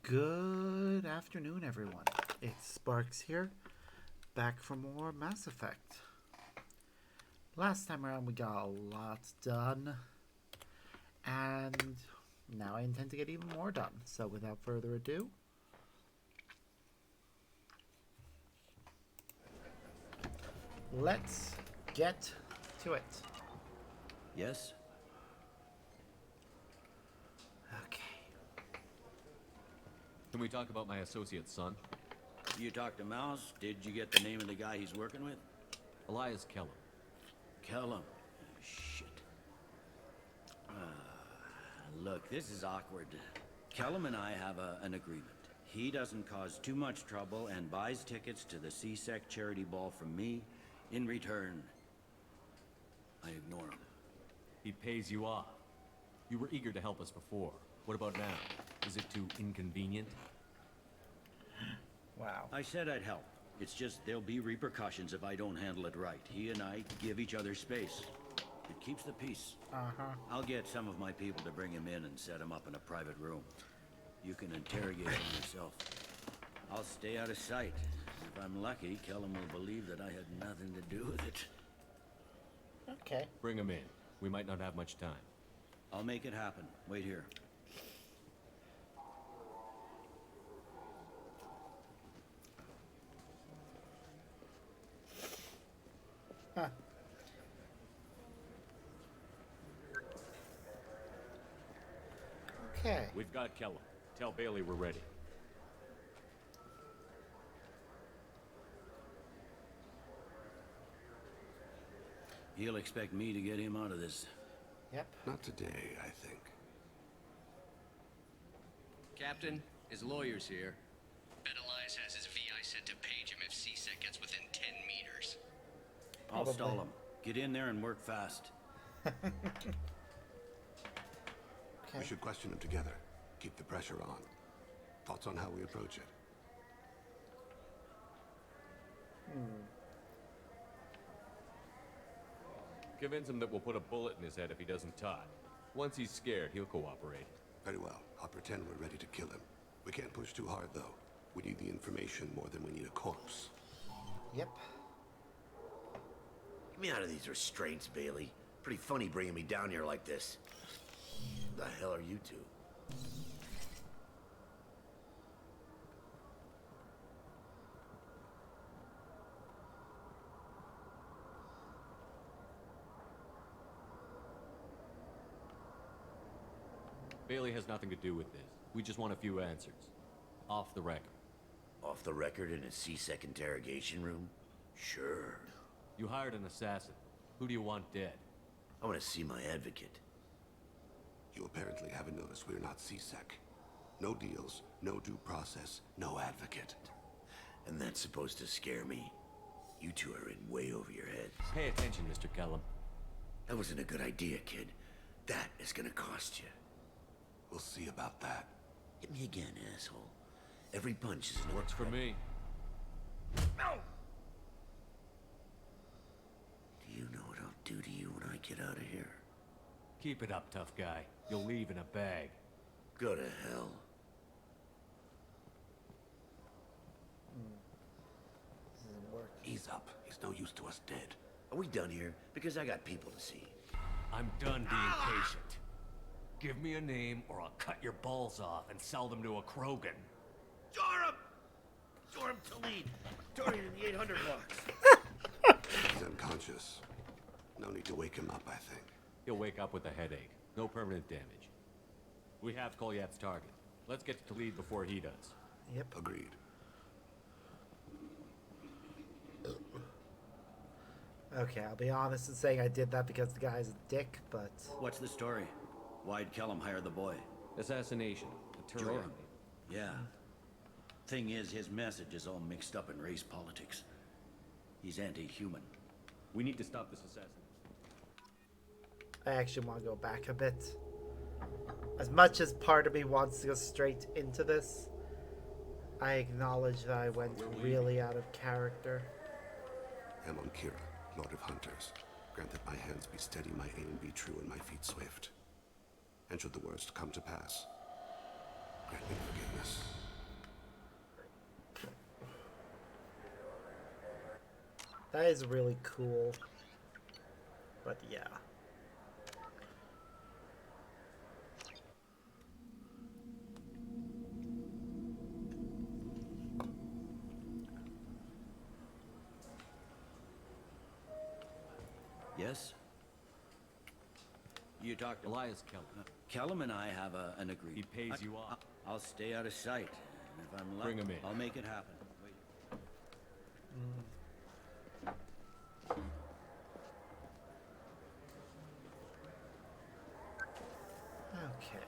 Good afternoon, everyone. It's Sparks here, back for more Mass Effect. Last time around, we got a lot done, and now I intend to get even more done. So, without further ado, let's get to it. Yes? Okay. Can we talk about my associate's son? You talked to Mouse? Did you get the name of the guy he's working with? Elias Kellum. Kellum. Shit. Look, this is awkward. Kellum and I have an agreement. He doesn't cause too much trouble and buys tickets to the C-Sec charity ball from me. In return, I ignore him. He pays you off. You were eager to help us before. What about now? Is it too inconvenient? Wow. I said I'd help. It's just there'll be repercussions if I don't handle it right. He and I give each other space. It keeps the peace. I'll get some of my people to bring him in and set him up in a private room. You can interrogate him yourself. I'll stay out of sight. If I'm lucky, Kellum will believe that I had nothing to do with it. Okay. Bring him in. We might not have much time. I'll make it happen. Wait here. Huh. Okay. We've got Kellum. Tell Bailey we're ready. He'll expect me to get him out of this. Yep. Not today, I think. Captain, his lawyer's here. Bet Elias has his VI set to page him if C-Sec gets within 10 meters. I'll Probably. stall him. Get in there and work fast. We should question him together. Keep the pressure on. Thoughts on how we approach it? Convince him that we'll put a bullet in his head if he doesn't talk. Once he's scared, he'll cooperate. Very well. I'll pretend we're ready to kill him. We can't push too hard, though. We need the information more than we need a corpse. Yep. Get me out of these restraints, Bailey. Pretty funny bringing me down here like this. The hell are you two? Bailey has nothing to do with this. We just want a few answers. Off the record. Off the record in a C-Sec interrogation room? Sure. You hired an assassin. Who do you want dead? I want to see my advocate. You apparently haven't noticed we're not C-Sec. No deals, no due process, no advocate. And that's supposed to scare me. You two are in way over your heads. Pay attention, Mr. Kellum. That wasn't a good idea, kid. That is gonna cost you. We'll see about that. Hit me again, asshole. Every punch is an Works for me. No! Do you know what I'll do to you when I get out of here? Keep it up, tough guy. You'll leave in a bag. Go to hell. This isn't working. Ease up. He's no use to us dead. Are we done here? Because I got people to see. I'm done being patient. Give me a name or I'll cut your balls off and sell them to a Krogan. Joram! Joram Talid! Dorian in the 800 box. He's unconscious. No need to wake him up, I think. He'll wake up with a headache. No permanent damage. We have Kolyat's target. Let's get to Khalid before he does. Yep. Agreed. Okay, I'll be honest in saying I did that because the guy's a dick, but What's the story? Why'd Kellum hire the boy? Assassination. A terror. Joram. Yeah. Thing is, his message is all mixed up in race politics. He's anti-human. We need to stop this assassin. I actually want to go back a bit. As much as part of me wants to go straight into this, I acknowledge that I went really out of character. Amon Kira, Lord of Hunters. Grant that my hands be steady, my aim be true, and my feet swift. And should the worst come to pass, grant me forgiveness. That is really cool. But yeah. Yes? You talked to Elias Kellum. Kellum and I have an agreement. He pays you off. I'll stay out of sight. And if I'm lucky, Bring him in. I'll make it happen. Wait. Okay.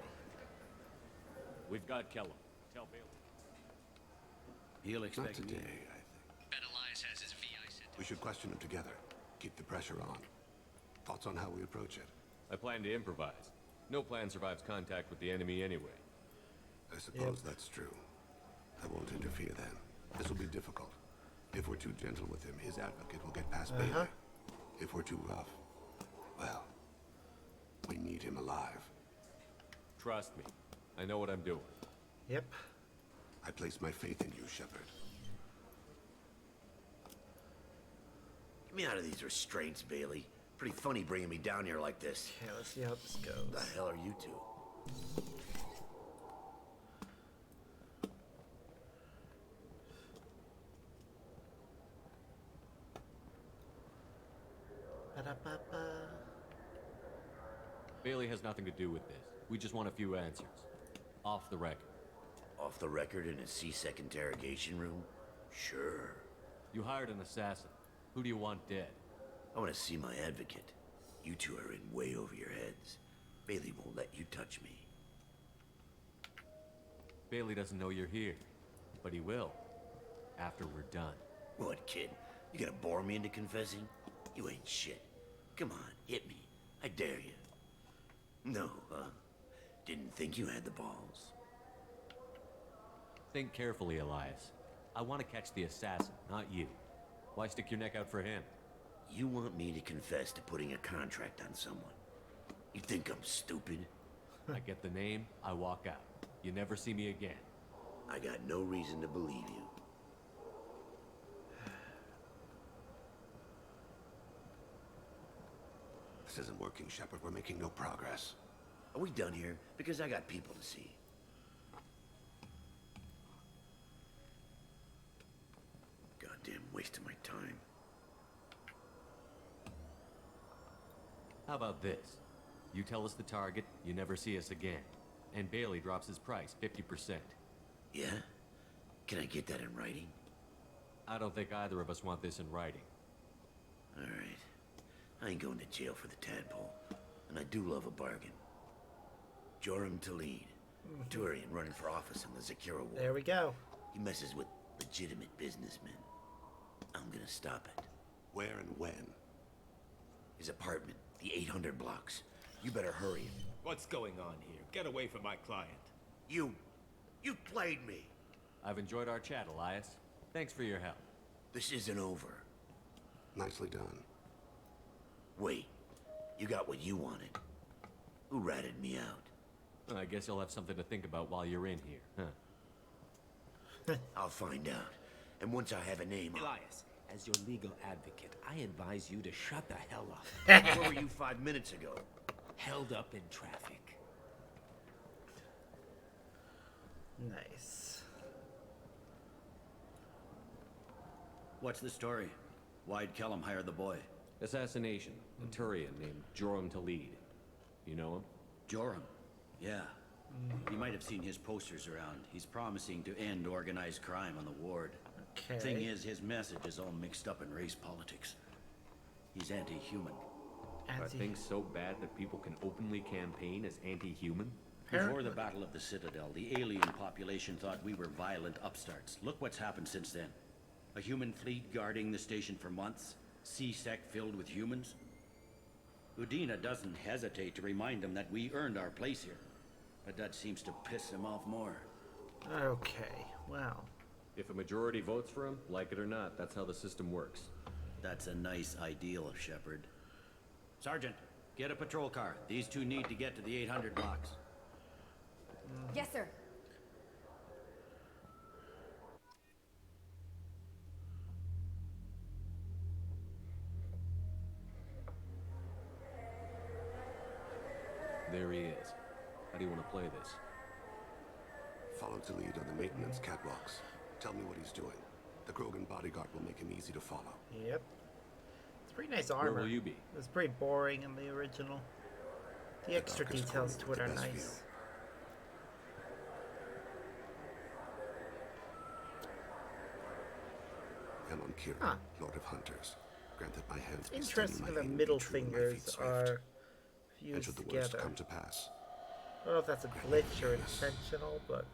We've got Kellum. Tell Bailey. He'll Not expect today, me. I think. Bet Elias has his VI sent to We should question him together. Keep the pressure on. Thoughts on how we approach it? I plan to improvise. No plan survives contact with the enemy anyway. I suppose that's true. I won't interfere then. This will be difficult. If we're too gentle with him, his advocate will get past Bailey. If we're too rough, well, we need him alive. Trust me. I know what I'm doing. Yep. I place my faith in you, Shepard. Get me out of these restraints, Bailey. Pretty funny bringing me down here like this. Okay, let's see how this The goes. hell are you two? Ba-da-ba-ba. Bailey has nothing to do with this. We just want a few answers. Off the record. Off the record in a C-Sec interrogation room? Sure. You hired an assassin. Who do you want dead? I want to see my advocate. You two are in way over your heads. Bailey won't let you touch me. Bailey doesn't know you're here. But he will. After we're done. What, kid? You gonna bore me into confessing? You ain't shit. Come on, hit me. I dare you. No, huh? Didn't think you had the balls. Think carefully, Elias. I want to catch the assassin, not you. Why stick your neck out for him? You want me to confess to putting a contract on someone? You think I'm stupid? I get the name, I walk out. You never see me again. I got no reason to believe you. This isn't working, Shepard. We're making no progress. Are we done here? Because I got people to see. Goddamn waste of my time. How about this? You tell us the target, you never see us again. And Bailey drops his price, 50%. Yeah? Can I get that in writing? I don't think either of us want this in writing. All right. I ain't going to jail for the tadpole. And I do love a bargain. Joram Talid. Turian running for office in the Zakira War. There we go. He messes with legitimate businessmen. I'm gonna stop it. Where and when? His apartment, the 800 blocks. You better hurry. What's going on here? Get away from my client. You played me. I've enjoyed our chat, Elias. Thanks for your help. This isn't over. Nicely done. Wait, you got what you wanted. Who ratted me out? I guess you'll have something to think about while you're in here, huh? I'll find out. And once I have a name, Elias, as your legal advocate, I advise you to shut the hell up. where were you 5 minutes ago? Held up in traffic. Nice. What's the story? Why'd Kellum hire the boy? Assassination. A Turian named Joram Talid. You know him? Joram. Yeah. You might have seen his posters around. He's promising to end organized crime on the ward. Okay. Thing is, his message is all mixed up in race politics. He's anti-human. Are things so bad that people can openly campaign as anti-human? Before the Battle of the Citadel, the alien population thought we were violent upstarts. Look what's happened since then. A human fleet guarding the station for months. C-Sec filled with humans. Udina doesn't hesitate to remind them that we earned our place here. But that seems to piss him off more. Okay, well. If a majority votes for him, like it or not, that's how the system works. That's a nice ideal, Shepard. Sergeant, get a patrol car. These two need to get to the 800 blocks. Yes, sir. he is. How do you want to play this? Follow to lead on the maintenance catwalks. Tell me what he's doing. The Krogan bodyguard will make him easy to follow. Yep. It's pretty nice armor. Where will you be? It was pretty boring in the original. The extra darkest details corner to with it are the best nice. I'm on Kira, Huh. Lord of Hunters. Grant that my hands be steady, Interesting my that the aim be middle true, and my fingers feet swift. are And fused should the worst together. come to pass, I don't know if that's a glitch or intentional, but...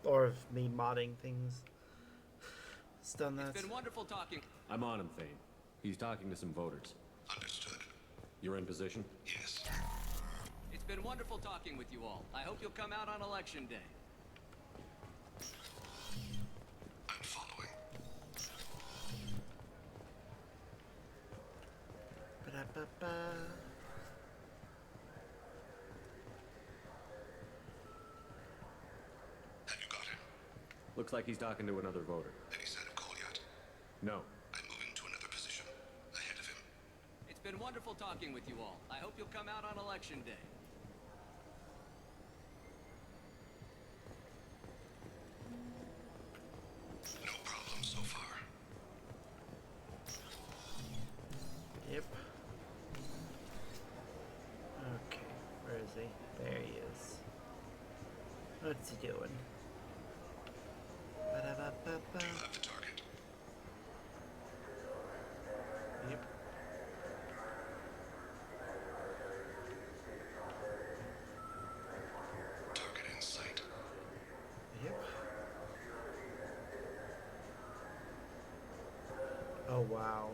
Or if me modding things has done that. It's been wonderful talking. I'm on him, Thane. He's talking to some voters. understood. You're in position? Yes. It's been wonderful talking with you all. I hope you'll come out on election day. I'm following. Ba-da-ba-ba. Have you got him? Looks like he's talking to another voter. Any sign of Kolyat? No. I'm moving to another position. Ahead of him. It's been wonderful talking with you all. I hope you'll come out on election day. No problem so far. Yep. Okay, where is he? There he is. What's he doing? Ba-da-ba-ba-ba. You have the target. Yep. Target in sight. Yep. Oh wow.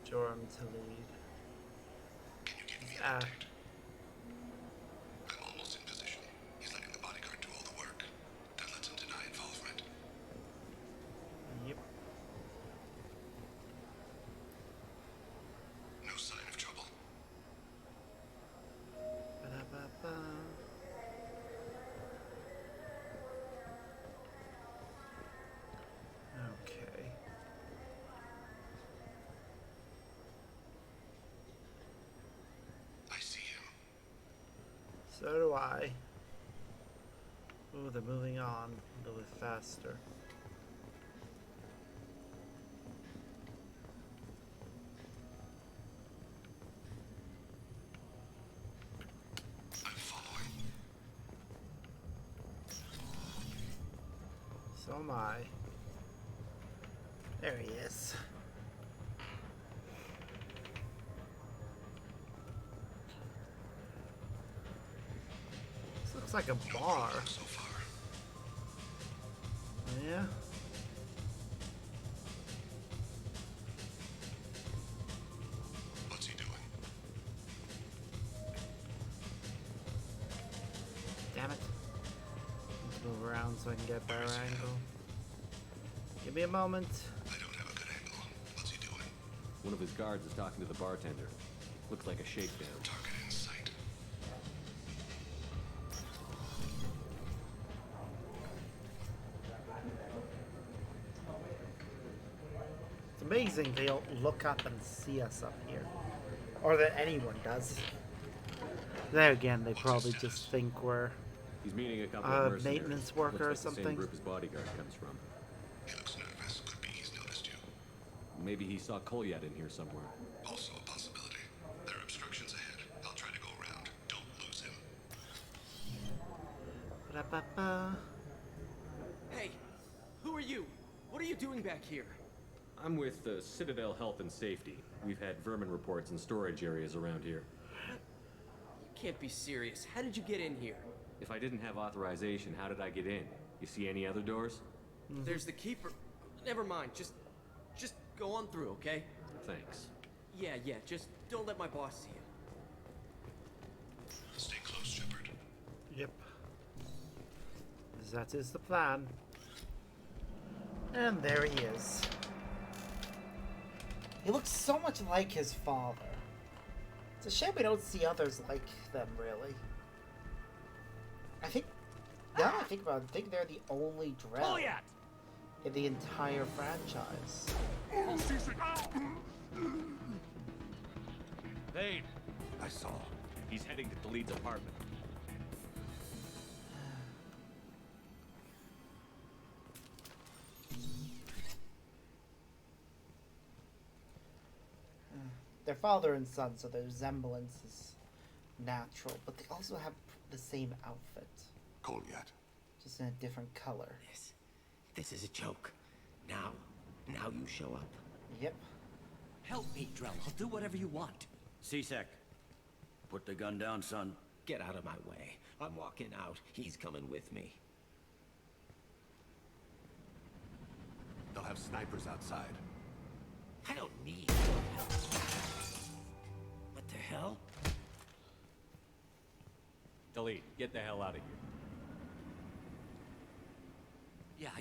Joram to lead. Can you give me an Ah, update? I'm almost in position. He's letting the bodyguard do all the work. That lets him deny involvement. yep. No sign of trouble. Ba-da-ba-ba. Okay. I see him. So do I. Ooh, they're moving on a little bit faster. I'm following. So am I. There he is. This looks like a bar. So far. Yeah. What's he doing? Damn it. Let's move around so I can get a better angle. Give me a moment. I don't have a good angle. What's he doing? One of his guards is talking to the bartender. Looks like a shakedown. Target in sight. It's amazing they don't look up and see us up here. Or that anyone does. There again, they probably just think we're... He's meeting a couple of mercenaries. maintenance worker Looks or like the something. same group his bodyguard comes from. He looks nervous. Could be he's noticed you. Maybe he saw Kolyat in here somewhere. Also a possibility. There are obstructions ahead. I'll try to go around. Don't lose him. Ba-da-ba-ba. Hey, who are you? What are you doing back here? I'm with Citadel Health and Safety. We've had vermin reports in storage areas around here. You can't be serious. How did you get in here? If I didn't have authorization, how did I get in? You see any other doors? There's the keeper. Never mind. Just go on through, okay? Thanks. Yeah, just don't let my boss see you. Stay close, Shepard. Yep. That is the plan. And there he is. He looks so much like his father. It's a shame we don't see others like them, really. I think, now that I think about it, I think they're the only Drell. in the entire franchise. Thane! I saw. He's heading to Khalid's apartment. They're father and son, so their resemblance is natural, but they also have the same outfit, Kolyat. just in a different color. This is a joke. Now you show up. Yep. Help me, Drell. I'll do whatever you want. C-Sec, put the gun down, son. Get out of my way. I'm walking out. He's coming with me. They'll have snipers outside. I don't need your help. What the hell? Khalid, get the hell out of here.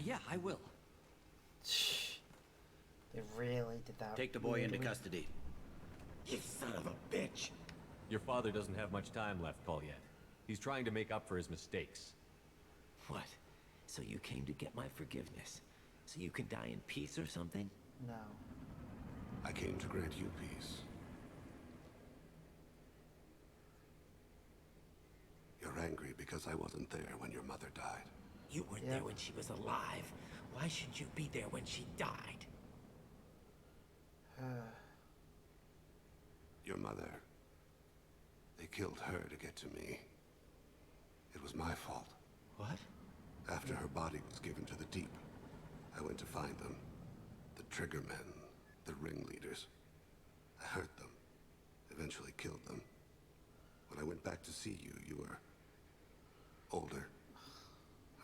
Yeah, I will. They really did that. Take the boy into weirdly. custody. You son of a bitch. Your father doesn't have much time left, Kolyat. He's trying to make up for his mistakes. What? So you came to get my forgiveness? So you can die in peace or something? No. I came to grant you peace. You're angry because I wasn't there when your mother died. You weren't there when she was alive. Why should you be there when she died? Your mother. They killed her to get to me. It was my fault. What? After her body was given to the deep, I went to find them. The triggermen, the ringleaders. I hurt them. Eventually killed them. When I went back to see you, you were older.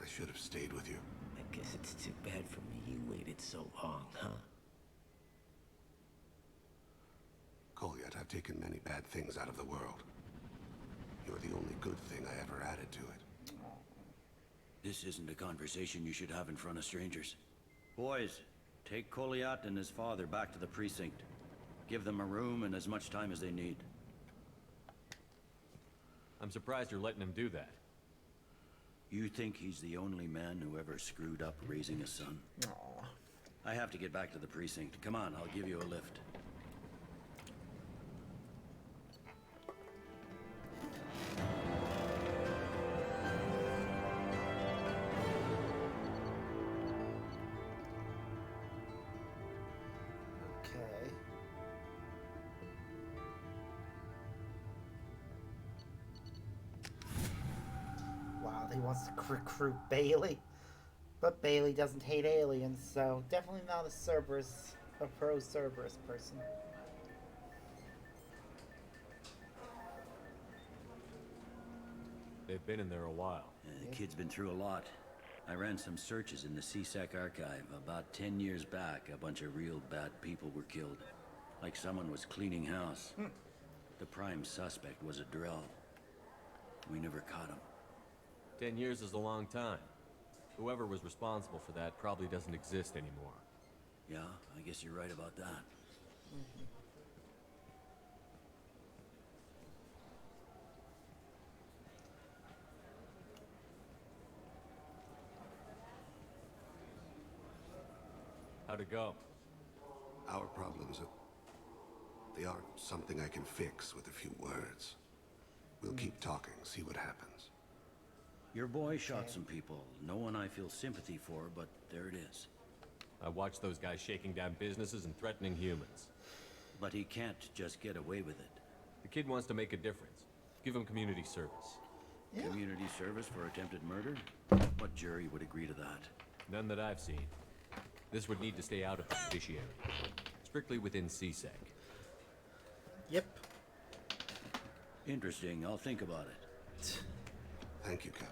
I should have stayed with you. I guess it's too bad for me you waited so long, huh? Kolyat, I've taken many bad things out of the world. You're the only good thing I ever added to it. This isn't a conversation you should have in front of strangers. Boys, take Kolyat and his father back to the precinct. Give them a room and as much time as they need. I'm surprised you're letting him do that. You think he's the only man who ever screwed up raising a son? Aw. I have to get back to the precinct. Come on, I'll give you a lift. Okay. Wow, he wants to recruit Bailey. But Bailey doesn't hate aliens, so definitely not a pro-Cerberus person. They've been in there a while. The kid's been through a lot. I ran some searches in the C-Sec archive. About 10 years back, a bunch of real bad people were killed. Like someone was cleaning house. The prime suspect was a Drell. We never caught him. 10 years is a long time. Whoever was responsible for that probably doesn't exist anymore. Yeah, I guess you're right about that. How'd it go? Our problems, they aren't something I can fix with a few words. We'll keep talking, see what happens. Your boy shot some people. No one I feel sympathy for, but there it is. I watched those guys shaking down businesses and threatening humans. But he can't just get away with it. The kid wants to make a difference. Give him community service. Yeah. Community service for attempted murder? What jury would agree to that? None that I've seen. This would need to stay out of the judiciary. Strictly within C-Sec. Yep. Interesting. I'll think about it. Thank you, Captain.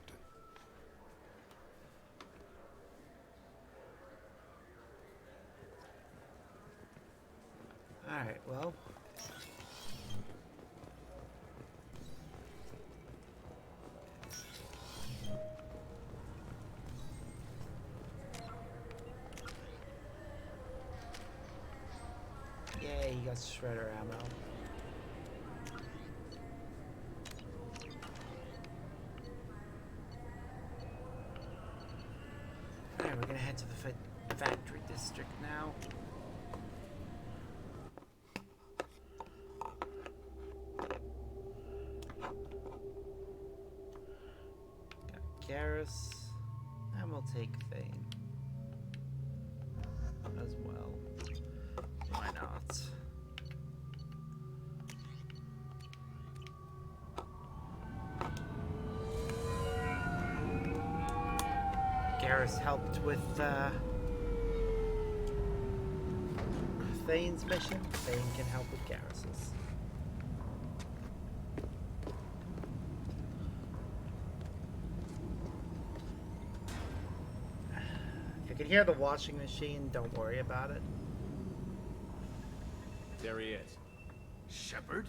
Alright, well. Yay, he got shredder ammo. Alright, we're gonna head to the factory district now. Got Garrus, and we'll take Thane as well. Why not? Garrus helped with Thane's mission. Thane can help with Garrus's. If you can hear the washing machine, don't worry about it. There he is. Shepard?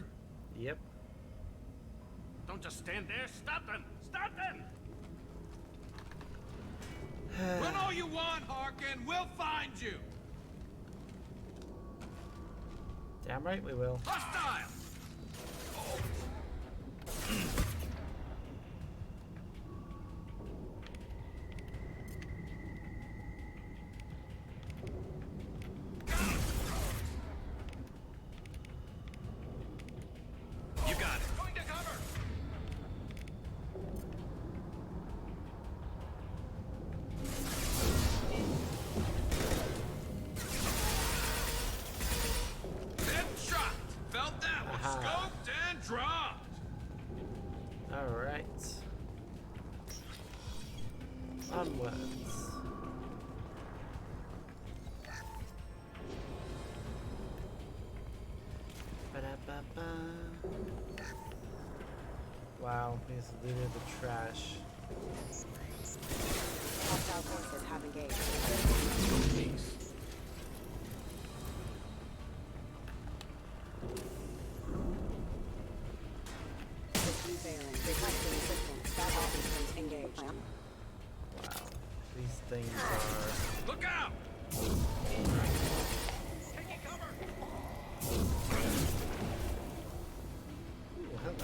Yep. Don't just stand there. Stop them! Stop them! Run all you want, Harkin. We'll find you. Damn right we will. Hostile! You got it. Going to cover. Headshot. Felt that one. Scoped and dropped. Alright. Onwards. Ba-da-ba-ba. Wow, he's looted the trash. Hostile forces have engaged. System failing. Requesting assistance. Battle systems engaged. Wow. These things are... Look out! Taking cover. Ooh, hello.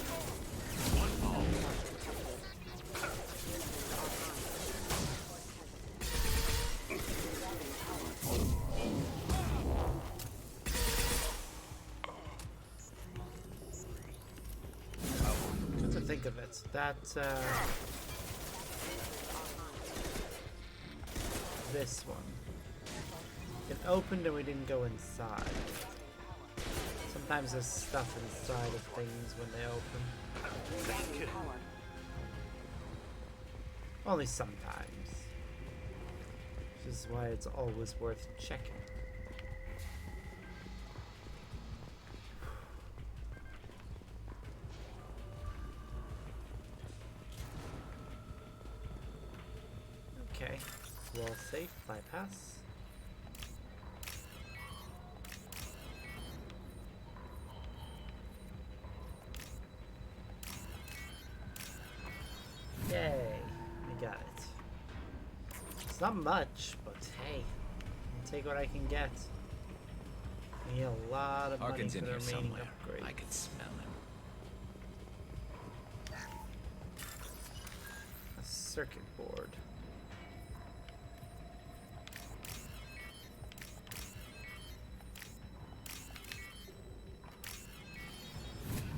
Come to think of it, that this one. It opened and we didn't go inside. Sometimes there's stuff inside of things when they open. Only sometimes. Which is why it's always worth checking. Okay, wall safe, bypass. Yay, we got it. It's not much, but hey, I'll take what I can get. I need a lot of Harkin's money in for the here remaining somewhere. upgrades. I can smell him. A circuit board.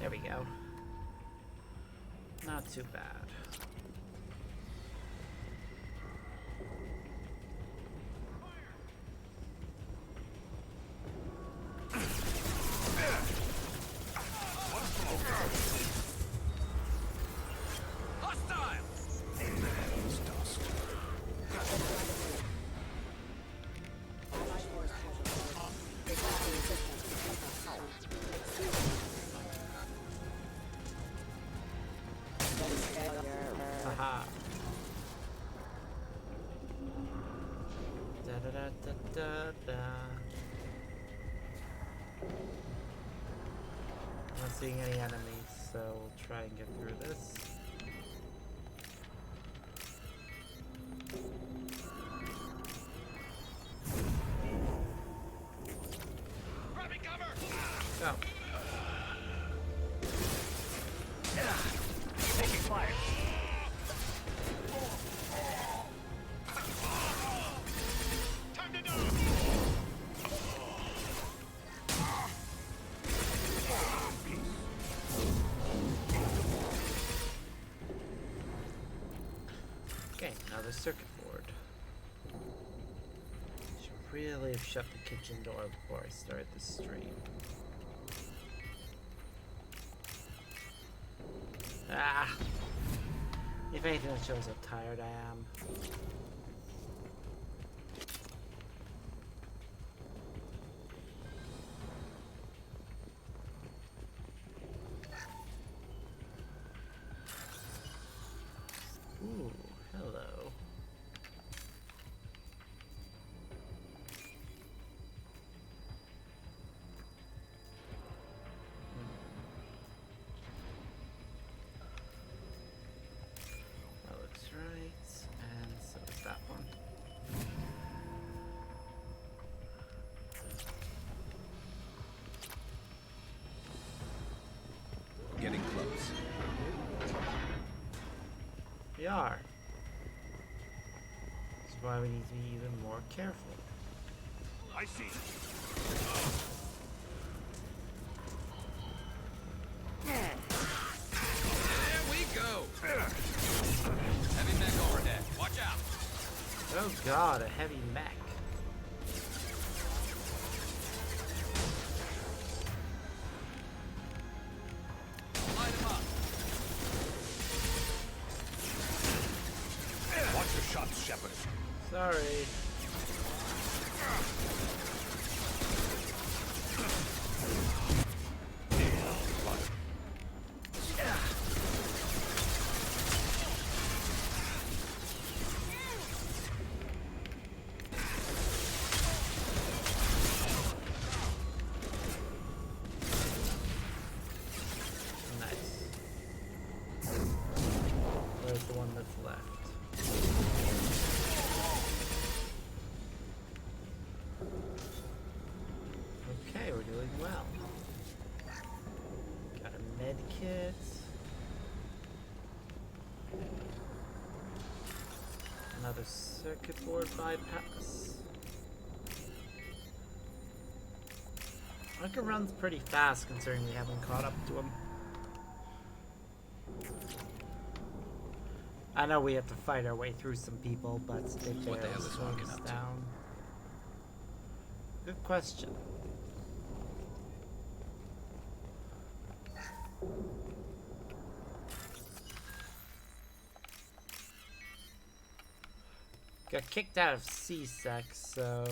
There we go. Not too bad. Hostile! Haha. Da da da da da da. Not seeing any enemies, so we'll try and get through this. Grabbing cover! Go. Taking fire. Time to Okay, another circuit board. Should really have shut the kitchen door before I started the stream. Ah! If anything, that shows how tired I am. Ooh, hello. That looks right, and so is that one. Getting close. We are. That's why we need to be even more careful. I see. There we go. Heavy mech overhead. Watch out. Oh god, a heavy mech. Light him up. Watch your shots, Shepard. Sorry. Nice. Where's the one that's left? Okay, we're doing well. Got a med kit. Another circuit board bypass. Arca runs pretty fast considering we haven't caught up to him. I know we have to fight our way through some people, but they What the barely hell is slow Harkin us up to? down. Good question. Got kicked out of CSEC, so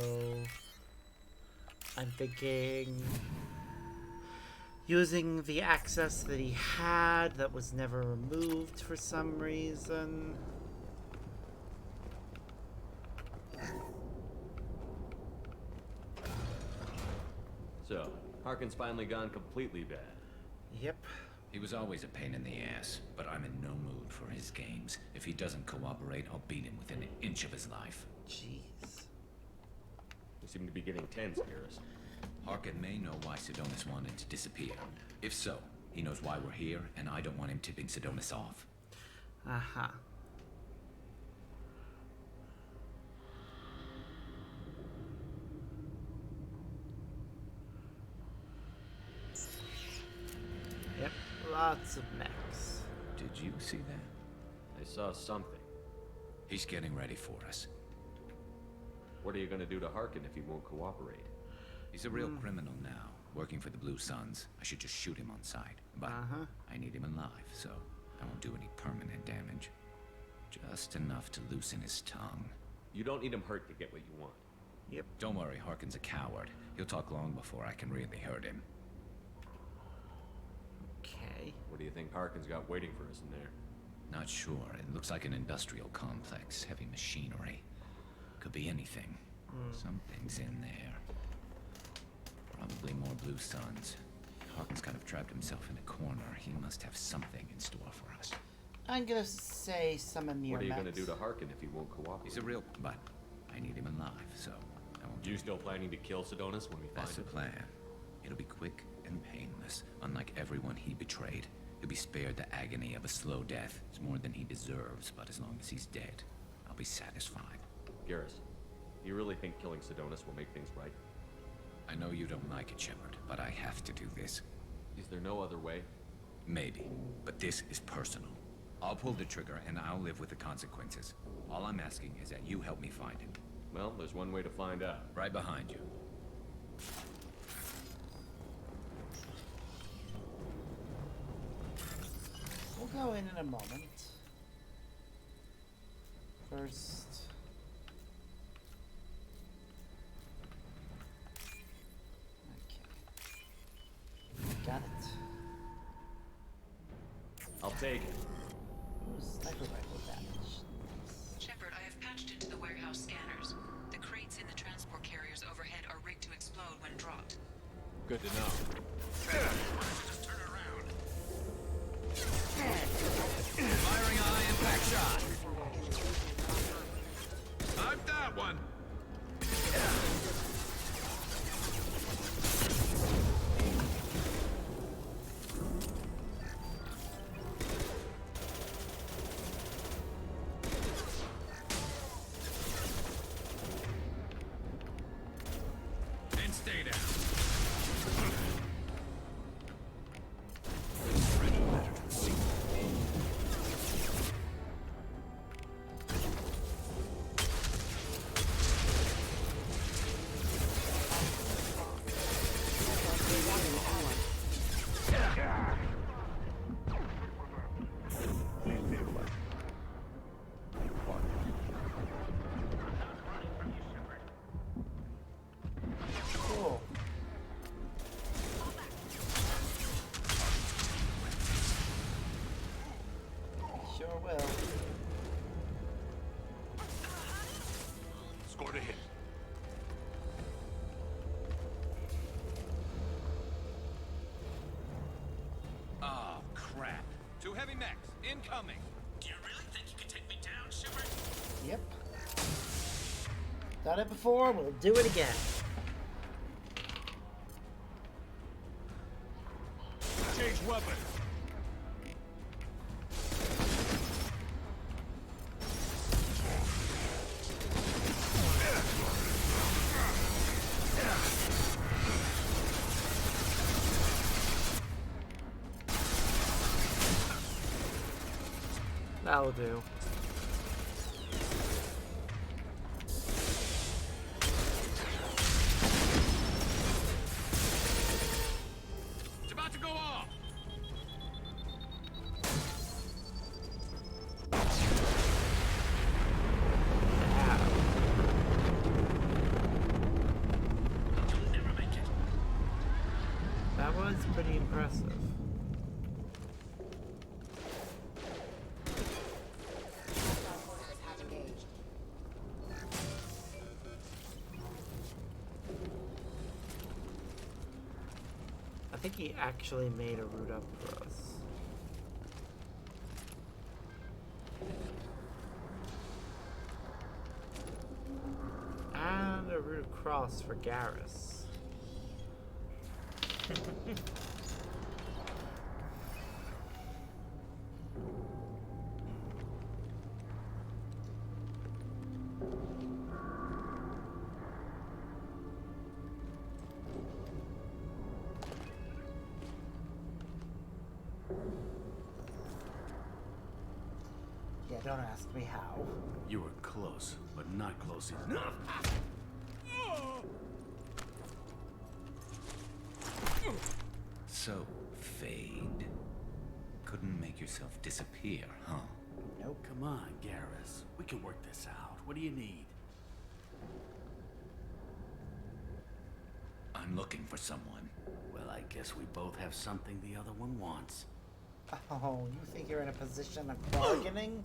I'm thinking using the access that he had that was never removed for some reason. So, Harkin's finally gone completely bad. Yep. He was always a pain in the ass, but I'm in no mood for his games. If he doesn't cooperate, I'll beat him within an inch of his life. Jeez. You seem to be getting tense, Garrus. Harkin may know why Sidonis wanted to disappear. If so, he knows why we're here, and I don't want him tipping Sidonis off. Aha. Yep, lots of mechs. Did you see that? I saw something. He's getting ready for us. What are you gonna do to Harkin if he won't cooperate? He's a real criminal now, working for the Blue Suns. I should just shoot him on sight. But I need him alive, so I won't do any permanent damage. Just enough to loosen his tongue. You don't need him hurt to get what you want. Yep. Don't worry, Harkin's a coward. He'll talk long before I can really hurt him. Okay. What do you think Harkin's got waiting for us in there? Not sure. It looks like an industrial complex. Heavy machinery. Could be anything. Something's in there. Probably more Blue Suns. Harkin's kind of trapped himself in a corner. He must have something in store for us. I'm gonna say summon Mir What are you gonna mechs. do to Harkin if he won't cooperate? He's a real... But I need him alive, so I won't... You still planning to kill Sidonis when we find That's the him? plan. It'll be quick and painless. Unlike everyone he betrayed, he'll be spared the agony of a slow death. It's more than he deserves, but as long as he's dead, I'll be satisfied. Garrus, you really think killing Sidonis will make things right? I know you don't like it, Shepard, but I have to do this. Is there no other way? Maybe, but this is personal. I'll pull the trigger and I'll live with the consequences. All I'm asking is that you help me find him. Well, there's one way to find out. Right behind you. We'll go in a moment. First... Okay. Got it. I'll take it. Ooh, sniper rifle damage. Shepard, I have patched into the warehouse scanners. The crates in the transport carriers overhead are rigged to explode when dropped. Good to know. Just turn around. Firing eye impact shot. I've that one. And stay down. Cool. Sure will. Scored a hit. Oh, crap. Two heavy mechs, incoming. Do you really think you can take me down, Shepard? Yep. Done it before, we'll do it again. Change weapon. That'll do. It's about to go off. You'll never make it. That was pretty impressive. Hatch engaged. I think he actually made a route up for us. And a route across for Garrus. Yeah, don't ask me how. You were close, but not close enough. So, Fade. Couldn't make yourself disappear, huh? Nope. Come on, Garrus. We can work this out. What do you need? I'm looking for someone. Well, I guess we both have something the other one wants. Oh, you think you're in a position of bargaining?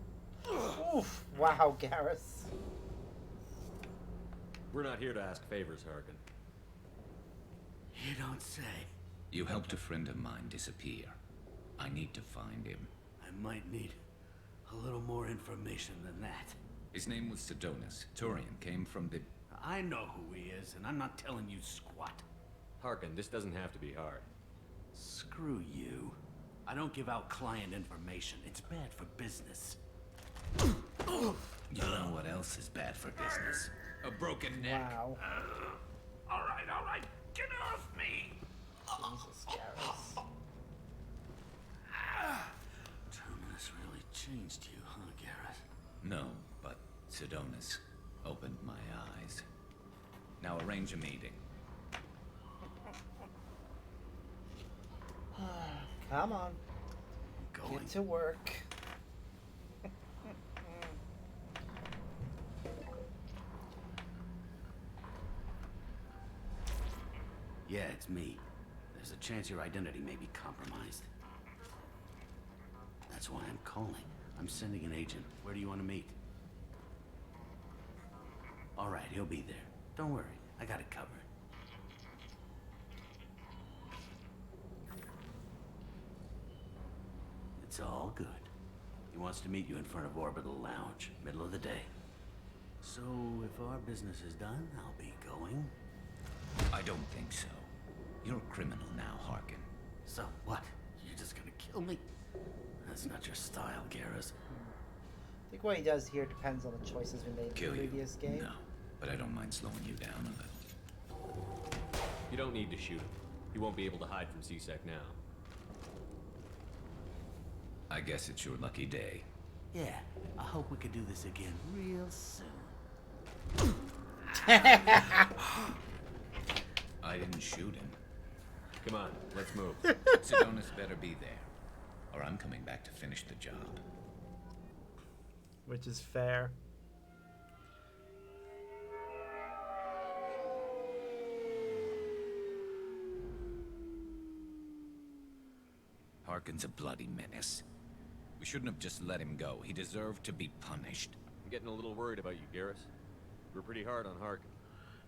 Oof. Wow, Garrus. We're not here to ask favors, Harkin. You don't say. You helped a friend of mine disappear. I need to find him. I might need a little more information than that. His name was Sidonus. Turian came from the... I know who he is, and I'm not telling you squat. Harkin, this doesn't have to be hard. Screw you. I don't give out client information. It's bad for business. You know what else is bad for business? A broken neck. Wow. All right. Get off me! Jesus, Garrus. Terminus really changed. No, but Sidonis opened my eyes. Now arrange a meeting. Come on. Going. Get to work. Yeah, it's me. There's a chance your identity may be compromised. That's why I'm calling. I'm sending an agent. Where do you want to meet? All right, he'll be there. Don't worry, I got it covered. It's all good. He wants to meet you in front of Orbital Lounge, middle of the day. So, if our business is done, I'll be going. I don't think so. You're a criminal now, Harkin. So, what? You're just gonna kill me? That's not your style, Garrus. I think what he does here depends on the choices we made in Kill the you? previous game. No, but I don't mind slowing you down a little. You don't need to shoot him. He won't be able to hide from C-Sec now. I guess it's your lucky day. Yeah, I hope we can do this again real soon. I didn't shoot him. Come on, let's move. Sidonis better be there, or I'm coming back to finish the job. Which is fair. Harkin's a bloody menace. We shouldn't have just let him go. He deserved to be punished. I'm getting a little worried about you, Garrus. We're pretty hard on Harkin.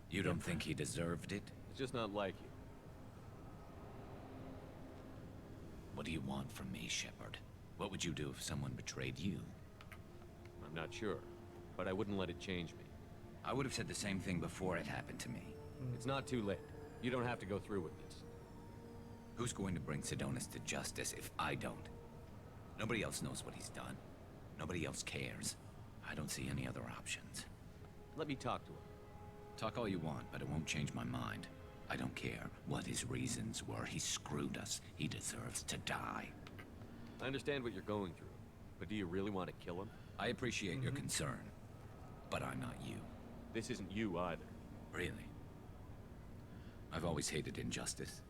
You don't think he deserved it? It's just not like you. What do you want from me, Shepard? What would you do if someone betrayed you? I'm not sure, but I wouldn't let it change me. I would have said the same thing before it happened to me. It's not too late. You don't have to go through with this. Who's going to bring Sidonis to justice if I don't? Nobody else knows what he's done. Nobody else cares. I don't see any other options. Let me talk to him. Talk all you want, but it won't change my mind. I don't care what his reasons were. He screwed us. He deserves to die. I understand what you're going through, but do you really want to kill him? I appreciate your concern, but I'm not you. This isn't you either. Really? I've always hated injustice.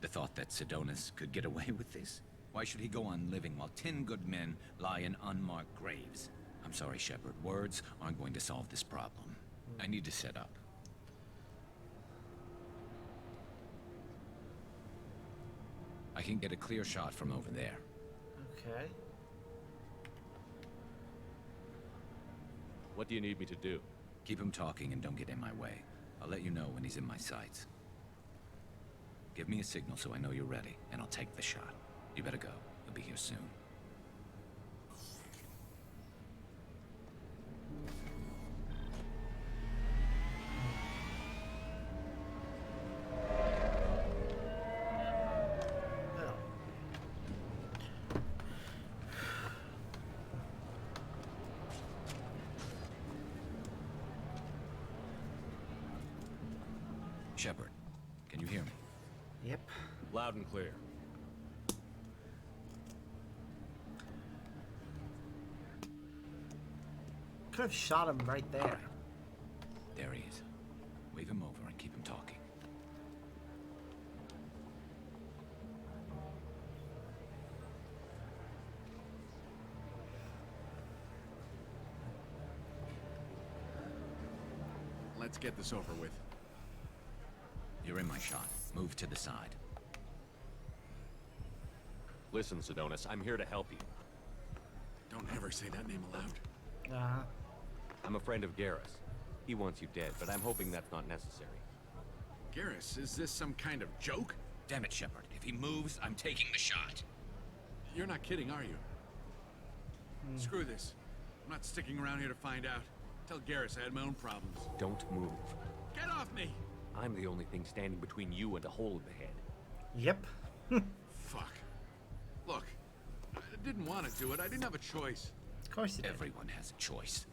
The thought that Sidonis could get away with this? Why should he go on living while 10 good men lie in unmarked graves? I'm sorry, Shepard. Words aren't going to solve this problem. I need to set up. I can get a clear shot from over there. Okay. What do you need me to do? Keep him talking and don't get in my way. I'll let you know when he's in my sights. Give me a signal so I know you're ready, and I'll take the shot. You better go. He'll be here soon. Well. Shepard, can you hear me? Yep. Loud and clear. Could have shot him right there. There he is. Wave him over and keep him talking. Let's get this over with. You're in my shot. Move to the side. Listen, Sidonis, I'm here to help you. Don't ever say that name aloud. Uh-huh. I'm a friend of Garrus. He wants you dead, but I'm hoping that's not necessary. Garrus, is this some kind of joke? Damn it, Shepard. If he moves, I'm taking the shot. You're not kidding, are you? Screw this. I'm not sticking around here to find out. Tell Garrus I had my own problems. Don't move. Get off me! I'm the only thing standing between you and a hole in the head. Yep. Fuck. Look, I didn't want to do it. I didn't have a choice. Of course you did. Everyone has a choice.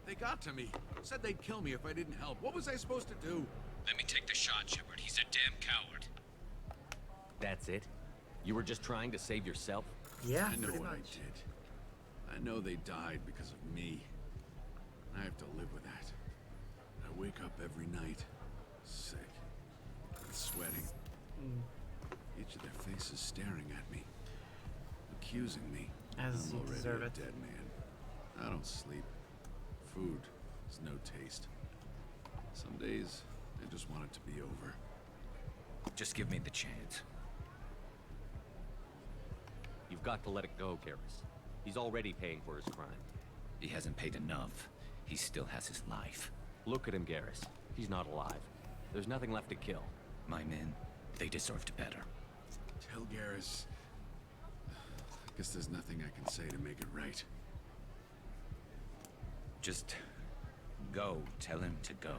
They got to me. Said they'd kill me if I didn't help. What was I supposed to do? Let me take the shot, Shepard. He's a damn coward. That's it? You were just trying to save yourself? Yeah, I know pretty what much. I did. I know they died because of me. I have to live with that. I wake up every night, sick, and sweating. Each of their faces staring at me, accusing me. As I'm you already deserve a it. dead man. I don't sleep. Food has no taste. Some days, I just want it to be over. Just give me the chance. You've got to let it go, Garrus. He's already paying for his crime. He hasn't paid enough. He still has his life. Look at him, Garrus. He's not alive. There's nothing left to kill. My men, they deserved better. Tell Garrus. I guess there's nothing I can say to make it right. Just go. Tell him to go.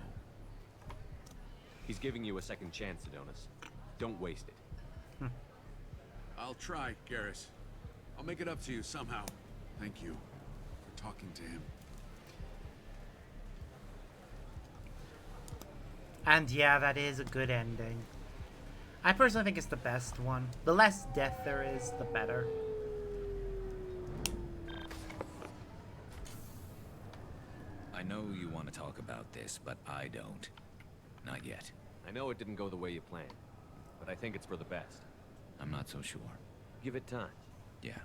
He's giving you a second chance, Adonis. Don't waste it. I'll try, Garrus. I'll make it up to you somehow. Thank you for talking to him. And yeah, that is a good ending. I personally think it's the best one. The less death there is, the better. I know you want to talk about this, but I don't. Not yet. I know it didn't go the way you planned, but I think it's for the best. I'm not so sure. Give it time. Yeah.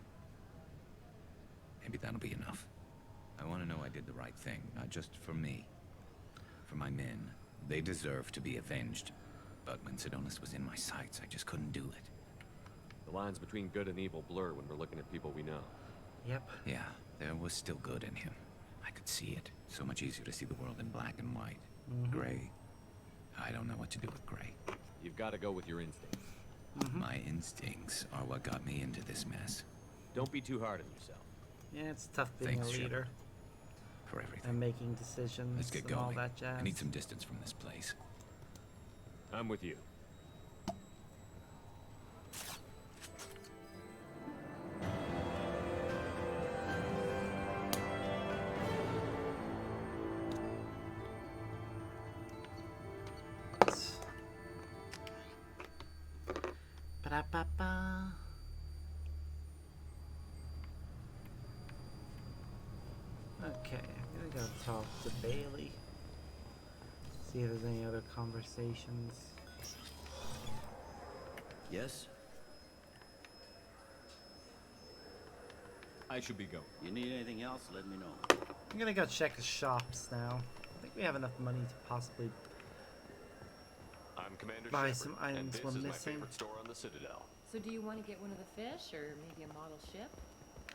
Maybe that'll be enough. I want to know I did the right thing, not just for me. For my men. They deserve to be avenged. But when Sidonis was in my sights, I just couldn't do it. The lines between good and evil blur when we're looking at people we know. Yep. Yeah, there was still good in him. I could see it. So much easier to see the world in black and white. Gray. I don't know what to do with gray. You've got to go with your instincts. My instincts are what got me into this mess. Don't be too hard on yourself. Yeah, it's tough being Thanks, a Shepard. leader For everything. and making decisions Let's get and all going. that jazz. I need some distance from this place. I'm with you. Ba-da-ba-ba. Okay, I'm gonna go talk to Bailey. See if there's any other conversations. Yes? I should be going. You need anything else, let me know. I'm gonna go check the shops now. I think we have enough money to possibly I'm Commander buy Shepard, some and items this we're is my missing. favorite store on the Citadel. So do you want to get one of the fish, or maybe a model ship?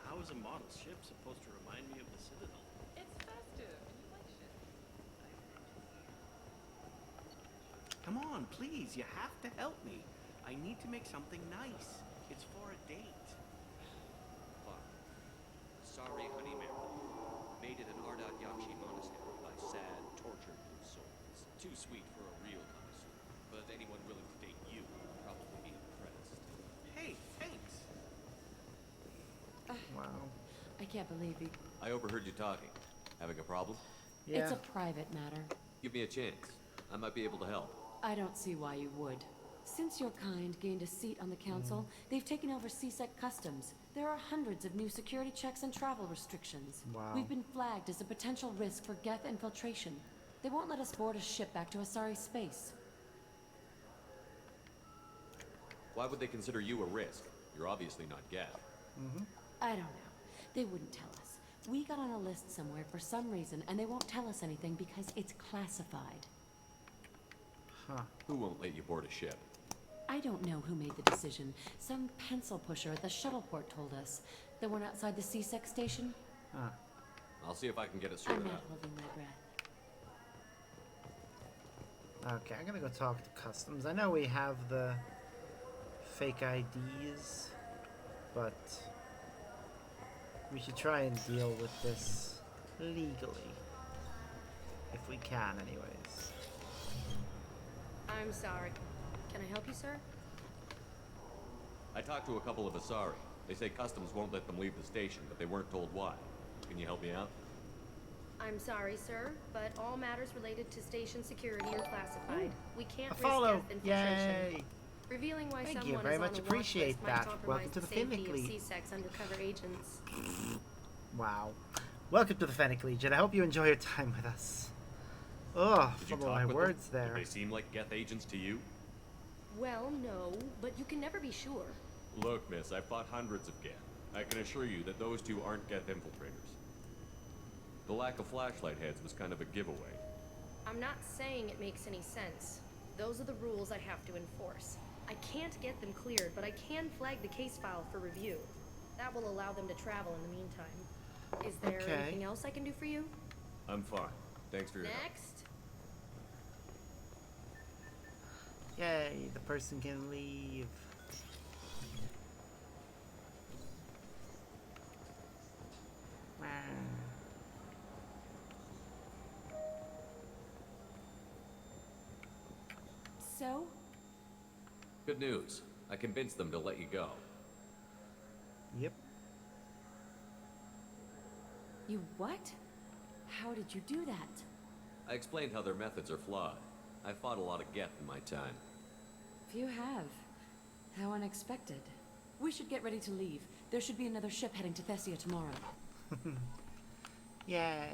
How is a model ship supposed to remind me of the Citadel? It's festive, and you like ships. Come on, please, you have to help me. I need to make something nice. It's for a date. Fine. Sorry, Honey Mary. Made it an Ardat Yakshi monastery by sad, tortured souls. Too sweet for a real connoisseur. But anyone willing to date you would probably be impressed. Hey, thanks. Wow. I can't believe you. I overheard you talking. Having a problem? It's a private matter. Give me a chance. I might be able to help. I don't see why you would. Since your kind gained a seat on the council, they've taken over CSEC customs. There are hundreds of new security checks and travel restrictions. Wow. We've been flagged as a potential risk for Geth infiltration. They won't let us board a ship back to Asari space. Why would they consider you a risk? You're obviously not Geth. I don't know. They wouldn't tell us. We got on a list somewhere for some reason, and they won't tell us anything because it's classified. Huh. Who won't let you board a ship? I don't know who made the decision. Some pencil pusher at the shuttleport told us. The one outside the CSEC station? Huh. I'll see if I can get it I'm sorted not out. holding my breath. Okay, I'm gonna go talk to customs. I know we have the fake IDs, but we should try and deal with this legally. If we can, anyways. I'm sorry. Can I help you, sir? I talked to a couple of Asari. They say customs won't let them leave the station, but they weren't told why. Can you help me out? I'm sorry, sir, but all matters related to station security are classified. We can't risk follow. Geth infiltration. Yay! Revealing why Thank someone you very is much. on a watch Appreciate list might that. compromise Welcome to the the safety Finnick of League. CSEC's undercover agents. Wow. Welcome to the Fennec Legion. I hope you enjoy your time with us. Oh, Did you full of talk my with words them? there. Did they seem like Geth agents to you? Well, no, but you can never be sure. Look, miss, I've fought hundreds of Geth. I can assure you that those two aren't Geth infiltrators. The lack of flashlight heads was kind of a giveaway. I'm not saying it makes any sense. Those are the rules I have to enforce. I can't get them cleared, but I can flag the case file for review. That will allow them to travel in the meantime. Is there anything else I can do for you? I'm fine. Thanks for your help. Next. Yay, the person can leave. So? Good news. I convinced them to let you go. Yep. You what? How did you do that? I explained how their methods are flawed. I fought a lot of Geth in my time. Few have. How unexpected. We should get ready to leave. There should be another ship heading to Thessia tomorrow. Yay.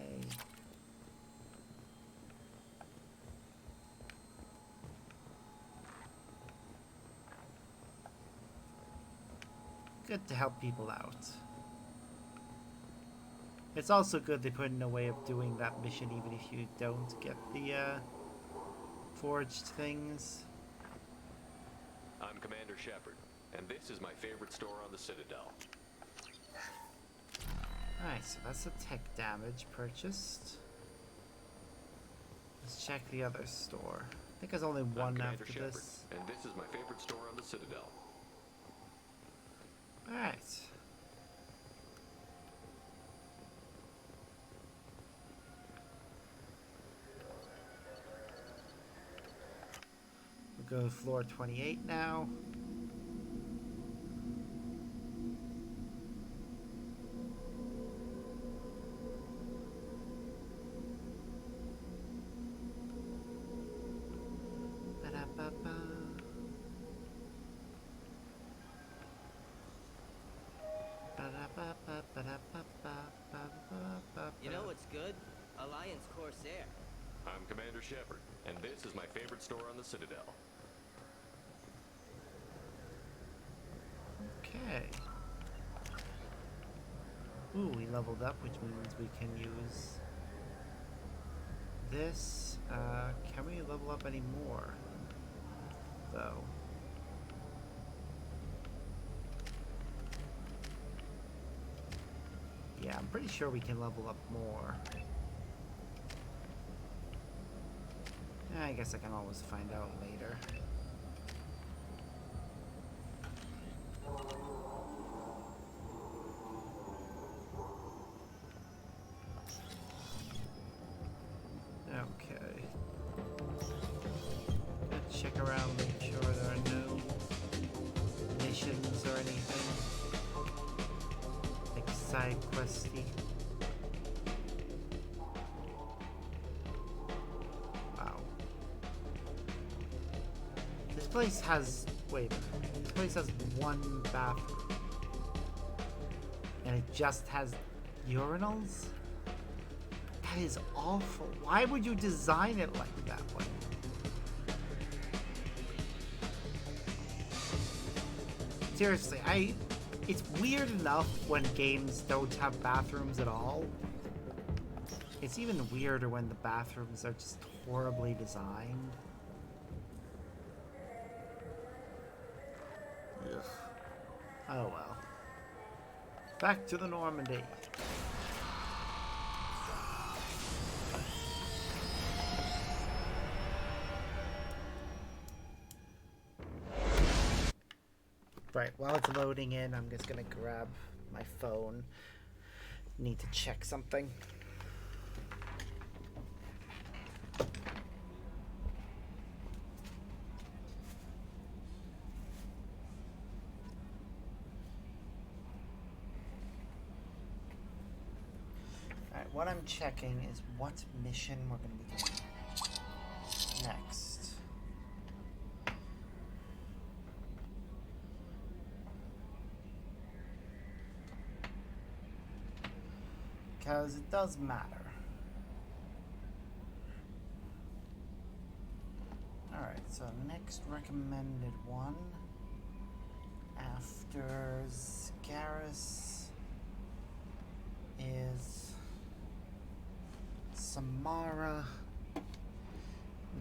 Good to help people out. It's also good they put in a way of doing that mission even if you don't get the forged things. I'm Commander Shepard, and this is my favorite store on the Citadel. Alright, so that's the tech damage purchased. Let's check the other store. I think there's only one after this. And this is my favorite store on the Citadel. Alright. We'll go to floor 28 now. You know what's good? Alliance Corsair. I'm Commander Shepard, and this is my favorite store on the Citadel. Okay. Ooh, we leveled up, which means we can use this. Can we level up any more, though? Yeah, I'm pretty sure we can level up more. I guess I can always find out later. Okay. Let's check around, make sure there are no missions or anything. Like side questy. Wow. This place has, wait a minute. This place has one bathroom. And it just has urinals? That is awful. Why would you design it like that way? Seriously, it's weird enough when games don't have bathrooms at all. It's even weirder when the bathrooms are just horribly designed. Ugh. Oh well. Back to the Normandy. Right, while it's loading in, I'm just gonna grab my phone. Need to check something. Alright, what I'm checking is what mission we're gonna be doing next. because it does matter. Alright, so next recommended one after Scaris is Samara,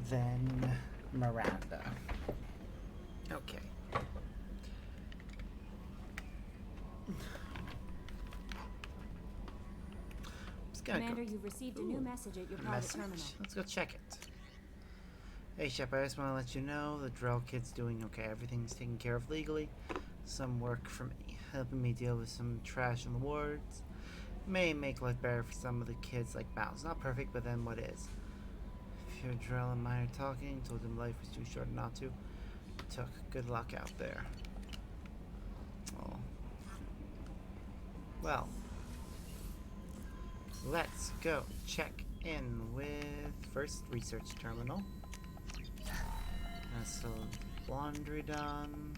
then Miranda. Okay. Commander, you've received a new message at your private terminal. Let's go check it. Hey Shepard, I just want to let you know the Drell kid's doing okay. Everything's taken care of legally. Some work for me, helping me deal with some trash in the wards. May make life better for some of the kids like Mouse. Not perfect, but then what is? If you're Drell and mine are talking, told him life was too short not to. Took. Good luck out there. Oh. Well. Let's go check in with first research terminal. So laundry done.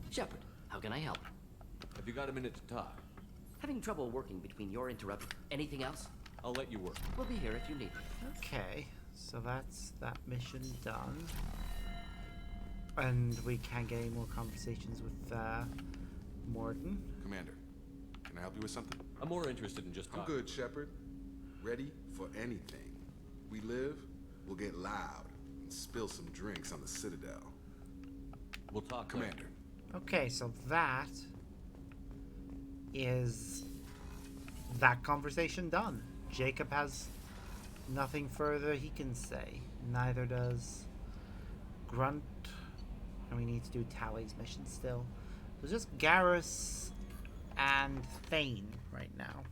Shepard, how can I help? Have you got a minute to talk? Having trouble working between your interruptions. Anything else? I'll let you work. We'll be here if you need me. Okay, so that's that mission done. And we can't get any more conversations with Mordin. Commander, can I help you with something? I'm more interested in just I'm talking. good, Shepard. Ready for anything. We live, we'll get loud and spill some drinks on the Citadel. We'll talk, Commander. Okay, so that is that conversation done. Jacob has nothing further he can say. Neither does Grunt. And we need to do Tally's mission still. So just Garrus and Thane right now.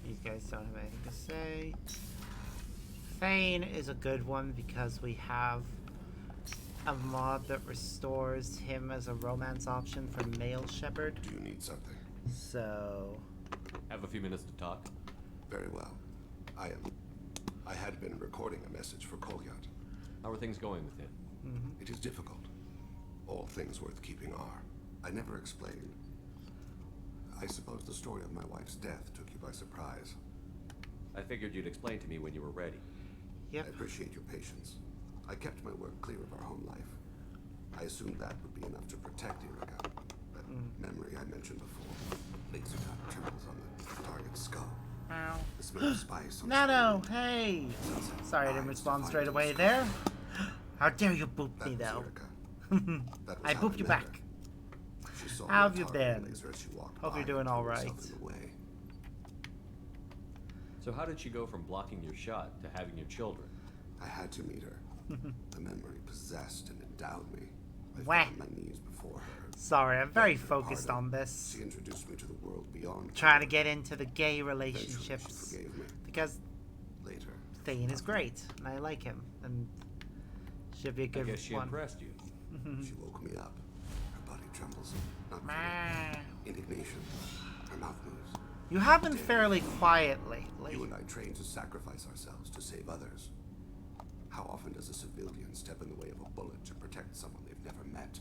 These guys don't have anything to say. Thane is a good one because we have a mod that restores him as a romance option for male Shepard. Do you need something? So... Have a few minutes to talk? Very well. I had been recording a message for Kolyat. How are things going with him? It is difficult. All things worth keeping are. I never explained. I suppose the story of my wife's death took you by surprise. I figured you'd explain to me when you were ready. Yep. I appreciate your patience. I kept my work clear of our home life. I assumed that would be enough to protect Erica. That memory I mentioned before. Laser dot trembles on the target's skull. Ow. The smell of spice on No, hey! Sorry I didn't respond straight away there. How dare you boop me though? I booped you back. How have you been? Hope you're doing alright. So how did she go from blocking your shot to having your children? I had to meet her. The memory possessed and endowed me. I fell Wah. on my knees before her. Sorry, I'm very focused on this. She introduced me to the world beyond. Trying to get into the gay relationships. She forgave me. Because Later. Thane is great, and I like him, and should be a good I guess she one. impressed you. She woke me up. Her body trembles. Not fear. Indignation. Her mouth moves. You have been fairly quiet lately. You and I trained to sacrifice ourselves to save others. How often does a civilian step in the way of a bullet to protect someone they've never met?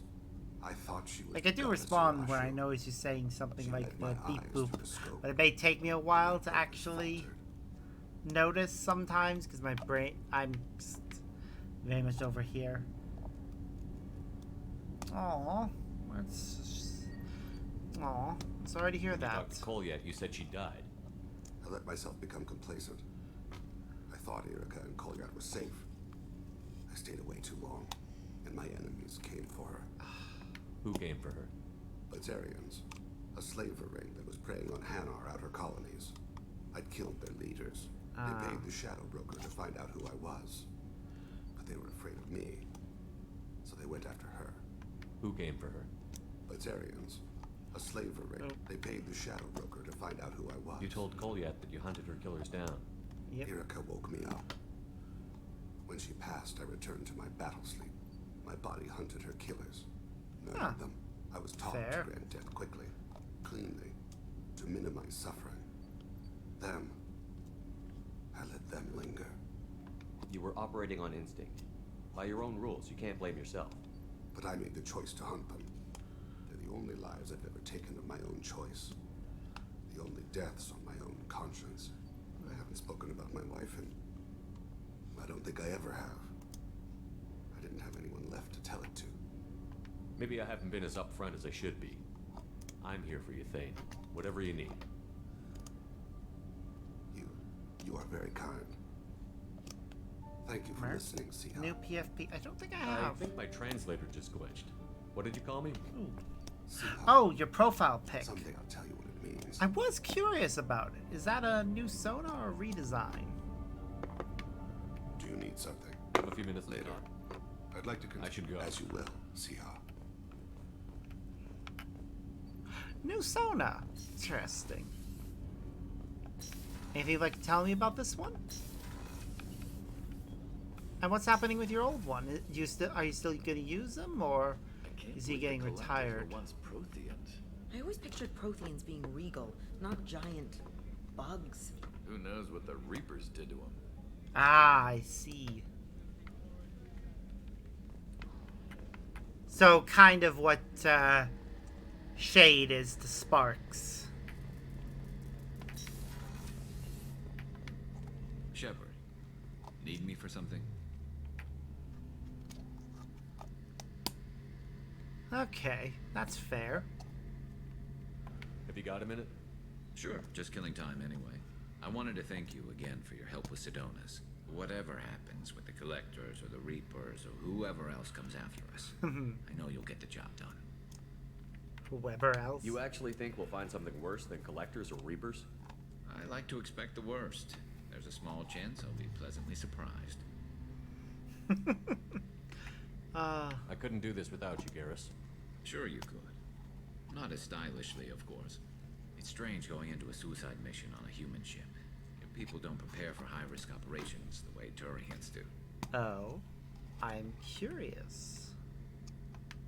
I thought she was. Like, I do respond when I notice you saying something like the beep boop, but it may take me a while to actually notice sometimes because my brain, I'm just very much over here. Aww, Aw, sorry to hear that. Dr. Kolyat, you said she died. I let myself become complacent. I thought Erica and Kolyat were safe. I stayed away too long, and my enemies came for her. Who came for her? Blitzarians, a slaver ring that was preying on Hanar outer colonies. I'd killed their leaders. They paid the Shadow Broker to find out who I was. But they were afraid of me, so they went after her. Who came for her? Blitzarians, a slaver ring. They paid the Shadow Broker to find out who I was. You told Kolyat that you hunted her killers down. Yep. Erica woke me up. When she passed, I returned to my battle sleep. My body hunted her killers. Murdered them. I was minimize suffering. Them, I let them linger. You were operating on instinct. By your own rules, you can't blame yourself. But I made the choice to hunt them. They're the only lives I've ever taken of my own choice. The only deaths on my own conscience. I haven't spoken about my wife, and I don't think I ever have. I didn't have anyone left to tell it to. Maybe I haven't been as upfront as I should be. I'm here for you, Thane. Whatever you need. You are very kind. Thank you for listening, Sia. New PFP. I don't think I have. I think my translator just glitched. What did you call me? Oh, your profile pic. Someday I'll tell you what it means. I was curious about it. Is that a new Sona or a redesign? Do you need something? I have a few minutes later. I'd like to continue. I should go. As you will, Sia. New Sona. Interesting. Anything you'd like to tell me about this one? And what's happening with your old one? Are you still going to use them, or is he getting retired? Once Protheans. I always pictured Protheans being regal, not giant bugs. Who knows what the Reapers did to them? Ah, I see. So kind of what Shade is to Sparks. Shepard, need me for something? Okay, that's fair. Have you got a minute? Sure, just killing time anyway. I wanted to thank you again for your help with Sidonis. Whatever happens with the Collectors or the Reapers or whoever else comes after us, I know you'll get the job done. Whoever else? You actually think we'll find something worse than Collectors or Reapers? I like to expect the worst. There's a small chance I'll be pleasantly surprised. I couldn't do this without you, Garrus. Sure you could. Not as stylishly, of course. It's strange going into a suicide mission on a human ship. If people don't prepare for high-risk operations the way Turians do. Oh, I'm curious.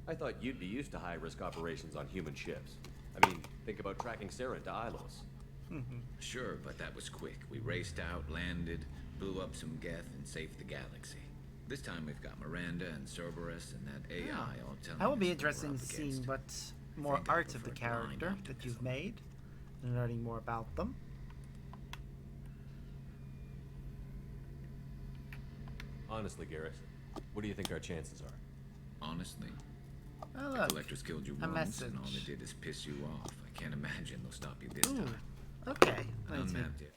I thought you'd be used to high-risk operations on human ships. I mean, think about tracking Sarah to Ilos. Sure, but that was quick. We raced out, landed, blew up some Geth, and saved the galaxy. This time we've got Miranda and Cerberus and that AI all telling That will be us what we're interesting up to see against. what more Think I art of the prefer blind character that you've made and learning more about them. Honestly, Garrus, what do you think our chances are? Honestly? Oh, The look, Collectors killed you a once, and all they message. did is piss you off. I can't imagine they'll stop you this Ooh, time. okay. I Let's see. unmapped it.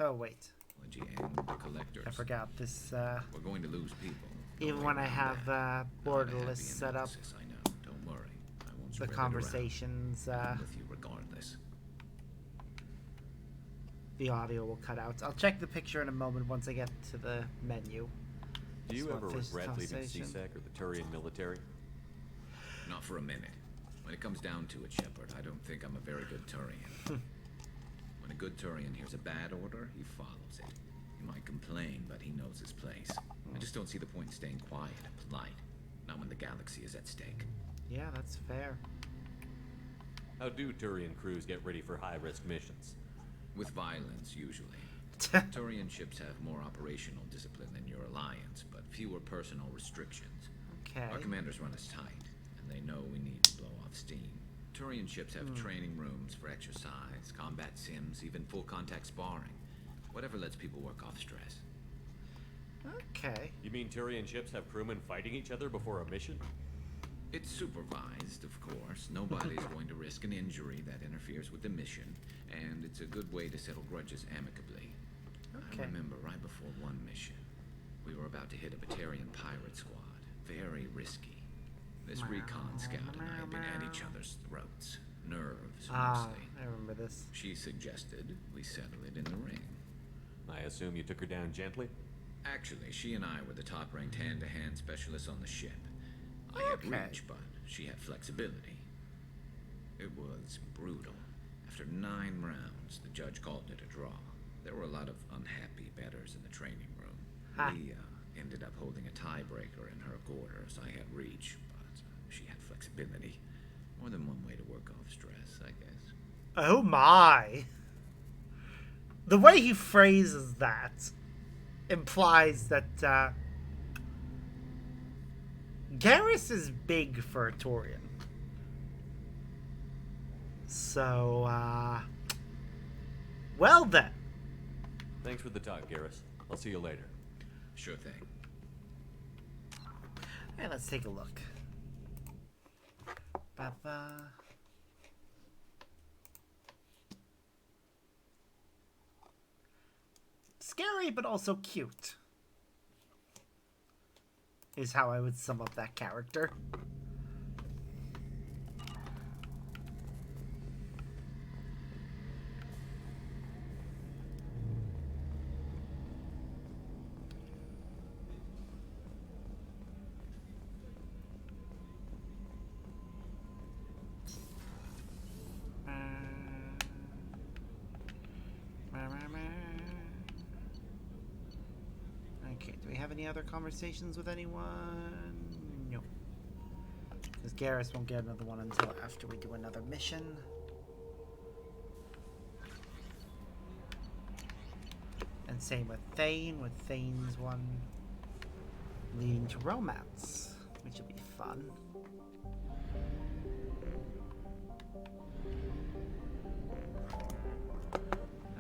Oh, wait. Would you end the Collectors? I forgot this. We're going to lose people. Even when I have borderless set up, I know. Don't worry. I won't the spread it conversations, around. I'm with you regardless. the audio will cut out. I'll check the picture in a moment once I get to the menu. Do you Just ever want this regret leaving conversation. CSEC or the Turian military? Not for a minute. When it comes down to it, Shepard, I don't think I'm a very good Turian. When a good Turian hears a bad order, he follows it. He might complain, but he knows his place. I just don't see the point in staying quiet and polite. Not when the galaxy is at stake. Yeah, that's fair. How do Turian crews get ready for high-risk missions? With violence, usually. Turian ships have more operational discipline than your alliance, but fewer personal restrictions. Okay. Our commanders run us tight, and they know we need to blow off steam. Turian ships have training rooms for exercise, combat sims, even full-contact sparring. Whatever lets people work off stress. Okay. You mean Turian ships have crewmen fighting each other before a mission? It's supervised, of course. Nobody's going to risk an injury that interferes with the mission, and it's a good way to settle grudges amicably. Okay. I remember right before one mission, we were about to hit a Batarian pirate squad. Very risky. This recon scout and I had been at each other's throats. Nerves, mostly. I remember this. She suggested we settle it in the ring. I assume you took her down gently? Actually, she and I were the top-ranked hand-to-hand specialists on the ship. I had reach, but she had flexibility. It was brutal. After 9 rounds, the judge called it a draw. There were a lot of unhappy bettors in the training room. We ended up holding a tiebreaker in her quarters. I had reach, but she had flexibility. More than one way to work off stress, I guess. Oh my. The way he phrases that implies that Garrus is big for a Turian. So, well then. Thanks for the talk, Garrus. I'll see you later. Sure thing. Alright, let's take a look. Ba-ba. Scary, but also cute, is how I would sum up that character. Okay, do we have any other conversations with anyone? No. Because Garrus won't get another one until after we do another mission. And same with Thane, with Thane's one leading to romance, which will be fun.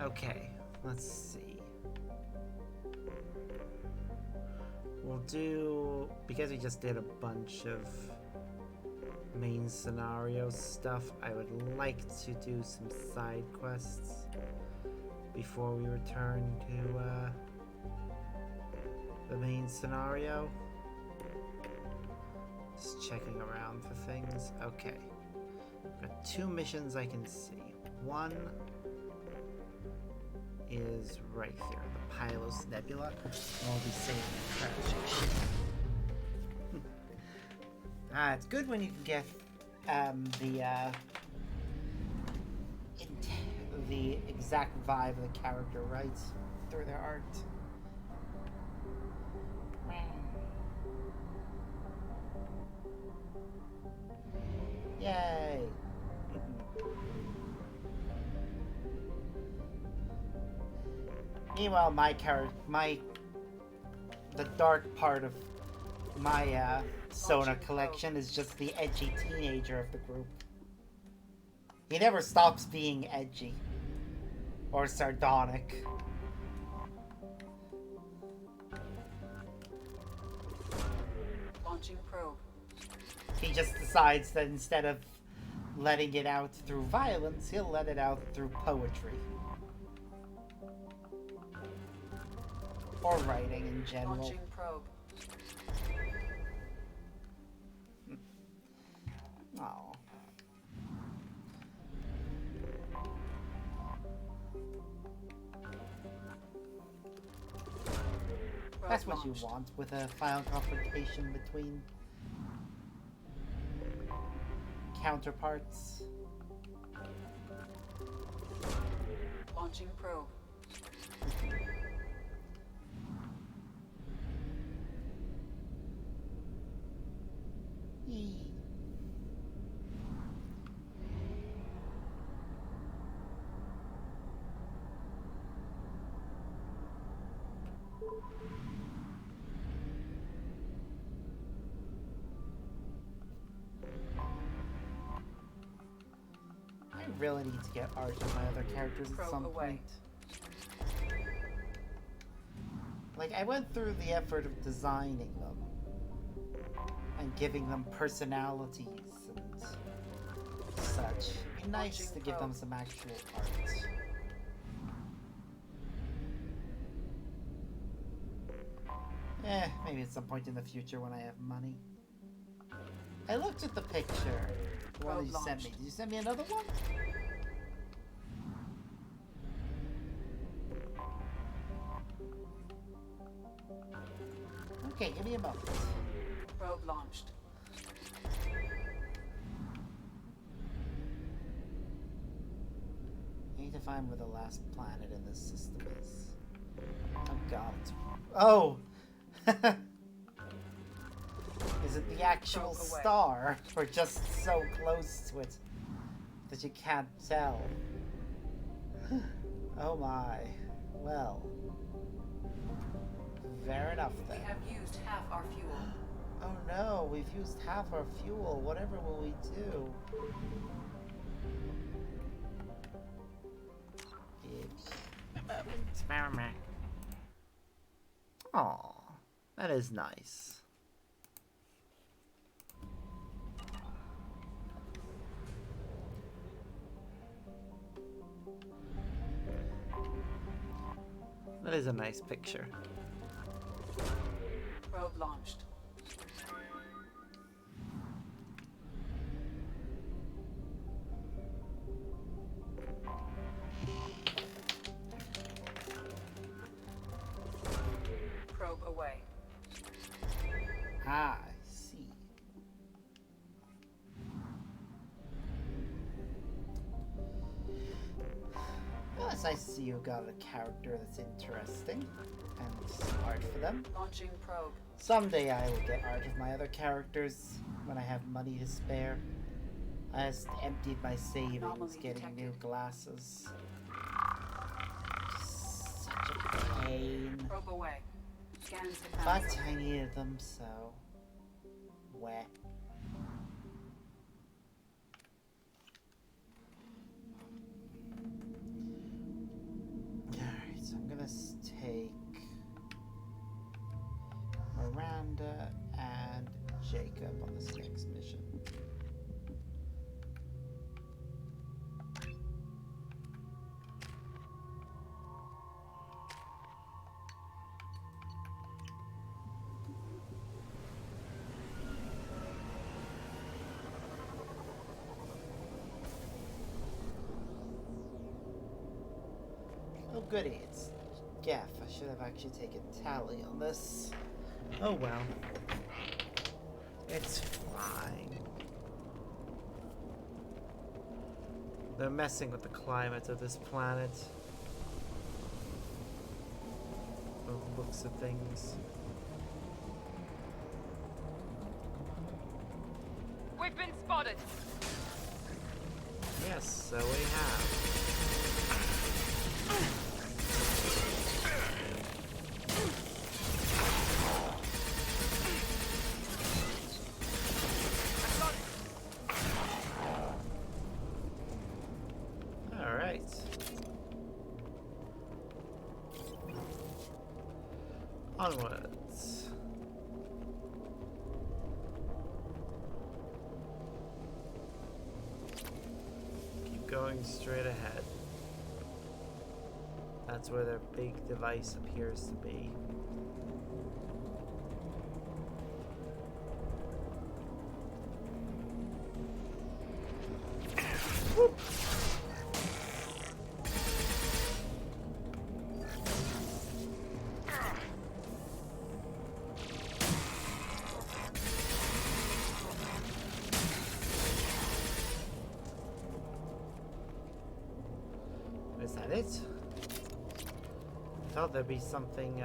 Okay, let's see. We'll do, because we just did a bunch of main scenario stuff, I would like to do some side quests before we return to the main scenario. Just checking around for things. Okay. Got 2 missions I can see. One is right here, the Pylos Nebula. I'll be saving the trash. It's good when you can get the exact vibe of the character right through their art. Yay! Meanwhile, the dark part of my Sona collection is just the edgy teenager of the group. He never stops being edgy or sardonic. Launching probe. He just decides that instead of letting it out through violence, he'll let it out through poetry. Or writing in general. Launching probe. Oh. That's what you want with a final confrontation between counterparts. Launching probe. I really need to get art of my other characters at some point. Like, I went through the effort of designing them and giving them personalities and such. It'd be nice to give them some actual art. Maybe at some point in the future when I have money. I looked at the picture. The one that you sent me. Did you send me another one? Okay, give me a moment. Probe launched. I need to find where the last planet in this system is. Oh god. Oh! Is it the actual star? We're just so close to it. that you can't tell. Oh my. Well. Fair enough then. We have used half our fuel. Oh no, we've used half our fuel. Whatever will we do? Experiment. Aw, that is nice. That is a nice picture. Probe launched. Probe away. Ah, I see. Well, it's nice to see you got a character that's interesting and art for them. Launching probe. Someday I will get art of my other characters when I have money to spare. I just emptied my savings getting new glasses. Such a pain. Probe away. Scans But I needed them, so... Wet. Alright, so I'm gonna take Miranda and Jacob on this next mission. Oh goody, it's Geff. I should have actually taken tally on this. Oh well. It's fine. They're messing with the climate of this planet. From the looks of things. We've been spotted. Yes, so we have. Onwards. Keep going straight ahead. That's where their big device appears to be. Whoop. Is that it? I thought there'd be something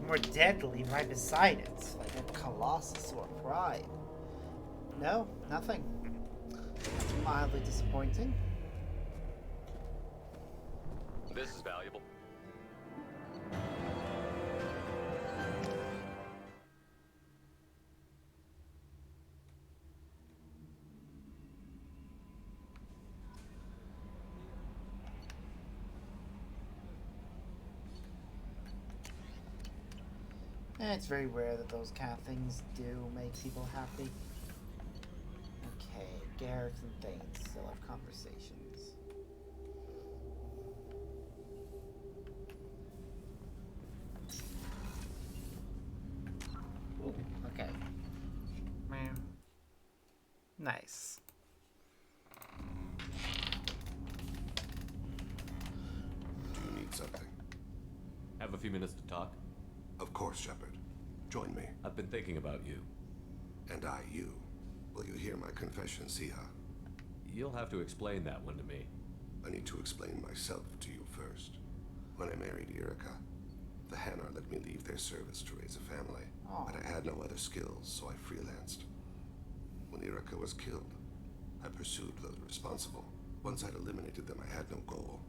more deadly right beside it, like a Colossus or a Pride. No, nothing. That's mildly disappointing. This is valuable. It's very rare that those kind of things do make people happy. Okay, Garrett and Thane still have conversations. Ooh, okay. Man. Nice. Do you need something? Have a few minutes to talk? Of course, Shepard. Join me. I've been thinking about you. And I, you. Will you hear my confession, Siha? You'll have to explain that one to me. I need to explain myself to you first. When I married Irika, the Hanar let me leave their service to raise a family. Oh. But I had no other skills, so I freelanced. When Irika was killed, I pursued those responsible. Once I'd eliminated them, I had no goal.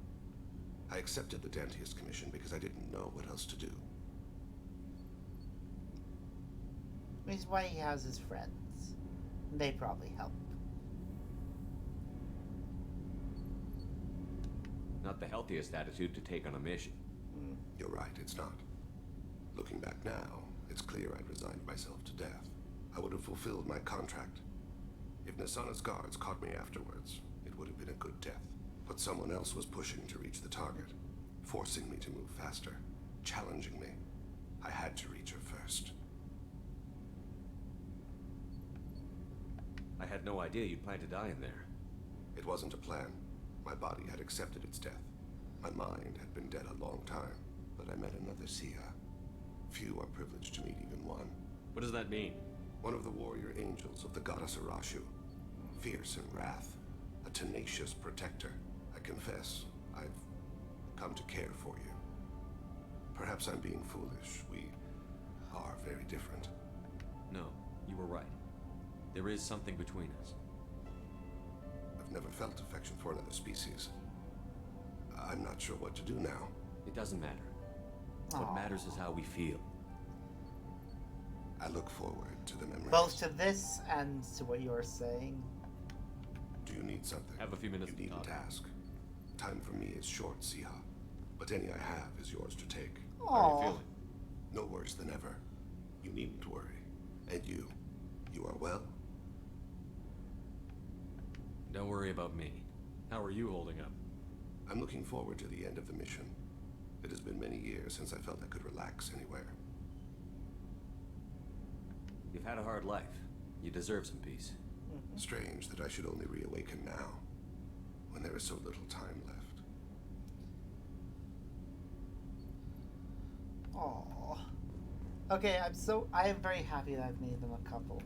I accepted the Dantius Commission because I didn't know what else to do. Which is why he has his friends. They probably help. Not the healthiest attitude to take on a mission. You're right, it's not. Looking back now, it's clear I'd resigned myself to death. I would have fulfilled my contract. If Nasana's guards caught me afterwards, it would have been a good death. But someone else was pushing to reach the target, forcing me to move faster, challenging me. I had to reach her first. I had no idea you'd plan to die in there. It wasn't a plan. My body had accepted its death. My mind had been dead a long time, but I met another Sia. Few are privileged to meet even one. What does that mean? One of the warrior angels of the goddess Arashu. Fierce in wrath. A tenacious protector. I confess, I've come to care for you. Perhaps I'm being foolish. We are very different. No, you were right. There is something between us. I've never felt affection for another species. I'm not sure what to do now. It doesn't matter. What matters is how we feel. I look forward to the memories. Both to this and to what you're saying. Do you need something? Have a few minutes you needn't ask. Time for me is short, Siha. But any I have is yours to take. How are you feeling? No worse than ever. You needn't worry. And you are well? Don't worry about me. How are you holding up? I'm looking forward to the end of the mission. It has been many years since I felt I could relax anywhere. You've had a hard life. You deserve some peace. Strange that I should only reawaken now, when there is so little time left. Aww. Okay, I am very happy that I've made them a couple.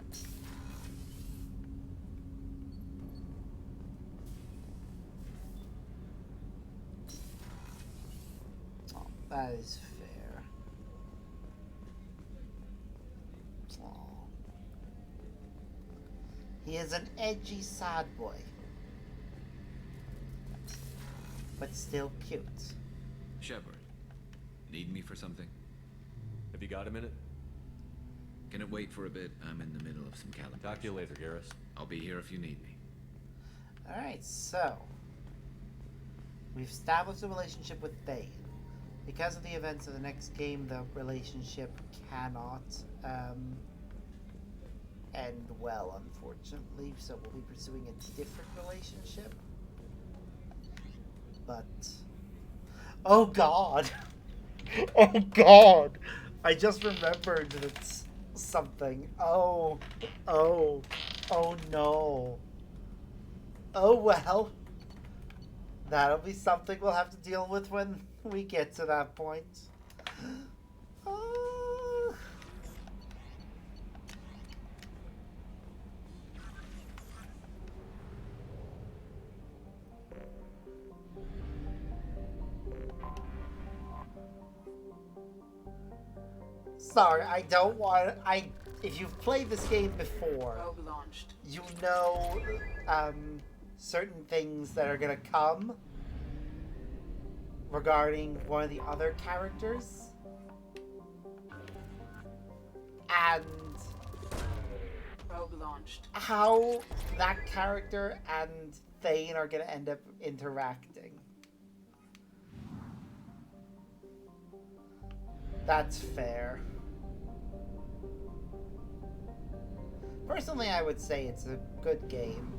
Oh, that is fair. Aww. He is an edgy sad boy. But still cute. Shepard, need me for something? Have you got a minute? Can it wait for a bit? I'm in the middle of some calendar. Talk to you later, Garrus. I'll be here if you need me. Alright, so we've established a relationship with Thane. Because of the events of the next game, the relationship cannot end well, unfortunately, so we'll be pursuing a different relationship. But oh god. Oh god. I just remembered that something. Oh no. Oh well. That'll be something we'll have to deal with when we get to that point. Sorry, I don't want. If you've played this game before, you know certain things that are gonna come regarding one of the other characters, and how that character and Thane are gonna end up interacting. That's fair. Personally, I would say it's a good game.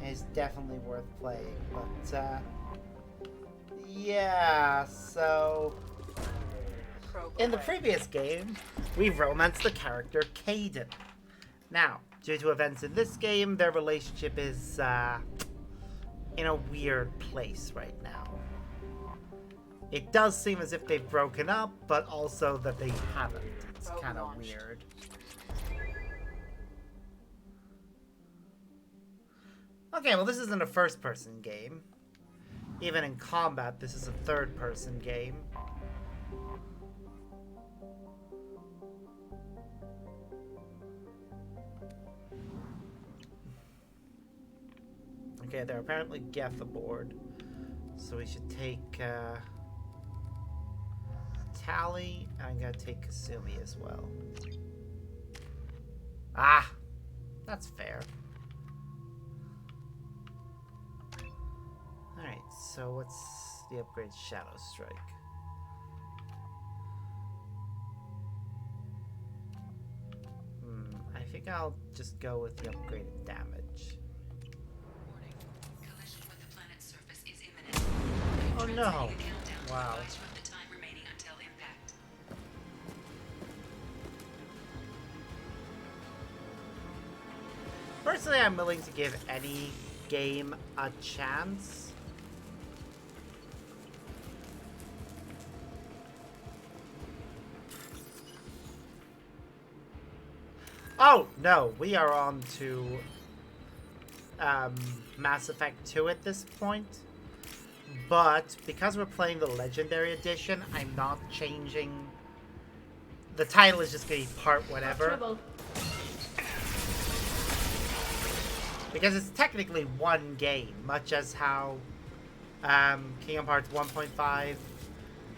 It's definitely worth playing, but yeah, so in the previous game, we romanced the character Kaidan. Now, due to events in this game, their relationship is in a weird place right now. It does seem as if they've broken up, but also that they haven't. It's kind of weird. Okay, well, this isn't a first-person game. Even in combat, this is a third-person game. Okay, they're apparently Geth aboard. So we should take Tally, and I'm gonna take Kasumi as well. Ah! That's fair. Alright, so what's the upgrade? Shadow Strike. I think I'll just go with the upgraded damage. Warning. Collision with the planet's surface is imminent. Oh no! Wow. From the time remaining until impact. Personally, I'm willing to give any game a chance. Oh, no, we are on to Mass Effect 2 at this point. But because we're playing the Legendary Edition, I'm not changing. The title is just going to be part whatever. Because it's technically one game, much as how Kingdom Hearts 1.5...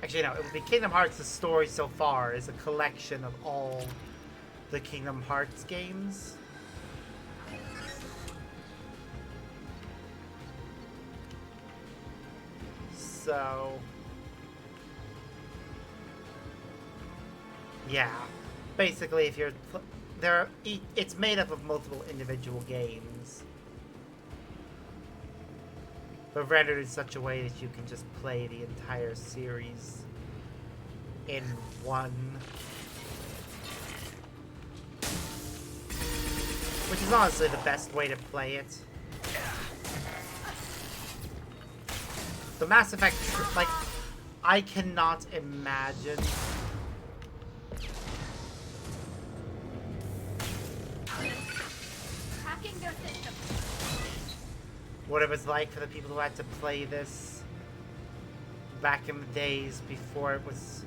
Actually, no, it would be Kingdom Hearts, the story so far is a collection of all the Kingdom Hearts games. So... yeah. Basically, if you're... it's made up of multiple individual games. But rendered in such a way that you can just play the entire series in one. Which is honestly the best way to play it. The Mass Effect, like, I cannot imagine Hacking their system. what it was like for the people who had to play this back in the days before it was,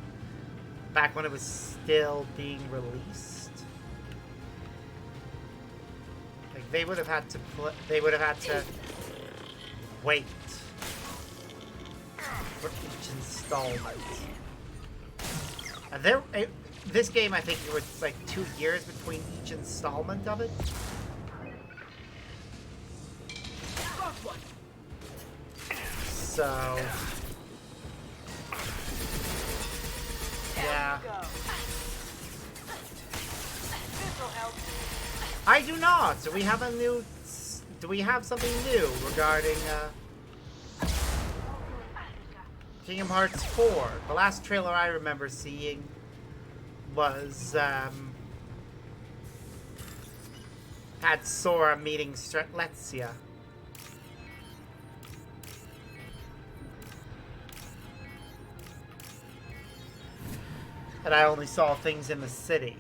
back when it was still being released. Like, they would have had to wait for each installment. And this game, I think it was like 2 years between each installment of it. So, yeah. I do not. Do we have a new? Do we have something new regarding Kingdom Hearts 4? The last trailer I remember seeing was had Sora meeting Strelitzia. And I only saw things in the city.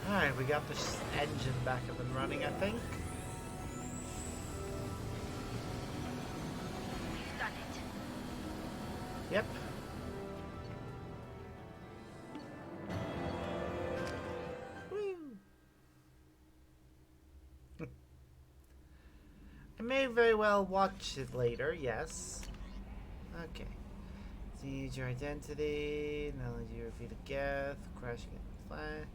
Alright, we got this engine back up and running, I think. Yep. I may very well watch it later, yes. Okay. Change your identity, knowledge you reveal a Geth, crashing it, fly.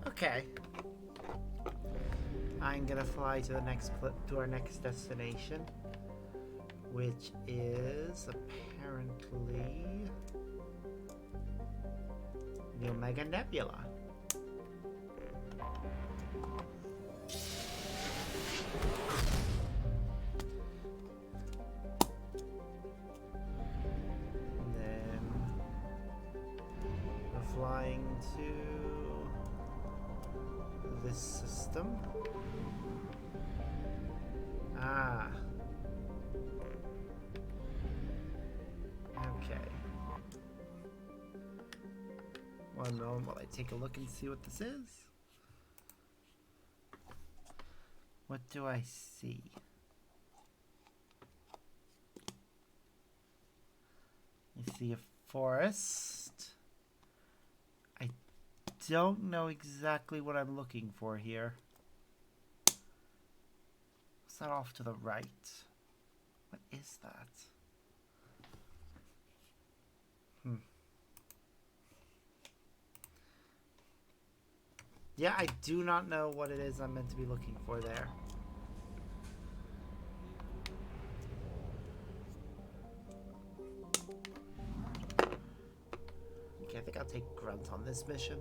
Okay. I'm gonna fly to the to our next destination, which is apparently the Omega Nebula. And then we're flying to this system. Ah. Okay. One moment while I take a look and see what this is. What do I see? I see a forest. I don't know exactly what I'm looking for here. What's that off to the right? What is that? Yeah, I do not know what it is I'm meant to be looking for there. Okay, I think I'll take Grunt on this mission.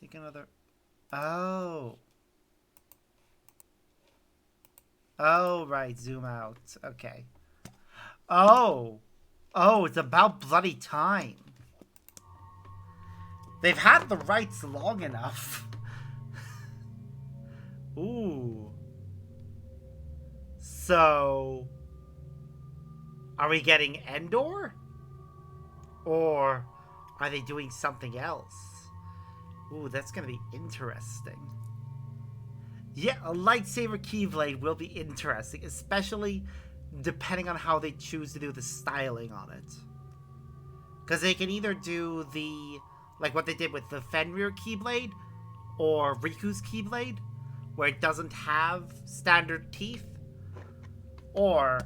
Take another... Oh! Oh, right, zoom out. Okay. Oh! Oh, it's about bloody time. They've had the rights long enough. Ooh. So... Are we getting Endor? Or are they doing something else? Ooh, that's gonna be interesting. Yeah, a lightsaber Keyblade will be interesting, especially depending on how they choose to do the styling on it. Because they can either do the, like what they did with the Fenrir Keyblade, or Riku's Keyblade, where it doesn't have standard teeth, or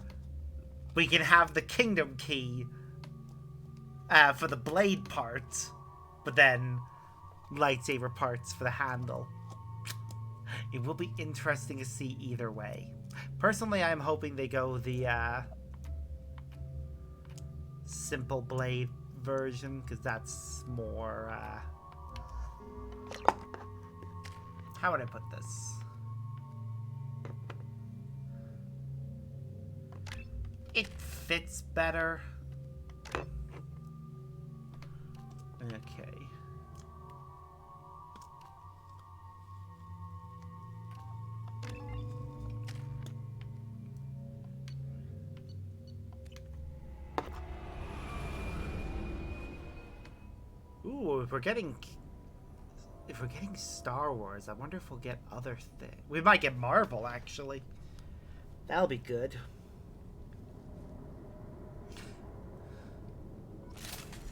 we can have the Kingdom Key for the blade part, but then lightsaber parts for the handle. It will be interesting to see either way. Personally, I'm hoping they go the simple blade version, because that's more... how would I put this? It fits better. Okay. Ooh, if we're getting Star Wars, I wonder if we'll get other things. We might get Marvel, actually. That'll be good.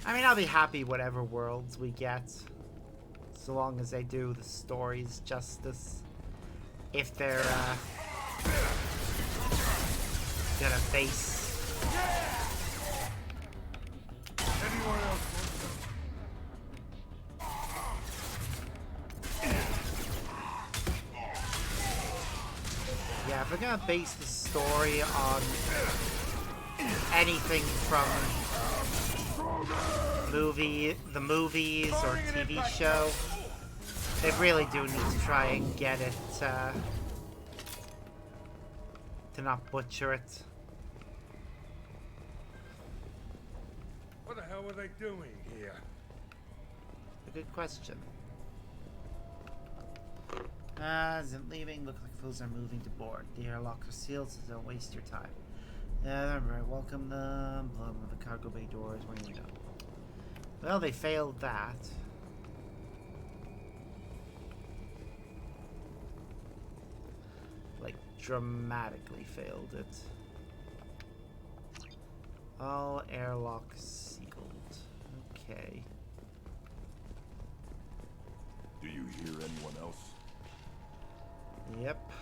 I mean, I'll be happy whatever worlds we get, so long as they do the stories justice. If they're gonna base... Yeah, if we're gonna base the story on anything from the movies or TV show, they really do need to try and get it to not butcher it. What the hell were they doing here? A good question. Isn't leaving. Look like fools are moving to board. The airlock is sealed, so don't waste your time. Alright, welcome them. Blow them with the cargo bay doors when you're done. Well, they failed that. Like, dramatically failed it. All airlocks sealed. Okay. Do you hear anyone else? Yep.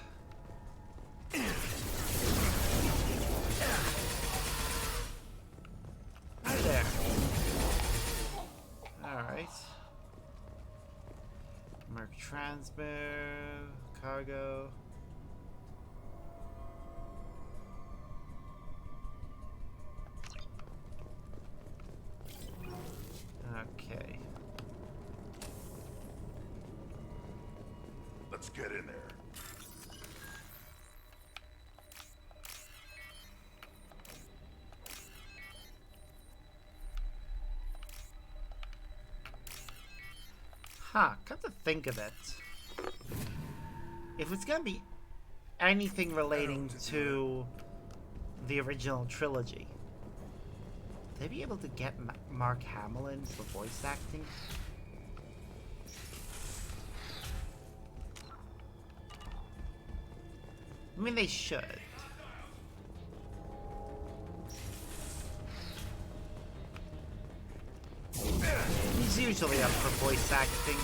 Hi there. Alright. Mark transmitter, cargo. Okay. Let's get in there. Huh, come to think of it, if it's gonna be anything relating to the original trilogy, would they be able to get Mark Hamill in for voice acting? I mean, they should. He's usually up for voice acting.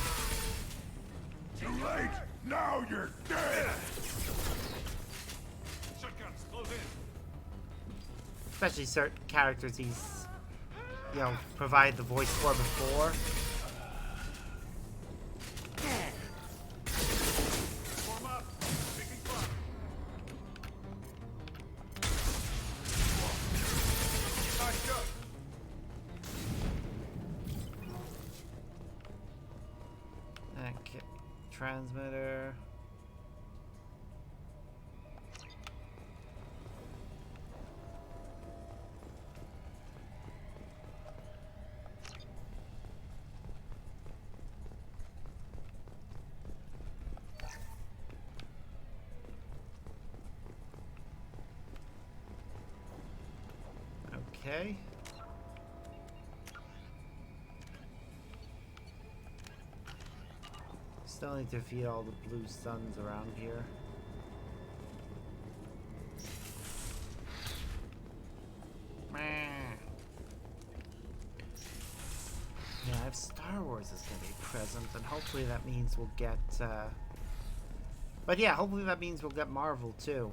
Too late! Now you're dead! Shotguns, close in. Especially certain characters he's, you know, provided the voice for before. Form up. Picking front. Tied up. Okay. Transmitter. Okay. Still need to feed all the blue suns around here. Meh. Yeah, if Star Wars is gonna be present, and hopefully that means we'll get, but yeah, hopefully that means we'll get Marvel too.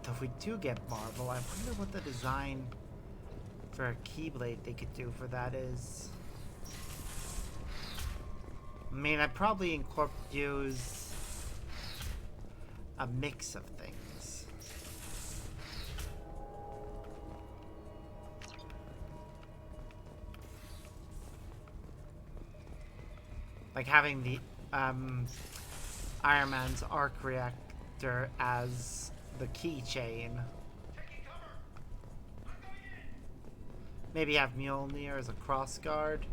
If we do get Marvel, I wonder what the design for a Keyblade they could do for that is. I mean, I'd probably use a mix of things. Like having the Iron Man's arc reactor as the keychain. Maybe have Mjolnir as a cross guard.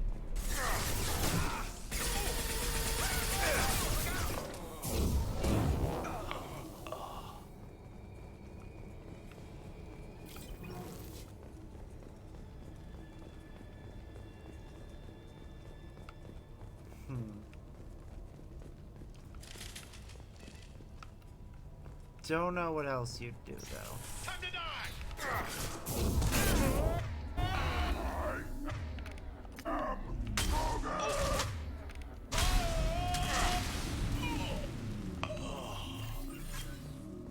Don't know what else you'd do though. Time to die!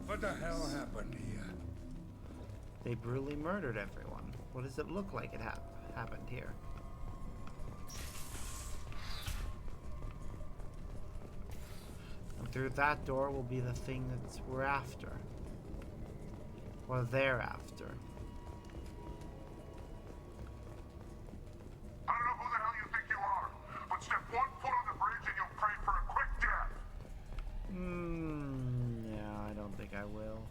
What the hell happened here? They brutally murdered everyone. What does it look like it happened here? And through that door will be the thing that we're after. Or they're after. I don't know who the hell you think you are, but step 1 foot on the bridge and you'll pray for a quick death. Yeah, I don't think I will.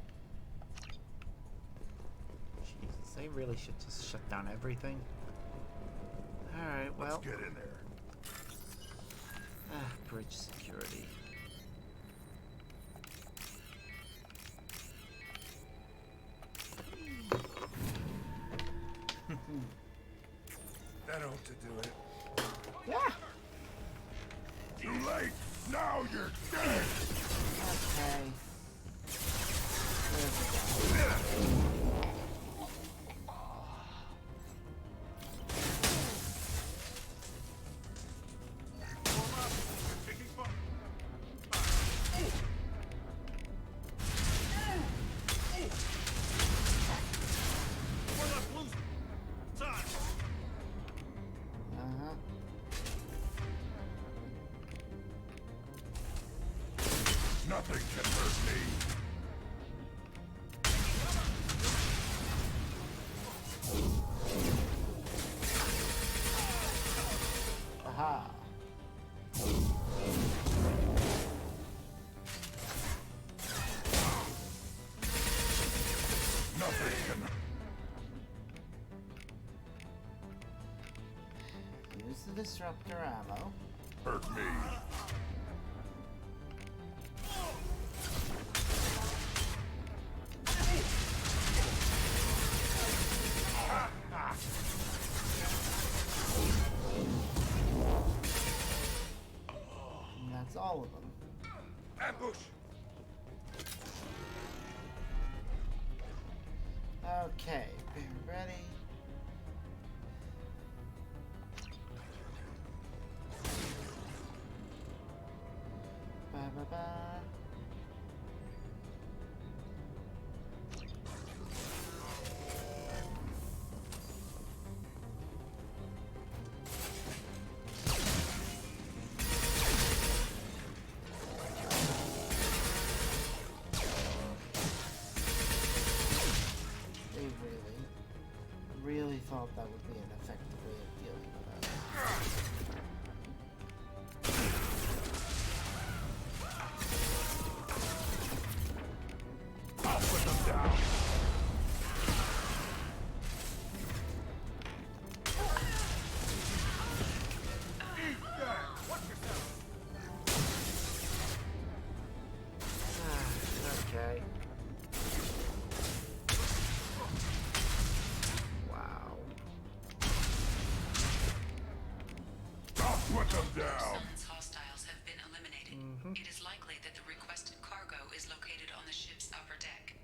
Jesus, they really should just shut down everything. Alright, well. Let's get in there. Bridge security. That ought to do it. Yeah. Too late. Now you're dead. Okay. Nothing can hurt me. Aha. Nothing can Use the disruptor ammo. hurt me. all of them. Ambush! Okay, be ready. Ba ba ba. Really thought that would be an effective way of dealing with that. I'll put them down. Okay. Put them down. Summons hostiles have been eliminated. It is likely that the requested cargo is located on the ship's upper deck.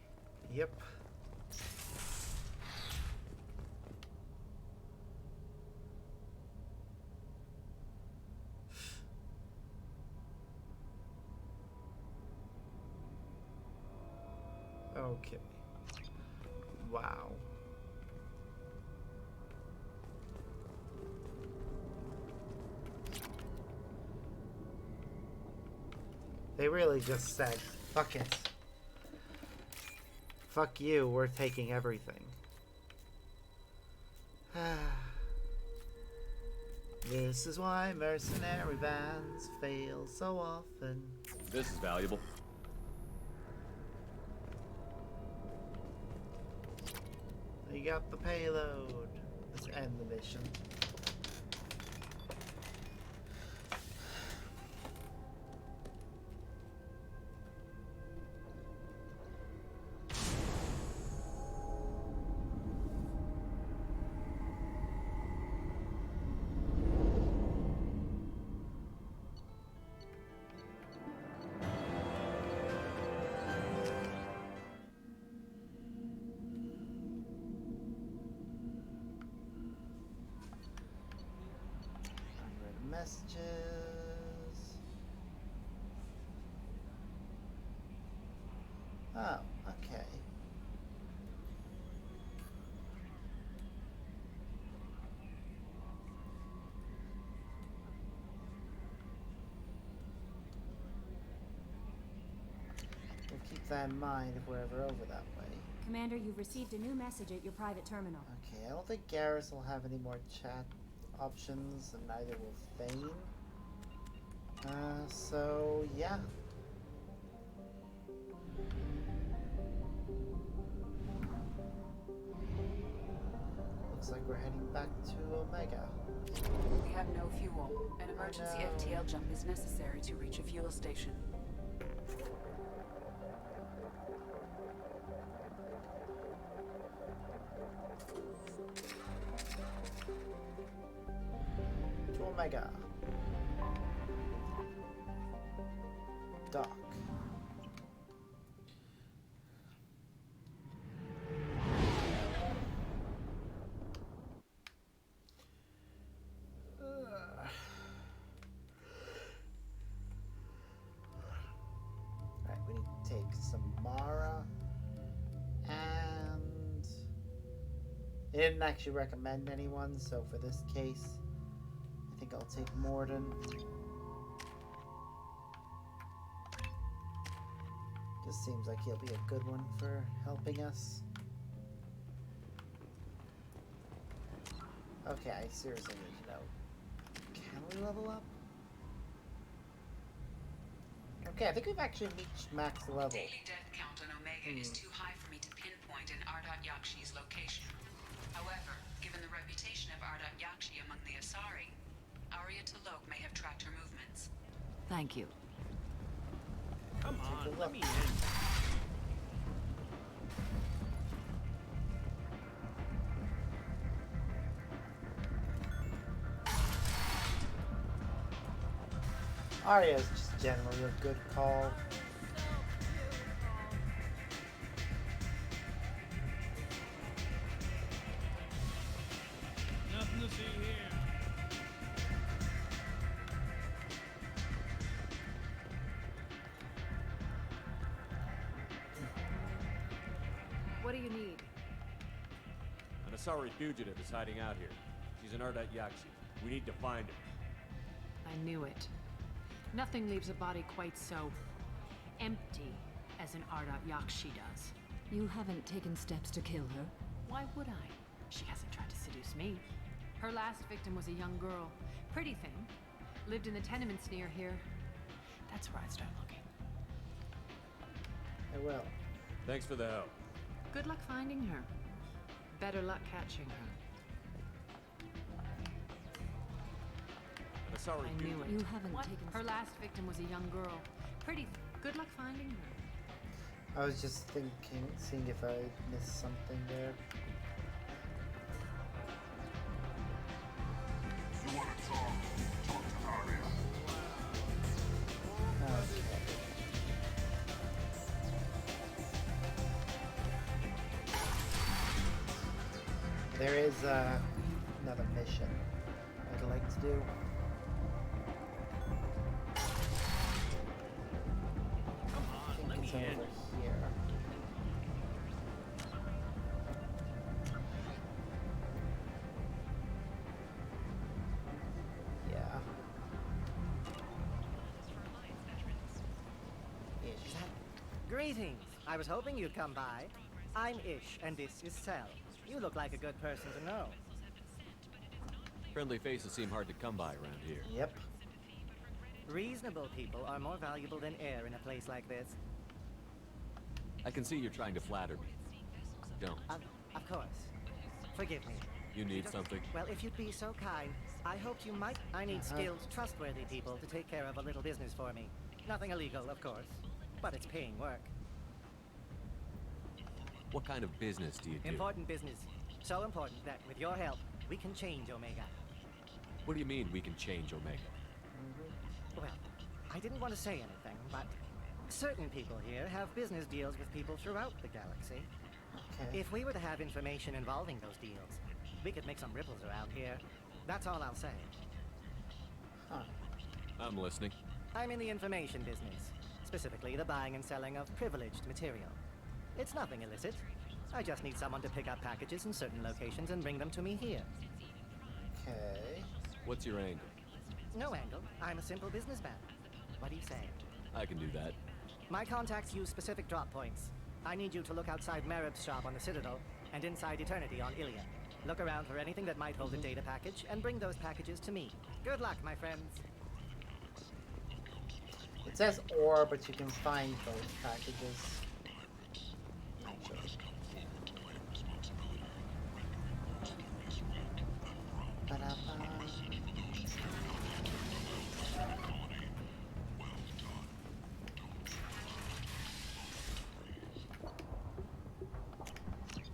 Yep. Okay. Wow. They really just said, fuck it. Fuck you, we're taking everything. This is why mercenary bands fail so often. This is valuable. You got the payload. Let's end the mission. Messages. Oh, okay. We'll keep that in mind if we're ever over that way. Commander, you've received a new message at your private terminal. Okay, I don't think Garrus will have any more chat options, and neither will Thane. So yeah. Looks like we're heading back to Omega. We have no fuel. An emergency FTL jump is necessary to reach a fuel station. To Omega. Dock. Alright, we need to take Samara, and they didn't actually recommend anyone, so for this case, I think I'll take Morden. Just seems like he'll be a good one for helping us. Okay, I seriously need to know. Can we level up? Okay, I think we've actually reached max level. Daily death count on Omega is too high for me to pinpoint an Ardat Yakshi's location. However, given the reputation of Ardat Yakshi among the Asari, Arya T'Loak may have tracked her movements. Thank you. Come on, let me in. Arya is just generally a good call. Nothing to see here. What do you need? An Asari fugitive is hiding out here. She's an Ardat Yakshi. We need to find her. I knew it. Nothing leaves a body quite so empty as an Ardat Yakshi does. You haven't taken steps to kill her? Why would I? She hasn't tried to seduce me. Her last victim was a young girl. Pretty thing. Lived in the tenements near here. That's where I'd start looking. I will. Thanks for the help. Good luck finding her. Better luck catching her. An Asari I knew it. You haven't taken Her last victim was a young girl. Pretty. Good luck finding her. I was just thinking, seeing if I missed something there. If you want to talk to Arya. Okay. There is another mission I'd like to do. I think it's over here. Yeah. Ish. Greetings. I was hoping you'd come by. I'm Ish, and this is Sel. You look like a good person to know. Friendly faces seem hard to come by around here. Yep. Reasonable people are more valuable than air in a place like this. I can see you're trying to flatter me. Don't. Of course. Forgive me. You need something? Well, if you'd be so kind, I hoped you might. I need skilled, trustworthy people to take care of a little business for me. Nothing illegal, of course, but it's paying work. What kind of business do you do? Important business. So important that, with your help, we can change Omega. What do you mean we can change Omega? Well, I didn't want to say anything, but certain people here have business deals with people throughout the galaxy. Okay. If we were to have information involving those deals, we could make some ripples around here. That's all I'll say. Huh. I'm listening. I'm in the information business, specifically the buying and selling of privileged material. It's nothing illicit. I just need someone to pick up packages in certain locations and bring them to me here. Okay. What's your angle? No angle. I'm a simple businessman. What do you say? I can do that. My contacts use specific drop points. I need you to look outside Marib's shop on the Citadel and inside Eternity on Ilion. Look around for anything that might hold a data package and bring those packages to me. Good luck, my friends. It says or, but you can find both packages. Actually. Ba-da-ba.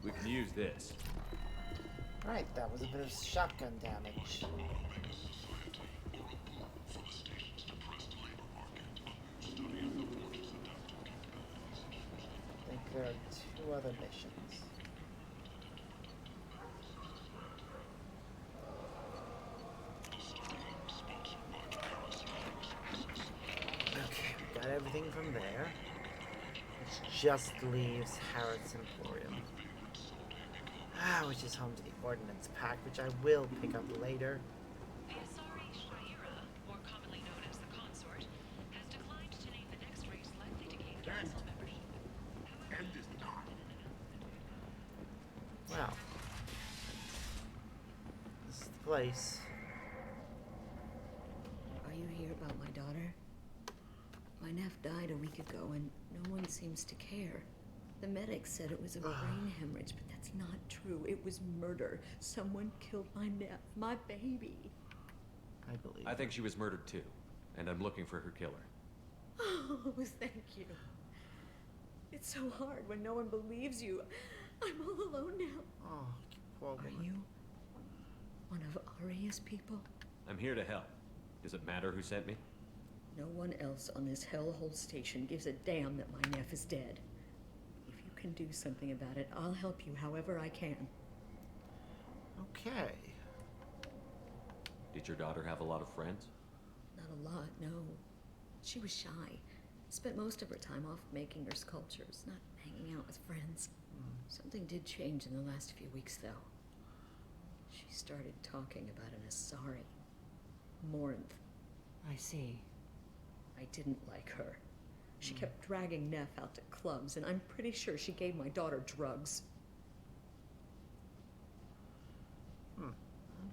We can use this. Right, that was a bit of shotgun damage. I think there are 2 other missions. Okay, we got everything from there. Which just leaves Harrod's Emporium. Which is home to the Ordnance Pack, which I will pick up later. The Asari Shaira, more commonly known as the Consort, has declined to name the next race likely to gain council membership. End is not. Well, this is the place. Are you here about my daughter? My nephew died a week ago and no one seems to care. The medics said it was a brain hemorrhage, but that's not true. It was murder. Someone killed my nephew, my baby. I believe. I think she was murdered too, and I'm looking for her killer. Oh, thank you. It's so hard when no one believes you. I'm all alone now. Oh, poor woman. Are you one of Aria's people? I'm here to help. Does it matter who sent me? No one else on this hellhole station gives a damn that my nephew is dead. If you can do something about it, I'll help you however I can. Okay. Did your daughter have a lot of friends? Not a lot, no. She was shy. Spent most of her time off making her sculptures, not hanging out with friends. Something did change in the last few weeks, though. She started talking about an Asari. Morinth. I see. I didn't like her. She kept dragging Neff out to clubs, and I'm pretty sure she gave my daughter drugs.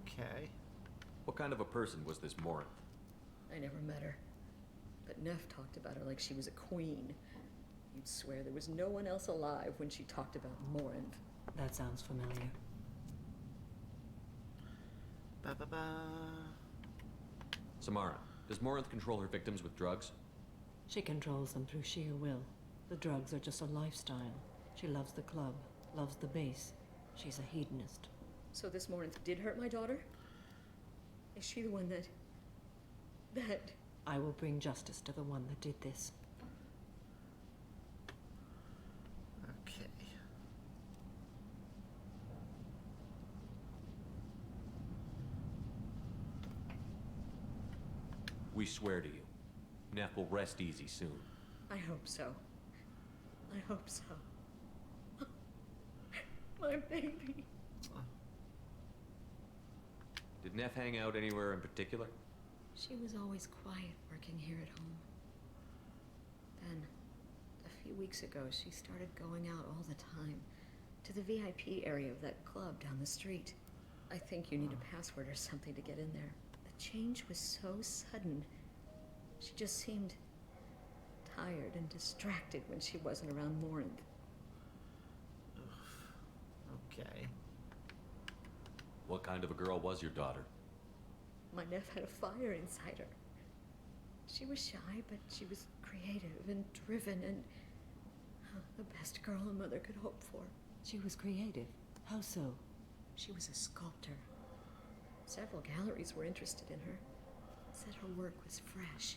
Okay. What kind of a person was this Morinth? I never met her. But Neff talked about her like she was a queen. You'd swear there was no one else alive when she talked about Morinth. That sounds familiar. Ba-ba-ba. Samara, does Morinth control her victims with drugs? She controls them through sheer will. The drugs are just a lifestyle. She loves the club, loves the base. She's a hedonist. So this Morinth did hurt my daughter? Is she the one that... I will bring justice to the one that did this. Okay. We swear to you. Neff will rest easy soon. I hope so. I hope so. My baby. Did Neff hang out anywhere in particular? She was always quiet working here at home. Then, a few weeks ago, she started going out all the time. To the VIP area of that club down the street. I think you need a password or something to get in there. The change was so sudden. She just seemed tired and distracted when she wasn't around Morinth. Okay. What kind of a girl was your daughter? My nephew had a fire inside her. She was shy, but she was creative and driven and the best girl a mother could hope for. She was creative. How so? She was a sculptor. Several galleries were interested in her. Said her work was fresh.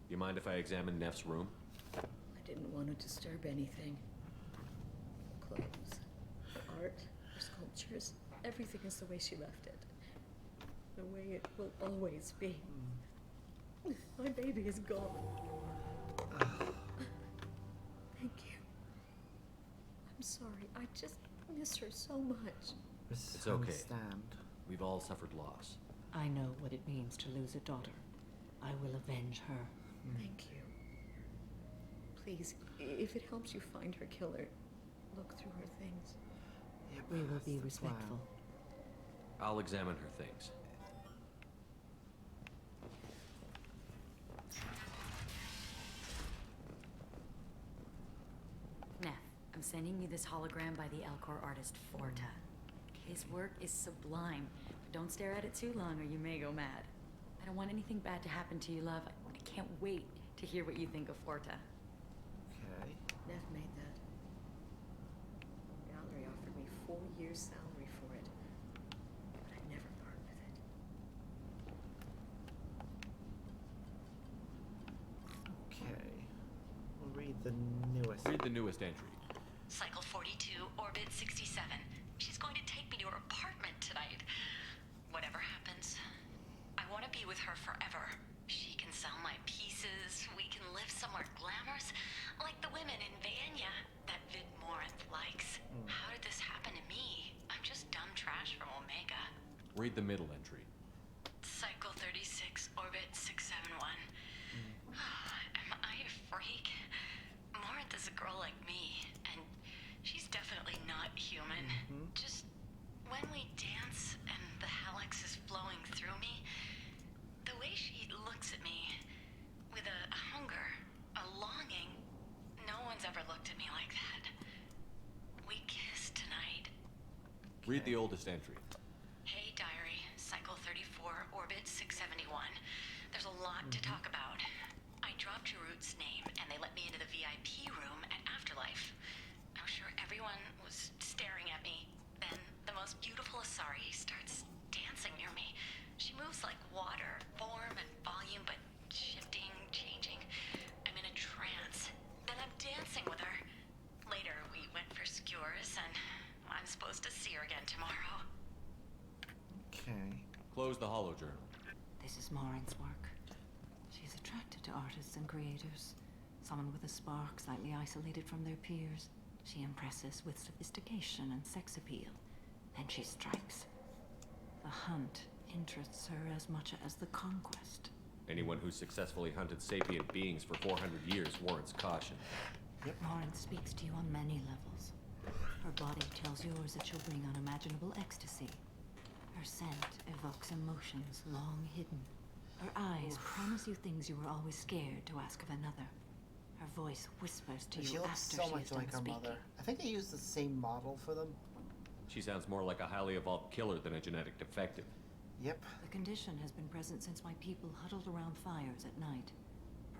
You mind if I examine Neff's room? I didn't want to disturb anything. Clothes, art, her sculptures, everything is the way she left it. The way it will always be. My baby is gone. Thank you. I'm sorry. I just miss her so much. It's okay. We've all suffered loss. I know what it means to lose a daughter. I will avenge her. Thank you. Please, if it helps you find her killer, look through her things. We will be respectful. I'll examine her things. Neff, I'm sending you this hologram by the Alcor artist Forta. His work is sublime, but don't stare at it too long or you may go mad. I don't want anything bad to happen to you, love. I can't wait to hear what you think of Forta. Okay. Neff made that. The gallery offered me 4 years' salary for it, but I'd never part with it. Okay. We'll read the newest. Read the newest entry. Cycle 42, orbit 67. She's going to take me to her apartment tonight. Whatever happens, I want to be with her forever. She can sell my pieces. We can live somewhere glamorous, like the women in Vanya that Vid Morinth likes. How did this happen to me? I'm just dumb trash from Omega. Read the middle entry. Cycle 36, orbit 671. Am I a freak? Morinth is a girl like me, and she's definitely not human. Just when we dance and the Hallex is flowing through me, the way she looks at me with a hunger, a longing, no one's ever looked at me like that. We kiss tonight. Read the oldest entry. Hey, diary, cycle 34, orbit 671. There's a lot to talk about. I dropped Jarut's name, and they let me into the VIP room at Afterlife. I was sure everyone was staring at me. Then the most beautiful Asari starts dancing near me. She moves like water, form and volume, but she to artists and creators. Someone with a spark, slightly isolated from their peers. She impresses with sophistication and sex appeal. Then she strikes. The hunt interests her as much as the conquest. Anyone who successfully hunted sapient beings for 400 years warrants caution. Lauren speaks to you on many levels. Her body tells yours that she'll bring unimaginable ecstasy. Her scent evokes emotions long hidden. Her eyes promise you things you were always scared to ask of another. Her voice whispers to She you looks after so she much is done like her speaking. mother. I think they used the same model for them. She sounds more like a highly evolved killer than a genetic defective. Yep. The condition has been present since my people huddled around fires at night.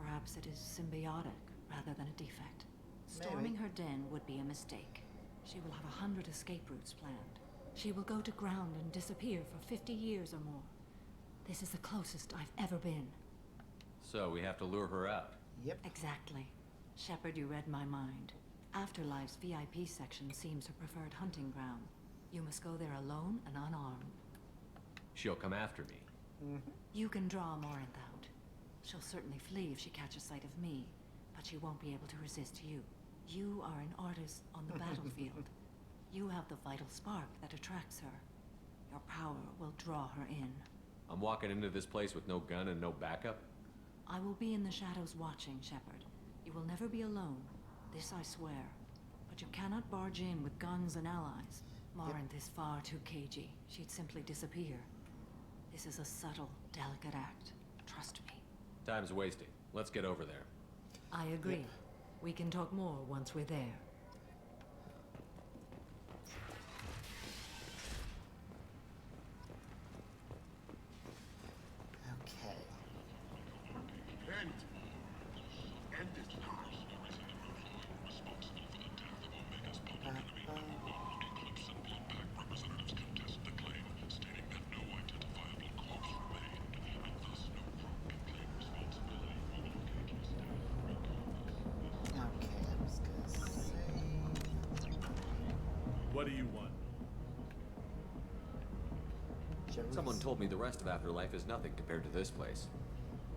Perhaps it is symbiotic rather than a defect. Storming her den would be a mistake. She will have 100 escape routes planned. She will go to ground and disappear for 50 years or more. This is the closest I've ever been. So we have to lure her out. Yep. Exactly. Shepard, you read my mind. Afterlife's VIP section seems her preferred hunting ground. You must go there alone and unarmed. She'll come after me. You can draw Morinth out. She'll certainly flee if she catches sight of me, but she won't be able to resist you. You are an artist on the battlefield. You have the vital spark that attracts her. Your power will draw her in. I'm walking into this place with no gun and no backup? I will be in the shadows watching, Shepard. You will never be alone. This I swear. But you cannot barge in with guns and allies. Morinth is far too cagey. She'd simply disappear. This is a subtle, delicate act. Trust me. Time's wasting. Let's get over there. I agree. We can talk more once we're there. Okay. End it now. What do you want? Someone told me the rest of Afterlife is nothing compared to this place.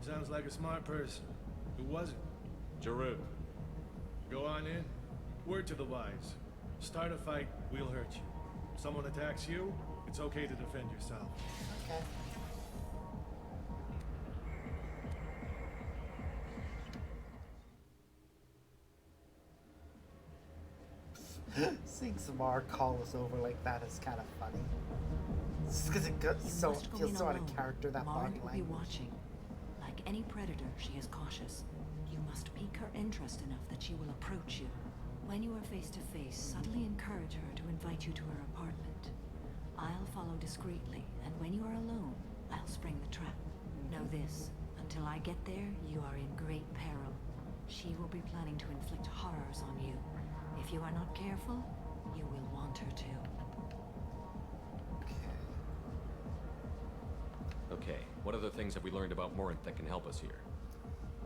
Sounds like a smart person. Who was it? Jarud. Go on in. Word to the wise. Start a fight, we'll hurt you. Someone attacks you, it's okay to defend yourself. Okay. Seeing Samar call us over like that is kind of funny. Just because it feels so out of character, that body will language. be watching. Like any predator, she is cautious. You must pique her interest enough that she will approach you. When you are face to face, subtly encourage her to invite you to her apartment. I'll follow discreetly, and when you are alone, I'll spring the trap. Know this, until I get there, you are in great peril. She will be planning to inflict horrors on you. If you are not careful, you will want her to. Okay, what other things have we learned about Morinth that can help us here?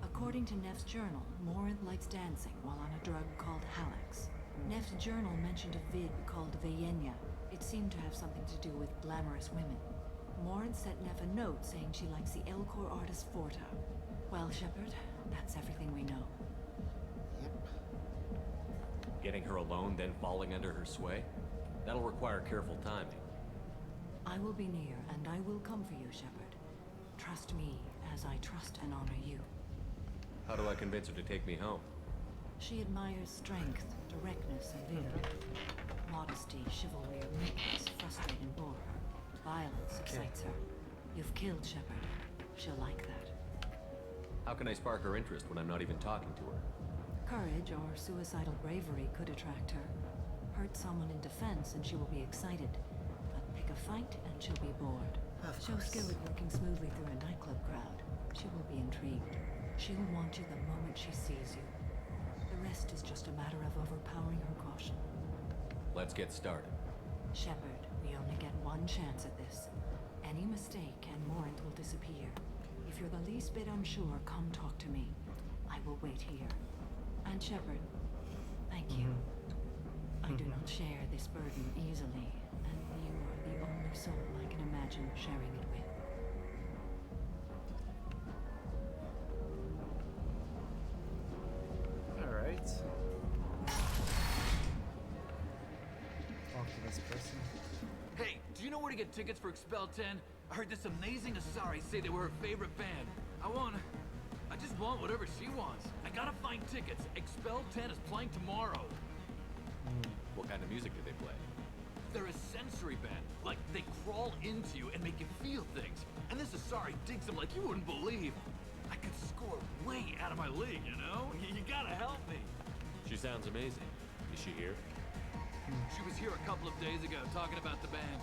According to Neff's journal, Morinth likes dancing while on a drug called Halax. Neff's journal mentioned a vid called Vayenya. It seemed to have something to do with glamorous women. Morinth sent Neff a note saying she likes the Elcor artist Forta. Well, Shepard, that's everything we know. Getting her alone, then falling under her sway? That'll require careful timing. I will be near, and I will come for you, Shepard. Trust me as I trust and honor you. How do I convince her to take me home? She admires strength, directness, and vigor. Modesty, chivalry, or weakness frustrate and bore her. Violence excites her. You've killed Shepard. She'll like that. How can I spark her interest when I'm not even talking to her? Courage or suicidal bravery could attract her. Hurt someone in defense and she will be excited. But pick a fight and she'll be bored. Show skill at working smoothly through a nightclub crowd. She will be intrigued. She'll want you the moment she sees you. The rest is just a matter of overpowering her caution. Let's get started. Shepard, we only get one chance at this. Any mistake and Morinth will disappear. If you're the least bit unsure, come talk to me. I will wait here. And Shepard, thank you. I do not share this burden easily, and you are the only soul I can imagine sharing it with. know where to get tickets for Expel 10? I heard this amazing Asari say they were her favorite band. I just want whatever she wants. I gotta find tickets. Expel 10 is playing tomorrow. What kind of music do they play? They're a sensory band. Like, they crawl into you and make you feel things. And this Asari digs them like you wouldn't believe. I could score way out of my league, you know? You gotta help me. She sounds amazing. Is she here? She was here a couple of days ago talking about the band.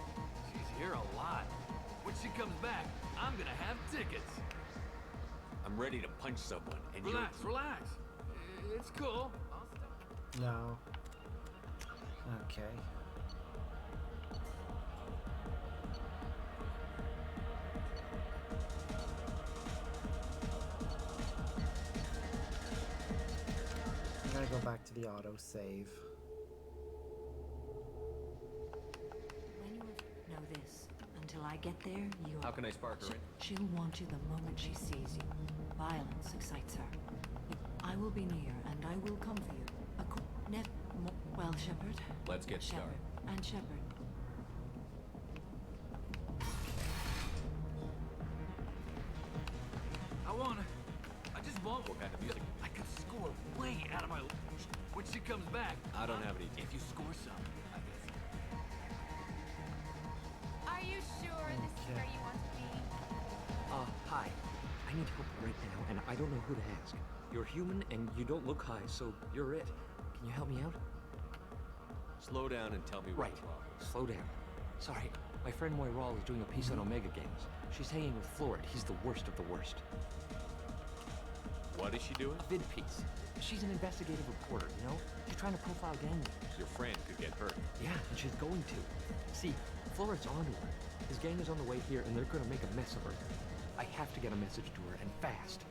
She's here a lot. When she comes back, I'm gonna have tickets. I'm ready to punch someone, and Relax. It's cool. No. Okay. I'm gonna go back to the autosave. When you know this, until I get there, you. How can I spark her in? She'll want you the moment she sees you. Violence excites her. I will be near, and I will come for you. Well, Shepard. Let's get Shepard. started. And Shepard. I just want What kind of music? I could score way out of my when she comes back. I don't have any. If you score some, I guess. Are you sure this is where you want to be? Hi. I need help right now, and I don't know who to ask. You're human, and you don't look high, so you're it. Can you help me out? Slow down and tell me Right. what's wrong. Slow down. Sorry, my friend Moiral is doing a piece on Omega Games. She's hanging with Florid. He's the worst of the worst. What is she doing? A vid piece. She's an investigative reporter, you know? She's trying to profile gang leaders. Your friend could get hurt. Yeah, and she's going to. See, Florid's onto her. His gang is on the way here, and they're gonna make a mess of her. I have to get a message to her, and fast.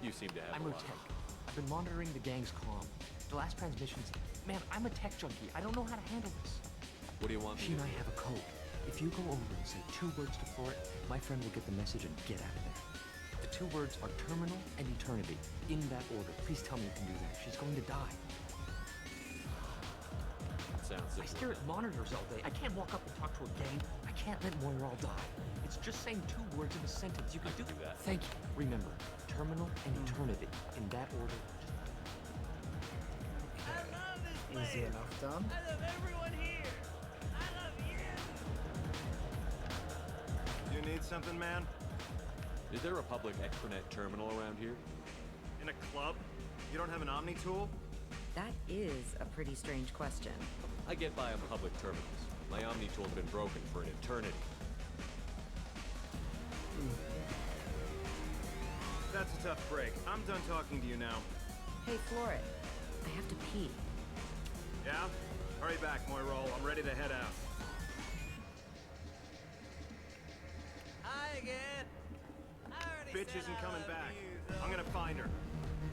You seem to have I'm a her lot. tech. I've been monitoring the gang's comm. The last transmissions... Man, I'm a tech junkie. I don't know how to handle this. What do you want me She to and I do? have a code. If you go over and say 2 words to Florid, my friend will get the message and get out of there. The 2 words are terminal and eternity. In that order. Please tell me you can do that. She's going to die. Sounds I simple. stare at monitors all day. I can't walk up and talk to a gang. I can't let Moiral die. It's just saying 2 words in a sentence. You can do that. Thank you. Remember, terminal and eternity. In that order. Easy enough done. I love everyone here. I love you. You need something, man? Is there a public extranet terminal around here? In a club? You don't have an Omni tool? That is a pretty strange question. I get by on public terminals. My Omni tool's been broken for an eternity. That's a tough break. I'm done talking to you now. Hey, Florid. I have to pee. Yeah? Hurry back, Moiral. I'm ready to head out. Hi again. I already Bitch said isn't I coming love back. you, though. I'm gonna find her.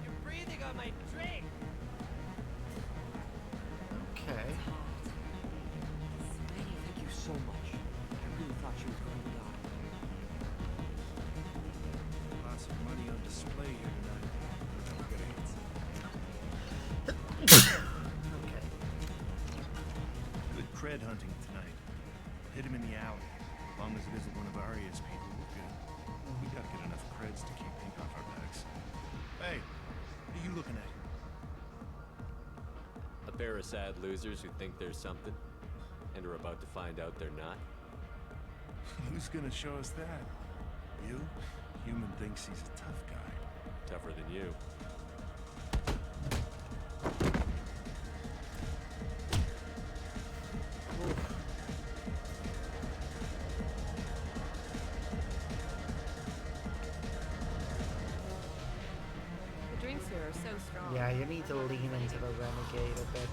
You're breathing on my drink. Okay. Thank you so much. I really thought she was going to die. Lots of money on display here tonight. Okay. Good cred hunting tonight. Hit him in the alley. As long as it isn't one of Arya's people, we're good. We gotta get enough creds to keep ink off our backs. Hey, what are you looking at? A pair of sad losers who think there's something, and are about to find out they're not. Who's gonna show us that? You? Human thinks he's a tough guy. Tougher than you. The drinks here are so strong. Yeah, you need to lean into the renegade a bit.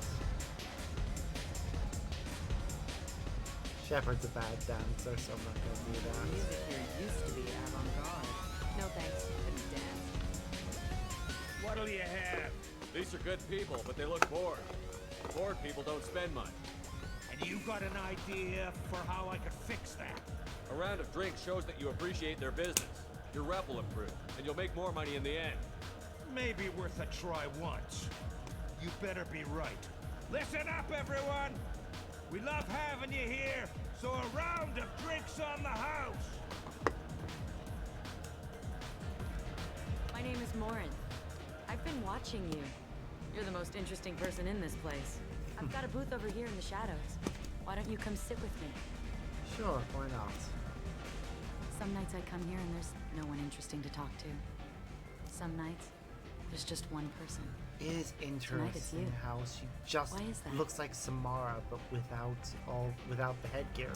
Shepard's a bad dancer, so I'm not gonna do The that. music here used to be avant-garde. No thanks. Couldn't dance. What'll you have? These are good people, but they look bored. Bored people don't spend much. And you got an idea for how I could fix that? A round of drinks shows that you appreciate their business. Your rep will improve, and you'll make more money in the end. Maybe worth a try once. You better be right. Listen up, everyone! We love having you here, so a round of drinks on the house. My name is Morin. I've been watching you. You're the most interesting person in this place. I've got a booth over here in the shadows. Why don't you come sit with me? Sure, why not? Some nights I come here and there's no one interesting to talk to. Some nights, there's just one person. It is Tonight it's interesting you. how she just Why is that? looks like Samara, but without the headgear.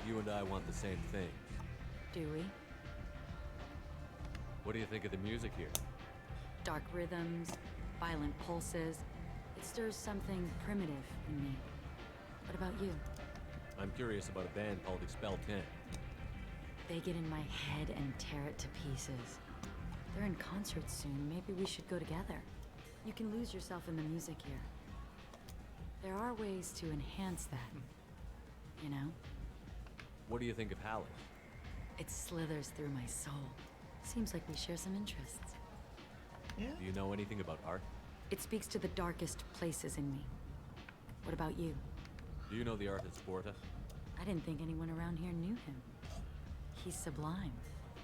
You and I want the same thing. Do we? What do you think of the music here? Dark rhythms, violent pulses. It stirs something primitive in me. What about you? I'm curious about a band called Expel 10. They get in my head and tear it to pieces. They're in concert soon. Maybe we should go together. You can lose yourself in the music here. There are ways to enhance that. You know? What do you think of Hallie? It slithers through my soul. Seems like we share some interests. Yeah? Do you know anything about art? It speaks to the darkest places in me. What about you? Do you know the artist Porta? I didn't think anyone around here knew him. He's sublime.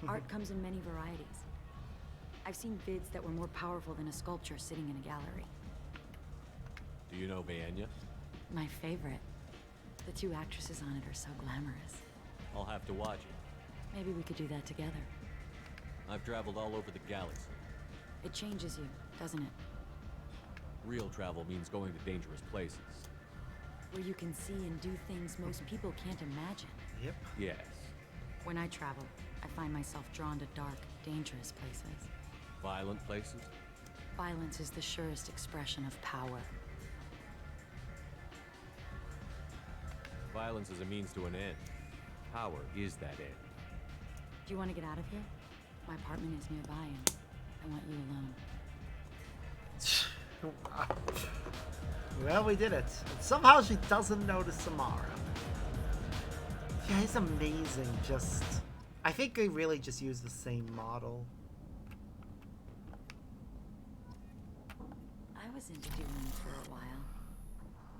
Art comes in many varieties. I've seen vids that were more powerful than a sculpture sitting in a gallery. Do you know Baenya? My favorite. The two actresses on it are so glamorous. I'll have to watch it. Maybe we could do that together. I've traveled all over the galaxy. It changes you, doesn't it? Real travel means going to dangerous places. Where you can see and do things most people can't imagine. Yep. Yes. When I travel, I find myself drawn to dark, dangerous places. Violent places? Violence is the surest expression of power. Violence is a means to an end. Power is that end. Do you want to get out of here? My apartment is nearby and I want you alone. Well, we did it. And somehow she doesn't notice Samara. Yeah, it's amazing. I think they really just use the same model. I was into dueling for a while.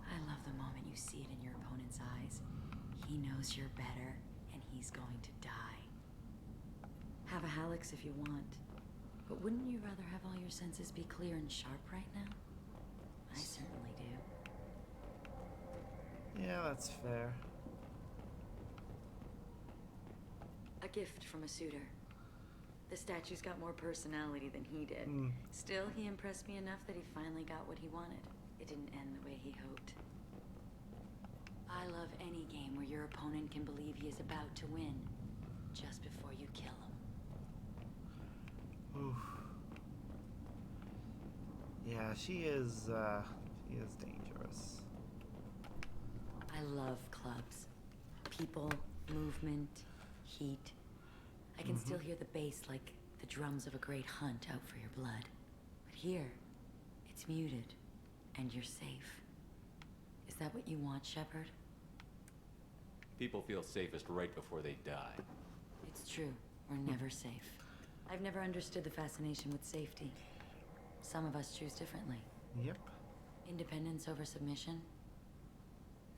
I love the moment you see it in your opponent's eyes. He knows you're better, and he's going to die. Have a Halix if you want. But wouldn't you rather have all your senses be clear and sharp right now? I certainly do. Yeah, that's fair. A gift from a suitor. The statue's got more personality than he did. Still, he impressed me enough that he finally got what he wanted. It didn't end the way he hoped. I love any game where your opponent can believe he is about to win, just before you kill him. Oof. Yeah, she is dangerous. I love clubs. People, movement, heat. I can still hear the bass like the drums of a great hunt out for your blood. But here, it's muted, and you're safe. Is that what you want, Shepard? People feel safest right before they die. It's true. We're never safe. I've never understood the fascination with safety. Some of us choose differently. Yep. Independence over submission.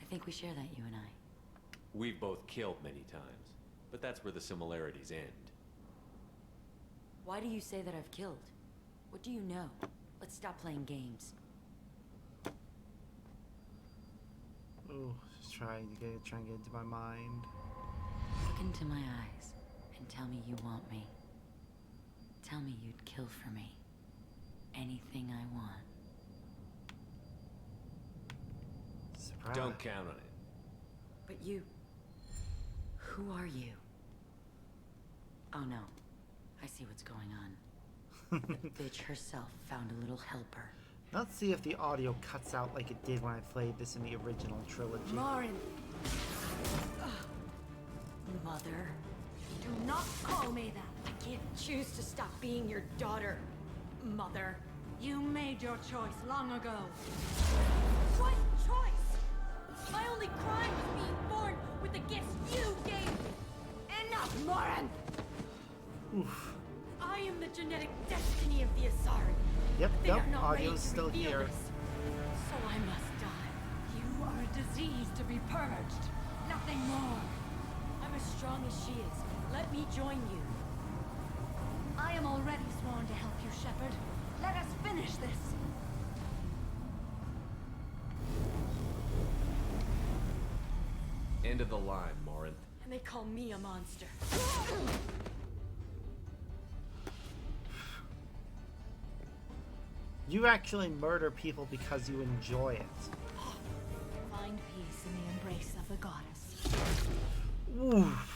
I think we share that, you and I. We've both killed many times, but that's where the similarities end. Why do you say that I've killed? What do you know? Let's stop playing games. Ooh, she's trying to get into my mind. Look into my eyes and tell me you want me. Tell me you'd kill for me. Anything I want. Surprise. Don't count on it. But you... Who are you? Oh no. I see what's going on. The bitch herself found a little helper. Let's see if the audio cuts out like it did when I played this in the original trilogy. Morin! Mother. Do not call me that! I can't choose to stop being your daughter, Mother. You made your choice long ago. What choice? My only crime was being born with the gifts you gave me. Enough, Morin! Oof. I am the genetic destiny of the Asari. Yep, They nope, are not ready audio's to still reveal here. this, so I must die. You are a disease to be purged. Nothing more. I'm as strong as she is. Let me join you. I am already sworn to help you, Shepard. Let us finish this. End of the line, Morinth. And they call me a monster. You actually murder people because you enjoy it. Find peace in the embrace of the goddess. Oof.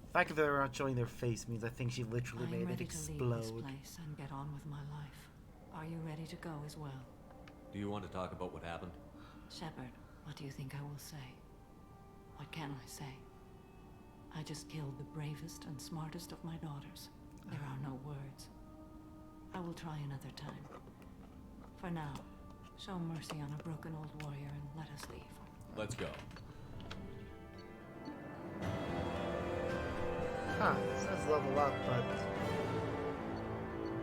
The fact that they're not showing their face means I think she literally made it explode. I am ready to leave this place and get on with my life. Are you ready to go as well? Do you want to talk about what happened? Shepard, what do you think I will say? What can I say? I just killed the bravest and smartest of my daughters. There are no words. I will try another time. For now, show mercy on a broken old warrior and let us leave. Let's go. Huh, it says level up, but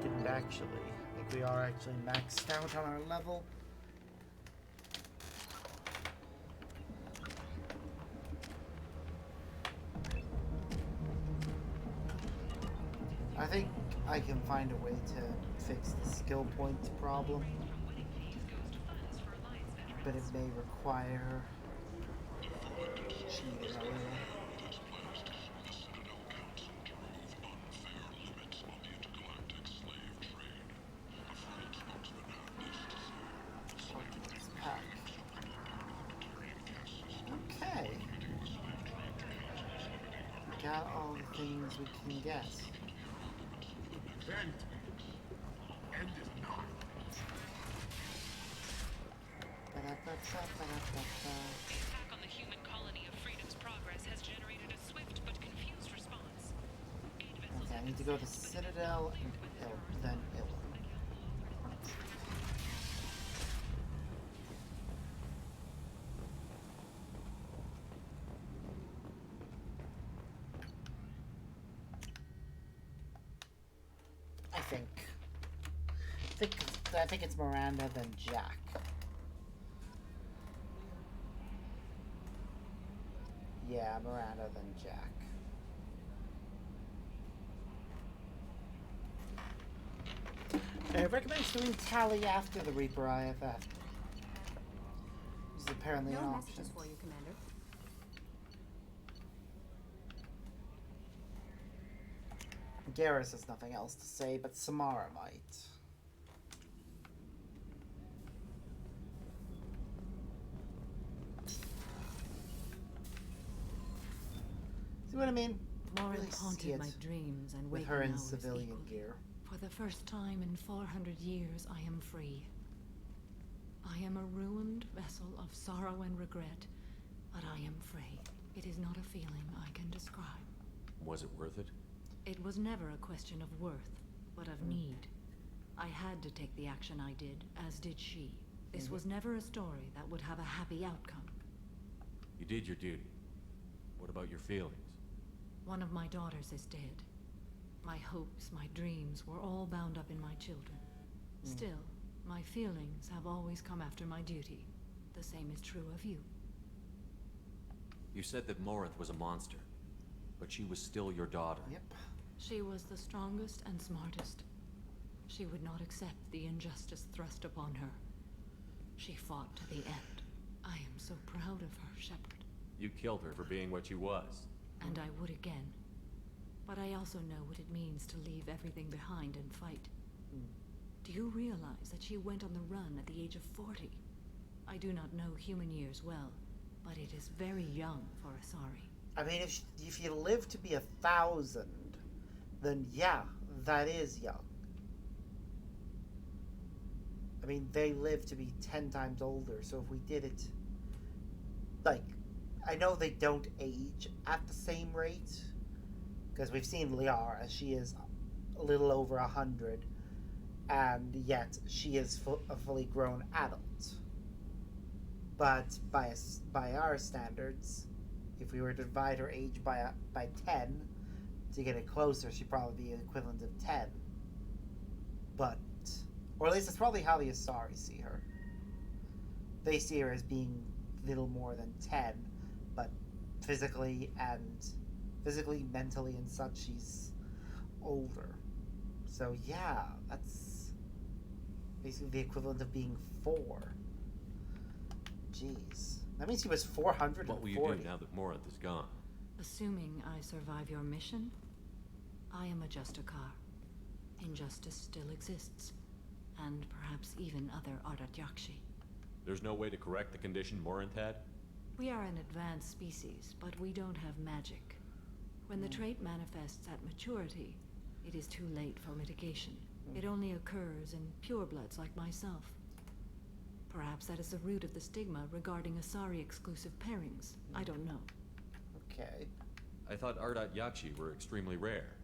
didn't actually. I think we are actually maxed out on our level. I think I can find a way to fix the skill points problem, but it may require cheating a little. Okay. Got all the things we can get. End. End is not. The attack on the human colony of Freedom's Progress has generated a swift but confused response. Okay, I need to go to Citadel and then Ilum. I think it's Miranda then Jack. Yeah, Miranda then Jack. I recommend doing Tally after the Reaper IFF. This is apparently an No option. messages for you, Commander. Garrus has nothing else to say, but Samara might. See what I mean? Morinth Really see haunted it my dreams and with waking her in hours civilian equally. gear. For the first time in 400 years, I am free. I am a ruined vessel of sorrow and regret, but I am free. It is not a feeling I can describe. Was it worth it? It was never a question of worth, but of need. I had to take the action I did, as did she. This was never a story that would have a happy outcome. You did your duty. What about your feelings? One of my daughters is dead. My hopes, my dreams were all bound up in my children. Still, my feelings have always come after my duty. The same is true of you. You said that Morinth was a monster, but she was still your daughter. Yep. She was the strongest and smartest. She would not accept the injustice thrust upon her. She fought to the end. I am so proud of her, Shepard. You killed her for being what she was. And I would again. But I also know what it means to leave everything behind and fight. Do you realize that she went on the run at the age of 40? I do not know human years well, but it is very young for Asari. I mean, if you live to be 1,000, then yeah, that is young. I mean, they live to be 10 times older, so if we did it... Like, I know they don't age at the same rate, because we've seen Liara, she is a little over 100, and yet she is a fully grown adult. But by our standards, if we were to divide her age by 10 to get it closer, she'd probably be the equivalent of 10. But, or at least that's probably how the Asari see her. they see her as being little more than 10, but physically, mentally, and such, she's older. So yeah, that's basically the equivalent of being 4. Jeez. That means he was 440. What will you do now that Morinth is gone? Assuming I survive your mission, I am a Justicar. Injustice still exists, and perhaps even other Ardat Yakshi. There's no way to correct the condition Morinth had? We are an advanced species, but we don't have magic. When the trait manifests at maturity, it is too late for mitigation. It only occurs in purebloods like myself. Perhaps that is the root of the stigma regarding Asari-exclusive pairings. I don't know. Okay. I thought Ardat Yakshi were extremely rare.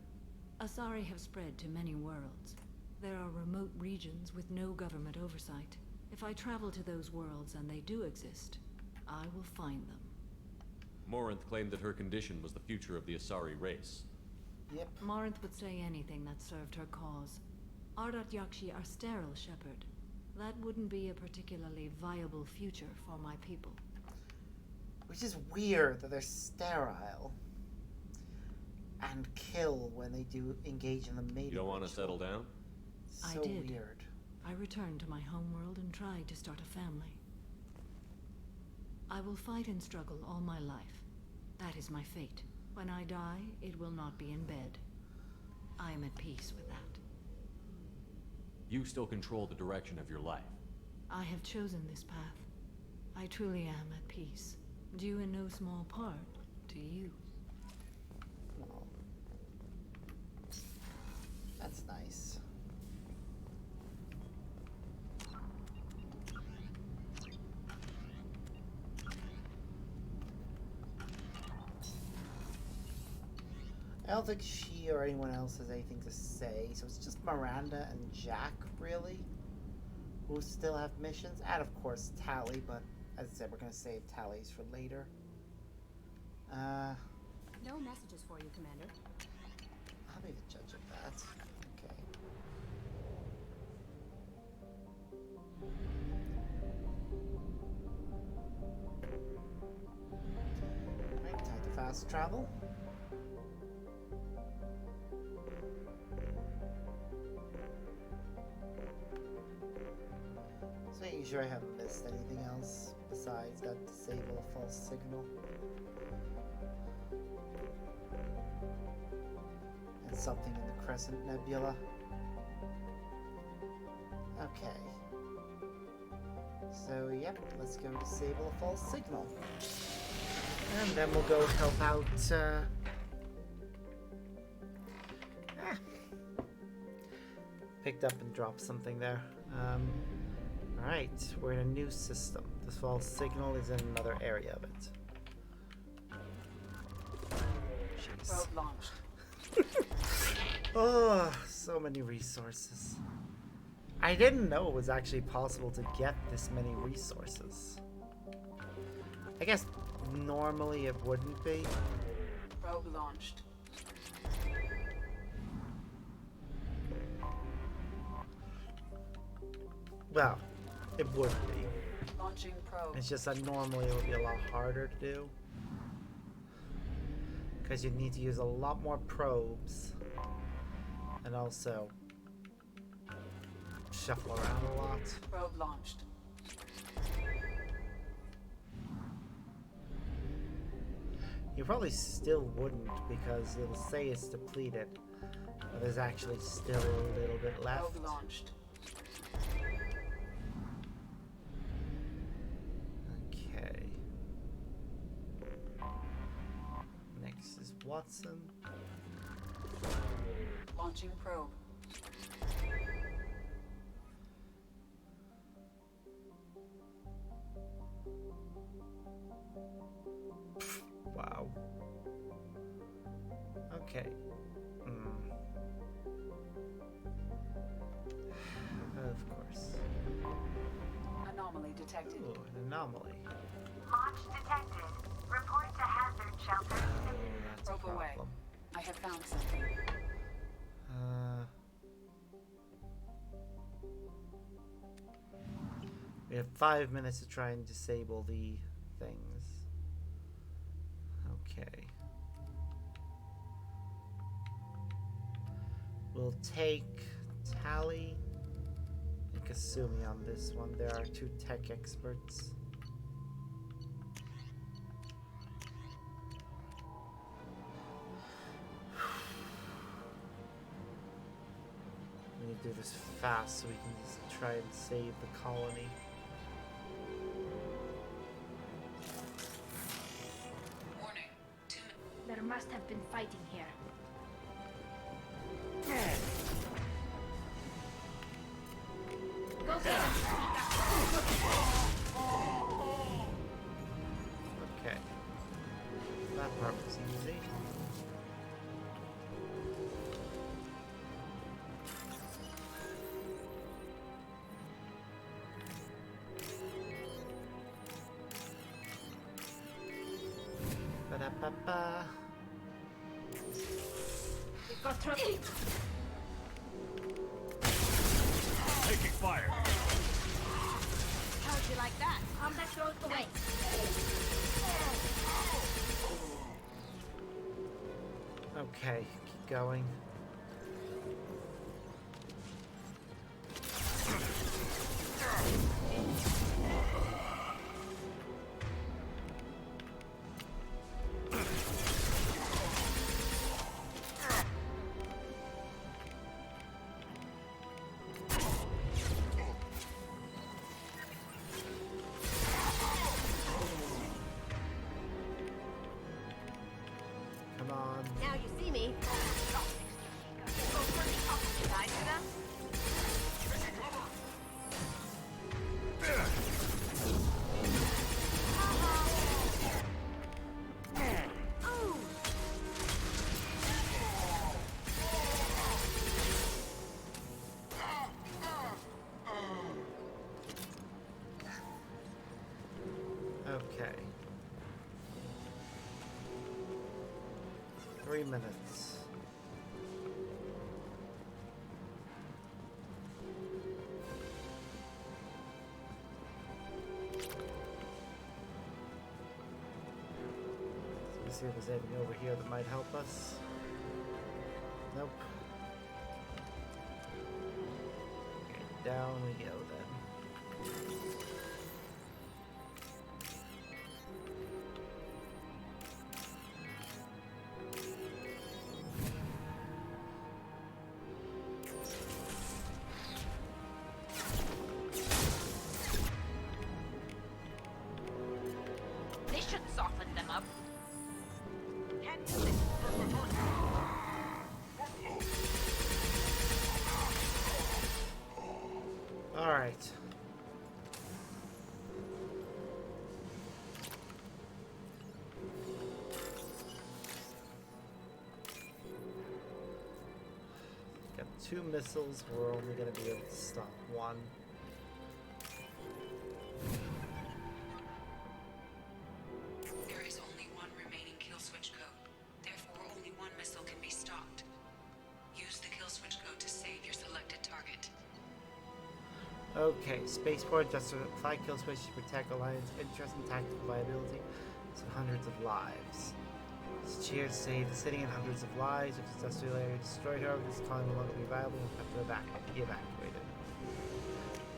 Asari have spread to many worlds. There are remote regions with no government oversight. If I travel to those worlds and they do exist, I will find them. Morinth claimed that her condition was the future of the Asari race. Yep. Morinth would say anything that served her cause. Ardat Yakshi are sterile, Shepard. That wouldn't be a particularly viable future for my people. Which is weird that they're sterile and kill when they do engage in the mating. You don't want to settle down? So I did. Weird. I returned to my homeworld and tried to start a family. I will fight and struggle all my life. That is my fate. When I die, it will not be in bed. I am at peace with that. You still control the direction of your life. I have chosen this path. I truly am at peace, due in no small part to you. Oh. That's nice. I don't think she or anyone else has anything to say, so it's just Miranda and Jack, really, who still have missions. And, of course, Tali, but as I said, we're going to save Tali's for later. No messages for you, Commander. I'll be the judge of that. Okay. Right, time to fast travel. Just making sure I haven't missed anything else besides that disable a false signal. And something in the Crescent Nebula. Okay. So, yep, let's go disable a false signal. And then we'll go help out, picked up and dropped something there. Alright, we're in a new system. This false signal is in another area of it. Jeez. Probe launched. Oh, so many resources. I didn't know it was actually possible to get this many resources. I guess normally it wouldn't be. Probe launched. Well, it would be. Launching probe. It's just that normally it would be a lot harder to do. Because you'd need to use a lot more probes. And also shuffle around a lot. Probe launched. You probably still wouldn't because it'll say it's depleted. But there's actually still a little bit left. Probe launched. Okay. Next is Watson. Launching probe. Wow. Okay. Of course. Anomaly detected. Ooh, an anomaly. Launch detected. Report to hazard shelter. Oh, that's a Probe away. problem. I have found something. We have 5 minutes to try and disable the things. Okay. We'll take Tally and Kasumi on this one. There are 2 tech experts. We need to do this fast so we can just try and save the colony. There must have been fighting here. Go get them. Okay. That part was easy. Ba-da-ba-ba. It got through. Taking fire. How'd you like that? Combat throws away. Okay, keep going. Come on. Now you see me. Did I do that? Okay. 3 minutes. Let's see if there's anything over here that might help us. Nope. Okay, down we go then. This should soften them up. Can't do it. All right. Got 2 missiles. We're only going to be able to stop 1. There is only one remaining kill switch code. Therefore, only one missile can be stopped. Use the kill switch code to save your selected target. Okay, spaceport justify kill switch to protect Alliance interest and tactical viability. So hundreds of lives. This cheer save the city and hundreds of lives. If the industrial area destroyed, however, this colony will no longer be viable and have to be evacuated.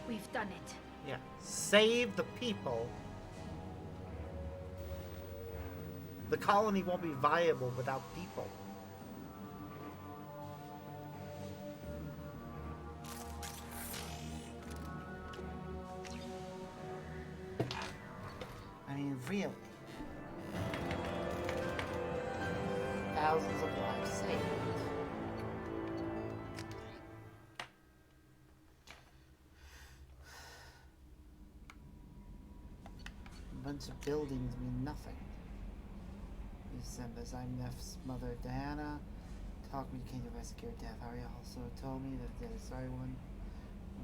We've done it. Yeah. Save the people. The colony won't be viable without people. I mean, really. Thousands of lives saved. A bunch of buildings mean nothing. As I'm Neff's mother, Diana. Talk me came to rescue her death. Arya also told me that the sorry one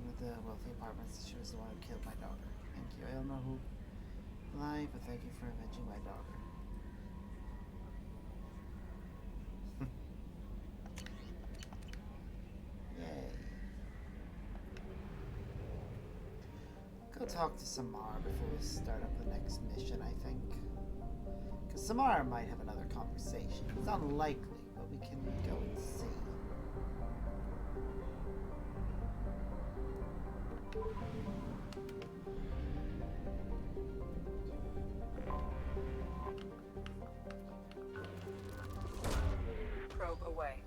of the wealthy apartments, she was the one who killed my daughter. Thank you. I don't know who lied, but thank you for avenging my daughter. Yay. go talk to Samara before we start up the next mission, I think. Because Samara might have another conversation. It's unlikely, but we can go and see. Probe away.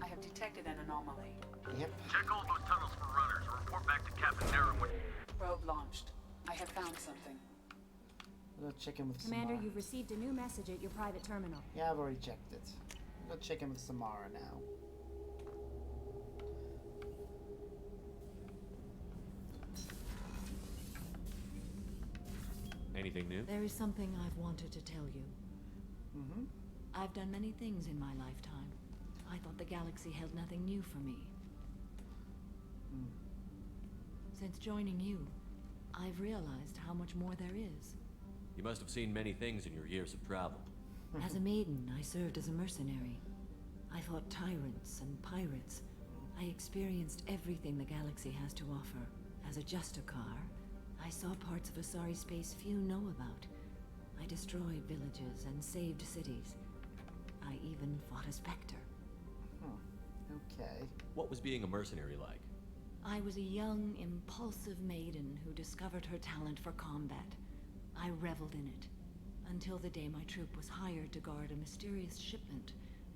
I have detected an anomaly. Yep. Check all those tunnels for runners and report back to Captain Darren. Probe launched. I have found something. We'll go check in with Commander, Samara. you've received a new message at your private terminal. Yeah, I've already checked it. We'll go check in with Samara now. Anything new? There is something I've wanted to tell you. Mm-hmm. I've done many things in my lifetime. I thought the galaxy held nothing new for me. Since joining you, I've realized how much more there is. You must have seen many things in your years of travel. As a maiden, I served as a mercenary. I fought tyrants and pirates. I experienced everything the galaxy has to offer. As a Justicar, I saw parts of Asari space few know about. I destroyed villages and saved cities. I even fought a Spectre. Okay. What was being a mercenary like? I was a young, impulsive maiden who discovered her talent for combat. I reveled in it, until the day my troop was hired to guard a mysterious shipment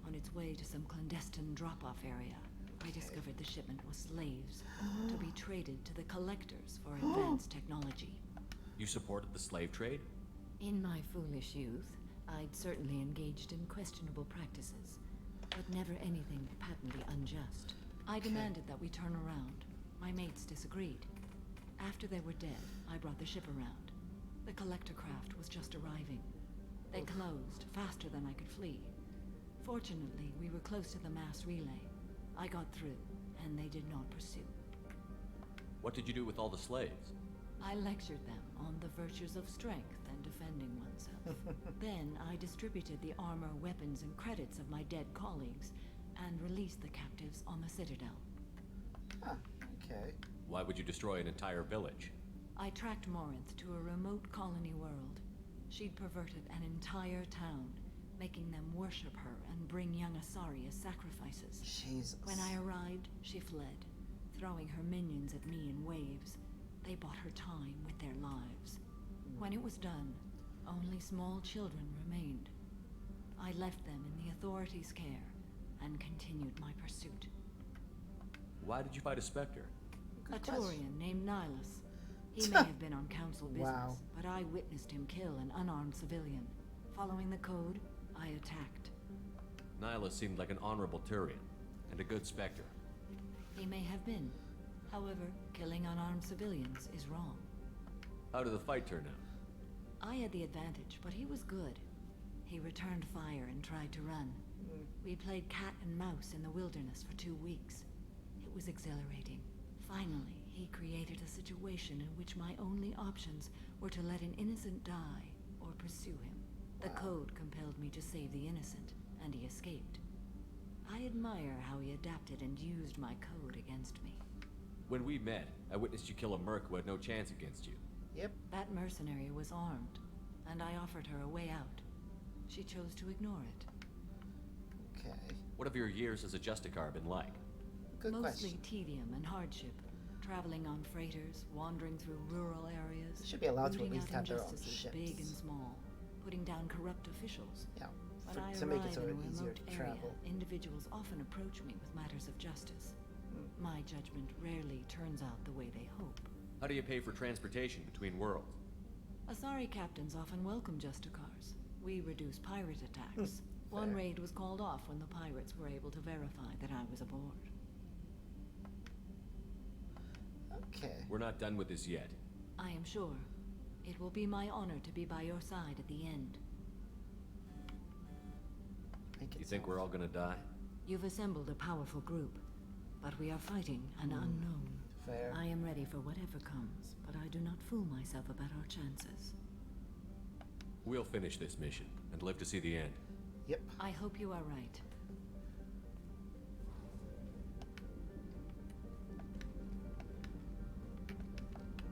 on its way to some clandestine drop-off area. I discovered the shipment was slaves, to be traded to the collectors for advanced technology. You supported the slave trade? In my foolish youth, I'd certainly engaged in questionable practices, but never anything patently unjust. I demanded that we turn around. My mates disagreed. After they were dead, I brought the ship around. The collector craft was just arriving. They closed faster than I could flee. Fortunately, we were close to the mass relay. I got through, and they did not pursue. What did you do with all the slaves? I lectured them on the virtues of strength and defending oneself. Then I distributed the armor, weapons, and credits of my dead colleagues, and released the captives on the Citadel. Okay. Why would you destroy an entire village? I tracked Morinth to a remote colony world. She'd perverted an entire town, making them worship her and bring young Asari as sacrifices. Jesus. When I arrived, she fled, throwing her minions at me in waves. They bought her time with their lives. When it was done, only small children remained. I left them in the authorities' care and continued my pursuit. Why did you fight a Spectre? A Turian named Nihilus. He may have been on council business, Wow. but I witnessed him kill an unarmed civilian. Following the code, I attacked. Nihilus seemed like an honorable Turian, and a good Spectre. He may have been. However, killing unarmed civilians is wrong. How did the fight turn out? I had the advantage, but he was good. He returned fire and tried to run. We played cat and mouse in the wilderness for 2 weeks. It was exhilarating. Finally, he created a situation in which my only options were to let an innocent die or pursue him. The code compelled me to save the innocent, and he escaped. I admire how he adapted and used my code against me. When we met, I witnessed you kill a merc who had no chance against you. Yep. That mercenary was armed, and I offered her a way out. She chose to ignore it. Okay. What have your years as a Justicar been like? Good Mostly question. tedium and hardship. Traveling on freighters, wandering through rural areas. Should be allowed to at rooting least out have their own injustices, ships. big and small. Putting down corrupt officials. Yeah. When I To make it arrive so in a it's easier remote to area, travel. individuals often approach me with matters of justice. My judgment rarely turns out the way they hope. How do you pay for transportation between worlds? Asari captains often welcome Justicars. We reduce pirate attacks. One Fair. raid was called off when the pirates were able to verify that I was aboard. Okay. We're not done with this yet. I am sure. It will be my honor to be by your side at the end. You think we're all gonna die? You've assembled a powerful group, but we are fighting an unknown. Fair. I am ready for whatever comes, but I do not fool myself about our chances. We'll finish this mission and live to see the end. Yep. I hope you are right.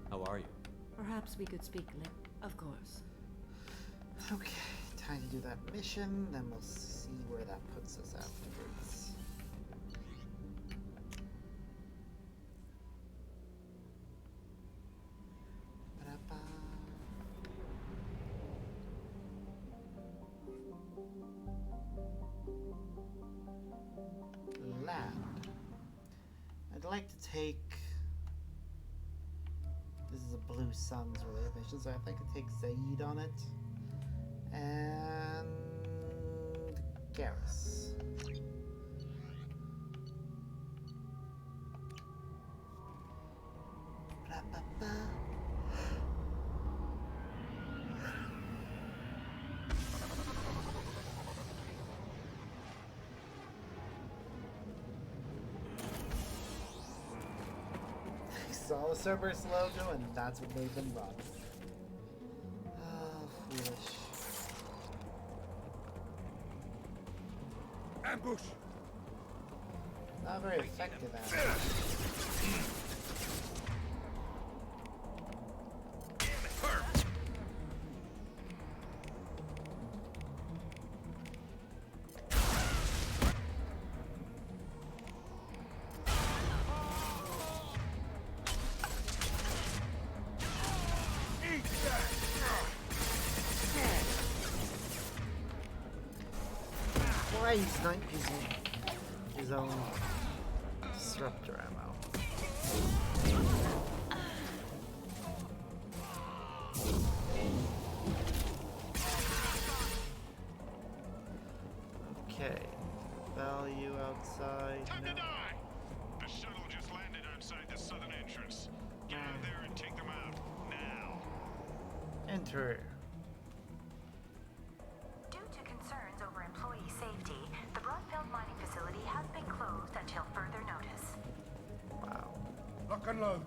How are you? Perhaps we could speak later. Of course. Okay, time to do that mission, then we'll see where that puts us afterwards. Ba-da-ba. Land. I'd like to take... This is a Blue Suns related mission, so I think I'll take Zaid on it. And Garrus. Ba-ba-ba. They saw the Cerberus logo, and that's what made them run. Oh, foolish. Ambush! Not very effective ambush. Why he's not using his own disruptor ammo? Okay, value outside. Time to die! The shuttle just landed outside the southern entrance. Get out there and take them out now. Enter. Due to concerns over employee safety, the Broadfield mining facility has been closed until further notice. Wow. Lock and load.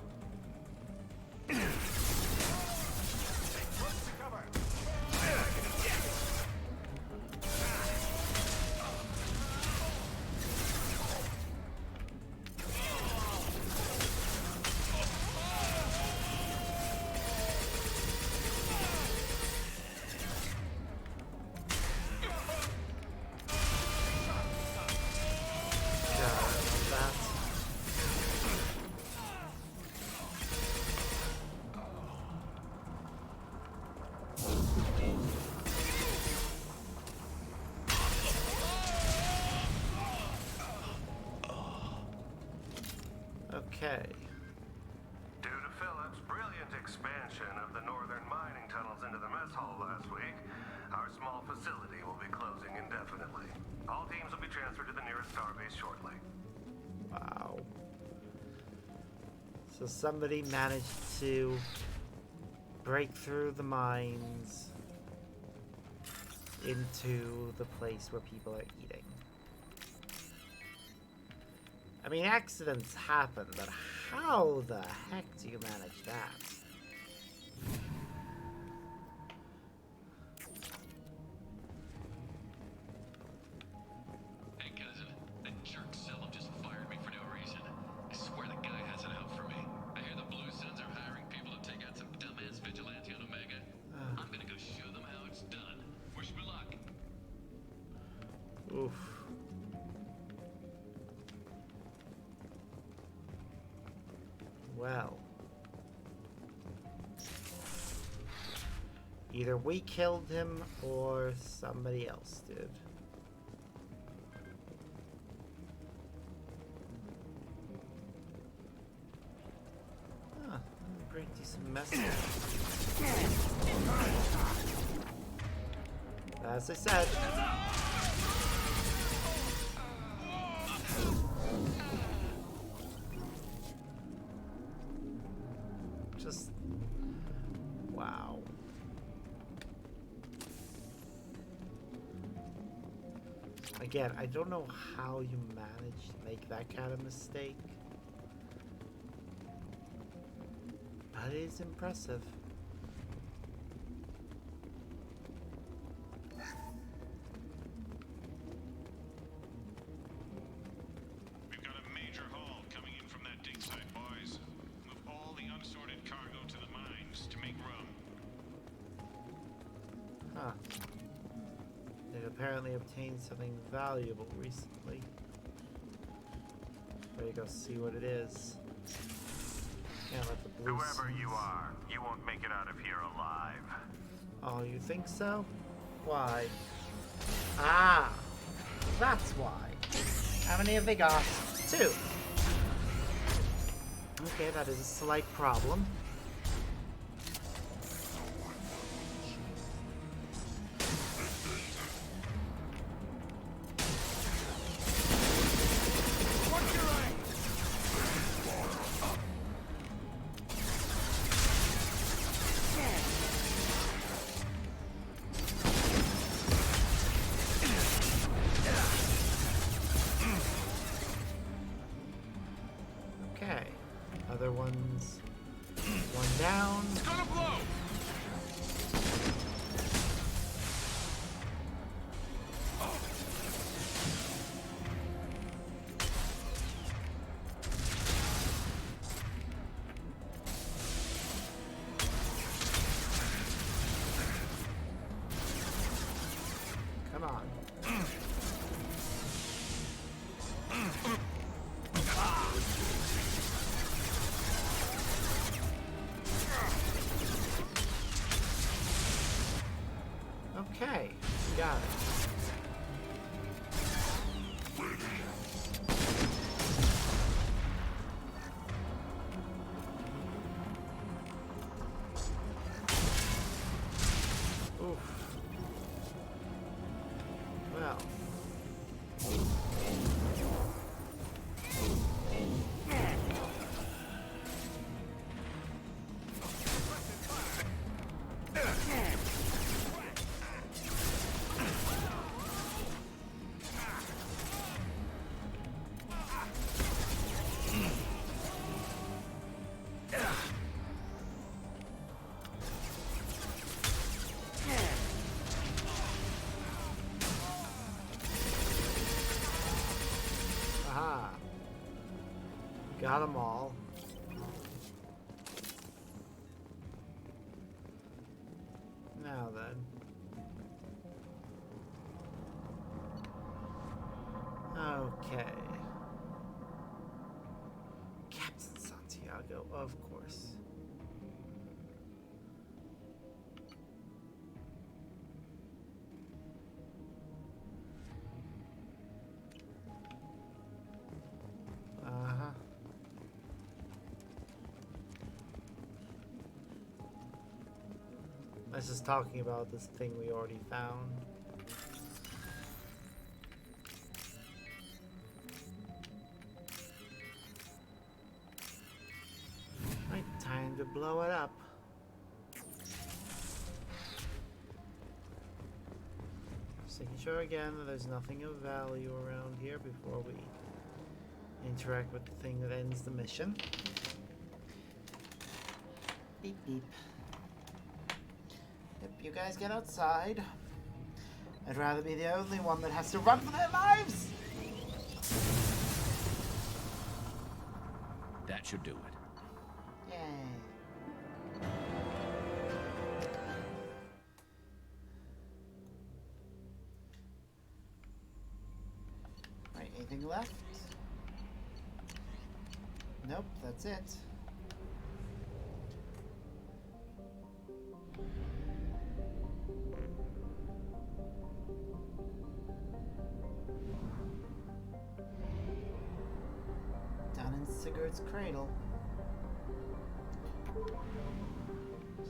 Okay. Due to Phillips' brilliant expansion of the northern mining tunnels into the mess hall last week, our small facility will be closing indefinitely. All teams will be transferred to the nearest starbase shortly. Wow. So somebody managed to break through the mines into the place where people are eating. I mean, accidents happen, but how the heck do you manage that? Hey, cousin. That jerk Selim just fired me for no reason. I swear the guy has it out for me. I hear the Blue Suns are hiring people to take out some dumbass vigilante on Omega. I'm gonna go show them how it's done. Wish me luck. Oof. Well. Either we killed him or somebody else did. Huh, bring you some messages. As I said. Just wow. Again, I don't know how you managed to make that kind of mistake, but it is impressive. Huh. They've apparently obtained something valuable recently. Better go see what it is. Can't let the blue Whoever you are, you won't make it out of here alive. Oh, you think so? Why? Ah! That's why. How many have they got? 2. Okay, that is a slight problem. Other ones. One down. It's gonna blow! Come on. Okay, got it. Oof. Well. Aha. Got them all. Now then. Okay. Captain Santiago, of course. Uh-huh. Let's just talking about this thing we already found. Right, time to blow it up. Just making sure again that there's nothing of value around here before we interact with the thing that ends the mission. Beep beep. Yep, you guys get outside. I'd rather be the only one that has to run for their lives! That should do it. Yay. Right, anything left? Nope, that's it. Down in Sigurd's cradle.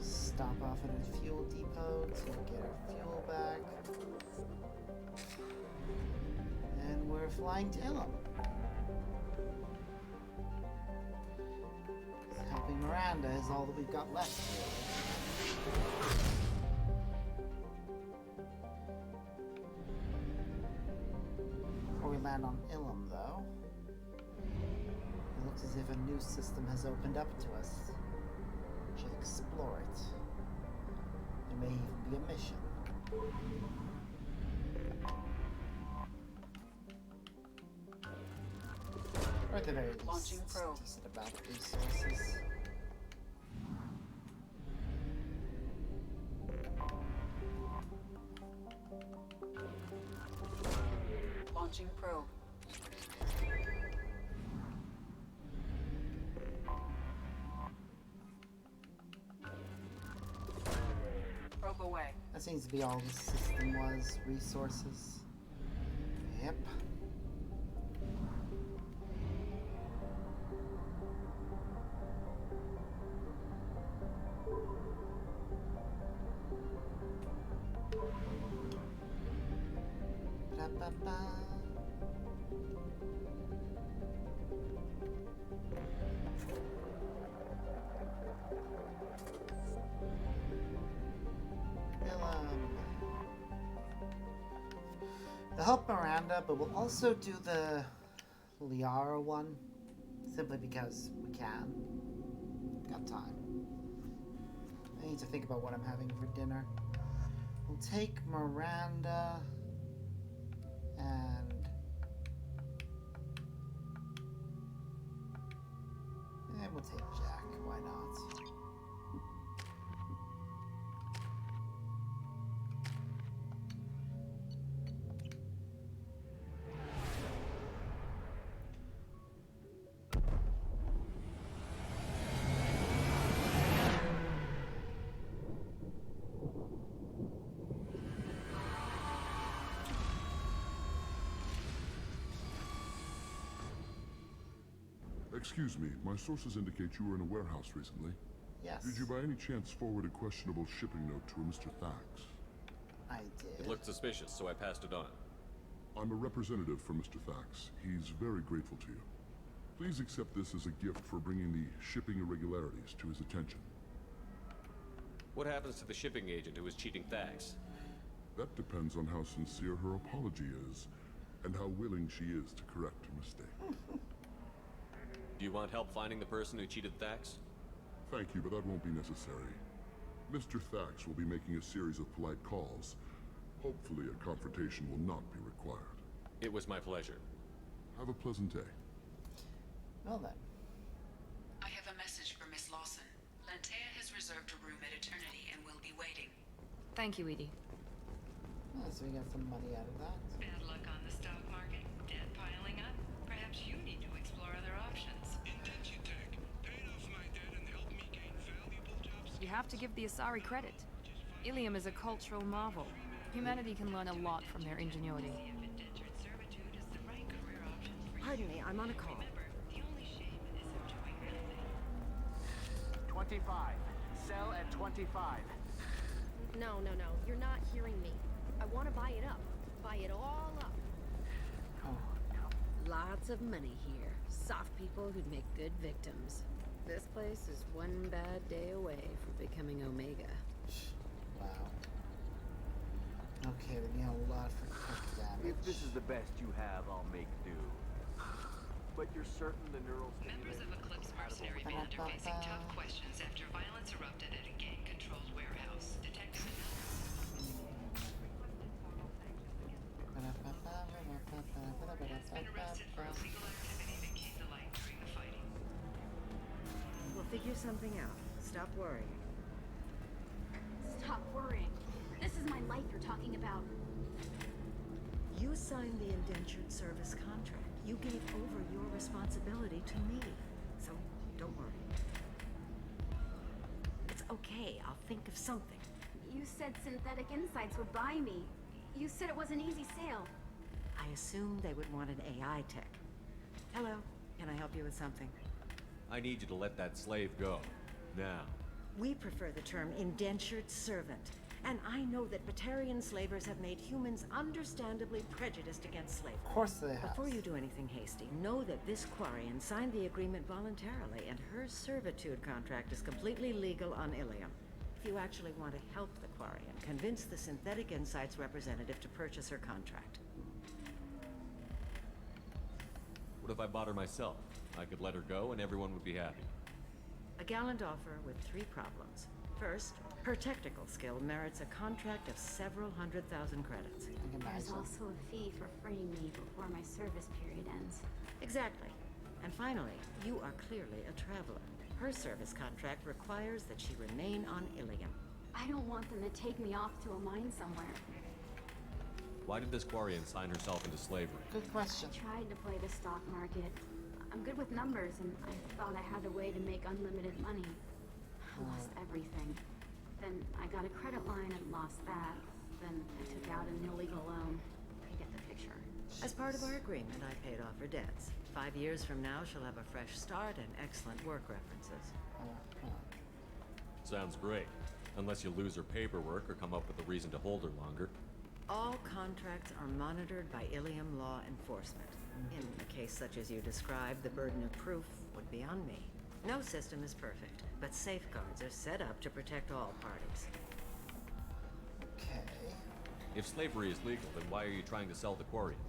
Stop off at a fuel depot to get our fuel back. And we're flying to Ilum. Helping Miranda is all that we've got left, really. Before we land on Ilum, though, it looks as if a new system has opened up to us. We should explore it. There may even be a mission. Or at the very least, Launching probe. decent about resources. Launching probe. Probe away. That seems to be all the system was. Resources. Yep. Ba-ba-ba. We'll help Miranda, but we'll also do the Liara one, simply because we can. Got time. I need to think about what I'm having for dinner. We'll take Miranda and we'll take Jack. Why not? Excuse me, my sources indicate you were in a warehouse recently. Yes. Did you by any chance forward a questionable shipping note to a Mr. Thax? I did. It looked suspicious, so I passed it on. I'm a representative for Mr. Thax. He's very grateful to you. Please accept this as a gift for bringing the shipping irregularities to his attention. What happens to the shipping agent who was cheating Thax? That depends on how sincere her apology is, and how willing she is to correct her mistake. Do you want help finding the person who cheated Thax? Thank you, but that won't be necessary. Mr. Thax will be making a series of polite calls. Hopefully a confrontation will not be required. It was my pleasure. Have a pleasant day. Well then. I have a message for Miss Lawson. Lantea has reserved a room at Eternity and will be waiting. Thank you, Edie. Oh, so we got some money out of that. Bad luck on the stock market. Debt piling up. Perhaps you need to explore other options. You have to give the Asari credit. Ilium is a cultural marvel. Humanity can learn a lot from their ingenuity. Pardon me, I'm on a call. 25. Sell at 25. No. You're not hearing me. I want to buy it up. Buy it all up. Lots of money here. Soft people who'd make good victims. This place is one bad day away from becoming Omega. Wow. Okay, we need a lot for quick damage. If this is the best you have, I'll make do. But you're certain the neural Members of Eclipse Mercenary Band are facing tough questions after violence erupted at a gang-controlled warehouse. Detective has been arrested for illegal activity that came to light during the fighting. We'll figure something out. Stop worrying. Stop worrying. This is my life you're talking about. You signed the indentured service contract. You gave over your responsibility to me. So, don't worry. It's okay. I'll think of something. You said Synthetic Insights would buy me. You said it was an easy sale. I assumed they would want an AI tech. Hello. Can I help you with something? I need you to let that slave go. Now. We prefer the term indentured servant. And I know that Batarian slavers have made humans understandably prejudiced against slavery. Of course they have. Before you do anything hasty, know that this Quarian signed the agreement voluntarily, and her servitude contract is completely legal on Ilium. If you actually want to help the Quarian, convince the Synthetic Insights representative to purchase her contract. What if I bought her myself? I could let her go and everyone would be happy. A gallant offer with 3 problems. First, her technical skill merits a contract of several 100,000 credits. There's also a fee for freeing me before my service period ends. Exactly. And finally, you are clearly a traveler. Her service contract requires that she remain on Ilium. I don't want them to take me off to a mine somewhere. Why did this Quarian sign herself into slavery? Good question. I tried to play the stock market. I'm good with numbers, and I thought I had a way to make unlimited money. I lost everything. Then I got a credit line and lost that. Then I took out an illegal loan. You get the picture. As part of our agreement, I paid off her debts. 5 years from now, she'll have a fresh start and excellent work references. Sounds great. Unless you lose her paperwork or come up with a reason to hold her longer. All contracts are monitored by Ilium law enforcement. In a case such as you described, the burden of proof would be on me. No system is perfect, but safeguards are set up to protect all parties. Okay. If slavery is legal, then why are you trying to sell the Quarian?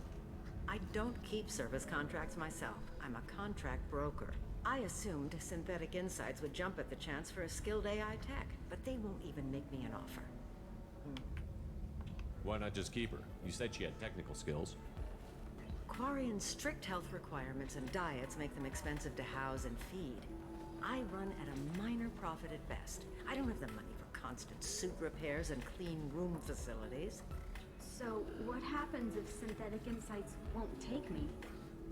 I don't keep service contracts myself. I'm a contract broker. I assumed Synthetic Insights would jump at the chance for a skilled AI tech, but they won't even make me an offer. Why not just keep her? You said she had technical skills. Quarian's strict health requirements and diets make them expensive to house and feed. I run at a minor profit at best. I don't have the money for constant suit repairs and clean room facilities. So, what happens if Synthetic Insights won't take me?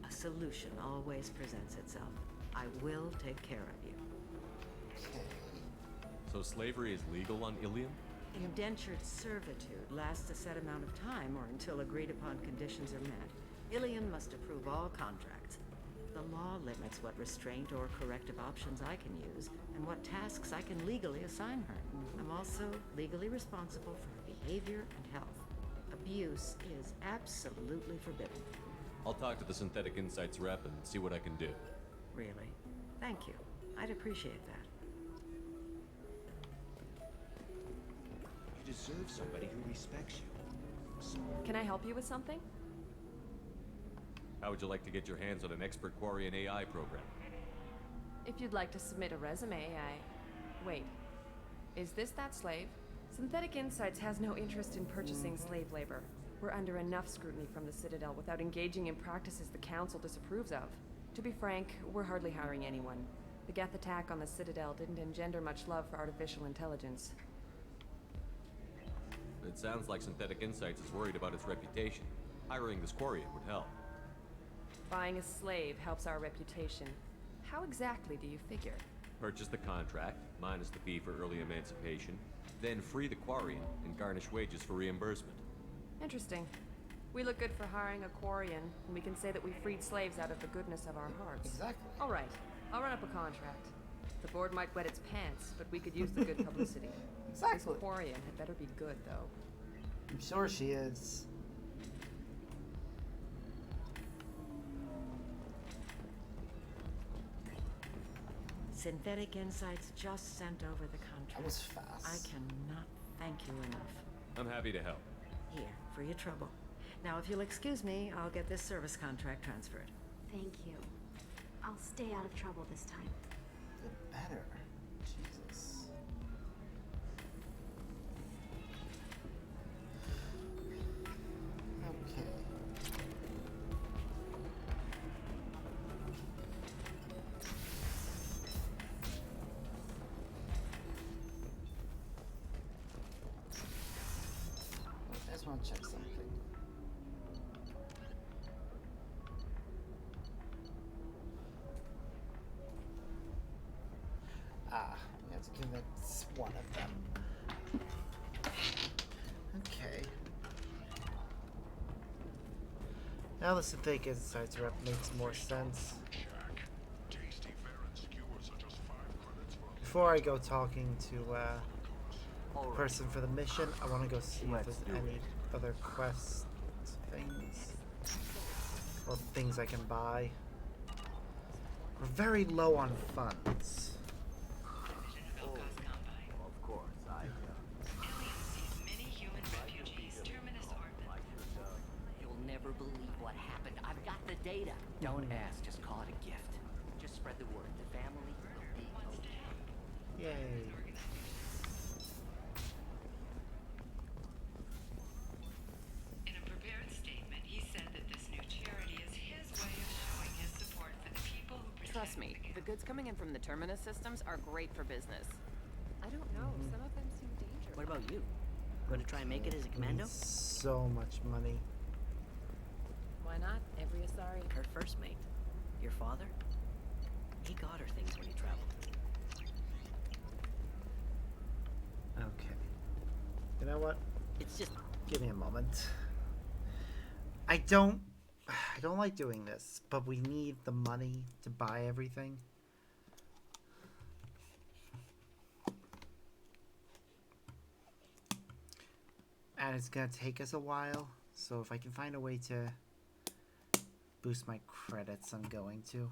A solution always presents itself. I will take care of you. So slavery is legal on Ilium? Indentured servitude lasts a set amount of time or until agreed upon conditions are met. Ilium must approve all contracts. The law limits what restraint or corrective options I can use and what tasks I can legally assign her. I'm also legally responsible for her behavior and health. Abuse is absolutely forbidden. I'll talk to the Synthetic Insights rep and see what I can do. Really? Thank you. I'd appreciate that. You deserve somebody who respects you. Can I help you with something? How would you like to get your hands on an expert Quarian AI program? If you'd like to submit a resume, Wait. Is this that slave? Synthetic Insights has no interest in purchasing slave labor. We're under enough scrutiny from the Citadel without engaging in practices the Council disapproves of. To be frank, we're hardly hiring anyone. The Geth attack on the Citadel didn't engender much love for artificial intelligence. It sounds like Synthetic Insights is worried about its reputation. Hiring this Quarian would help. Buying a slave helps our reputation. How exactly do you figure? Purchase the contract, minus the fee for early emancipation, then free the Quarian and garnish wages for reimbursement. Interesting. We look good for hiring a Quarian, and we can say that we freed slaves out of the goodness of our hearts. Exactly. All right. I'll run up a contract. The board might wet its pants, but we could use the good publicity. Exactly. This Quarian had better be good, though. I'm sure she is. Synthetic Insights just sent over the contract. That was fast. I cannot thank you enough. I'm happy to help. Here, for your trouble. Now, if you'll excuse me, I'll get this service contract transferred. Thank you. I'll stay out of trouble this time. It better. Jesus. Okay. I just want to check something. We have to convince one of them. Okay. Now the Synthetic Insights rep makes more sense. Before I go talking to the person for the mission, I want to go see if there's any other quest things or things I can buy. We're very low on funds. Of course, You'll never believe what happened. I've got the data. Don't ask, just call it a gift. Just spread the word. The family will be okay. Yay. In a prepared statement, he said that this new charity is his way of showing his support for the people who protect Trust me, the goods coming in from the Terminus systems are great for business. I don't know. Some of them seem dangerous. What about you? Going to try and make it as a commando? So much money. Why not? Every Asari. Her first mate, your father, he got her things when he traveled. Okay. You know what? It's just... Give me a moment. I don't like doing this, but we need the money to buy everything. And it's gonna take us a while, so if I can find a way to boost my credits, I'm going to.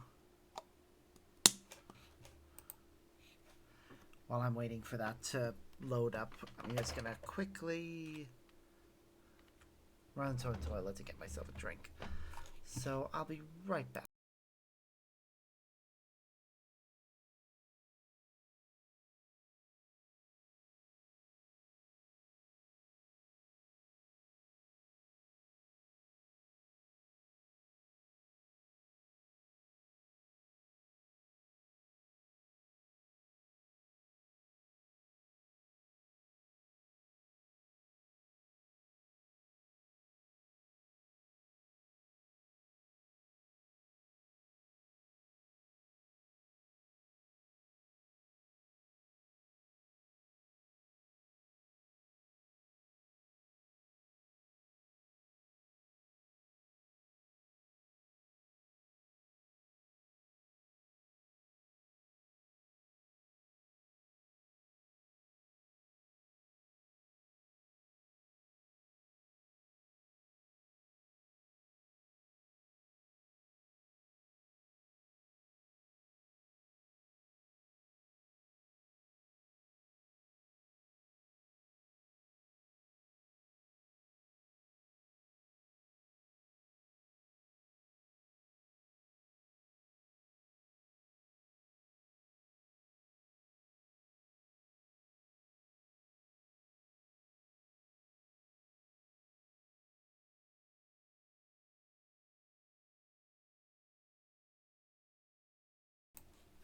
While I'm waiting for that to load up, I'm just gonna quickly run to a toilet to get myself a drink. So I'll be right back.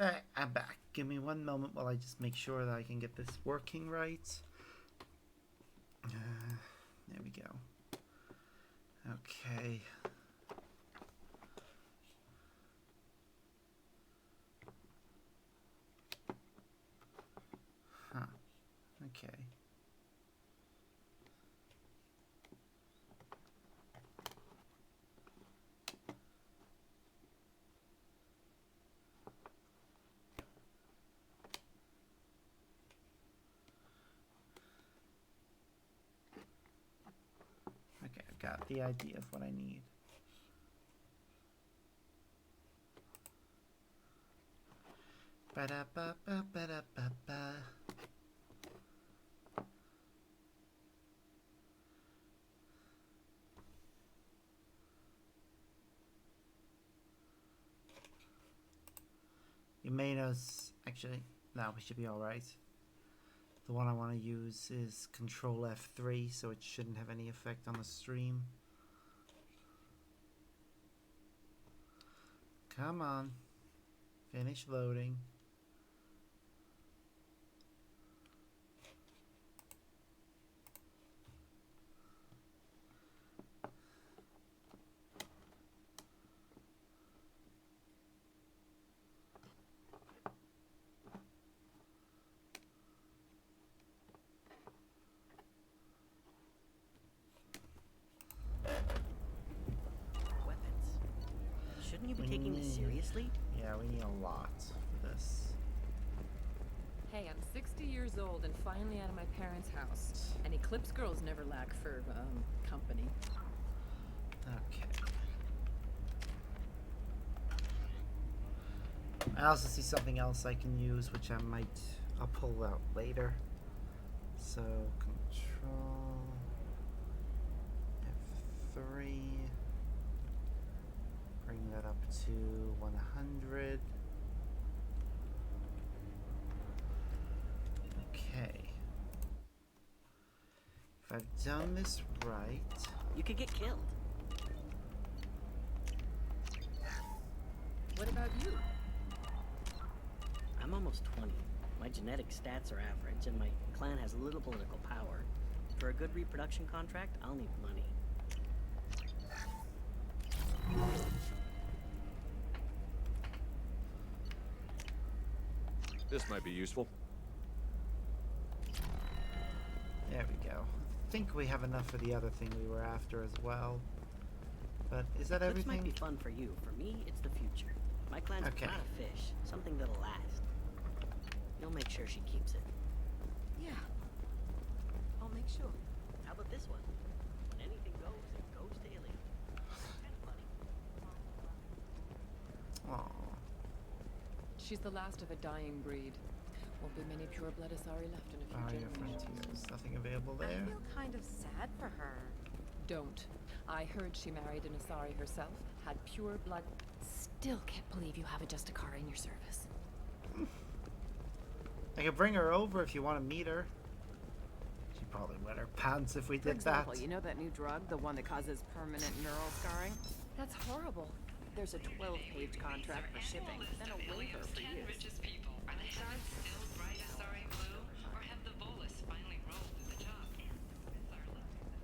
Alright, I'm back. Give me one moment while I just make sure that I can get this working right. There we go. Okay. Huh. Okay. Okay, I've got the idea of what I need. Ba-da-ba-ba-ba-da-ba-ba. You may notice, actually, no, we should be alright. The one I want to use is Control F3, so it shouldn't have any effect on the stream. Come on. Finish loading. Shouldn't you be taking this seriously? Yeah, we need a lot for this. Hey, I'm 60 years old and finally out of my parents' house. And Eclipse girls never lack for, company. Okay. I also see something else I can use, which I'll pull out later. So, Control F3. Bring that up to 100. Okay. If I've done this right... You could get killed. What about you? I'm almost 20. My genetic stats are average, and my clan has little political power. For a good reproduction contract, I'll need money. This might be useful. There we go. I think we have enough for the other thing we were after as well. But is that This might everything? be fun for you. For me, it's the future. My clan's Okay. got a fish. Something that'll last. You'll make sure she keeps it. Yeah. I'll make sure. How about this one? When anything goes, it goes to Ilium. Kind of funny. Aww. She's the last of a dying breed. Won't be many pure-blood Asari left in a few Aria generations. Frontiers. Nothing available I there. feel kind of sad for her. Don't. I heard she married an Asari herself, had pure blood. Still can't believe you have a Justicar in your service. I could bring her over if you want to meet her. She'd probably wet her pants if we For did example, that. you know that new drug, the one that causes permanent neural scarring? That's horrible. There's a 12-page contract for shipping, then a waiver for use. Richest people. Are the heavens still bright Asari blue, or have the Volus finally rolled to the top?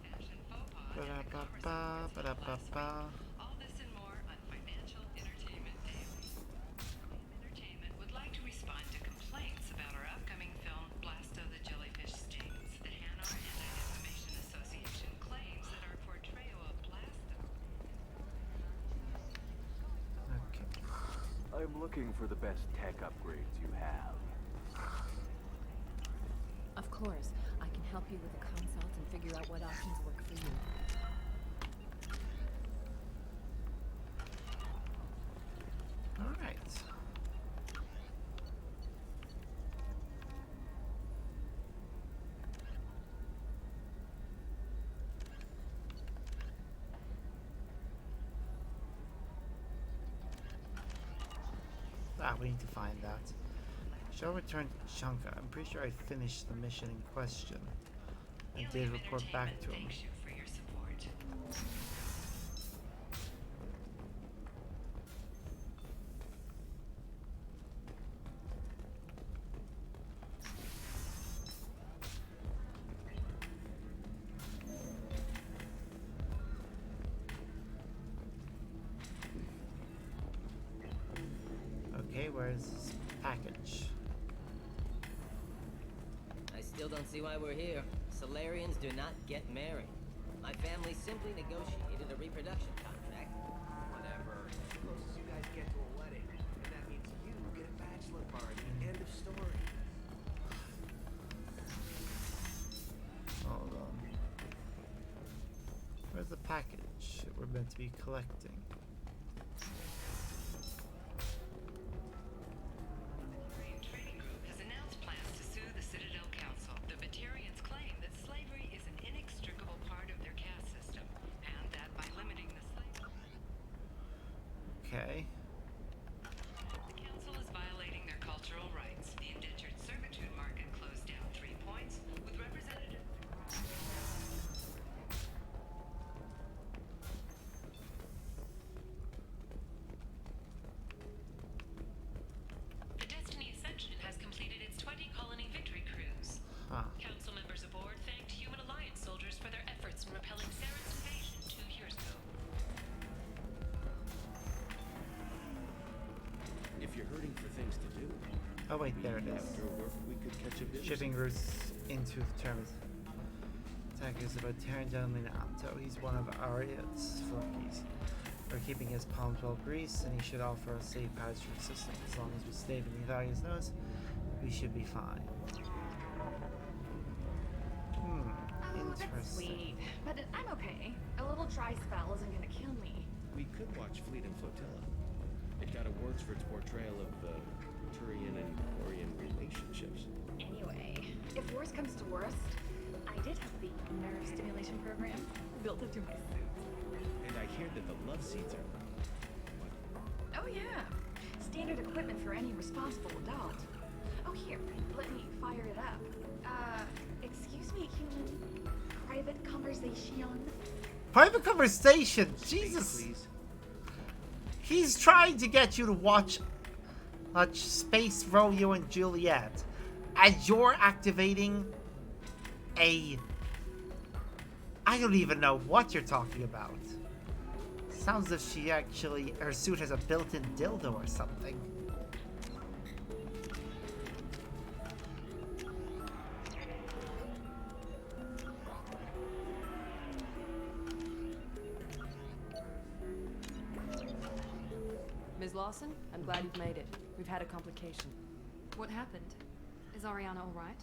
Fashion faux pas. Ba-da-ba-ba, ba-da-ba-ba. All this and more on Financial Entertainment Daily. Entertainment would like to respond to complaints about our upcoming film, Blasto the Jellyfish Stings. The Hanar Anti-Defamation Association claims that our portrayal of Blasto. Okay. I'm looking for the best tech upgrades you have. Of course, I can help you with a consult and figure out what options work for you. All right. We need to find that. Shall return to Shanka. I'm pretty sure I finished the mission in question. I did report back to him. Thanks you for your support. Okay, where's this package? I still don't see why we're here. Solarians do not get married. My family simply negotiated a reproduction contract. Whatever. Closest you guys get to a wedding, and that means you get a bachelor party. End of story. Hold on. Where's the package that we're meant to be collecting? Trading Group has announced plans to sue the Citadel Council. The Batarians claim that slavery is an inextricable part of their caste system, and that by limiting the slave... Okay. The council is violating their cultural rights. The indentured servitude market closed down 3 points, with representative... The Destiny Ascension has completed its 20-colony victory cruise. Huh. Council members aboard thanked Human Alliance soldiers for their efforts in repelling Saren's invasion 2 years ago. If you're hurting for things to do, Oh wait, there it is. after work we could catch a bit. Shipping routes into the terminus. Attackers about Terran gentleman Anto. He's one of Ariad's flunkies. We're keeping his palms well greased, and he should offer a safe passage through the system. As long as we stay beneath Ariad's nose, we should be fine. Oh, that's Interesting. sweet. But I'm okay. A little dry spell isn't gonna kill me. We could watch Fleet and Flotilla. It got awards for its portrayal of the Turian and Quarian relationships. Anyway, if worst comes to worst, I did have the nerve stimulation program built into my suit. And I hear that the love seeds are... Oh yeah, standard equipment for any responsible adult. Oh here, let me fire it up. Excuse me, human. Private conversation. Private conversation. Jesus. He's trying to get you to watch Space Romeo and Juliet, and you're activating a I don't even know what you're talking about. Sounds as if her suit has a built-in dildo or something. Ms. Lawson, I'm glad you've made it. We've had a complication. What happened? Is Ariana all right?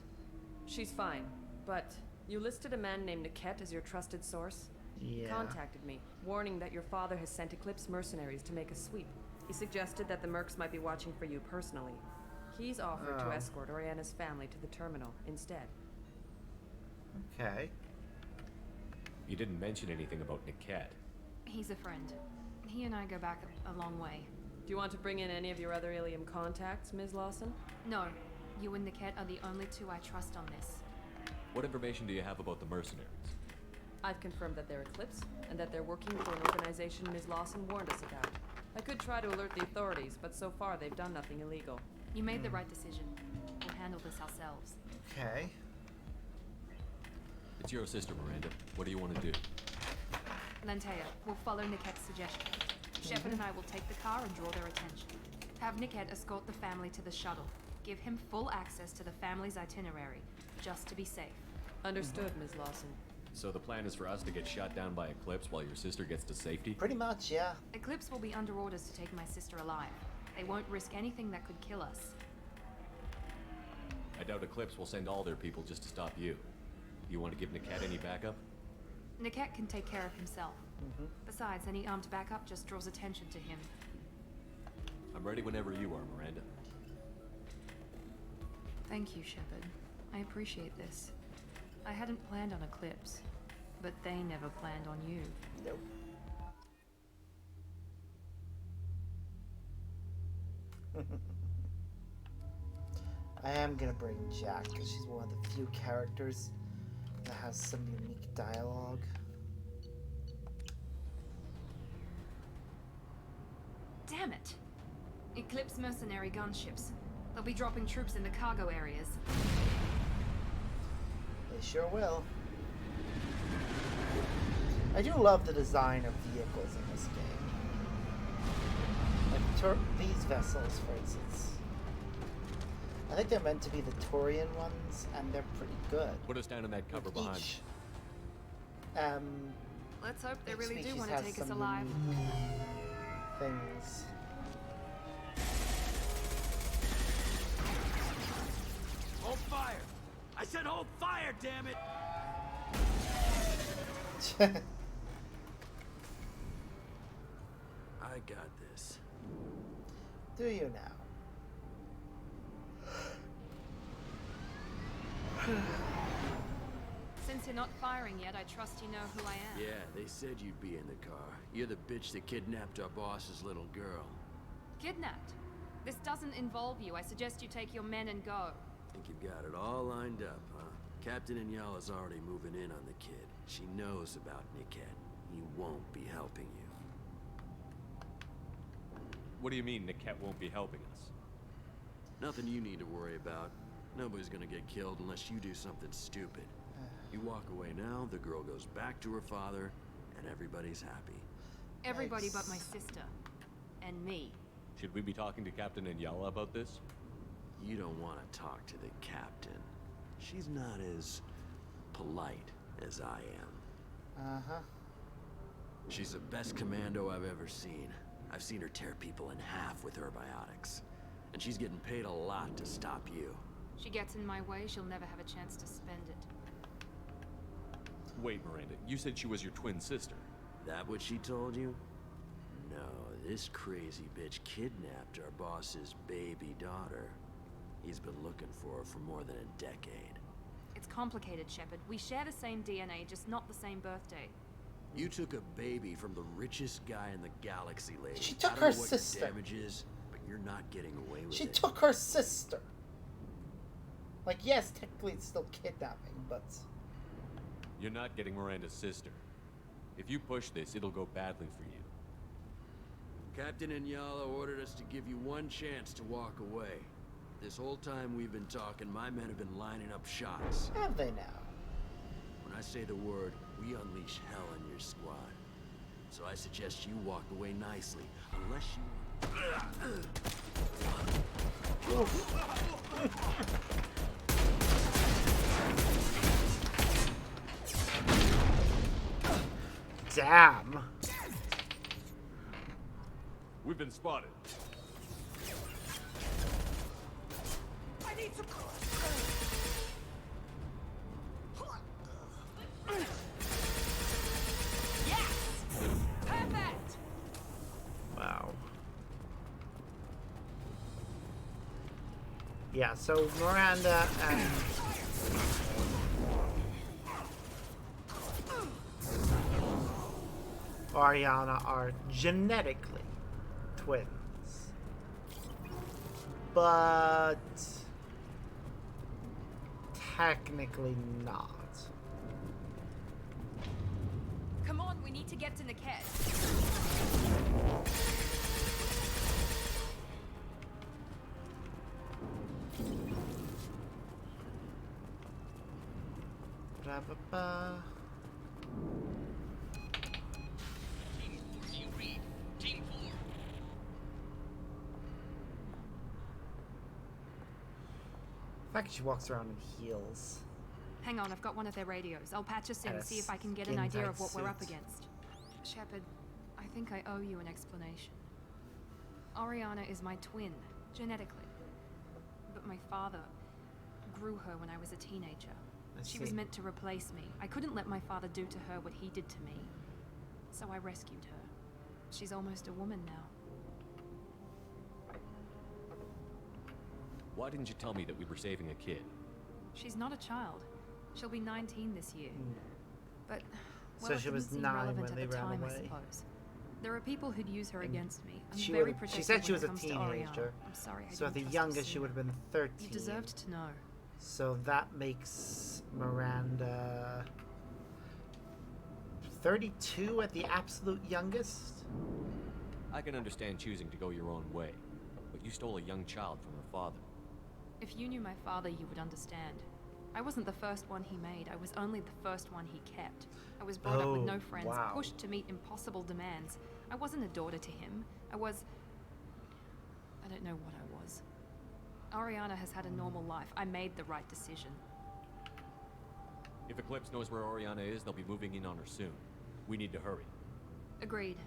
She's fine, but you listed a man named Niket as your trusted source. Yeah. He contacted me, warning that your father has sent Eclipse mercenaries to make a sweep. He suggested that the Mercs might be watching for you personally. He's offered to escort Oriana's family to the terminal instead. Okay. You didn't mention anything about Niket. He's a friend. He and I go back a long way. Do you want to bring in any of your other Ilium contacts, Ms. Lawson? No. You and Niket are the only two I trust on this. What information do you have about the mercenaries? I've confirmed that they're Eclipse, and that they're working for an organization Ms. Lawson warned us about. I could try to alert the authorities, but so far they've done nothing illegal. You made the right decision. We'll handle this ourselves. Okay. It's your sister, Miranda. What do you want to do? Lantea, we'll follow Niket's suggestion. Shepard and I will take the car and draw their attention. Have Niket escort the family to the shuttle. Give him full access to the family's itinerary, just to be safe. Understood, Ms. Lawson. So the plan is for us to get shot down by Eclipse while your sister gets to safety? Pretty much, yeah. Eclipse will be under orders to take my sister alive. They won't risk anything that could kill us. I doubt Eclipse will send all their people just to stop you. You want to give Niket any backup? Niket can take care of himself. Besides, any armed backup just draws attention to him. I'm ready whenever you are, Miranda. Thank you, Shepard. I appreciate this. I hadn't planned on Eclipse, but they never planned on you. Nope. I am gonna bring Jack because she's one of the few characters that has some unique dialogue. Damn it! Eclipse mercenary gunships. They'll be dropping troops in the cargo areas. They sure will. I do love the design of vehicles in this game. Like these vessels, for instance. I think they're meant to be the Turian ones, and they're pretty good. Put us down in that cover behind each, Let's hope they each really do species want to has take us some alive. unique things. Hold fire! I said hold fire, damn it! I got this. Do you now? Since you're not firing yet, I trust you know who I am. Yeah, they said you'd be in the car. You're the bitch that kidnapped our boss's little girl. Kidnapped? This doesn't involve you. I suggest you take your men and go. Think you've got it all lined up, huh? Captain Inyala's already moving in on the kid. She knows about Niket. He won't be helping you. What do you mean Niket won't be helping us? Nothing you need to worry about. Nobody's gonna get killed unless you do something stupid. You walk away now, the girl goes back to her father, and everybody's happy. Everybody but my sister. And me. Should we be talking to Captain Inyala about this? You don't want to talk to the captain. She's not as polite as I am. Uh-huh. She's the best commando I've ever seen. I've seen her tear people in half with her biotics. And she's getting paid a lot to stop you. She gets in my way, she'll never have a chance to spend it. Wait, Miranda, you said she was your twin sister. That what she told you? No, this crazy bitch kidnapped our boss's baby daughter. He's been looking for her for more than a decade. It's complicated, Shepard. We share the same DNA, just not the same birthday. You took a baby from the richest guy in the galaxy, lady. She took I don't her know what sister. Your damage is, but you're not getting away with She it. took her sister. Like, yes, technically it's still kidnapping, but... You're not getting Miranda's sister. If you push this, it'll go badly for you. Captain Inyala ordered us to give you one chance to walk away. This whole time we've been talking, my men have been lining up shots. Have they now? When I say the word, we unleash hell on your squad. So I suggest you walk away nicely, unless you... Damn. We've been spotted. I need some. Yes! Perfect! Wow. Yeah, so Miranda and Ariana are genetically twins. But technically not. Come on, we need to get to Niket. Ba-ba-ba. Team Reed. Team 4. The fact she walks around in heels. Hang on, I've got one of their radios. I'll patch us in And and a see if I can get an skin idea tight of what we're up suit. against. Shepard, I think I owe you an explanation. Ariana is my twin, genetically. But my father grew her when I was a teenager. She was meant to replace me. I couldn't let my father do to her what he did to me. So I rescued her. She's almost a woman now. Why didn't you tell me that we were saving a kid? She's not a child. She'll be 19 this year. But, well, So it she didn't was seem 9 relevant when at they the ran time, I away. suppose. There are people who'd use her against me. I'm She very would've- protective she said she when was it a comes to teenager. Ariana. I'm sorry, I So didn't the trust youngest her she would have sooner. been 13. You deserved to know. So that makes Miranda 32 at the absolute youngest. I can understand choosing to go your own way, but you stole a young child from her father. If you knew my father, you would understand. I wasn't the first one he made. I was only the first one he kept. I was brought up with no friends, wow. pushed to meet impossible demands. I wasn't a daughter to him. I don't know what I was. Ariana has had a normal life. I made the right decision. If Eclipse knows where Oriana is, they'll be moving in on her soon. We need to hurry. Agreed.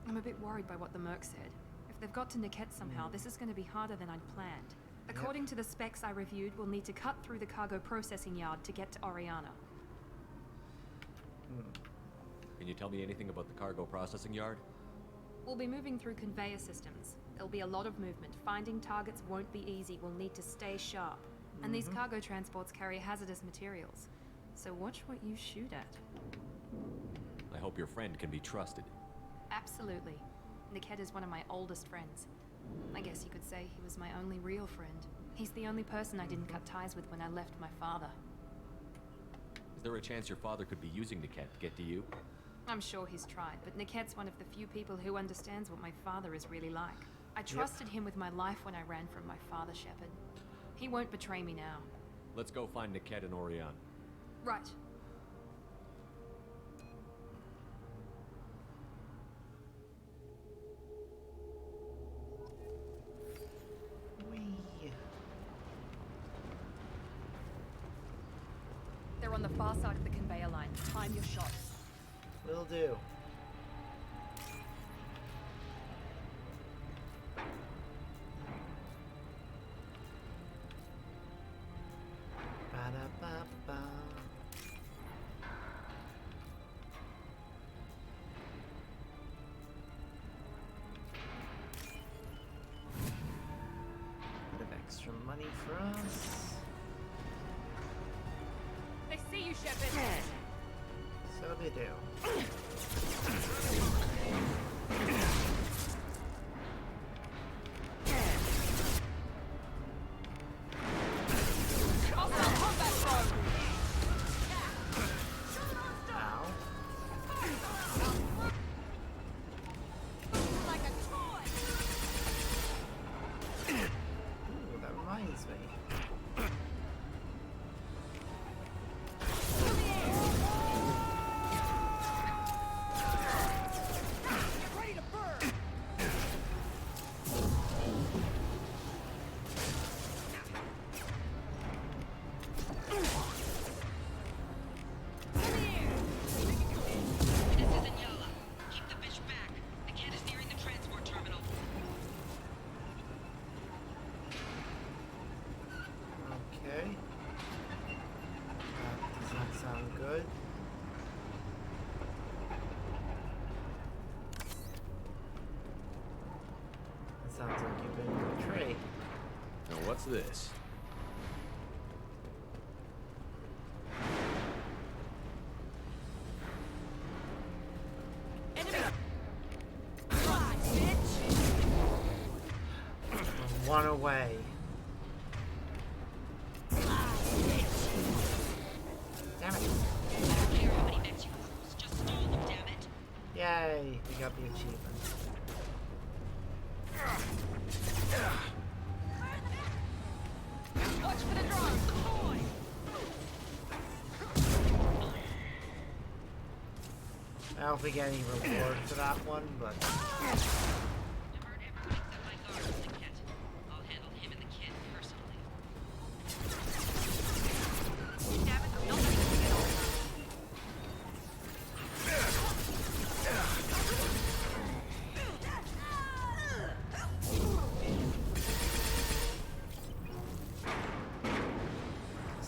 I'm a bit worried by what the Merc said. If they've got to Niket somehow, this is going to be harder than I'd planned. According to the specs I reviewed, we'll need to cut through the cargo processing yard to get to Oriana. Can you tell me anything about the cargo processing yard? We'll be moving through conveyor systems. There'll be a lot of movement. Finding targets won't be easy. We'll need to stay sharp. And these cargo transports carry hazardous materials. So watch what you shoot at. I hope your friend can be trusted. Absolutely. Niket is one of my oldest friends. I guess you could say he was my only real friend. He's the only person I didn't cut ties with when I left my father. Is there a chance your father could be using Niket to get to you? I'm sure he's tried, but Niket's one of the few people who understands what my father is really like. I trusted him with my life when I ran from my father, Shepard. He won't betray me now. Let's go find Niket and Oriana. Right. They're on the far side of the conveyor line. Time your shots. Will do. Ba-da-ba-ba. Bit of extra money for us. They see you, Shepard. So they do. Ow. Ooh, that reminds me. sound good. It sounds like you've been betrayed. Now what's this? One away. Damn it. Yay, we got the achievement. Watch for the drone. I don't know if we get any reward for that one, but...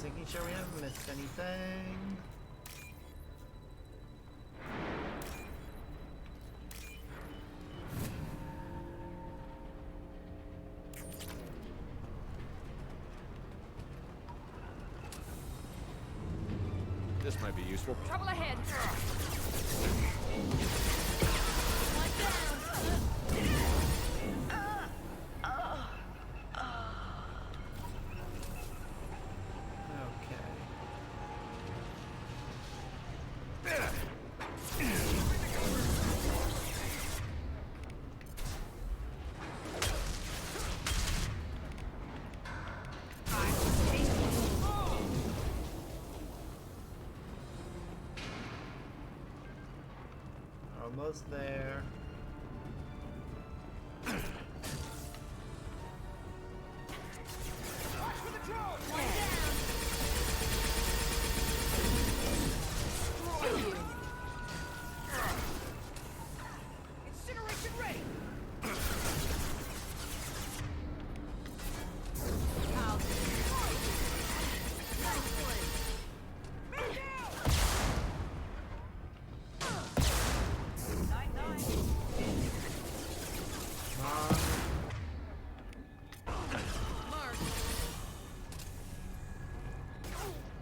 Making sure we haven't missed anything. This might be useful. Trouble ahead. Almost there. Incineration ready.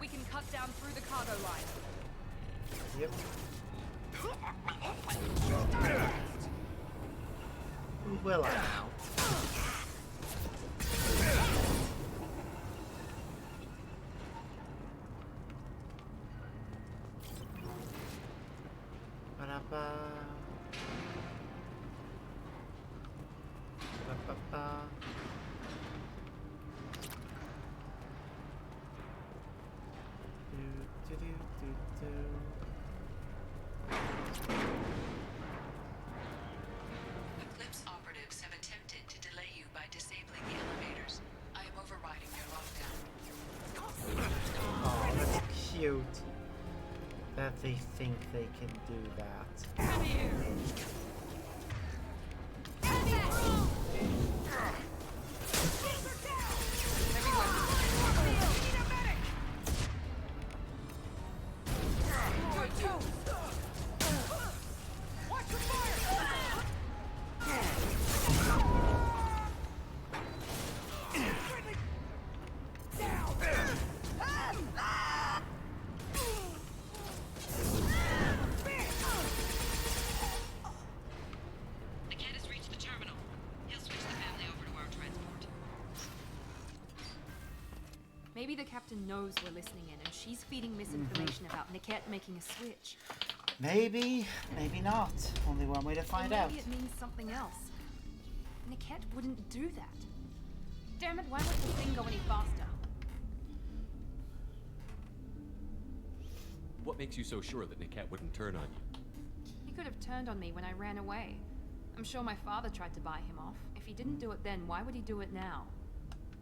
We can cut down through the cargo line. Yep. Will I now? Ba-da-ba. Ba-ba-ba. Do-do-do-do-do. Eclipse operatives have attempted to delay you by disabling the elevators. I am overriding their lockdown. Oh, that's cute. That they think they can do that. Come here. Maybe the captain knows we're listening in, and she's feeding misinformation about Niket making a switch. Maybe, maybe not. Only one way to find Or out. maybe it means something else. Niket wouldn't do that. Damn it, why won't the thing go any faster? What makes you so sure that Niket wouldn't turn on you? He could have turned on me when I ran away. I'm sure my father tried to buy him off. If he didn't do it then, why would he do it now?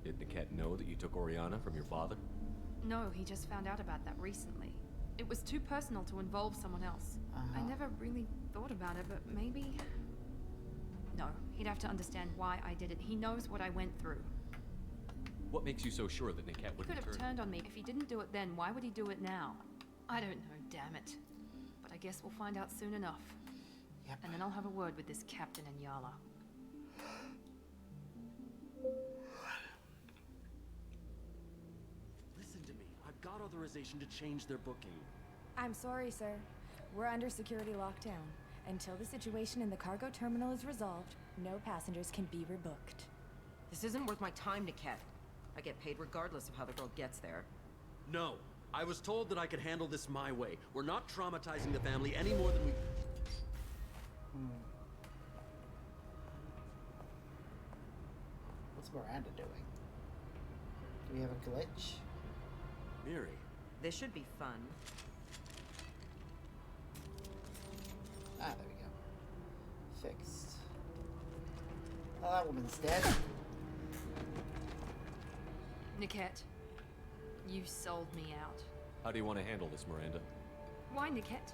Did Niket know that you took Oriana from your father? No, he just found out about that recently. It was too personal to involve someone else. I never really thought about it, but maybe... No, he'd have to understand why I did it. He knows what I went through. What makes you so sure that Niket He could wouldn't have turn? turned on me. If he didn't do it then, why would he do it now? I don't know, damn it. But I guess we'll find out soon enough. Yep. And then I'll have a word with this captain and Yala. Listen to me. I've got authorization to change their booking. I'm sorry, sir. We're under security lockdown. Until the situation in the cargo terminal is resolved, no passengers can be rebooked. This isn't worth my time, Niket. I get paid regardless of how the girl gets there. No. I was told that I could handle this my way. We're not traumatizing the family any more than we... What's Miranda doing? Do we have a glitch? Miri. This should be fun. Ah, there we go. Fixed. Oh, that woman's dead. Niket, you sold me out. How do you want to handle this, Miranda? Why, Niket?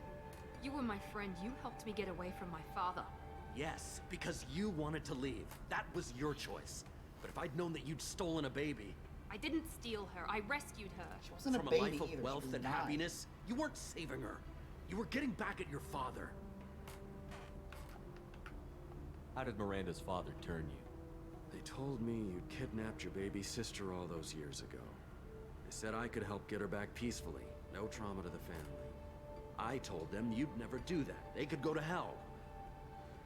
You were my friend. You helped me get away from my father. Yes, because you wanted to leave. That was your choice. But if I'd known that you'd stolen a baby... I didn't steal her. I rescued her. She wasn't from a baby life of either. wealth She was and 9. happiness, you weren't saving her. You were getting back at your father. How did Miranda's father turn you? They told me you'd kidnapped your baby sister all those years ago. They said I could help get her back peacefully. No trauma to the family. I told them you'd never do that. They could go to hell.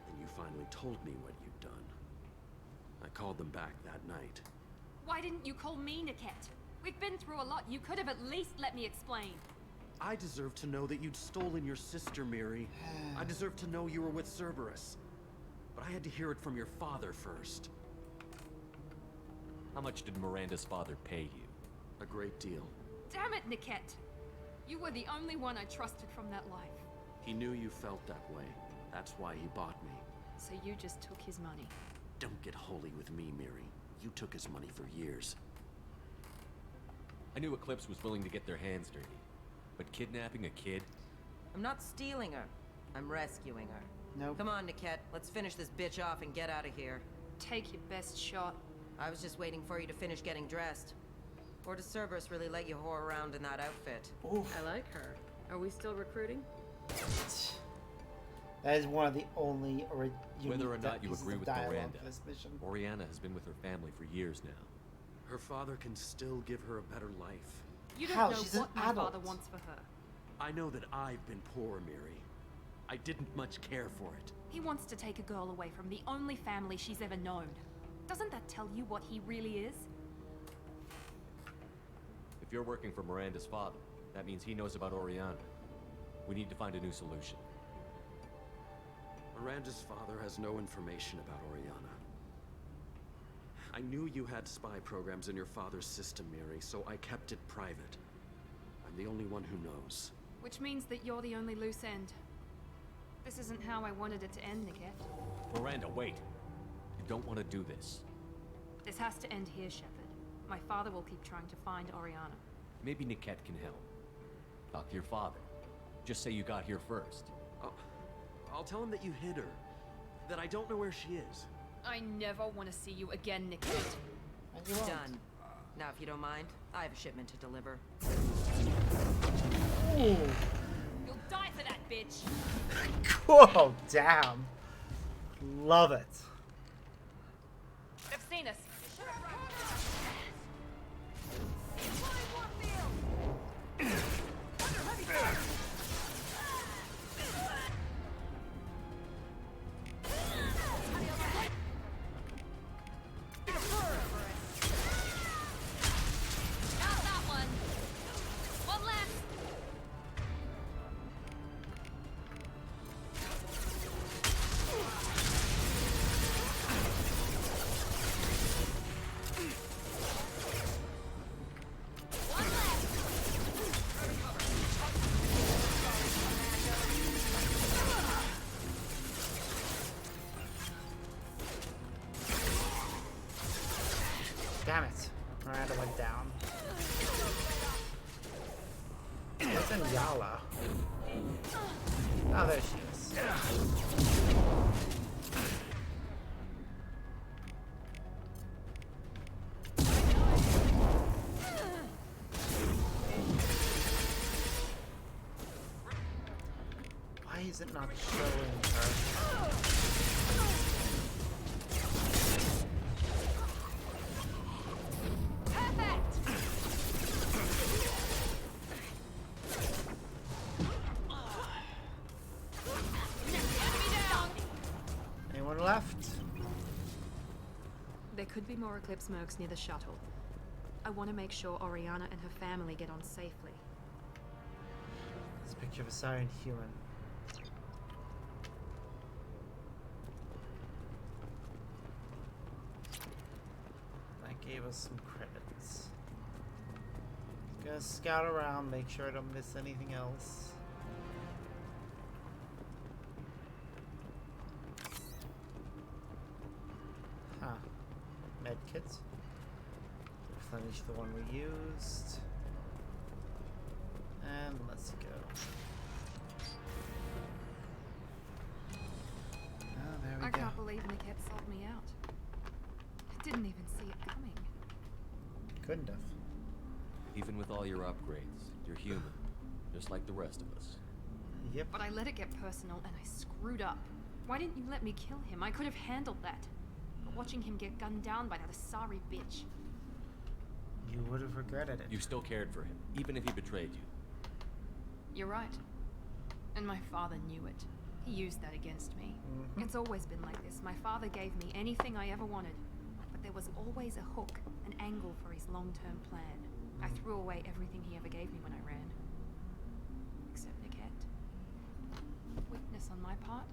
Then you finally told me what you'd done. I called them back that night. Why didn't you call me, Niket? We've been through a lot. You could have at least let me explain. I deserve to know that you'd stolen your sister, Miri. I deserve to know you were with Cerberus. But I had to hear it from your father first. How much did Miranda's father pay you? A great deal. Damn it, Niket! You were the only one I trusted from that life. He knew you felt that way. That's why he bought me. So you just took his money. Don't get holy with me, Miri. You took his money for years. I knew Eclipse was willing to get their hands dirty. But kidnapping a kid? I'm not stealing her. I'm rescuing her. Nope. Come on, Niket. Let's finish this bitch off and get out of here. Take your best shot. I was just waiting for you to finish getting dressed. Or does Cerberus really let you whore around in that outfit? Oof. I like her. Are we still recruiting? That is one of the only Whether or not you agree with Miranda, for this mission. Oriana has been with her family for years now. Her father can still give her a better life. You don't How? know She's an what my adult. father wants for her. I know that I've been poor, Miri. I didn't much care for it. He wants to take a girl away from the only family she's ever known. Doesn't that tell you what he really is? If you're working for Miranda's father, that means he knows about Oriana. We need to find a new solution. Miranda's father has no information about Oriana. I knew you had spy programs in your father's system, Miri, so I kept it private. I'm the only one who knows. Which means that you're the only loose end. This isn't how I wanted it to end, Niket. Miranda, wait! You don't want to do this. This has to end here, Shepard. My father will keep trying to find Oriana. Maybe Niket can help. Talk to your father. Just say you got here first. I'll tell him that you hid her. That I don't know where she is. I never want to see you again, Niket. Done. Now, if you don't mind, I have a shipment to deliver. Ooh. You'll die for that, bitch! Whoa, damn. Love it. They've seen us. Damn it. Miranda went down. Where's Yala? Oh, there she is. is it not showing her? Anyone left? There could be more Eclipse mercs near the shuttle. I want to make sure Oriana and her family get on safely. This picture of a Asarian human. That gave us some credits. Gonna scout around, make sure I don't miss anything else. Huh. Medkits. Replenish the one we used. And let's go. Oh, there we I go. can't believe Niket sold me out. I didn't even see it coming. Couldn't have. Even with all your upgrades, you're human, just like the rest of us. Yep. But I let it get personal and I screwed up. Why didn't you let me kill him? I could have handled that. But watching him get gunned down by that Asari bitch. You would have regretted it. You still cared for him, even if he betrayed you. You're right. And my father knew it. He used that against me. It's always been like this. My father gave me anything I ever wanted. But there was always a hook, an angle for his long-term plan. I threw away everything he ever gave me when I ran. Except Niket. Weakness on my part?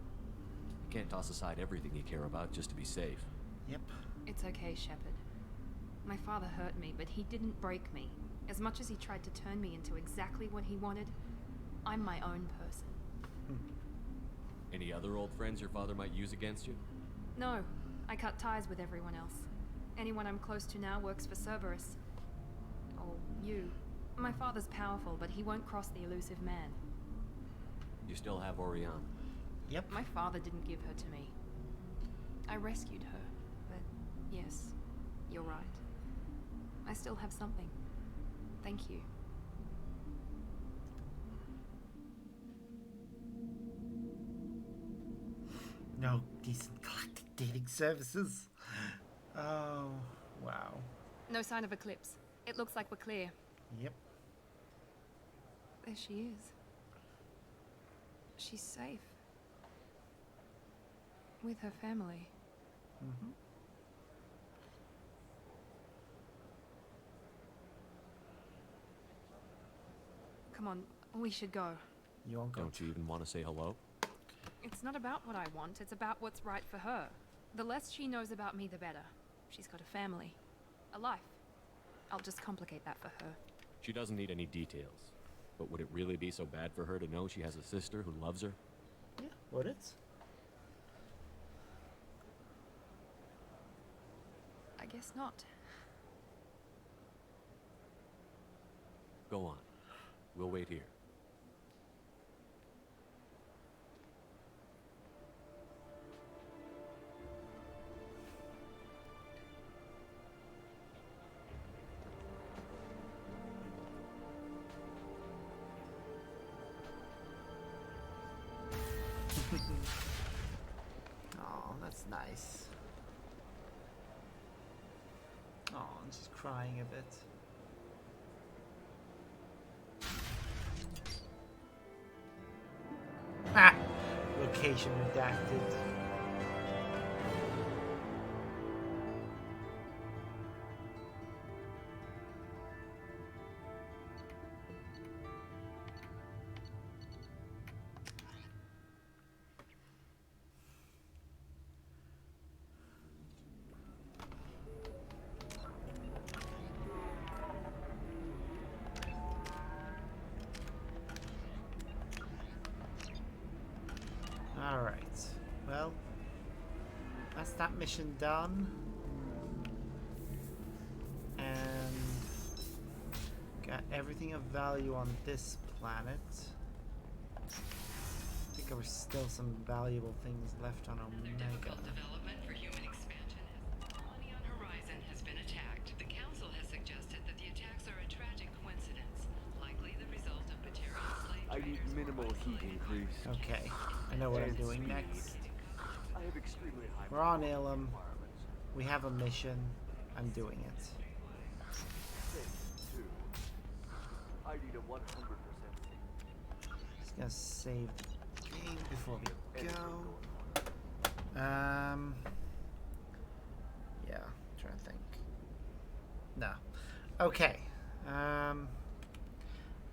You can't toss aside everything you care about just to be safe. Yep. It's okay, Shepard. My father hurt me, but he didn't break me. As much as he tried to turn me into exactly what he wanted, I'm my own person. Any other old friends your father might use against you? No, I cut ties with everyone else. Anyone I'm close to now works for Cerberus. Or you. My father's powerful, but he won't cross the elusive man. You still have Oriana. Yep. My father didn't give her to me. I rescued her, but yes, you're right. I still have something. Thank you. No decent galactic dating services. Oh, wow. No sign of Eclipse. It looks like we're clear. Yep. There she is. She's safe. With her family. Come on, we should go. You won't go. Don't you even want to say hello? It's not about what I want, it's about what's right for her. The less she knows about me, the better. She's got a family. A life. I'll just complicate that for her. She doesn't need any details. But would it really be so bad for her to know she has a sister who loves her? Yeah, would it? I guess not. Go on. We'll wait here. Oh, that's nice. Oh, I'm just crying a bit. Ah! Location redacted. Alright, well, that's that mission done. And got everything of value on this planet. I think there were still some valuable things left on Omega. Development for human expansion. The colony on Horizon has been attacked. The Council has suggested that the attacks are a tragic coincidence, likely the result of Batarian slave traders Minimal heat increase. Okay, I know what I'm And doing speed. next. I have extremely high We're on performance Ilum. requirements. We have a mission. I'm doing it. Phase 2. I need a 100% Just gonna save the game before we Anything go. Yeah, trying to think. No. Okay.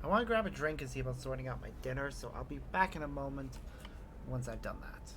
I want to grab a drink and see about sorting out my dinner, so I'll be back in a moment once I've done that.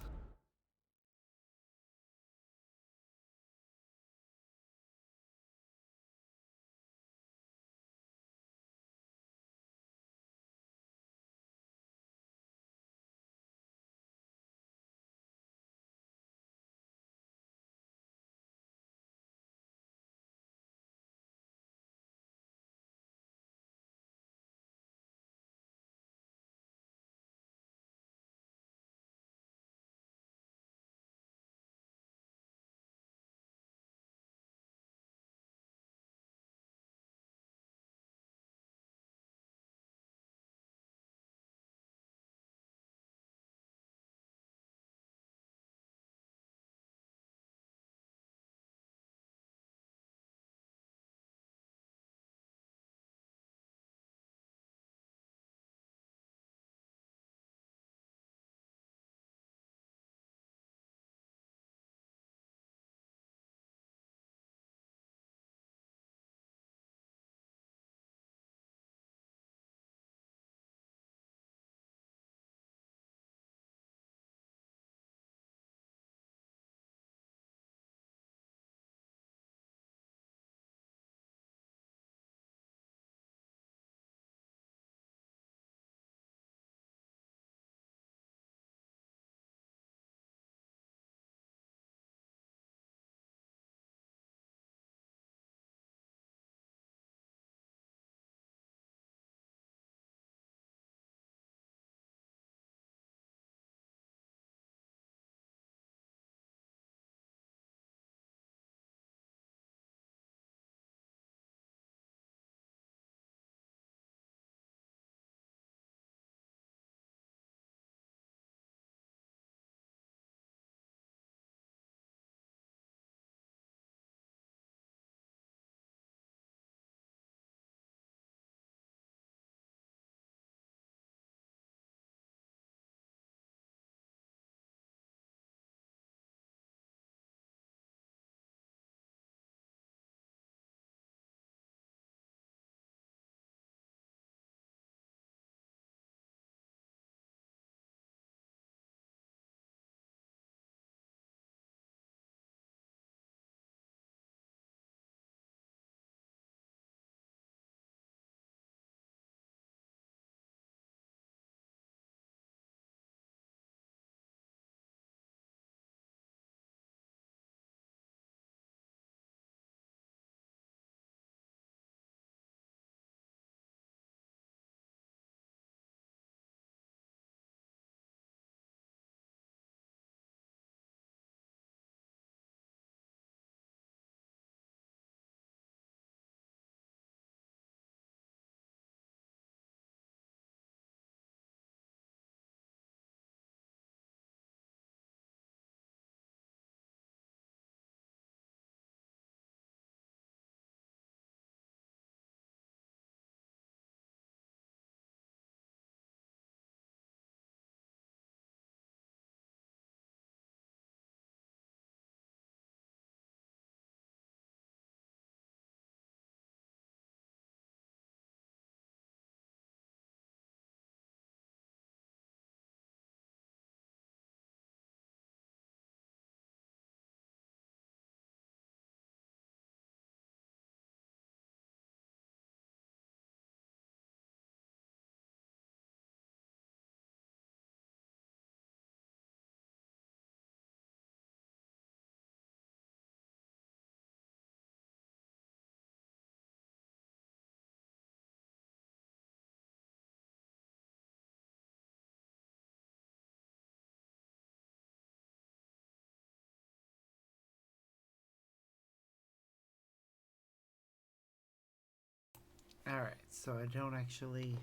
Alright, so I don't actually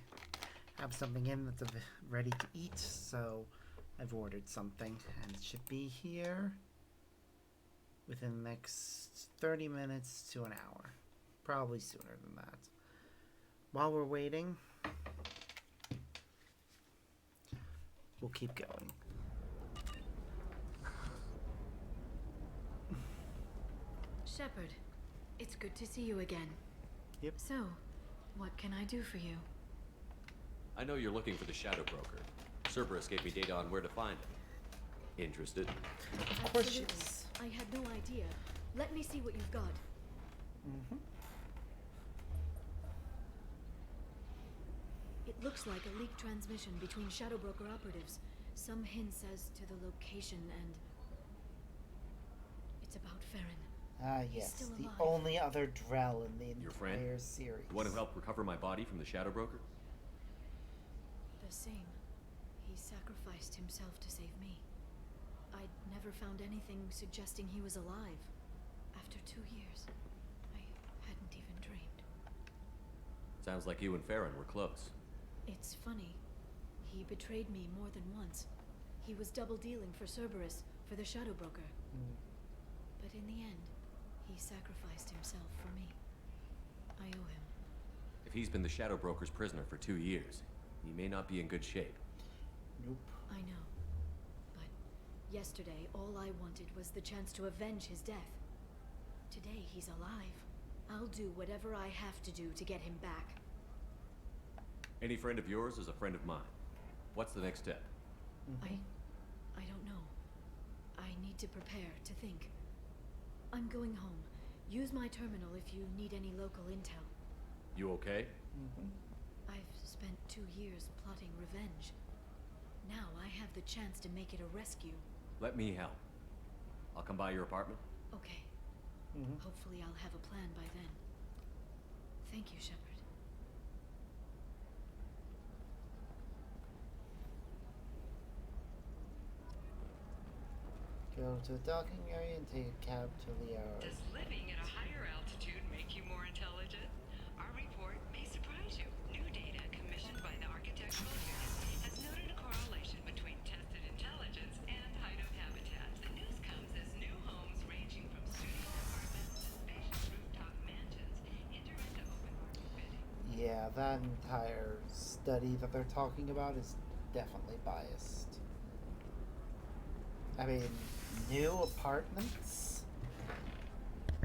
have something in that's ready to eat, so I've ordered something, and it should be here within the next 30 minutes to an hour. Probably sooner than that. While we're waiting, we'll keep going. Shepard, it's good to see you again. Yep. So, what can I do for you? I know you're looking for the Shadow Broker. Cerberus gave me data on where to find it. Interested? Of course she is. I had no idea. Let me see what you've got. Mm-hmm. It looks like a leaked transmission between Shadow Broker operatives. Some hints as to the location and... It's about Farron. Ah, He's yes. still The alive. only other Drell in the Your friend? entire series. The one who helped recover my body from the Shadow Broker? The same. He sacrificed himself to save me. I'd never found anything suggesting he was alive. After 2 years, I hadn't even dreamed. Sounds like you and Farron were close. It's funny. He betrayed me more than once. He was double dealing for Cerberus, for the Shadow Broker. But in the end, he sacrificed himself for me. I owe him. If he's been the Shadow Broker's prisoner for 2 years, he may not be in good shape. Nope. I know. But yesterday, all I wanted was the chance to avenge his death. Today, he's alive. I'll do whatever I have to do to get him back. Any friend of yours is a friend of mine. What's the next step? I don't know. I need to prepare, to think. I'm going home. Use my terminal if you need any local intel. You okay? I've spent 2 years plotting revenge. Now I have the chance to make it a rescue. Let me help. I'll come by your apartment. Okay. Hopefully I'll have a plan by then. Thank you, Shepard. Go to the docking area and take a cab to the Does living at a higher altitude make you more intelligent? Our report may surprise you. New data commissioned by the Architectural Unit has noted a correlation between tested intelligence and hideout habitats. The news comes as new homes ranging from studio apartments to spacious rooftop mansions enter into open bidding. Yeah, that entire study that they're talking about is definitely biased. I mean, new apartments?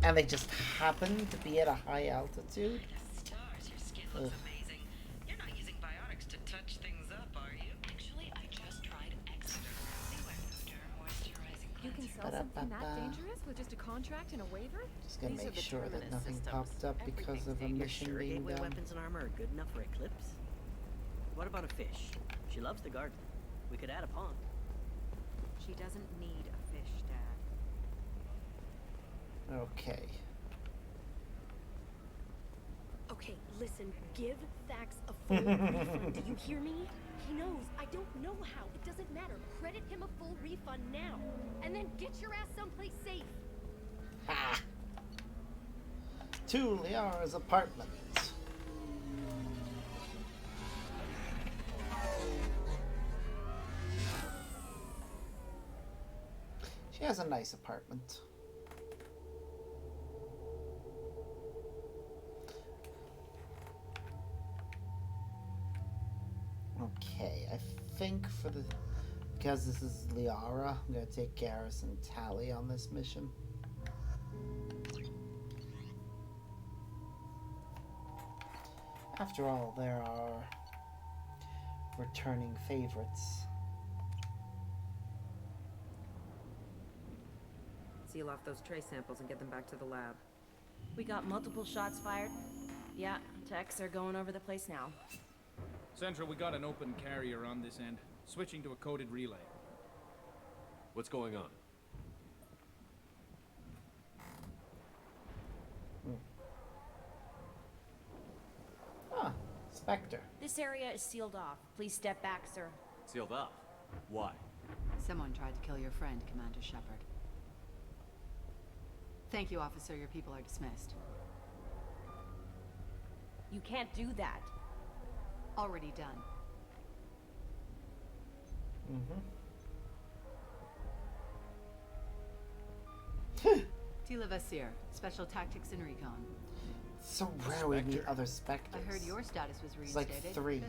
And they just happen to be at a high altitude? Stars, your skin looks amazing. You're not using biotics to touch things up, are you? Actually, I just tried Exeter. New Exoderm moisturizing You can cleanser. sell something that dangerous with just a contract and a waiver? Just gonna These are make the sure that Terminus nothing systems. popped up because of a You're mission sure being gateway done. weapons and armor are good enough for Eclipse? What about a fish? She loves the garden. We could add a pond. She doesn't need a fish, Dad. Okay. Okay, listen. Give Thax a full refund. Do you hear me? He knows. I don't know how. It doesn't matter. Credit him a full refund now. And then get your ass someplace safe. Ha! To Liara's apartment. She has a nice apartment. Okay, I think for the... Because this is Liara, I'm gonna take Garrison Tally on this mission. After all, there are returning favorites. Seal off those trace samples and get them back to the lab. We got multiple shots fired. Yeah, techs are going over the place now. Central, we got an open carrier on this end. Switching to a coded relay. What's going on? Ah, Spectre. This area is sealed off. Please step back, sir. Sealed up. Why? Someone tried to kill your friend, Commander Shepard. Thank you, officer. Your people are dismissed. You can't do that. Already done. Tila Vasir, Special Tactics and Recon. It's so rare we meet other Spectres. I heard your status was It's reinstated. like 3 Good.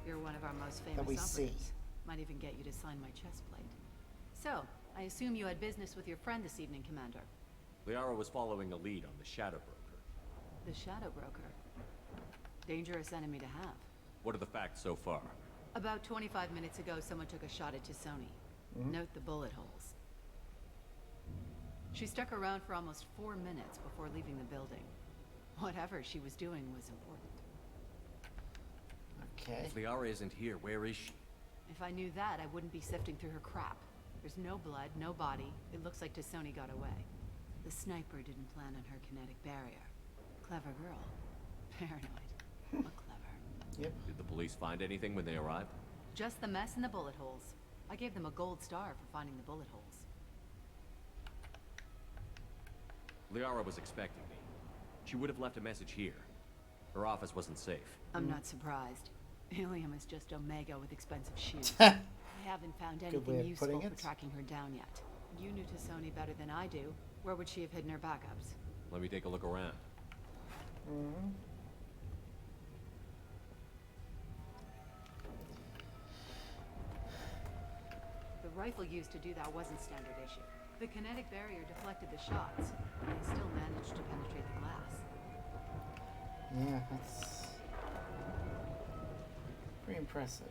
You're one of our most famous that we see. operatives. Might even get you to sign my chest plate. So, I assume you had business with your friend this evening, Commander. Liara was following a lead on the Shadow Broker. The Shadow Broker. Dangerous enemy to have. What are the facts so far? About 25 minutes ago, someone took a shot at Tisoni. Note the bullet holes. She stuck around for almost 4 minutes before leaving the building. Whatever she was doing was important. Okay. If Liara isn't here, where is she? If I knew that, I wouldn't be sifting through her crap. There's no blood, no body. It looks like Tisoni got away. The sniper didn't plan on her kinetic barrier. Clever girl. Paranoid. But clever. Yep. Did the police find anything when they arrived? Just the mess and the bullet holes. I gave them a gold star for finding the bullet holes. Liara was expecting me. She would have left a message here. Her office wasn't safe. I'm not surprised. Ilium is just Omega with expensive shoes. I haven't found Good way anything of useful putting for it. tracking her down yet. You knew Tisoni better than I do. Where would she have hidden her backups? Let me take a look around. The rifle used to do that wasn't standard issue. The kinetic barrier deflected the shots, but they still managed to penetrate the glass. Yeah, that's pretty impressive.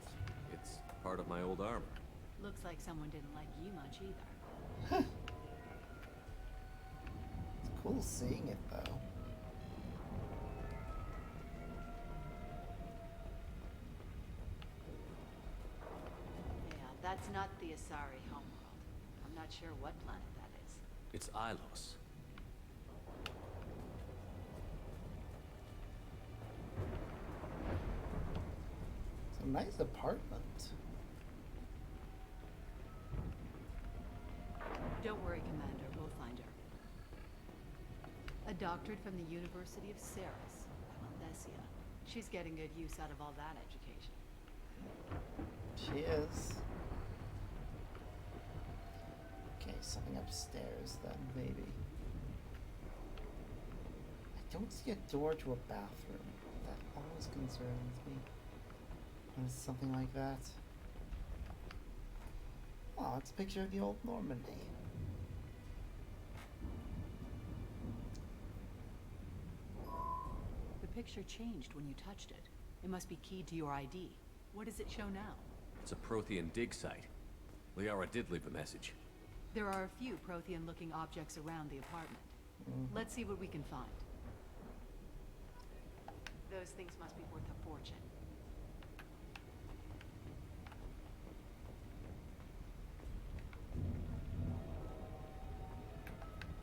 It's part of my old armor. Looks like someone didn't like you much either. It's cool seeing it, though. Yeah, that's not the Asari homeworld. I'm not sure what planet that is. It's Ilos. It's a nice apartment. Don't worry, Commander. We'll find her. A doctorate from the University of Ceres, Althesia. She's getting good use out of all that education. She is. Okay, something upstairs then, maybe. I don't see a door to a bathroom. That always concerns me. When it's something like that. Oh, it's a picture of the old Normandy. The picture changed when you touched it. It must be keyed to your ID. What does it show now? It's a Prothean dig site. Liara did leave a message. There are a few Prothean-looking objects around the apartment. Let's see what we can find. Those things must be worth a fortune.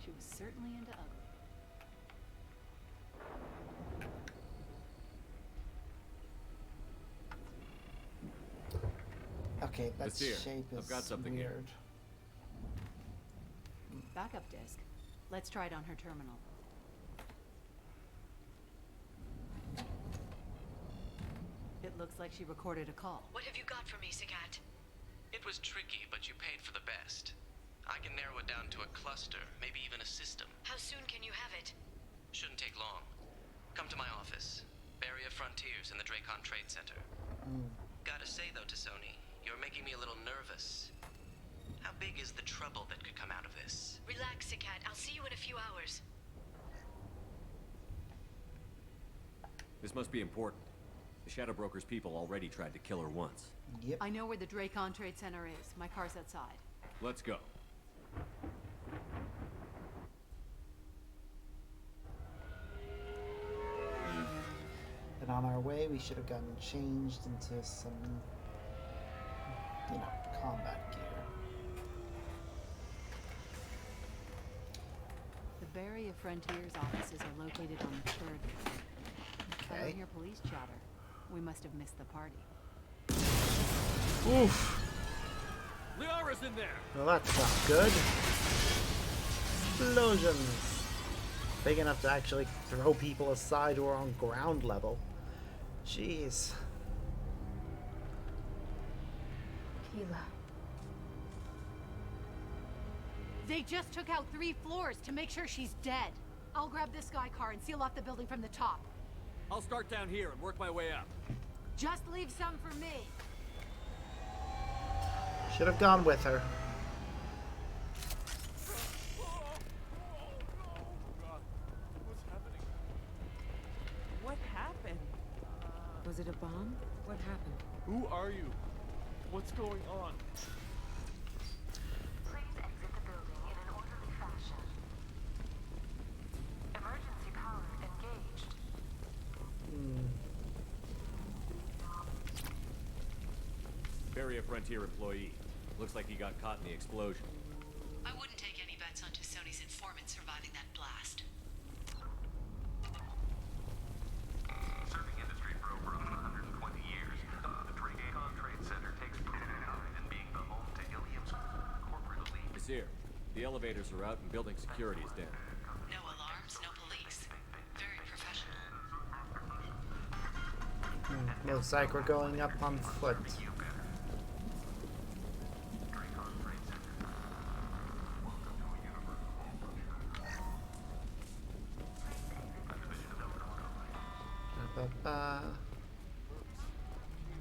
She was certainly into ugly. Okay, that Vasir, shape is I've got something here. weird. Backup disk. Let's try it on her terminal. It looks like she recorded a call. What have you got for me, Sagat? It was tricky, but you paid for the best. I can narrow it down to a cluster, maybe even a system. How soon can you have it? Shouldn't take long. Come to my office. Barrier Frontiers in the Dracon Trade Center. Gotta say though, Tisoni, you're making me a little nervous. How big is the trouble that could come out of this? Relax, Sagat. I'll see you in a few hours. This must be important. The Shadow Broker's people already tried to kill her once. Yep. I know where the Dracon Trade Center is. My car's outside. Let's go. And on our way, we should have gotten changed into some, you know, combat gear. The Barrier Frontiers offices are located on the 3rd floor. I don't hear police chatter. We must have missed the party. Oof. Liara's in there. Well, that's not good. Explosions. Big enough to actually throw people aside who are on ground level. Jeez. Hila. They just took out 3 floors to make sure she's dead. I'll grab this Sky car and seal off the building from the top. I'll start down here and work my way up. Just leave some for me. Should have gone with her. What happened? Was it a bomb? What happened? Who are you? What's going on? Please exit the building in an orderly fashion. Emergency power engaged. Barrier Frontier employee. Looks like he got caught in the explosion. I wouldn't take any bets on Sony's informant surviving that blast. Serving industry for over 120 years, the Drake-Con Trade Center takes pride in being the home to Ilium's corporate elite. Vizier, the elevators are out and building security is down. No alarms, no police. Very professional. Looks like we're going up on foot.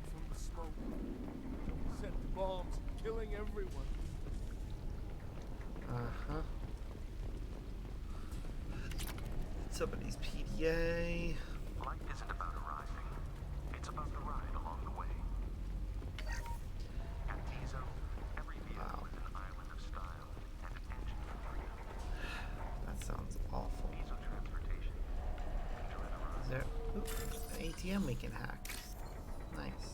From the smoke. Set bombs, killing everyone. Somebody's PDA. Life isn't about arriving. It's about the ride along the way. At Tizo, every vehicle is an island of style and an engine for freedom. That sounds awful. Tizo transportation. Enjoy the ride. Is there an ATM we can hack? Nice.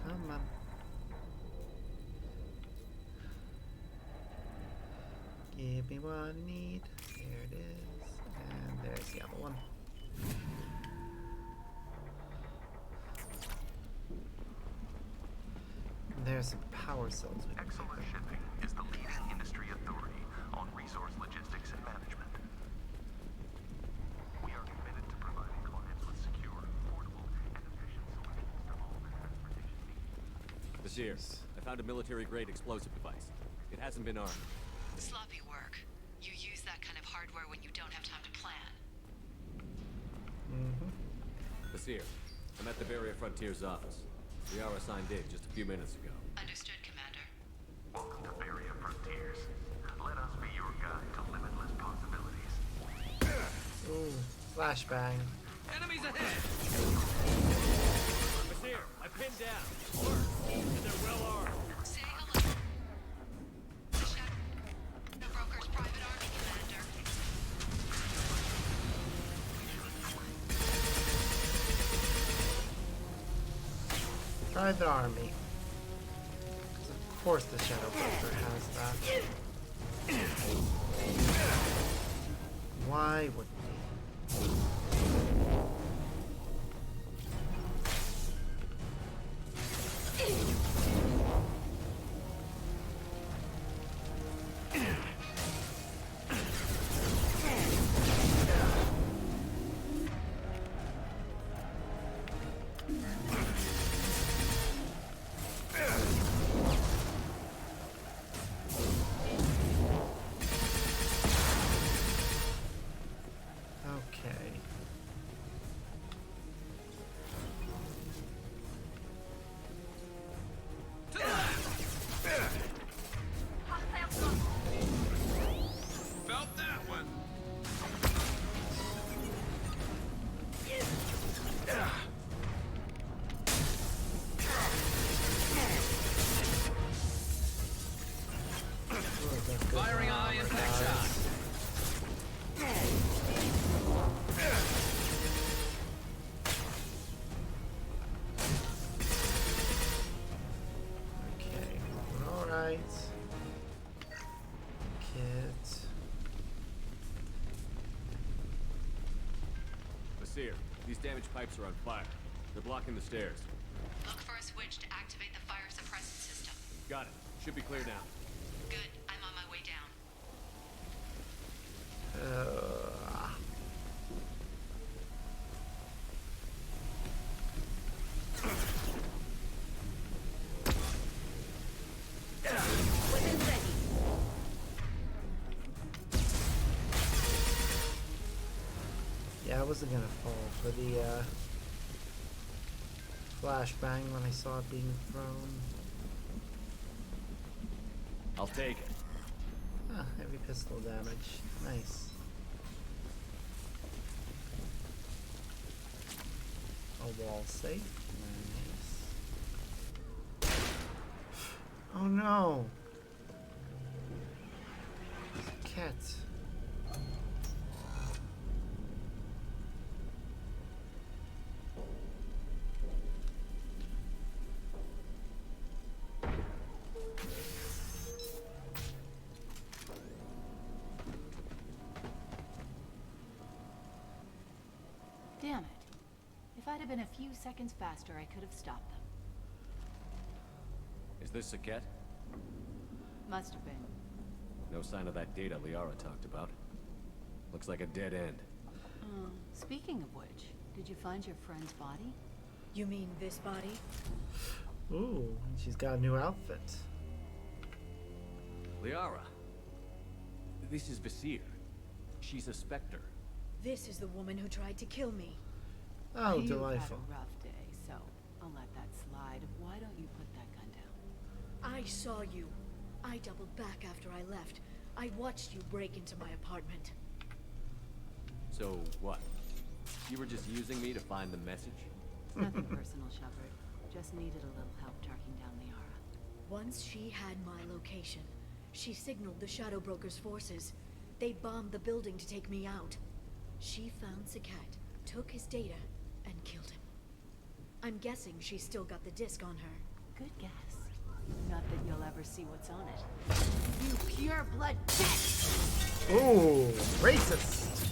Come on. Give me what I need. There it is. And there's the other one. And there's some power cells we can pick Excellent up. Shipping is the leading industry authority on resource logistics and management. We are committed to providing clients with secure, affordable, and efficient solutions to all their transportation needs. Vizier, I found a military-grade explosive device. It hasn't been armed. Sloppy work. You use that kind of hardware when you don't have time to plan. Vizier, I'm at the Barrier Frontier's office. We are assigned in just a few minutes ago. Understood, Commander. Welcome to Barrier Frontiers. Let us be your guide to limitless possibilities. Ooh, flashbang. Enemies ahead! Vizier, I pinned down. Alert! And they're well armed. Say hello. The Shadow Broker's private army, Commander. Private army. 'Cause of course the Shadow Broker has that. Why wouldn't he? Okay. Felt that one. Firing eye impact shot. Okay, alright. Kids. Vizier, these damaged pipes are on fire. They're blocking the stairs. Look for a switch to activate the fire suppressant system. Got it. Should be clear now. Good. I'm on my way down. wasn't gonna fall for the flashbang when I saw it being thrown. I'll take it. Ah, heavy pistol damage. Nice. A wall safe. Nice. Oh no! Cat. Damn it. If I'd have been a few seconds faster, I could have stopped them. Is this Saket? Must have been. No sign of that data Liara talked about. Looks like a dead end. Speaking of which, did you find your friend's body? You mean this body? Ooh, and she's got a new outfit. Liara. This is Visir. She's a Spectre. This is the woman who tried to kill me. Oh, You've delightful. had a rough day, so I'll let that slide. Why don't you put that gun down? I saw you. I doubled back after I left. I watched you break into my apartment. So, what? You were just using me to find the message? Nothing personal, Shepard. Just needed a little help tracking down Liara. Once she had my location, she signaled the Shadow Broker's forces. They bombed the building to take me out. She found Saket, took his data, and killed him. I'm guessing she's still got the disc on her. Good guess. Not that you'll ever see what's on it. You pure blood bitch! Ooh, racist.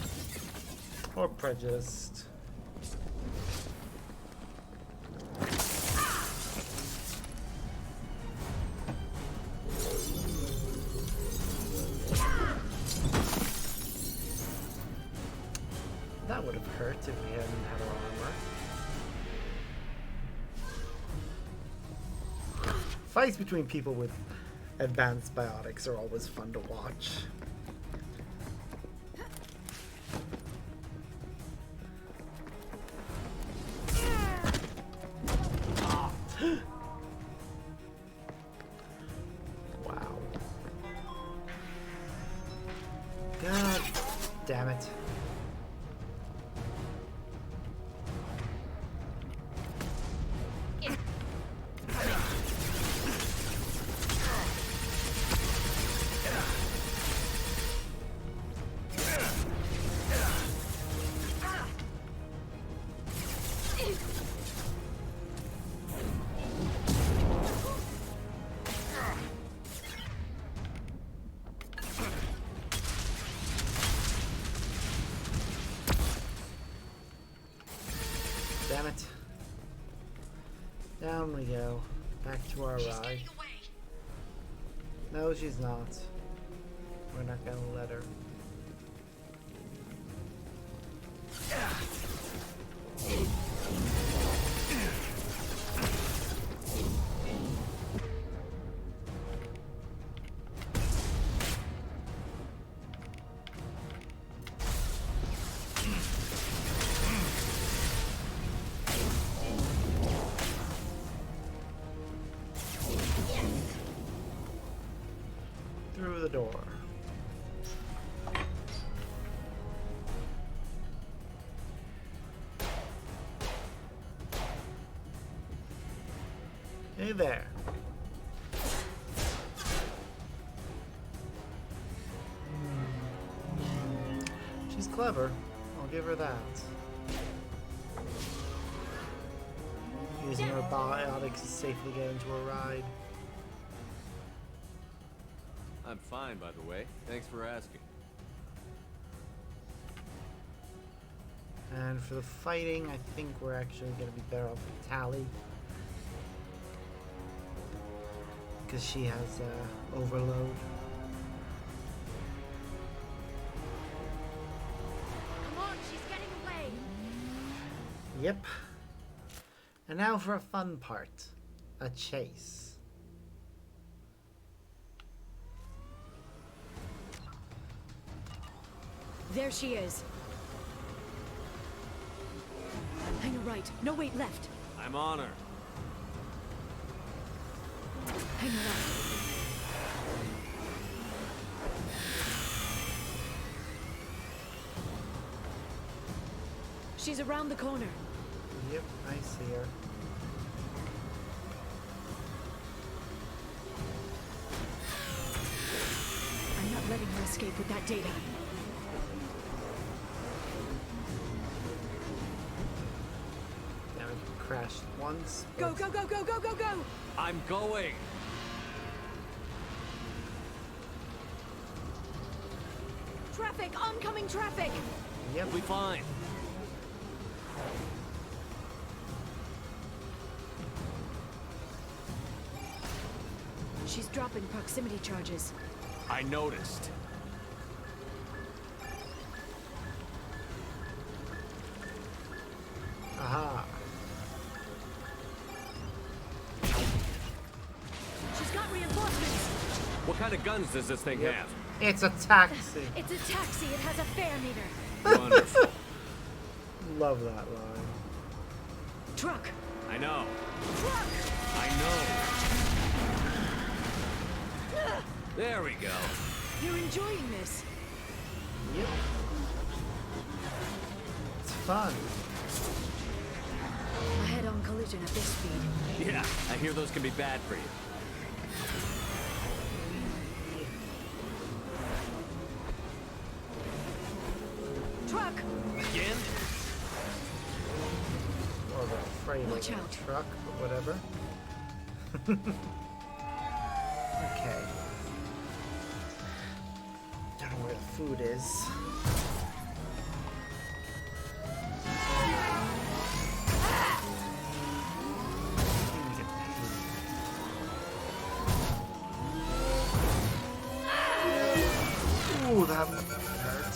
Or prejudiced. That would have hurt if we hadn't had our armor. Fights between people with advanced biotics are always fun to watch. Wow. God damn it. Damn it. Down we go. Back to our ride. No, she's not. We're not gonna let her. Through the door. Hey there. She's clever. I'll give her that. Using her biotics to safely get into a ride. I'm fine, by the way. Thanks for asking. And for the fighting, I think we're actually going to be better off with Tali. Because she has overload. Come on, she's getting away! Yep. And now for a fun part. A chase. There she is. right. No weight left. I'm on her. Hang around. She's around the corner. Yep, I see her. I'm not letting her escape with that data. Now we crashed once. Go, go, go, go, go, go, go! I'm going. Traffic! Oncoming traffic! Yep. We'll be fine. She's dropping proximity charges. I noticed. Aha. She's got reinforcements! What kind of guns does this thing have? It's a taxi. It's a taxi. It has a fare meter. Wonderful. Love that line. Truck! I know. Truck! I know. There we go. You're enjoying this. Yep. It's fun. A head-on collision at this speed. Yeah, I hear those can be bad for you. Truck! Again? More of a afraid Watch of a out. truck, but whatever. Okay. Don't know where the food is. Ooh, that hurt.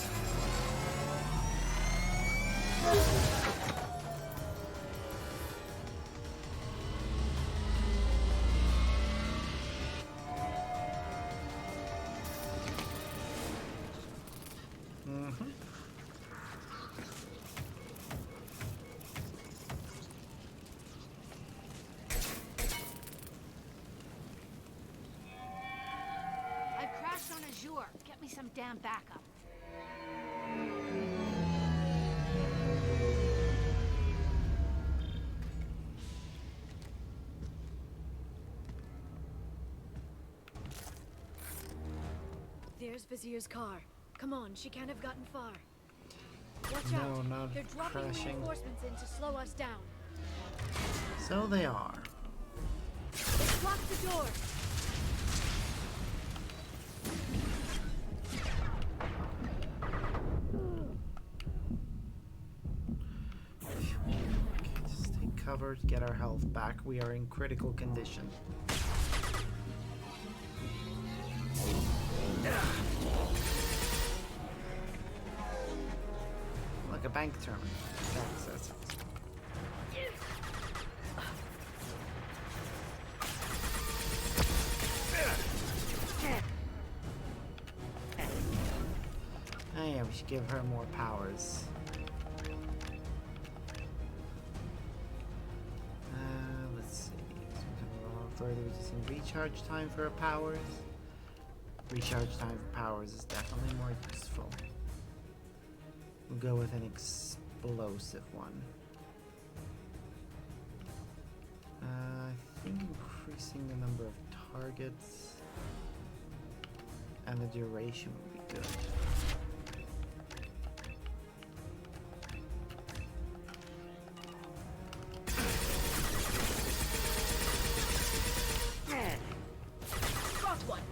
I've crashed on Azure. Get me some damn backup. There's Vizier's car. Come on, she can't have gotten far. Watch No, out. not They're dropping crashing. reinforcements in to slow us down. So they are. Let's lock the door. Just take cover to get our health back. We are in critical condition. Like a bank terminal. Access it. Oh yeah, we should give her more powers. Let's see. So we can go further reducing recharge time for our powers. Recharge time for powers is definitely more useful. We'll go with an explosive one. I think increasing the number of targets and the duration would be good. Got one.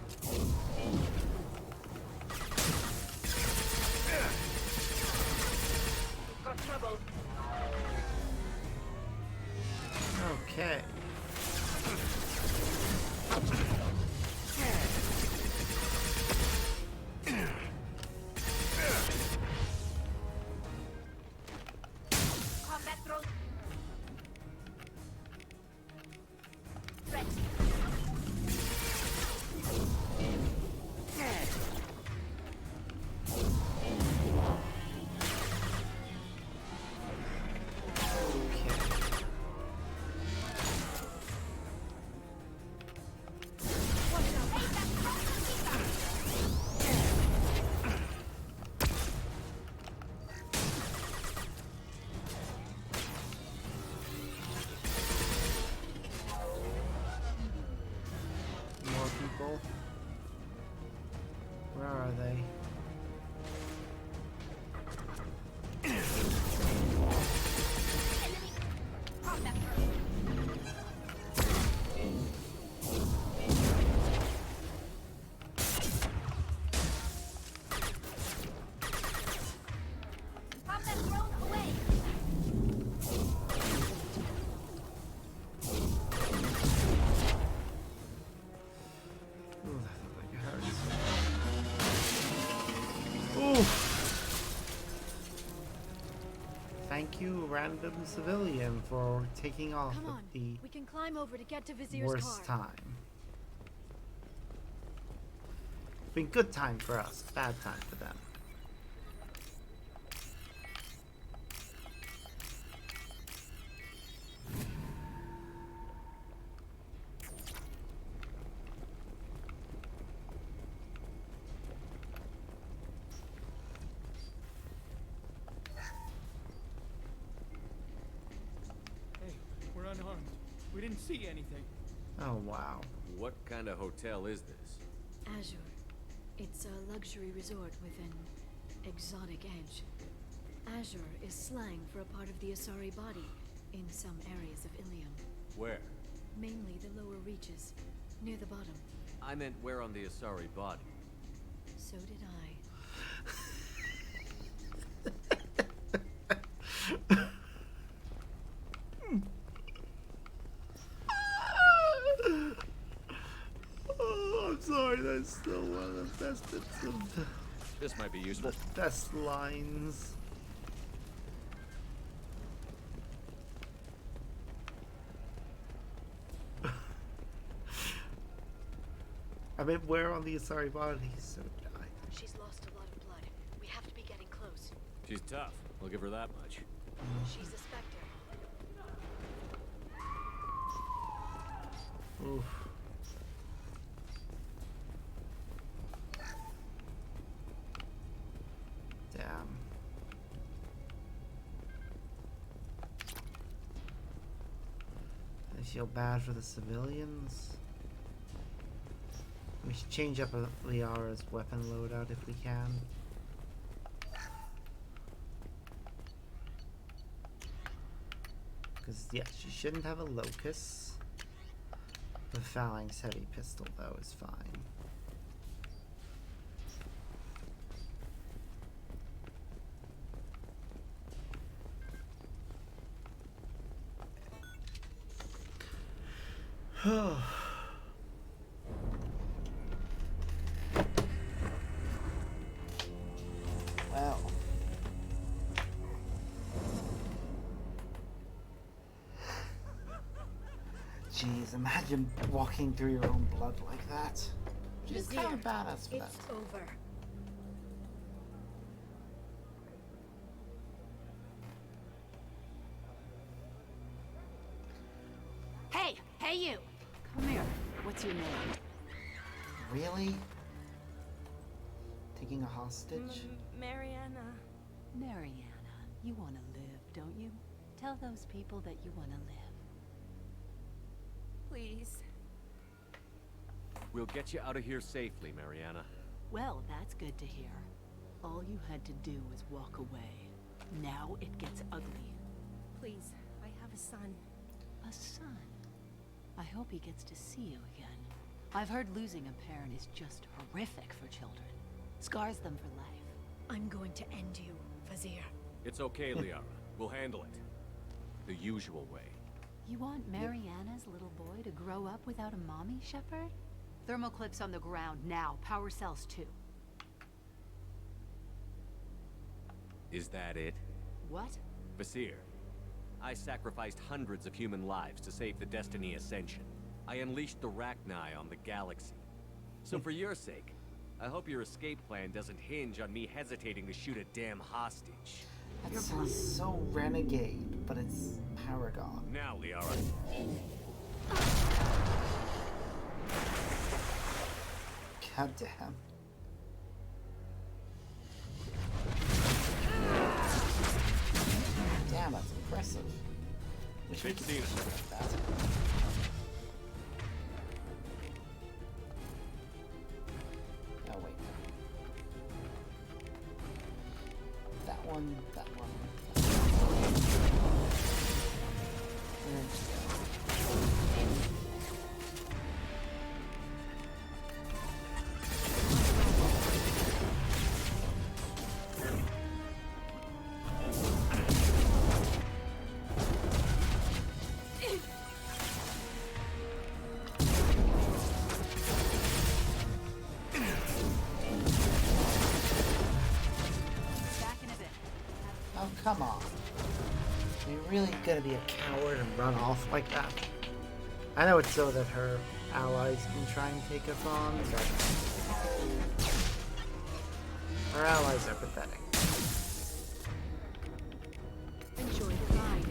Got trouble. Okay. Combat drone. Threat. Okay. you, random civilian, for taking off Come at on, the we can climb over to get to Vizier's worst car. time. It's been good time for us, bad time for them. Hey, we're unarmed. We didn't see anything. Oh, wow. What kind of hotel is this? Azure. It's a luxury resort with an exotic edge. Azure is slang for a part of the Asari body in some areas of Ilium. Where? Mainly the lower reaches, near the bottom. I meant where on the Asari body. So did I. Oh, I'm sorry, that's still one of the best bits of This might be useful. the best lines. I mean, where on the Asari body? So I. She's lost a lot of blood. We have to be getting close. She's tough. I'll give her that much. She's a specter. Oof. Damn. I feel bad for the civilians. We should change up Liara's weapon loadout if we can. Because, yeah, she shouldn't have a locus. The Phalanx heavy pistol, though, is fine. Well. Jeez, imagine walking through your own blood like that. She's kind of badass for that. It's over. Hey! Hey, you! Come here. What's your name? Really? Taking a hostage? Mariana. Mariana, you want to live, don't you? Tell those people that you want to live. Please. We'll get you out of here safely, Mariana. Well, that's good to hear. All you had to do was walk away. Now it gets ugly. Please, I have a son. A son? I hope he gets to see you again. I've heard losing a parent is just horrific for children. Scars them for life. I'm going to end you, Vizier. It's okay, Liara. We'll handle it. The usual way. You want Mariana's little boy to grow up without a mommy, Shepard? Thermoclips on the ground now. Power cells too. Is that it? What? Vasir, I sacrificed hundreds of human lives to save the Destiny Ascension. I unleashed the Rachni on the galaxy. So for your sake, I hope your escape plan doesn't hinge on me hesitating to shoot a damn hostage. That sounds so renegade, but it's Paragon. Now, Liara. God damn. Damn, that's impressive. Wish we could see that. Oh wait. That one, that one. There we go. Back in a bit. Oh, come on. really gonna be a coward and run off like that? I know it's so that her allies can try and take us on, but our allies are pathetic. Enjoy the ride.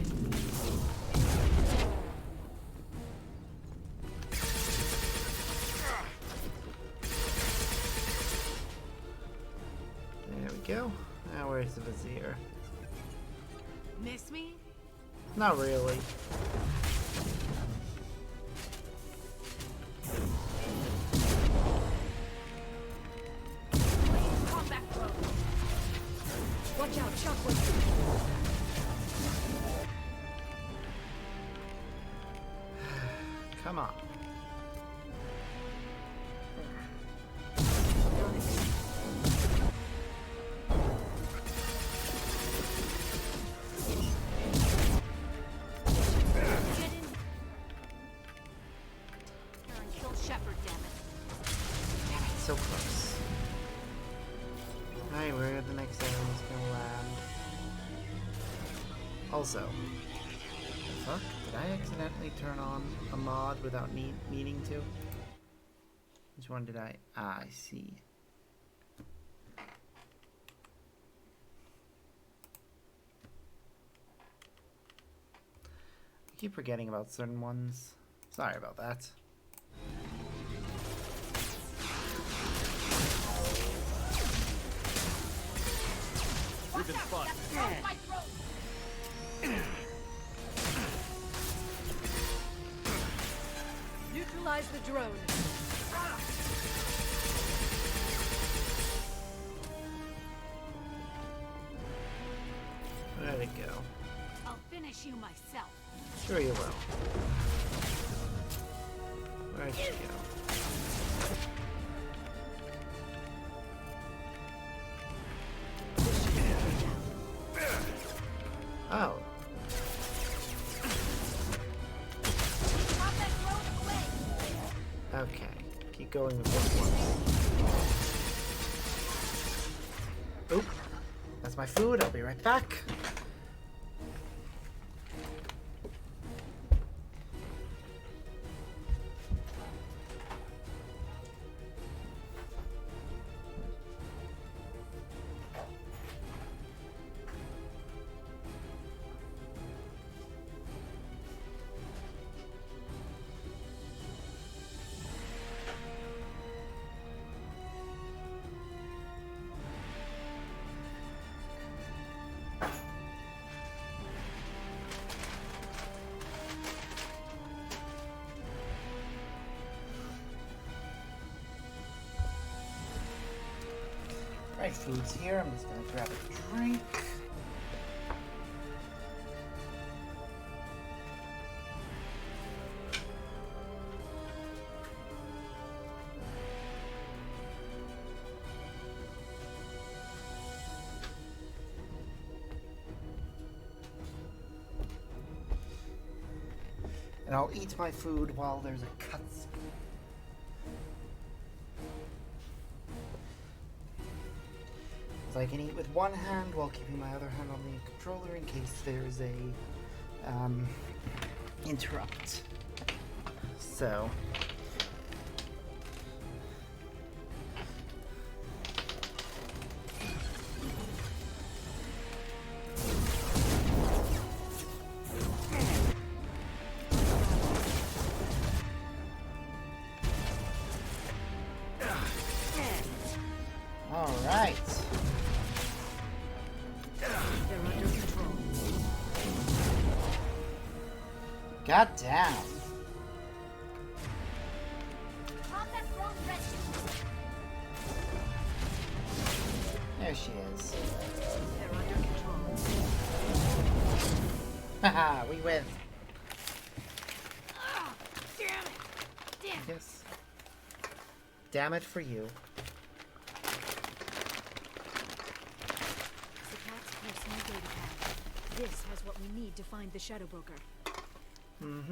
There we go. Now where's the Vizier? Miss me? Not really. Combat throw. Watch out, shockwave. Come on. Kill Shepard, damn it. Damn it, so close. Alright, where are the next enemies gonna land? Also, the fuck? Did I accidentally turn on a mod without needing to? Which one did I? Ah, I see. I keep forgetting about certain ones. Sorry about that. We've been spotted. Neutralize the drone. Where'd it go? I'll finish you myself. Sure you will. Where'd she go? Oh. Okay. Keep going with this one. Oop. That's my food. I'll be right back. Right, food's here. I'm just gonna grab a drink. And I'll eat my food while there's a cutscene. I can eat with one hand while keeping my other hand on the controller in case there's a interrupt. So all right. God damn. There she is. They're under control. Haha, we win. Damn it! Damn. Yes. Damn it for you. Zakat's personal data pad. This has what we need to find the Shadow Broker.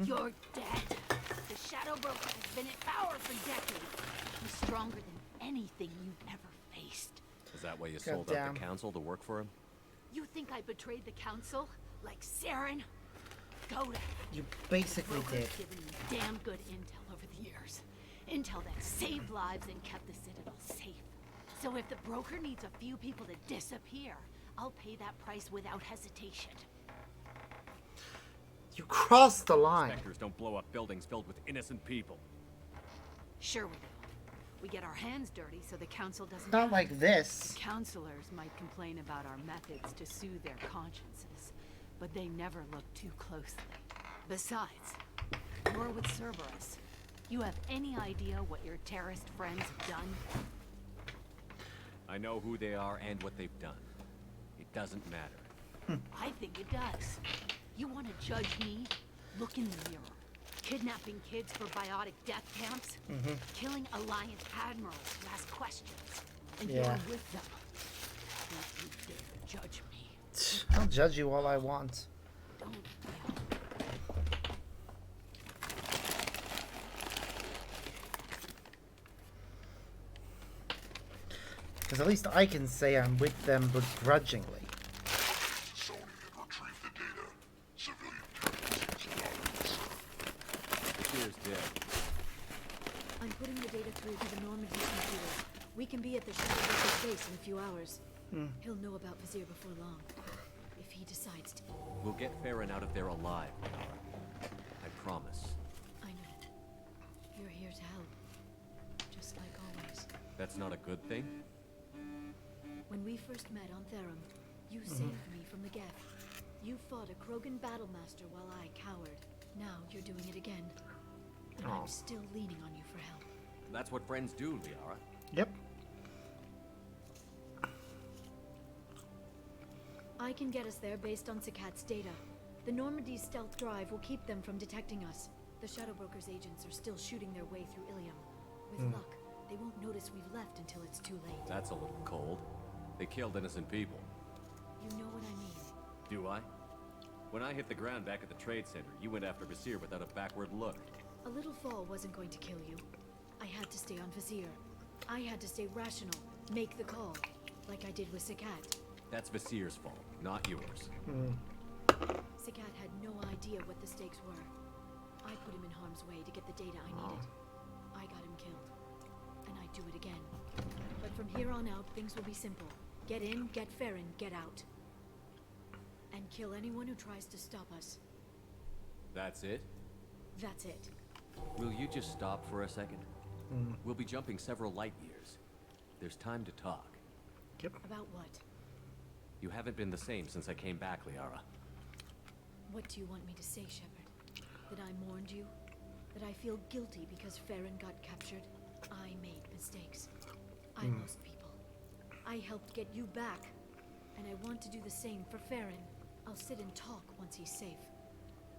You're dead. The Shadow Broker has been in power for decades. He's stronger than anything you've ever faced. Is that why you sold out the council to work for him? You think I betrayed the council? Like Saren? Go to hell. You basically Broker's did. given me damn good intel over the years. Intel that saved lives and kept the Citadel safe. So if the broker needs a few people to disappear, I'll pay that price without hesitation. You crossed the line. Inspectors don't blow up buildings filled with innocent people. Sure we do. We get our hands dirty so the council doesn't. Not like this. The counselors might complain about our methods to soothe their consciences, but they never look too closely. Besides, you're with Cerberus. You have any idea what your terrorist friends have done? I know who they are and what they've done. It doesn't matter. I think it does. You want to judge me? Look in the mirror. Kidnapping kids for biotic death camps? Killing Alliance admirals who ask questions. And Yeah. you're with them. Don't you dare judge me. I'll judge you all I want. Don't. Because at least I can say I'm with them begrudgingly. Sony had retrieved the data. Civilian terrorists Cheers, dead. I'm putting the data through to the Normandy computer. We can be at the Shadowbroker's base in a few hours. He'll know about Vizier before long. If he decides to. We'll get Farron out of there alive, Liara. I promise. I know. You're here to help. Just like always. That's not a good thing? When we first met on Therum, you saved me from the Geth. You fought a Krogan battlemaster while I cowered. Now you're doing it again. And I'm still leaning on you for help. That's what friends do, Liara. Yep. I can get us there based on Sakat's data. The Normandy's stealth drive will keep them from detecting us. The Shadowbroker's agents are still shooting their way through Ilium. With luck, they won't notice we've left until it's too late. That's a little cold. They killed innocent people. You know what I mean. Do I? When I hit the ground back at the trade center, you went after Vizier without a backward look. A little fall wasn't going to kill you. I had to stay on Vizier. I had to stay rational, make the call, like I did with Sakat. That's Vizier's fault, not yours. Sakat had no idea what the stakes were. I put him in harm's way to get the data I needed. I got him killed. And I'd do it again. But from here on out, things will be simple. Get in, get Farron, get out. And kill anyone who tries to stop us. That's it? That's it. Will you just stop for a second? We'll be jumping several light years. There's time to talk. About what? You haven't been the same since I came back, Liara. What do you want me to say, Shepard? That I mourned you? That I feel guilty because Farron got captured? I made mistakes. I lost people. I helped get you back. And I want to do the same for Farron. I'll sit and talk once he's safe.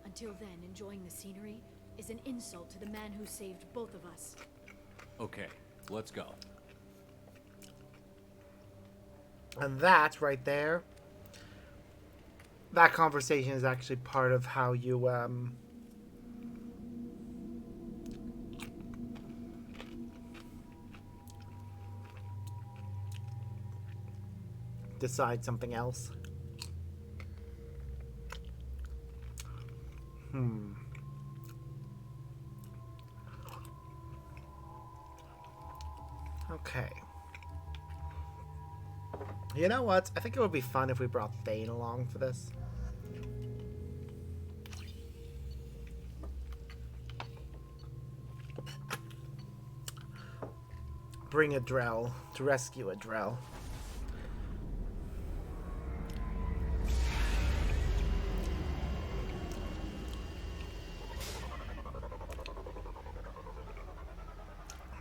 Until then, enjoying the scenery is an insult to the man who saved both of us. Okay, let's go. And that right there, that conversation is actually part of how you decide something else. Okay. You know what? I think it would be fun if we brought Thane along for this. Bring a Drell to rescue a Drell.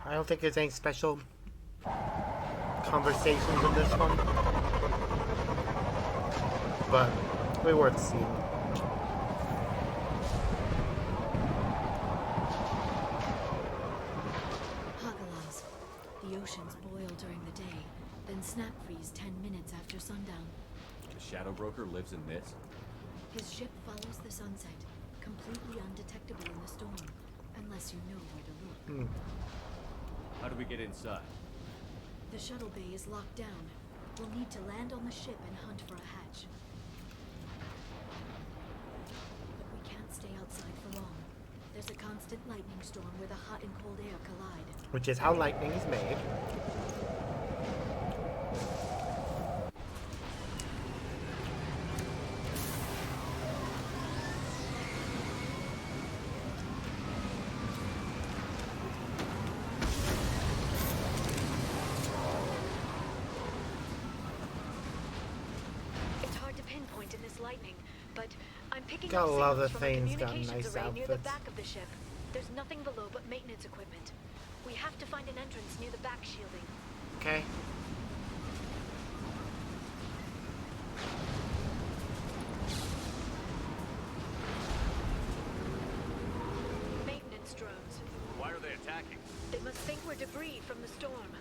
I don't think there's any special conversations in this one, but it'll be worth seeing. Hagalas. The oceans boil during the day, then snap freeze 10 minutes after sundown. The Shadow Broker lives in this? His ship follows the sunset, completely undetectable in the storm, unless you know where to look. How do we get inside? The shuttle bay is locked down. We'll need to land on the ship and hunt for a hatch. But we can't constant lightning storm where the hot and cold air collide. Which is how lightning is made. It's hard to pinpoint in this lightning, but I'm picking Got up a lot signals of from a things, got communications nice array near the outfits. back of the ship. There's nothing below but maintenance equipment. We have to find an entrance near the back shielding. Okay. Maintenance drones. Why are they attacking? They must think we're debris from the storm.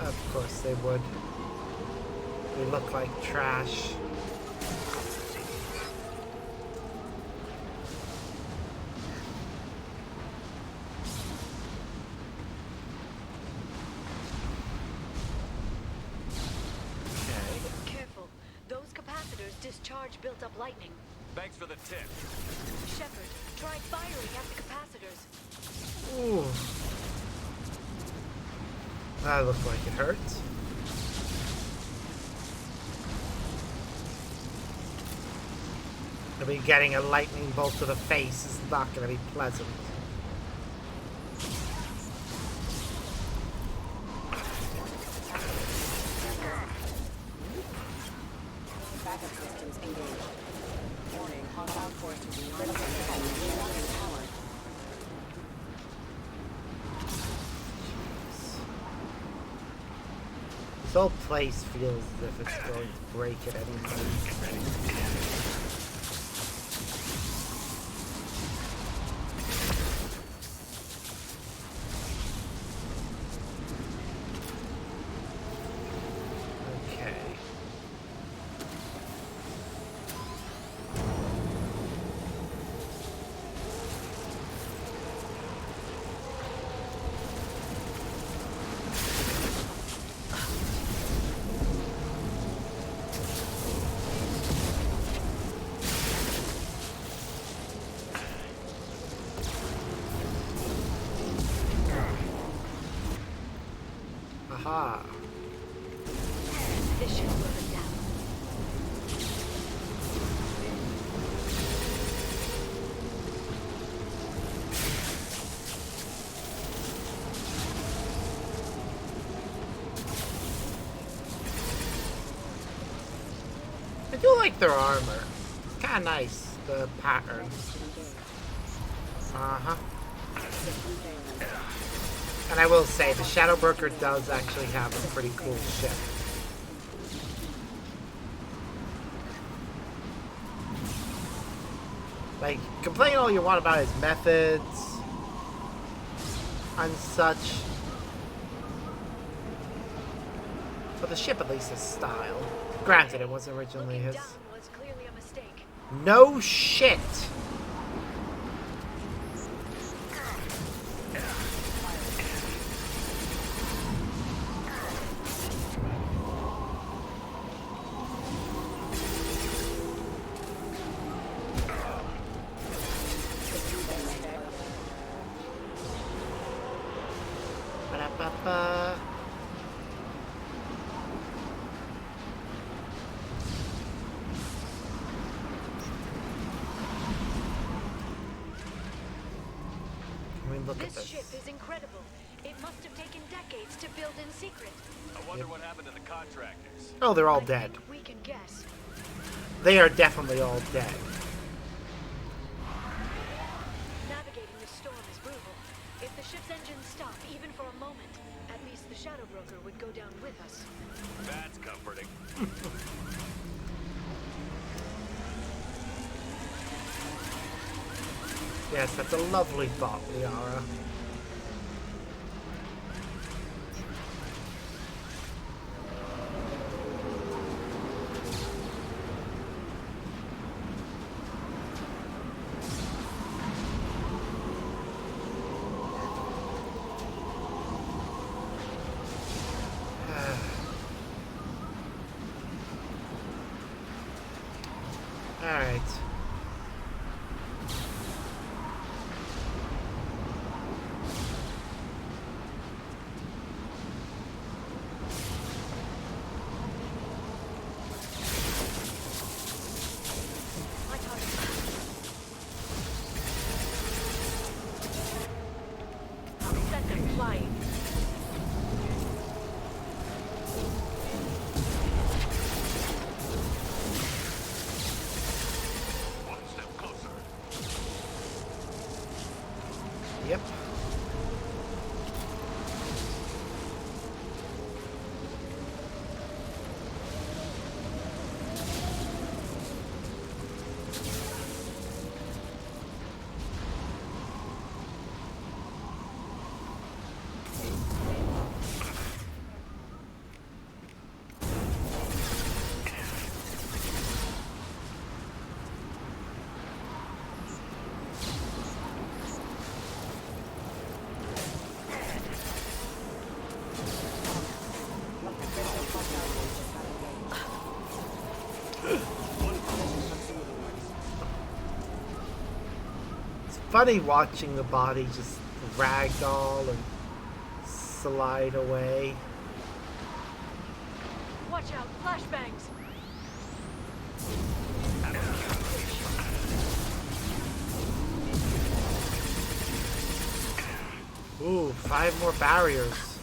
Of course they would. We look like trash. Careful. Those capacitors discharge built-up lightning. Thanks for the tip. Shepard, try firing at the capacitors. Ooh. That looks like it hurts. I mean, getting a lightning bolt to the face is not going to be pleasant. Backup systems engaged. Warning, hostile force to be critical power. This whole place feels as if it's going to break at any moment. Okay. Aha. This should slow them down. I do like their armor. Kinda nice, the pattern. Uh-huh. And I will say, the Shadow Broker does actually have a pretty cool ship. Like, complain all you want about his methods and such. But the ship at least has style. Granted, it wasn't originally his. Down was clearly a mistake. No shit! Ba-da-ba-ba. I mean, look at This this. ship is incredible. It must have taken decades to build in secret. I wonder what happened to the contractors. Oh, they're all dead. We can guess. They are definitely all dead. Navigating the storm is brutal. If the ship's engines stop, even for a moment, at least the Shadow Broker would go down with us. That's comforting. Yes, that's a lovely thought, Liara. Alright. funny watching the body just ragdoll and slide away. Watch out, flashbangs! Ooh, 5 more barriers.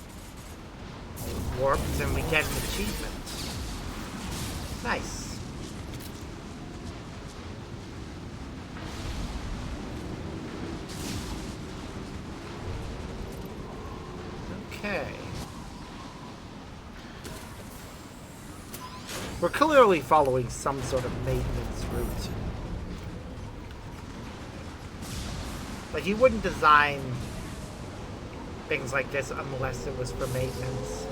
Warped and we get an achievement. Nice. Okay. We're clearly following some sort of maintenance route. Like, you wouldn't design things like this unless it was for maintenance.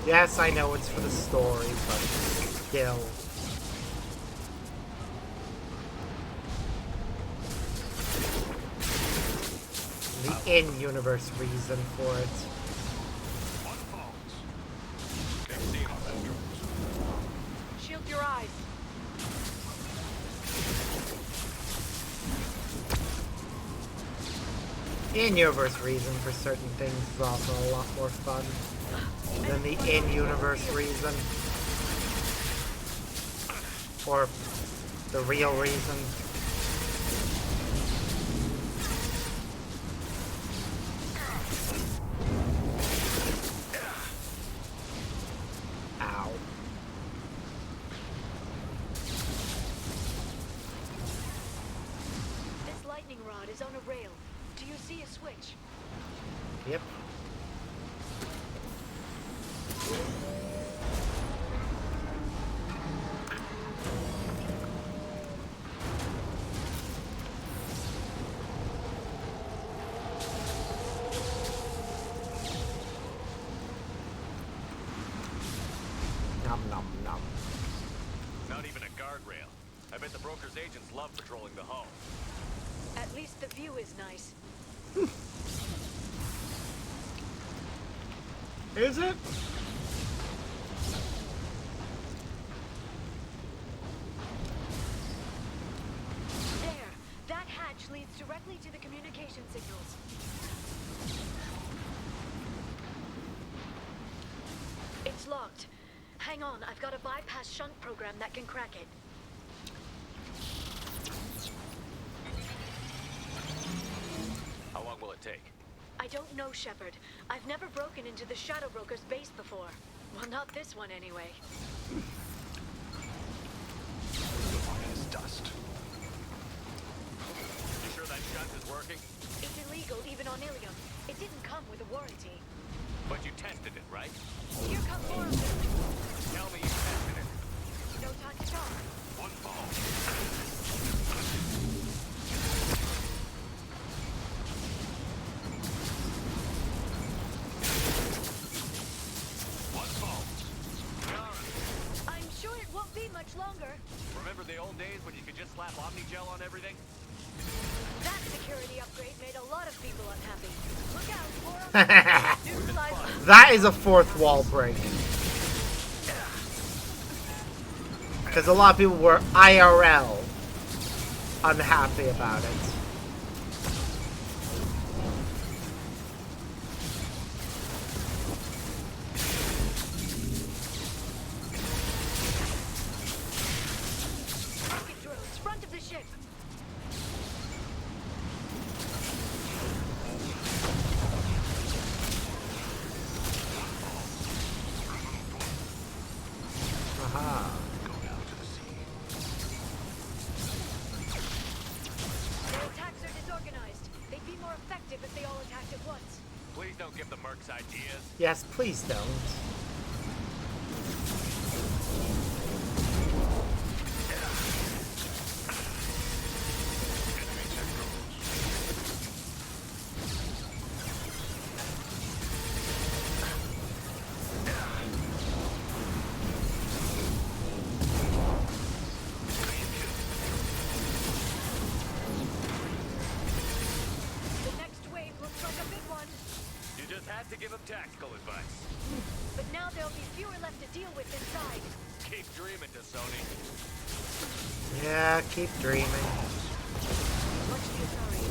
Yes, I know it's for the story, but still. The in-universe reason for it. Shield your eyes. In-universe reason for certain things is also a lot more fun than the in-universe reason. Or the real reason. Ow. This lightning rod is on a rail. Do you see a switch? Yep. Nom nom nom. Not even a guardrail. I bet the broker's agents love patrolling the hull. At least the view is nice. Is it? There! That hatch leads directly to the communication signals. It's locked. Hang on, I've got a bypass shunt program that can crack it. How long will it take? I don't know, Shepard. I've never broken into the Shadow Broker's base before. Well, not this one anyway. As dust. You sure that shunt is working? It's illegal even on Ilium. It didn't come with a warranty. But you tested it, right? Here come more of them. Tell me you tested it. No time to talk. One ball. I'm sure it won't be much longer. Remember the old days when you could just slap Omnigel on everything? That security upgrade made a lot of people unhappy. Look out, more neutralize. That is a fourth wall break. Because a lot of people were IRL unhappy about it. Rocket drones, front of the ship. Aha. Their attacks are disorganized. They'd be more effective if they all attacked at once. Please don't give the mercs ideas. Yes, please don't. The next wave looks like a big one. You just had to give him tactical advice. But now there'll be fewer left to deal with inside. Keep dreaming, Sony. Yeah, keep dreaming. Watch the Atari.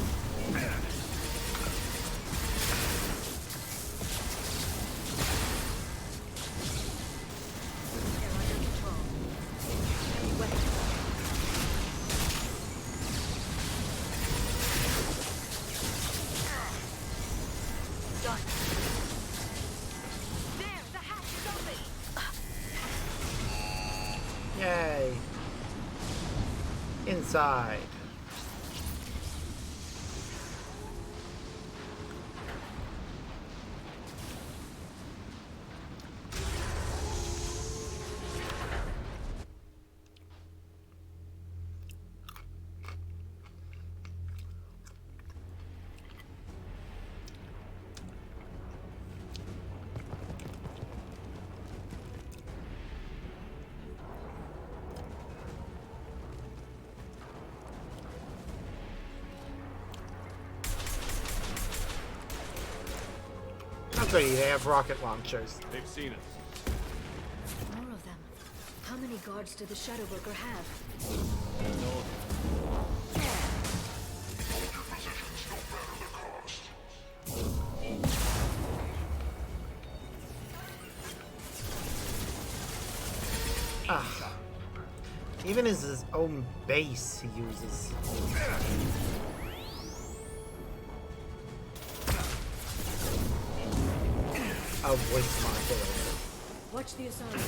They're under control. Any weapons? Done. There, the hatch is open. Yay. Inside. They have rocket launchers. They've seen us. More of them. How many guards do the Shadow Broker have? Ah. Even his own base he uses. A voice modulator. Watch the Asari.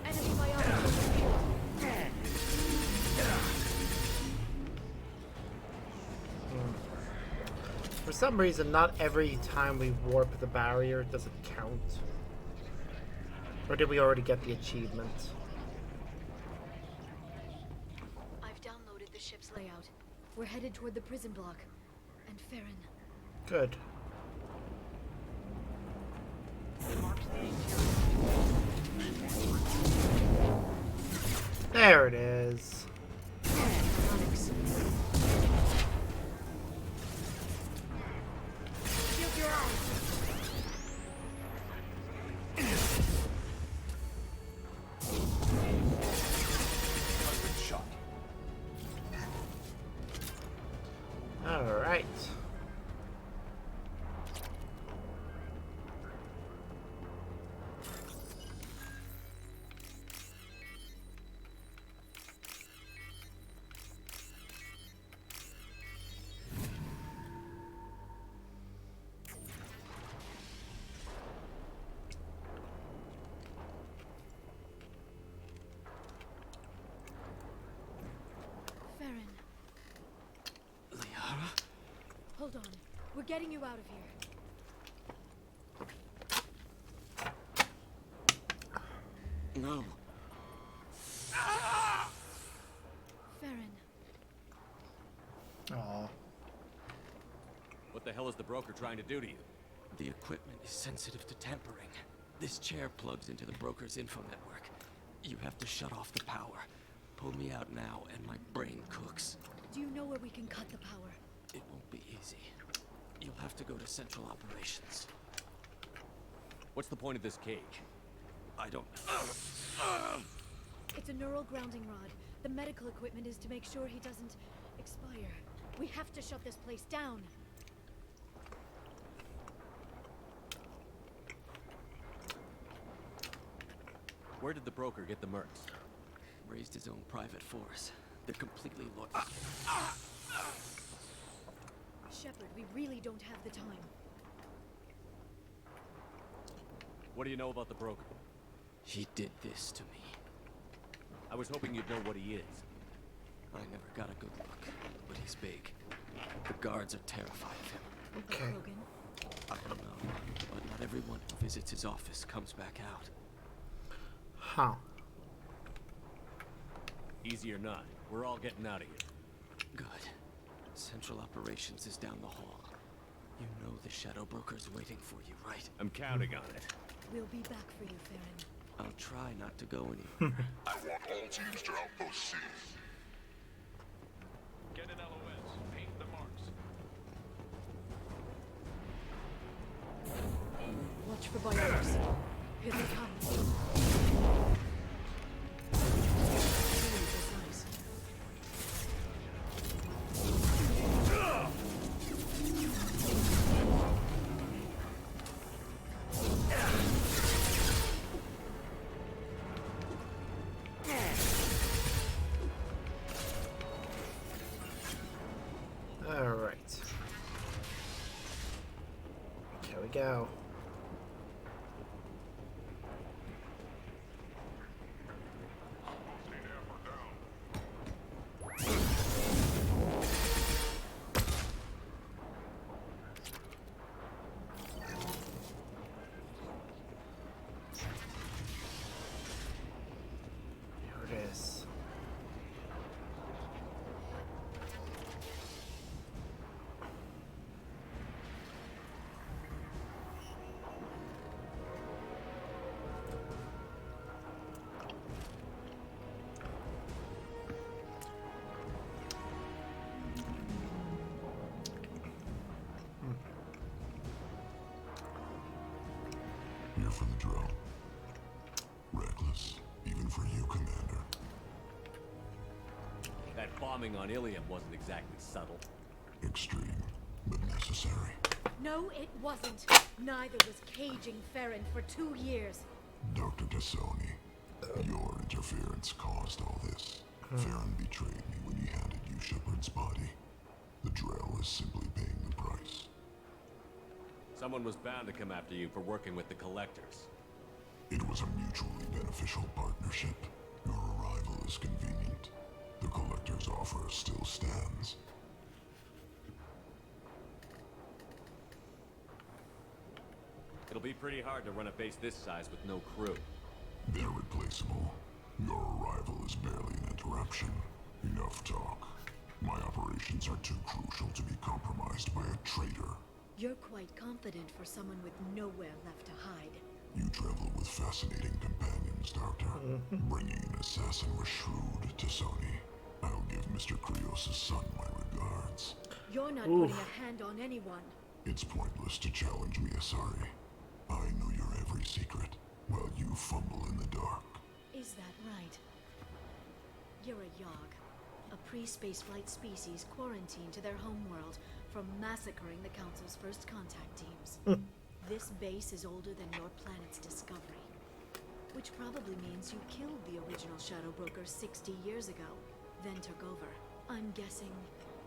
Enemy biology. For some reason, not every time we warp the barrier does it count. Or did we already get the achievement? I've downloaded the ship's layout. We're headed toward the prison block. And Farron. Good. There it is. Onyx. Shield your eyes. All right. Farron. Liara? Hold on. We're getting you out of here. No. Farron. Aw. What the hell is the broker trying to do to you? The equipment is sensitive to tampering. This chair plugs into the broker's info network. You have to shut off the power. Pull me out now, and my brain cooks. Do you know where we can cut the power? It won't be easy. You'll have to go to Central Operations. What's the point of this cage? I don't... It's a neural grounding rod. The medical equipment is to make sure he doesn't expire. We have to shut this place down. Where did the broker get the mercs? Raised his own private force. They're completely loyal. Shepard, we really don't have the time. What do you know about the broker? He did this to me. I was hoping you'd know what he is. I never got a good look, but he's big. The guards are terrified of him. Okay. Logan? I don't know, but not everyone who visits his office comes back out. Huh. Easy or not, we're all getting out of here. Good. Central Operations is down the hall. You know the Shadow Broker's waiting for you, right? I'm counting on it. We'll be back for you, Farron. I'll try not to go anywhere. I want all teams to outpost C. Get an LOS. Paint the marks. Watch for biotics. Here they come. Really precise. All right. Here we go. Here it is. Here for the drill. Reckless, even for you, Commander. That bombing on Ilium wasn't exactly subtle. Extreme, but necessary. No, it wasn't. Neither was caging Farron for 2 years. Dr. Tassoni, your interference caused all this. Farron betrayed me when he handed you Shepard's body. The Drell is simply paying the price. Someone was bound to come after you for working with the Collectors. It was a mutually beneficial partnership. Your arrival is convenient. The Collector's offer still stands. It'll be pretty hard to run a base this size with no crew. They're replaceable. Your arrival is barely an interruption. Enough talk. My operations are too crucial to be compromised by a traitor. You're quite confident for someone with nowhere left to hide. You travel with fascinating companions, Doctor. Bringing an assassin was shrewd, Tassoni. I'll give Mr. Krios' son my regards. You're not putting a hand on anyone. It's pointless to challenge me, Asari. I know your every secret, while you fumble in the dark. Is that right? You're a Yogg, a pre-spaceflight species quarantined to their homeworld from massacring the Council's first contact teams. This base is older than your planet's discovery, which probably means you killed the original Shadow Broker 60 years ago, then took over. I'm guessing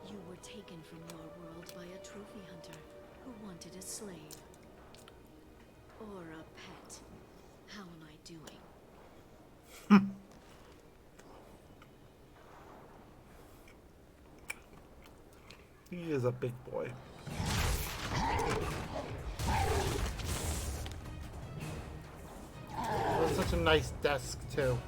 you were taken from your world by a trophy hunter who wanted a slave. Or a pet. How am I doing? He is a big boy. That's such a nice desk, too.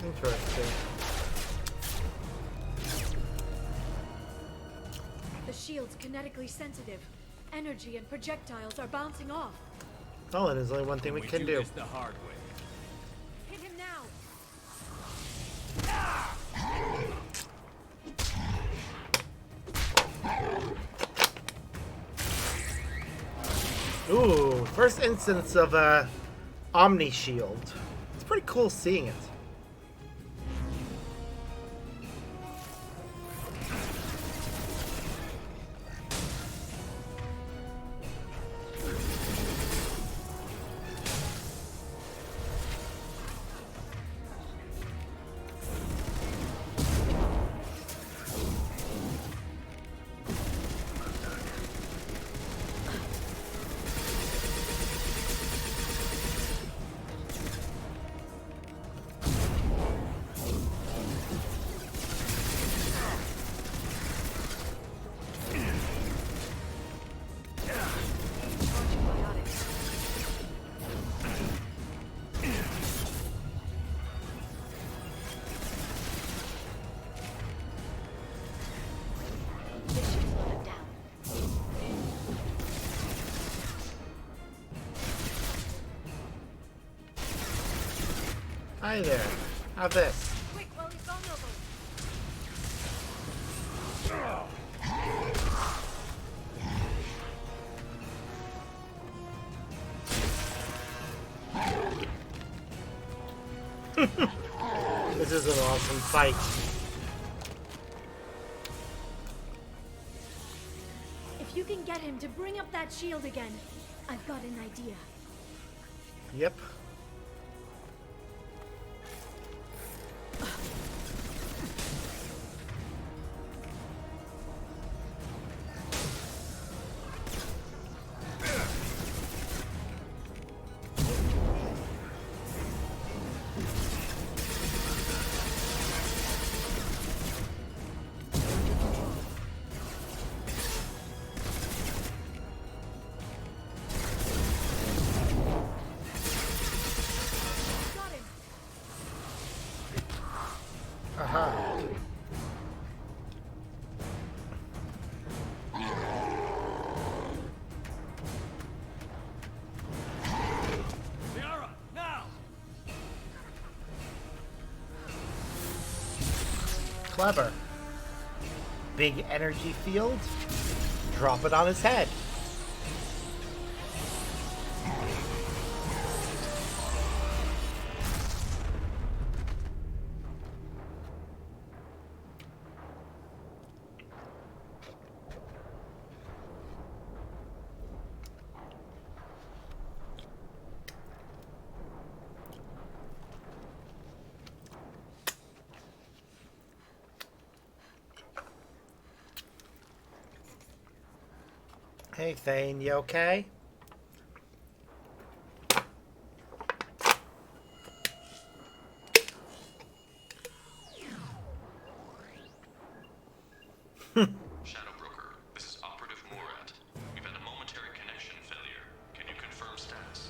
Interesting. The shield's kinetically sensitive. Energy and projectiles are bouncing off. Oh, there's only one thing we can do. This the hard way. Hit him now! Ooh, first instance of a Omni Shield. It's pretty cool seeing it. Hi there. Have this. Quick, while he's vulnerable. This is an awesome fight. If you can get him to bring up that shield again, I've got an idea. Yep. Aha. Liara, now! Clever. Big energy field. Drop it on his head. Hey, Thane, you okay? Shadow Broker, this is Operative Murat. We've had a momentary connection failure. Can you confirm status?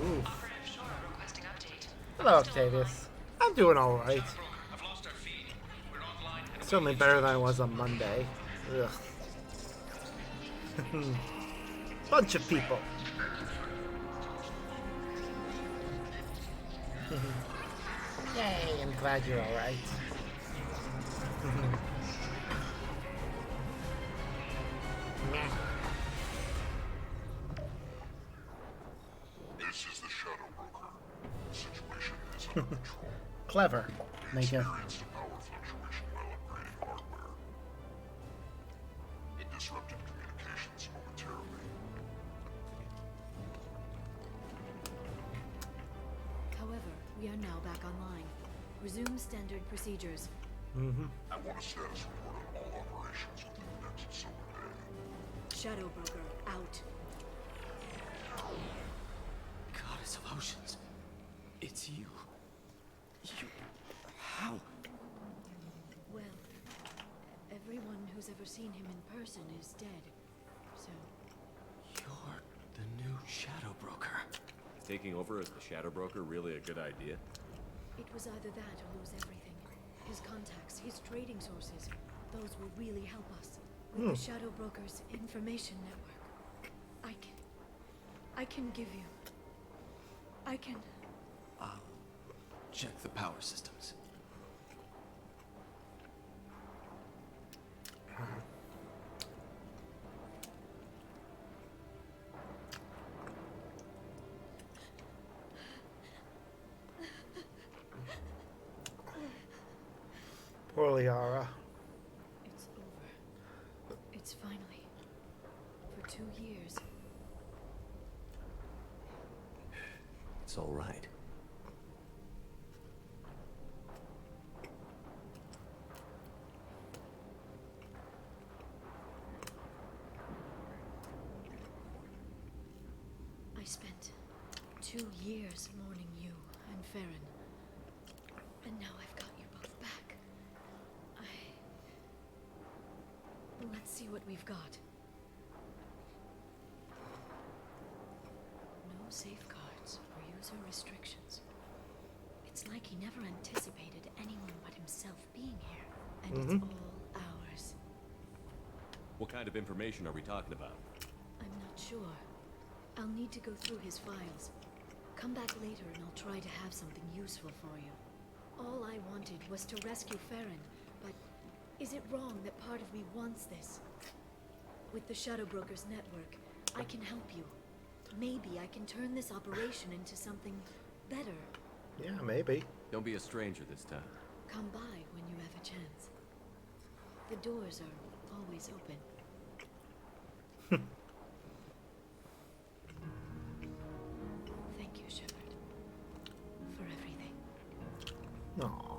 Ooh. Operative Shore requesting update. Hello, Octavius. I'm doing alright. I've lost our feed. We're online and Certainly better than I was on Monday. Ugh. Bunch of people. Yay, I'm glad you're alright. This is the Shadow Broker. The situation is under control. Clever. Make a Experienced a power fluctuation while upgrading hardware. It disrupted communications momentarily. However, we are now back online. Resume standard procedures. I want a status report on all operations within the next solar day. Shadow Broker, out. Goddess of Oceans. It's you. You... How? Well, everyone who's ever seen him in person is dead. So, You're the new Shadow Broker. Is taking over as the Shadow Broker really a good idea? it was either that or lose everything. His contacts, his trading sources, those will really help us. With the Shadow Broker's information network, I can give you. I can. I'll check the power systems. Poor Liara. It's over. It's finally. For 2 years. It's all right. I spent 2 years mourning you and Farron. And now I've got you both back. Let's see what we've got. No safeguards or user restrictions. It's like he never anticipated anyone but himself being here. And it's all ours. What kind of information are we talking about? I'm not sure. I'll need to go through his files. Come back later and I'll try to have something useful for you. All I wanted was to rescue Farron, but is it wrong that part of me wants this? With the Shadow Brokers network, I can help you. Maybe I can turn this operation into something better. Yeah, maybe. Don't be a stranger this time. Come by when you have a chance. The doors are always open. Thank you, Shepard, for everything. Aww.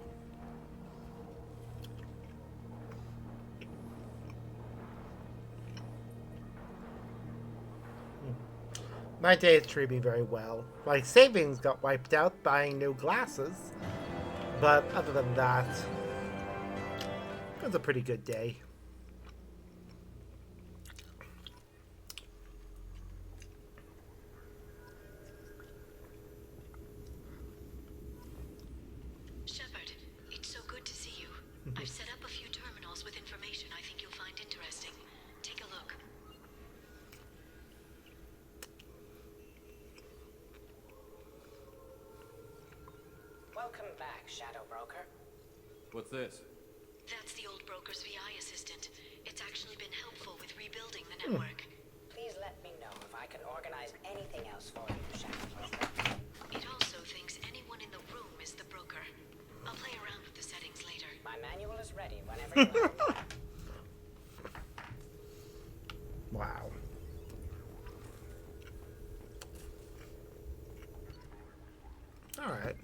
My day treated me very well. My savings got wiped out buying new glasses, but other than that, it was a pretty good day. Shepard, it's so good to see you. I've set up a few terminals with information I think you'll find interesting. Take a look. Welcome back, Shadow Broker. What's this? That's the old broker's VI assistant. It's actually been helpful with rebuilding the network. Please let me know if I can organize anything else for you, Shadow Broker. It also thinks anyone in the room is the broker. I'll play around with the settings later. My manual is ready whenever you are. Wow. All right.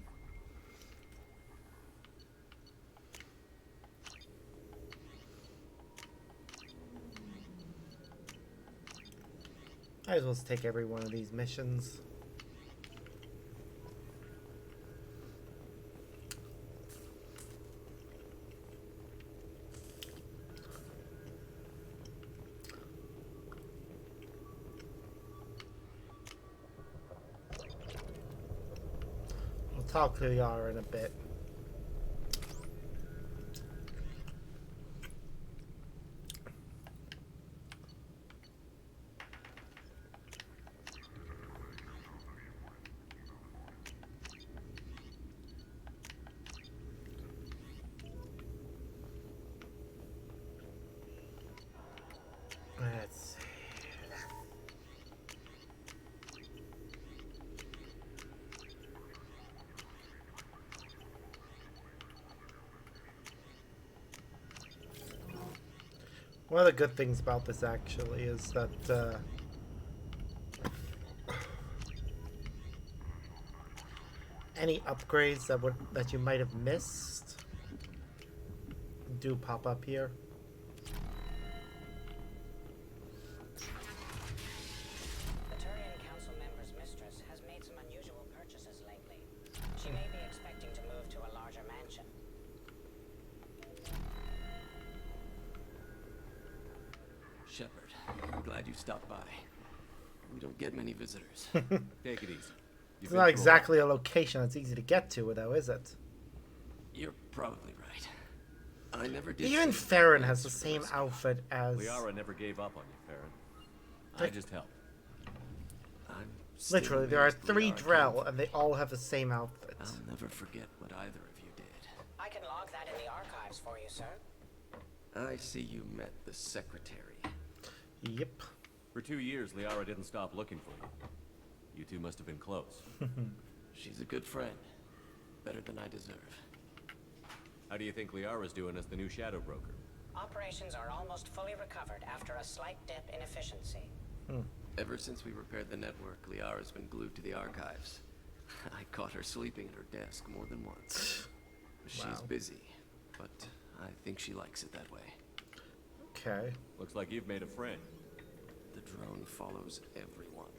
I as well take every one of these missions. We'll talk to Yara in a bit. Let's see. One of the good things about this actually is that any upgrades that you might have missed do pop up here. The Turian Council member's mistress has made some unusual purchases lately. She may be expecting to move to a larger mansion. Shepard, I'm glad you stopped by. We don't get many visitors. Take it easy. It's not exactly a location that's easy to get to, though, is it? You're probably right. I never did. Even Farron has the same outfit as... Liara never gave up on you, Farron. I just helped. Literally, there are 3 Drell, and they all have the same outfit. I'll never forget what either of you did. I can log that in the archives for you, sir. I see you met the secretary. Yep. For 2 years, Liara didn't stop looking for you. You two must have been close. She's a good friend. Better than I deserve. How do you think Liara's doing as the new Shadow Broker? Operations are almost fully recovered after a slight dip in efficiency. Ever since we repaired the network, Liara's been glued to the archives. I caught her sleeping at her desk more than once. She's busy, but I think she likes it that way. Okay. Looks like you've made a friend. The drone follows everyone.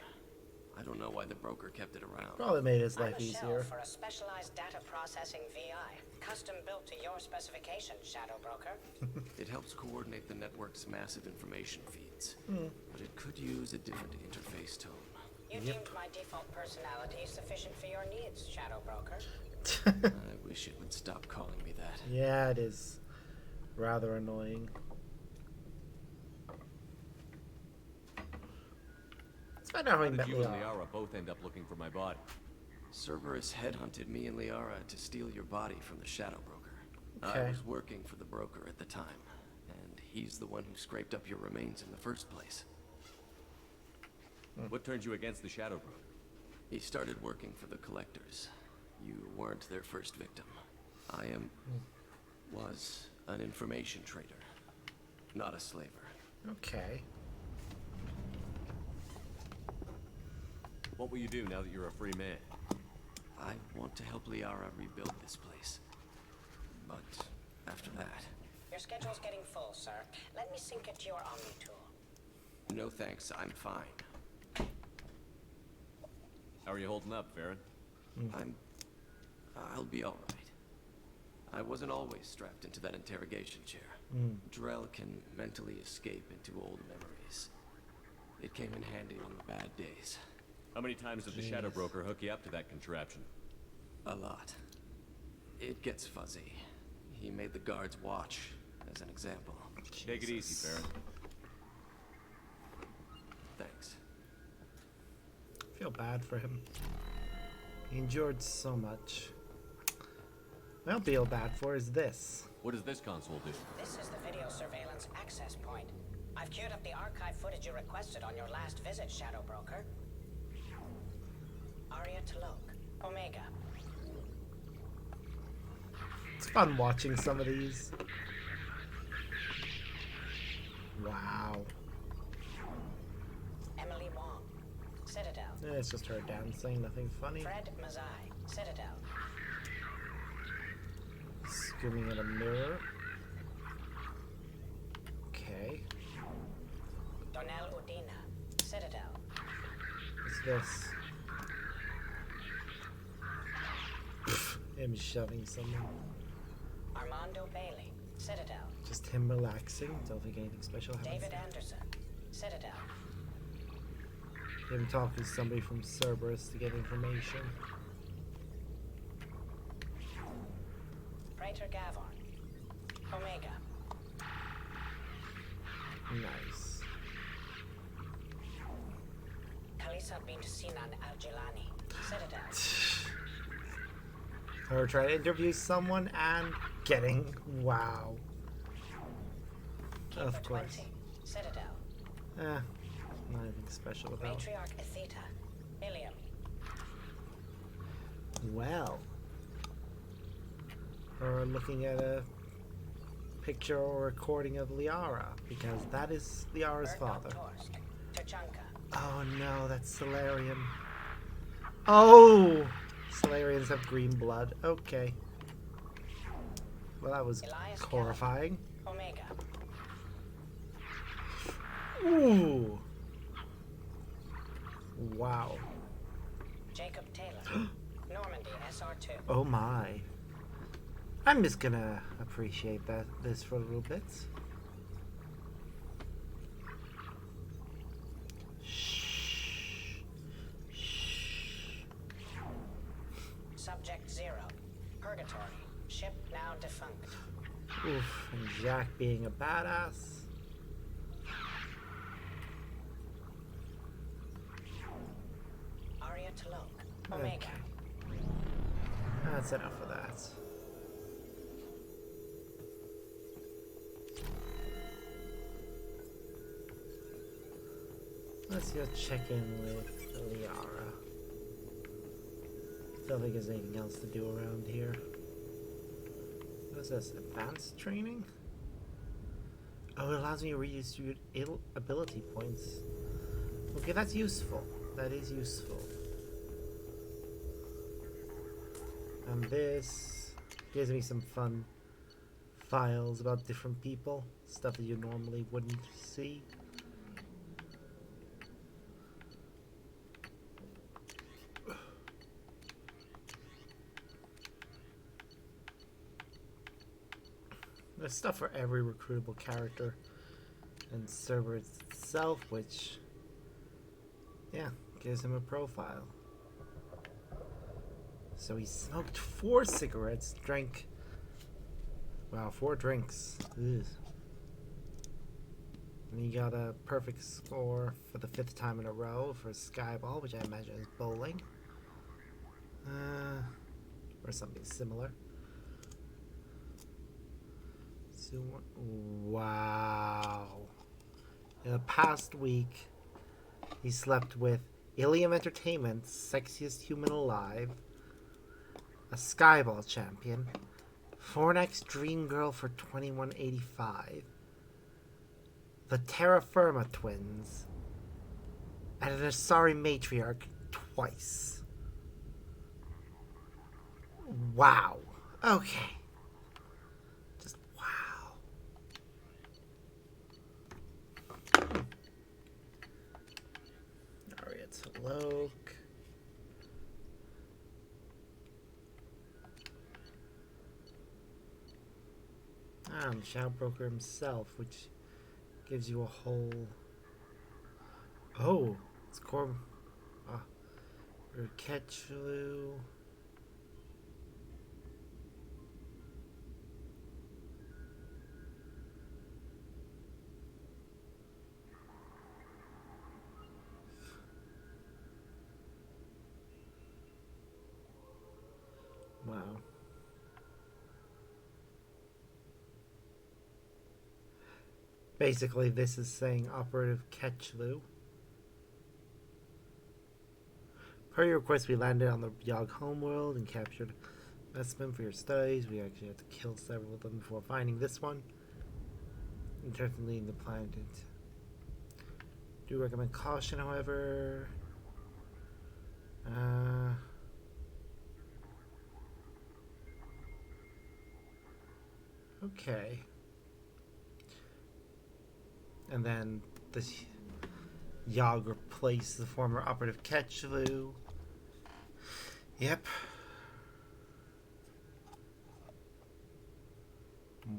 I don't know why the broker kept it around. Probably made his life I'm a shell easier. for a specialized data processing VI, custom built to your specifications, Shadow Broker. It helps coordinate the network's massive information feeds, but it could use a different interface tone. You deemed my default personality sufficient for your needs, Shadow Broker. I wish it would stop calling me that. Yeah, it is rather annoying. Let's find out how he How met did you and Liara. Liara both end up looking for my body? Cerberus headhunted me and Liara to steal your body from the Shadow Broker. Okay. I was working for the broker at the time, and he's the one who scraped up your remains in the first place. What turned you against the Shadow Broker? He started working for the Collectors. You weren't their first victim. I was an information trader, not a slaver. Okay. What will you do now that you're a free man? I want to help Liara rebuild this place. But after that... Your schedule's getting full, sir. Let me sync it to your Omni tool. No thanks, I'm fine. How are you holding up, Farron? I'll be alright. I wasn't always strapped into that interrogation chair. Drell can mentally escape into old memories. It came in handy on the bad days. How many times did the Shadow Broker hook you up to that contraption? A lot. It gets fuzzy. He made the guards watch, as an example. Take it easy, Farron. Thanks. I feel bad for him. He endured so much. What I don't feel bad for is this. What does this console do? This is the video surveillance access point. I've queued up the archive footage you requested on your last visit, Shadow Broker. Arya T'Loak, Omega. It's fun watching some of these. Wow. Emily Wong, Citadel. It's just her dancing, nothing funny. Fred Mazai, Citadel. Screaming at a mirror. Okay. Donnell Udina, Citadel. What's this? Him shoving someone. Armando Bailey, Citadel. Just him relaxing. Don't think anything special happens. David Anderson, Citadel. Him talking to somebody from Cerberus to get information. Praetor Gavorn, Omega. Nice. Kalisa bint Sinan Al-Jilani, Citadel. Or trying to interview someone and getting wow. Of course. 20, Citadel. Not anything special about. Matriarch Atheta, Ilium. Well. Or looking at a picture or recording of Liara, because that is Liara's father. Torsk, Tuchanka. Oh no, that's Solarian. Oh! Solarians have green blood. Okay. Well, that was Elias horrifying. Omega. Ooh! Wow. Jacob Taylor, Normandy SR2. Oh my. I'm just gonna appreciate this for a little bit. Subject 0, Purgatory, ship now defunct. Oof, and Jack being a badass. Arya T'Loak, Omega. Okay. That's enough of that. Let's go check in with Liara. Don't think there's anything else to do around here. What's this? Advanced training? Oh, it allows me to redistribute ability points. Okay, that's useful. That is useful. And this gives me some fun files about different people. Stuff that you normally wouldn't see. There's stuff for every recruitable character and Cerberus itself, which, yeah, gives him a profile. So he smoked 4 cigarettes, drank, wow, 4 drinks. Ugh. And he got a perfect score for the 5th time in a row for Skyball, which I imagine is bowling. Or something similar. So, wow. In the past week, he slept with Ilium Entertainment's sexiest human alive, a Skyball champion, Fornax Dream Girl for $21.85, the Terra Firma twins, and an Asari matriarch twice. Wow. Okay. Just wow. Aria T'Loak. The Shadow Broker himself, which gives you a whole... Oh, it's Ketchlu. Wow. Basically, this is saying Operative Ketchlu. Per your request, we landed on the Yogg homeworld and captured a specimen for your studies. We actually had to kill several of them before finding this one. In terms of leading the planet, do recommend caution, however. Okay. And then this Yogg replaced the former Operative Ketchlu. Yep.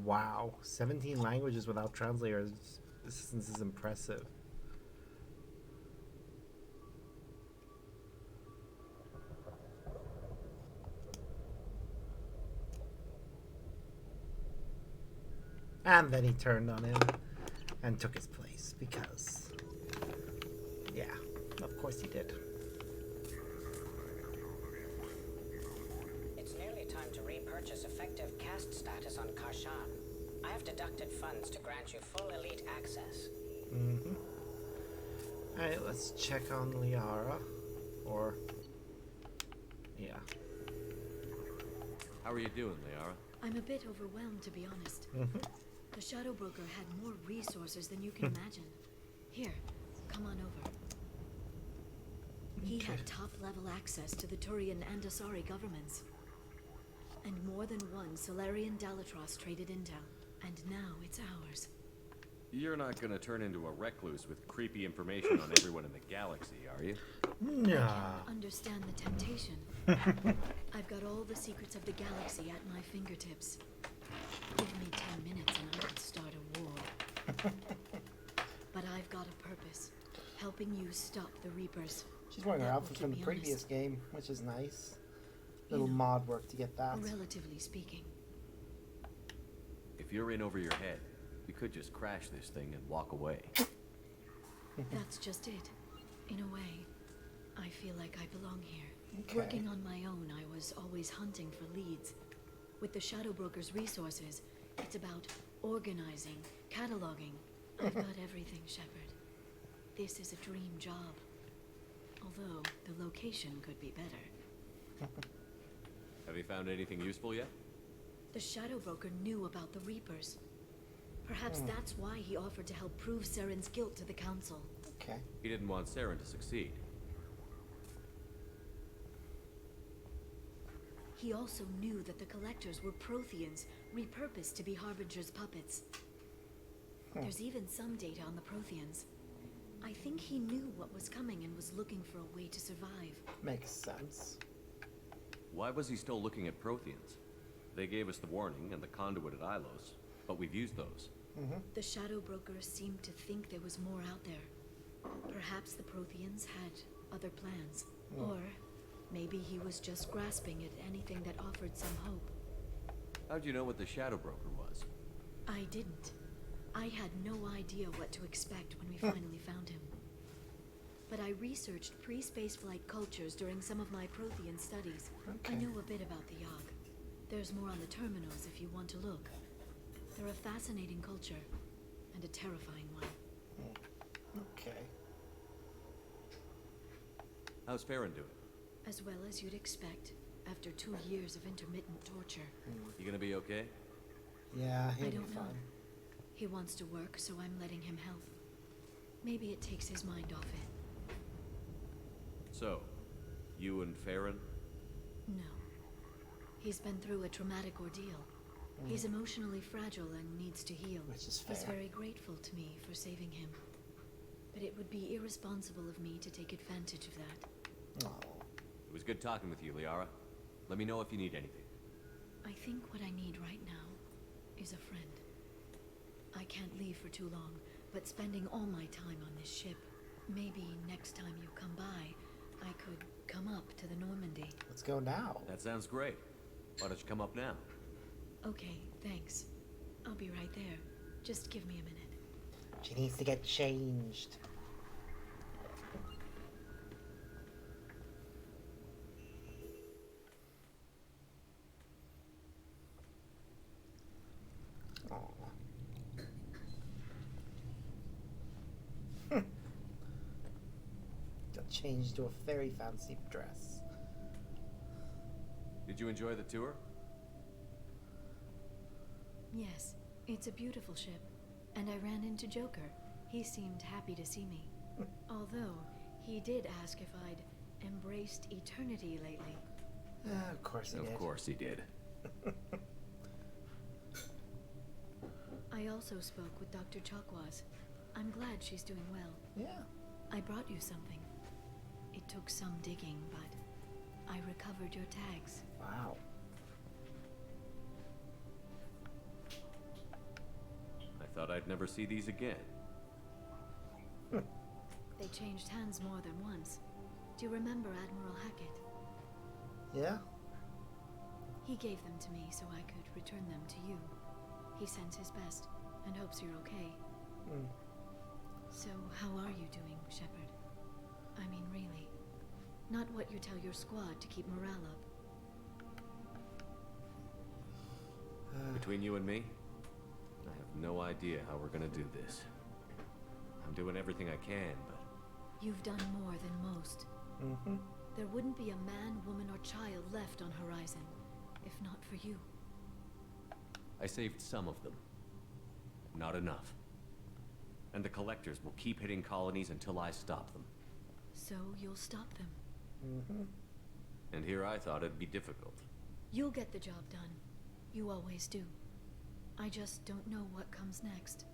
Wow. 17 languages without translators. This is impressive. And then he turned on him and took his place because, yeah, of course he did. It's nearly time to repurchase effective caste status on Karshan. I have deducted funds to grant you full elite access. Mm-hmm. Alright, let's check on Liara. Or, yeah. How are you doing, Liara? I'm a bit overwhelmed, to be honest. Mm-hmm. The Shadow Broker had more resources than you can imagine. Here, come on over. He had top-level access to the Turian and Asari governments. And more than one Solarian Dalatros traded intel. And now it's ours. You're not gonna turn into a recluse with creepy information on everyone in the galaxy, are you? No. I can understand the temptation. I've got all the secrets of the galaxy at my fingertips. Give me 10 minutes and I could start a war. But I've got a purpose. Helping you stop the Reapers. She's wearing her That will outfit keep from the me previous honest. game, which is nice. Little mod work to get that. Relatively speaking. If you're in over your head, we could just crash this thing and walk away. That's just it. In a way, I feel like I belong here. Okay. Working on my own, I was always hunting for leads. With the Shadow Broker's resources, it's about organizing, cataloging. I've got everything, Shepard. This is a dream job. Although, the location could be better. Have you found anything useful yet? The Shadow Broker knew about the Reapers. Perhaps that's why he offered to help prove Saren's guilt to the Council. Okay. He didn't want Saren to succeed. He also knew that the Collectors were Protheans, repurposed to be Harbinger's puppets. There's even some data on the Protheans. I think he knew what was coming and was looking for a way to survive. Makes sense. Why was he still looking at Protheans? They gave us the warning and the conduit at Ilos, but we've used those. The Shadow Broker seemed to think there was more out there. Perhaps the Protheans had other plans. Or maybe he was just grasping at anything that offered some hope. How'd you know what the Shadow Broker was? I didn't. I had no idea what to expect when we finally found him. but I researched pre-spaceflight cultures during some of my Prothean studies. Okay. I know a bit about the Yogg. There's more on the terminals if you want to look. They're a fascinating culture, and a terrifying one. Okay. How's Farron doing? As well as you'd expect, after 2 years of intermittent torture. You gonna be okay? Yeah, I he'll be don't know. fine. He wants to work, so I'm letting him help. Maybe it takes his mind off it. So, you and Farron? No. He's been through a traumatic ordeal. He's emotionally fragile and needs to heal. Which is He's fair. very grateful to me for saving him. But it would be irresponsible of me to take advantage of that. Oh. It was good talking with you, Liara. Let me know if you need anything. I think what I need right now is a friend. I can't leave for too long, but spending all my time on this ship, maybe next time you come by, I could come up to the Normandy. Let's go now. That sounds great. Why don't you come up now? Okay, thanks. I'll be right there. Just give me a minute. She needs to get changed. Got changed to a very fancy dress. Did you enjoy the tour? Yes, it's a beautiful ship. And I ran into Joker. He seemed happy to see me. Although, he did ask if I'd embraced eternity lately. Of course he did. Of course he did. I also spoke with Dr. Chakwas. I'm glad she's doing well. Yeah. I brought you something. It took some digging, but I recovered your tags. Wow. I thought I'd never see these again. They changed hands more than once. Do you remember Admiral Hackett? Yeah? He gave them to me so I could return them to you. He sends his best and hopes you're okay. So, how are you doing, Shepard? I mean, really. Not what you tell your squad to keep morale up. Between you and me, I have no idea how we're gonna do this. I'm doing everything I can, but... You've done more than most. There wouldn't be a man, woman, or child left on Horizon, if not for you. I saved some of them. Not enough. And the Collectors will keep hitting colonies until I stop them. So you'll stop them. And here I thought it'd be difficult. You'll get the job done. You always do. I just don't know what comes next.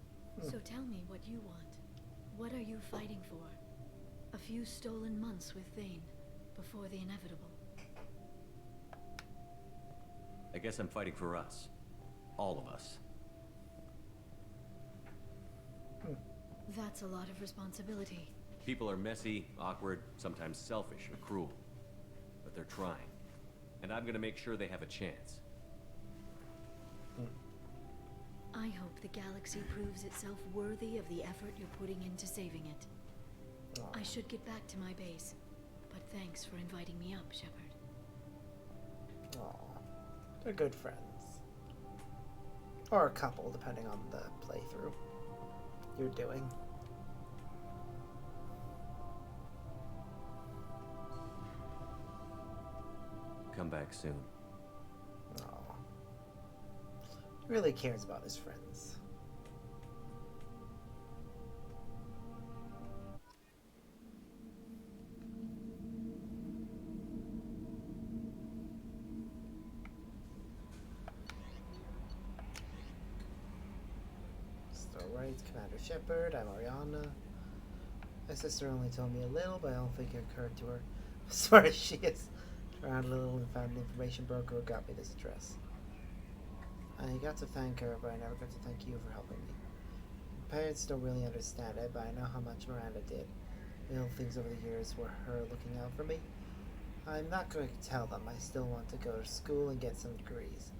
So tell me what you want. What are you fighting for? A few stolen months with Thane, before the inevitable. I guess I'm fighting for us. All of us. That's a lot of responsibility. People are messy, awkward, sometimes selfish or cruel. But they're trying. And I'm gonna make sure they have a chance. I hope the galaxy proves itself worthy of the effort you're putting into saving it. I should get back to my base, but thanks for inviting me up, Shepard. Aw. They're good friends. Or a couple, depending on the playthrough you're doing. Come back soon. Aw. He really cares about his friends. Right, Commander Shepard, I'm Ariana. My sister only told me a little, but I don't think it occurred to her. As smart as she is, around a little and found an information broker who got me this address. I got to thank her, but I never got to thank you for helping me. My parents don't really understand it, but I know how much Miranda did. Little things over the years were her looking out for me. I'm not going to tell them. I still want to go to school and get some degrees.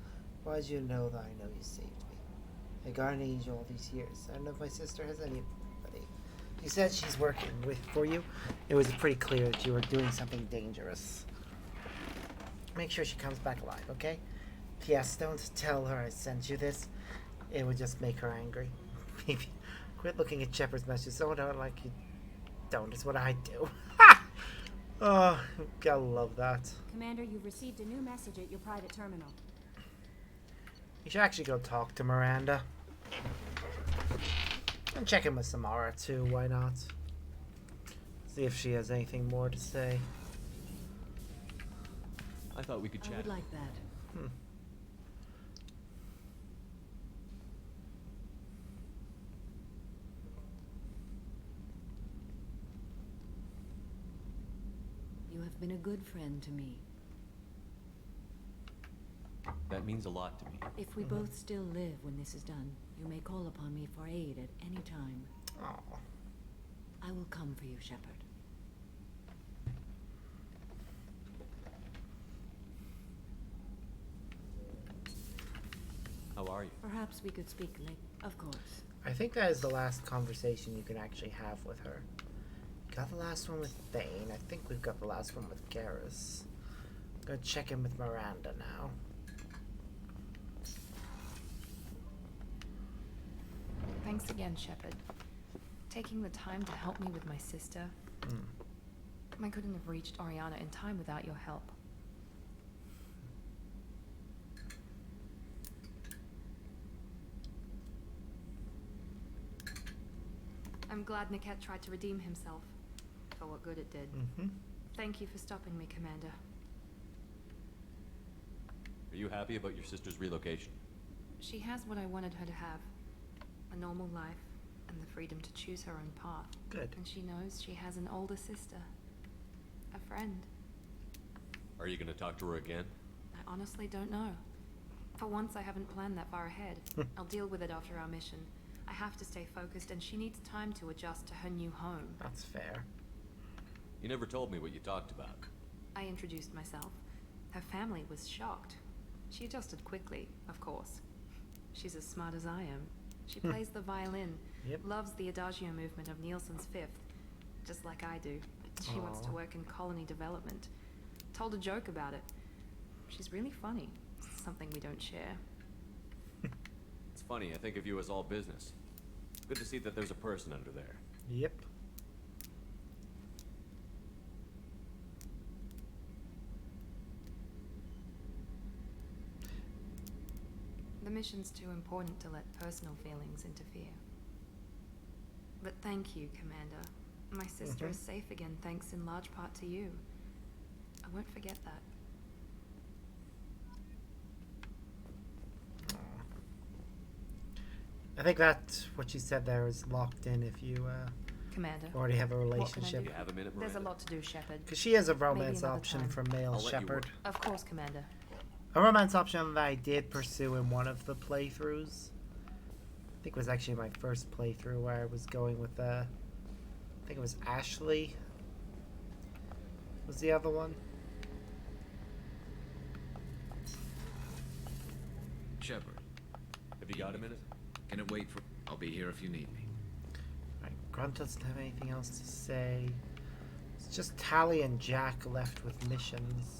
Why did you know that I know you saved me? A guardian angel all these years. I don't know if my sister has anybody. She said she's working for you. It was pretty clear that you were doing something dangerous. Make sure she comes back alive, okay? P.S. Don't tell her I sent you this. It would just make her angry. Maybe quit looking at Shepard's messages. Oh, no, like you don't. It's what I do. Oh, gotta love that. Commander, you've received a new message at your private terminal. You should actually go talk to Miranda. And check in with Samara too, why not? See if she has anything more to say. I thought we could chat. I would like that. You have been a good friend to me. That means a lot to me. If we both still live when this is done, you may call upon me for aid at any time. Oh. I will come for you, Shepard. How are you? Perhaps we could speak later. Of course. I think that is the last conversation you can actually have with her. Got the last one with Thane. I think we've got the last one with Garrus. Go check in with Miranda now. Thanks again, Shepard. Taking the time to help me with my sister. I couldn't have reached Oriana in time without your help. I'm glad Niket tried to redeem himself, for what good it did. Thank you for stopping me, Commander. Are you happy about your sister's relocation? She has what I wanted her to have. A normal life, and the freedom to choose her own path. Good. And she knows she has an older sister. A friend. Are you gonna talk to her again? I honestly don't know. For once, I haven't planned that far ahead. I'll deal with it after our mission. I have to stay focused, and she needs time to adjust to her new home. That's fair. You never told me what you talked about. I introduced myself. Her family was shocked. She adjusted quickly, of course. She's as smart as I am. She plays the violin, loves the Adagio movement of Nielsen's Fifth, just like I do. She wants to work in colony development. Told a joke about it. She's really funny. Something we don't share. It's funny, I think of you as all business. Good to see that there's a person under there. Yep. The mission's too important to let personal feelings interfere. But thank you, Commander. My sister is safe again thanks in large part to you. I won't forget that. I think that what you said there is locked in if you Commander, already have a what can I relationship. do? You have a minute, There's a Miranda? lot to do, Shepard. Because she has a Maybe romance another option time. for male I'll let you Shepard. work. Of course, Commander. A romance option that I did pursue in one of the playthroughs. I think it was actually my first playthrough where I was going with I think it was Ashley. Was the other one? Shepard. Have you got a minute? Can it wait for... I'll be here if you need me. Right, Grunt doesn't have anything else to say. It's just Tally and Jack left with missions.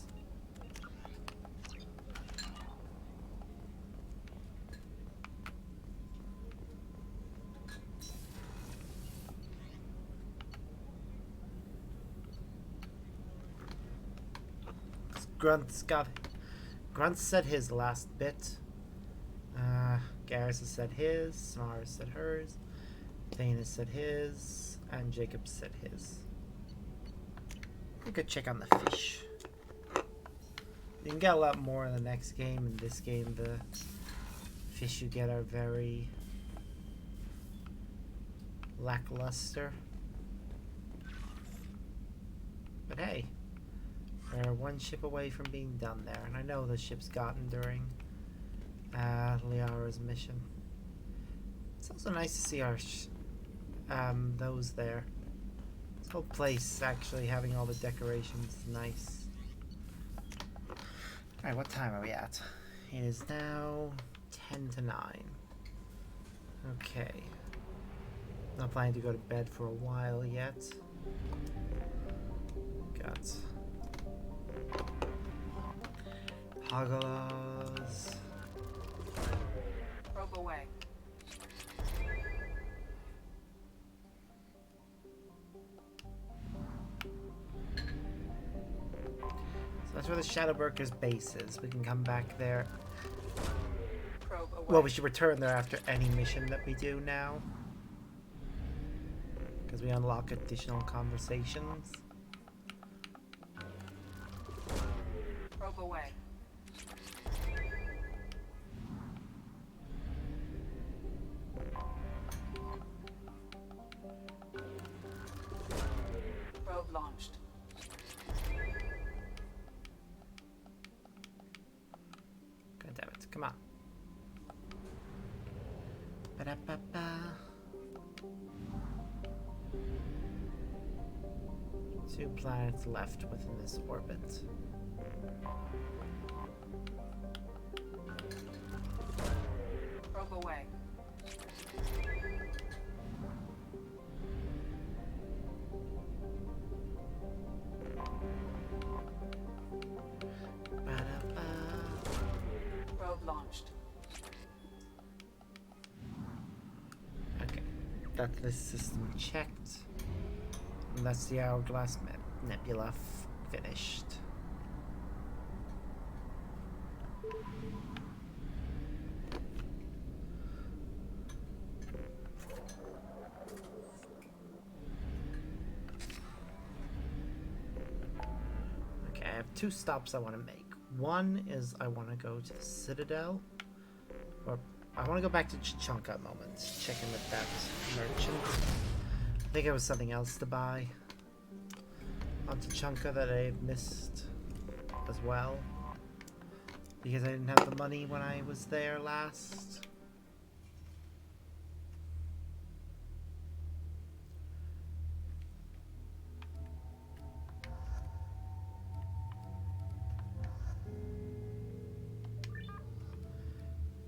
Grunt said his last bit. Garrus has said his, Samara said hers, Thane has said his, and Jacob said his. We could check on the fish. You can get a lot more in the next game. In this game, the fish you get are very lackluster. But hey, we're one ship away from being done there, and I know the ship's gotten during Liara's mission. It's also nice to see our those there. This whole place actually having all the decorations is nice. Alright, what time are we at? It is now 10 to 9. Okay. Not planning to go to bed for a while yet. Got Hagalas. Probe away. So that's where the Shadowbroker's base is. We can come back there. Probe away. Well, we should return there after any mission that we do now. Because we unlock additional conversations. Probe away. Probe launched. God damn it, come on. Ba-da-ba-ba. Two planets left within this orbit. Probe away. Ba-da-ba. Probe launched. Okay, that's this system checked. And that's the Hourglass Nebula finished. Okay, I have two stops I want to make. One is I want to go to the Citadel, or I want to go back to Chunka a moment, check in with that merchant. I think it was something else to buy on Tachanka that I missed as well. Because I didn't have the money when I was there last.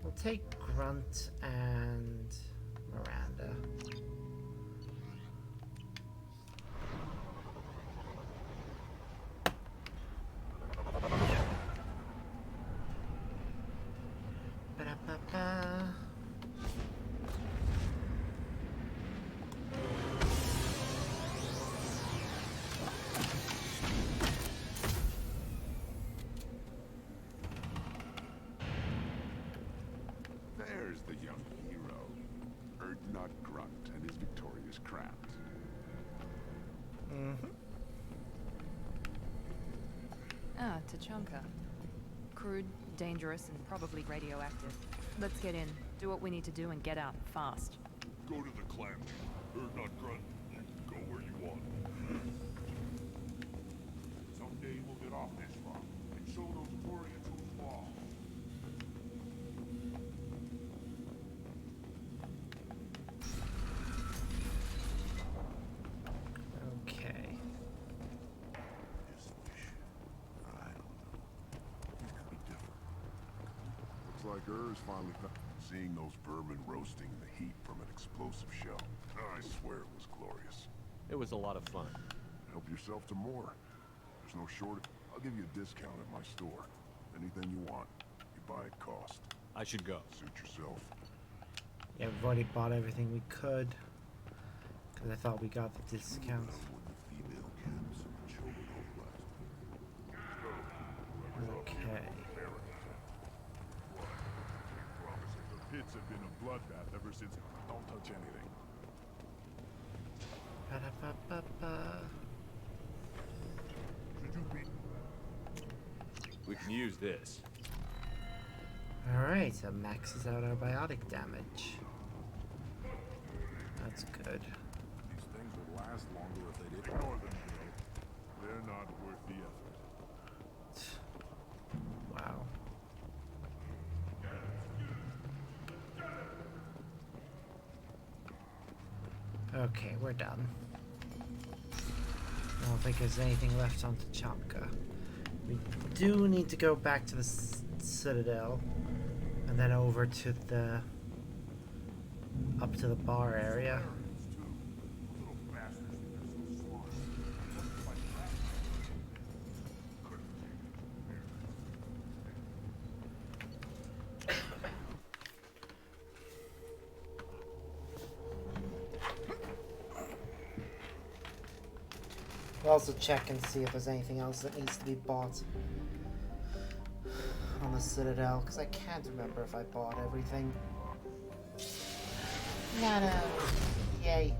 We'll take Grunt and Miranda. Ba-da-ba-ba. There's the young hero. Erdnot Grunt and his victorious crowns. Mm-hmm. Ah, Tachanka. Crude, dangerous, and probably radioactive. Let's get in, do what we need to do, and get out fast. Go to the clan. Erdnot Grunt. You can go where you want. Someday we'll get off this rock and show those Quarians who's boss. Okay. His wish. I don't know. It could be different. Looks like is finally seeing those vermin roasting in the heat from an explosive shell. I swear it was glorious. It was a lot of fun. Help yourself to more. There's no shortage. I'll give you a discount at my store. Anything you want. You buy at cost. I should go. Suit yourself. Yeah, we've already bought everything we could. Because I thought we got the discount. Okay. The pits have been a bloodbath ever since. Don't touch anything. Ba-da-ba-ba-ba. We can use this. Alright, so maxes out our biotic damage. That's good. These things would last longer if they didn't. Ignore them, bro. They're not worth the effort. Wow. Okay, we're done. I don't think there's anything left on Tachanka. We do need to go back to the Citadel and then over to the up to the bar area. We'll also check and see if there's anything else that needs to be bought on the Citadel, because I can't remember if I bought everything. No. Yay.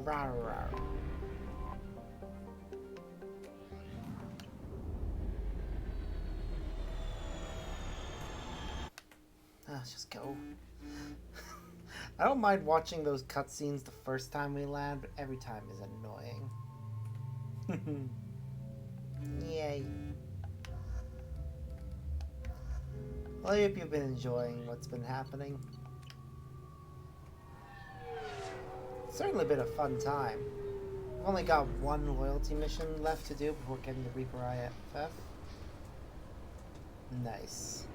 Rawr. Let's just go. I don't mind watching those cutscenes the first time we land, but every time is annoying. Yay. Well, I hope you've been enjoying what's been happening. It's certainly been a fun time. I've only got one loyalty mission left to do before getting the Reaper IFF. Nice.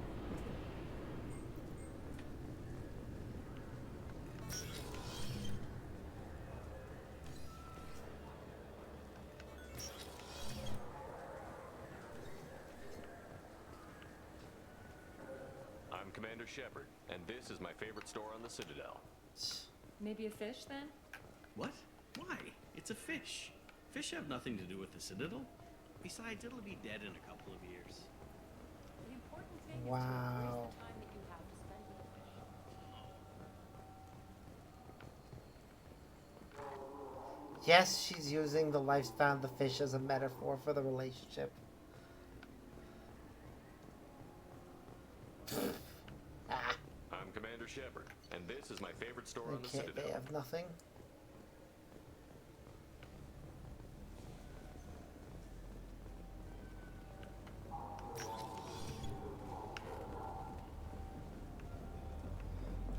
I'm Commander Shepard, and this is my favorite store on the Citadel. Maybe a fish, then? What? Why? It's a fish. Fish have nothing to do with the Citadel. Besides, it'll be dead in a couple of years. The important thing Wow. is to embrace the time that you have to spend with the fish. Yes, she's using the lifespan of the fish as a metaphor for the relationship. I'm Commander Shepard, and this is my favorite store on the Okay, Citadel. they have nothing.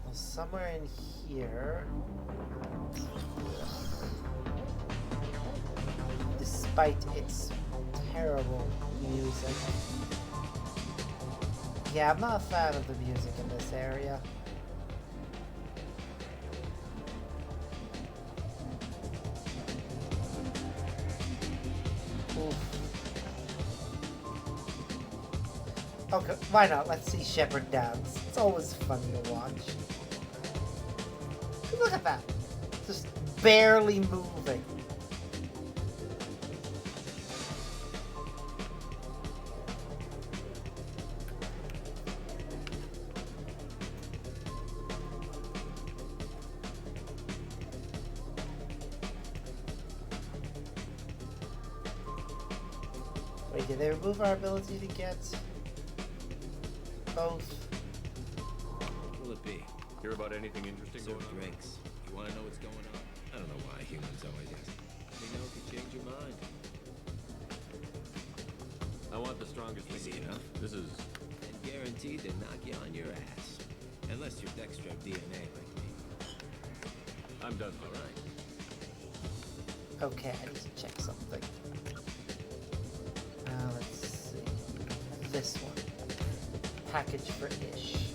Well, somewhere in here, despite its terrible music. Yeah, I'm not a fan of the music in this area. Oof. Okay, why not? Let's see Shepard dance. It's always funny to watch. Look at that. Just barely moving. Wait, did they remove our ability to get both? What will it be? Hear about anything interesting Serve going on? drinks. You want to know what's going on? I don't know why humans always ask. They know if you change your mind. I want the strongest Easy thing. enough. This is... And guaranteed to knock you on your ass. Unless you're Dextro DNA like me. I'm done. All right. Okay, I need to check something. Let's see. This one. Package for Ish.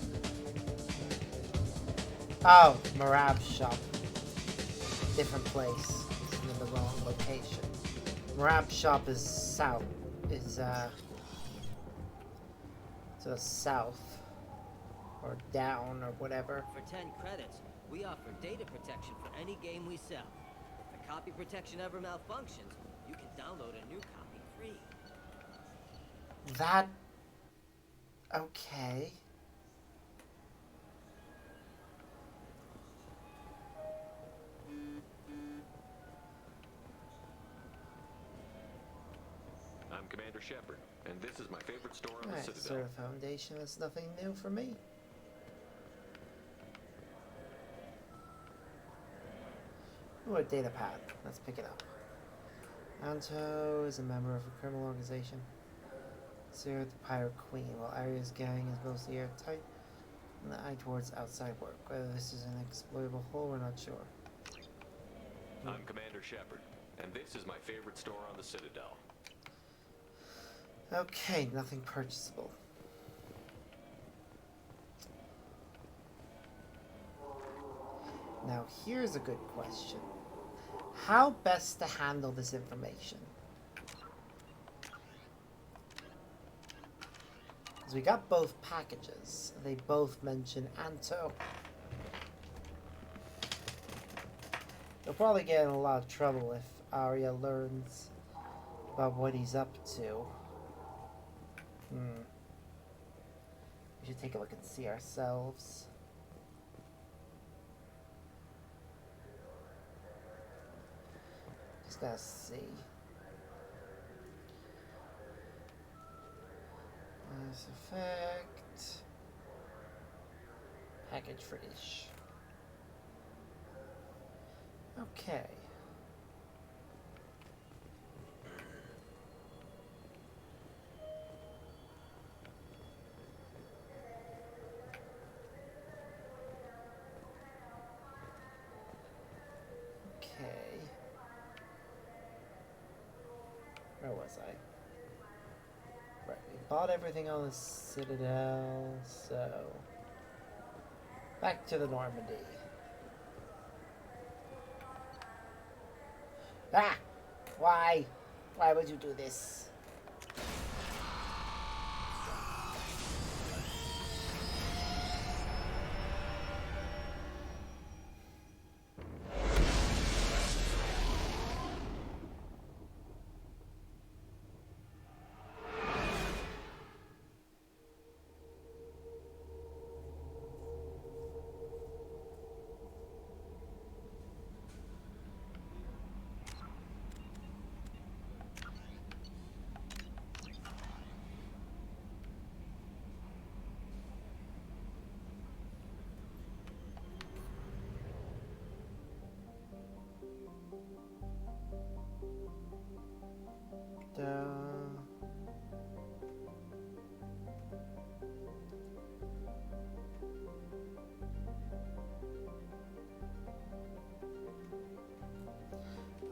Oh, Marab's shop. Different place. I'm in the wrong location. Marab's shop is south. To the south. Or down, or whatever. For 10 credits, we offer data protection for any game we sell. If the copy protection ever malfunctions, you can download a new copy free. That... Okay. I'm Commander Shepard, and this is my favorite store on the Alright, Citadel. Server Foundation is nothing new for me. Ooh, a data pad. Let's pick it up. Anto is a member of a criminal organization. Sarah the Pirate Queen, while Aria's gang is mostly airtight and the eye towards outside work. Whether this is an exploitable hole, we're not sure. I'm Commander Shepard, and this is my favorite store on the Citadel. Okay, nothing purchasable. Now here's a good question. How best to handle this information? Because we got both packages. They both mention Anto. He'll probably get in a lot of trouble if Arya learns about what he's up to. We should take a look and see ourselves. Just gotta see. Mass Effect. Package for Ish. Okay. Okay. Where was I? Right, we bought everything on the Citadel, so back to the Normandy. Ah! Why? Why would you do this?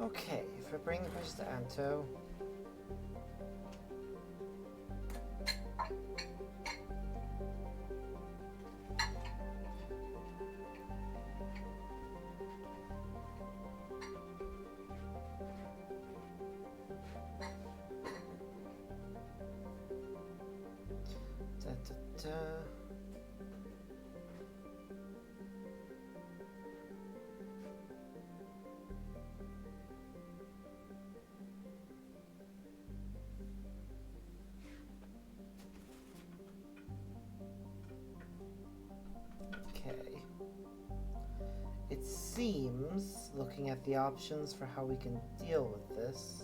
Okay, if I bring the fish to Anto. Okay. It seems, looking at the options for how we can deal with this,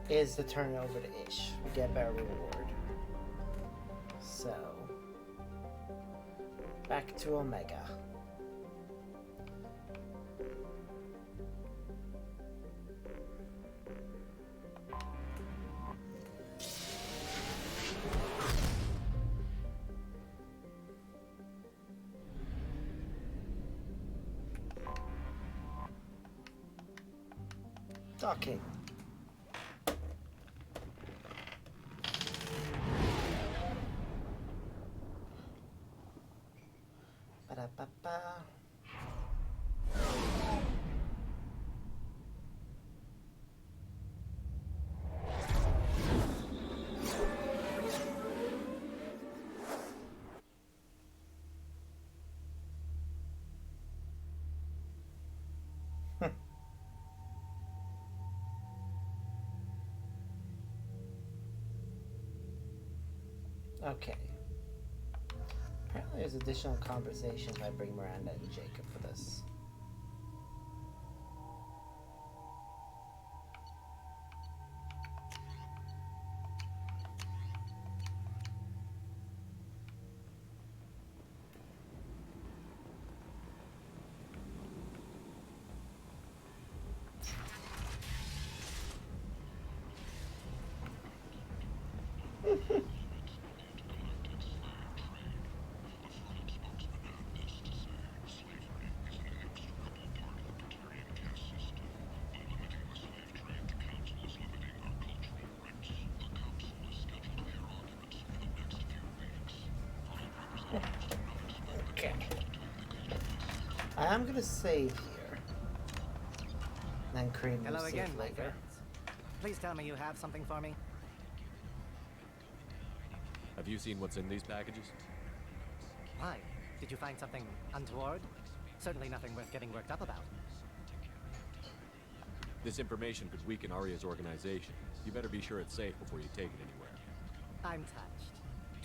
is to turn it over to Ish. We get better reward. So, back to Omega. Docking. Ba-da-ba-ba. Okay. Apparently there's additional conversations I bring Miranda and Jacob for this. Okay. I am gonna save here. Then create Hello new again, save my later. friends. Please tell me you have something for me. Have you seen what's in these packages? Why? Did you find something untoward? Certainly nothing worth getting worked up about. This information could weaken Aria's organization. You better be sure it's safe before you take it anywhere. I'm touched.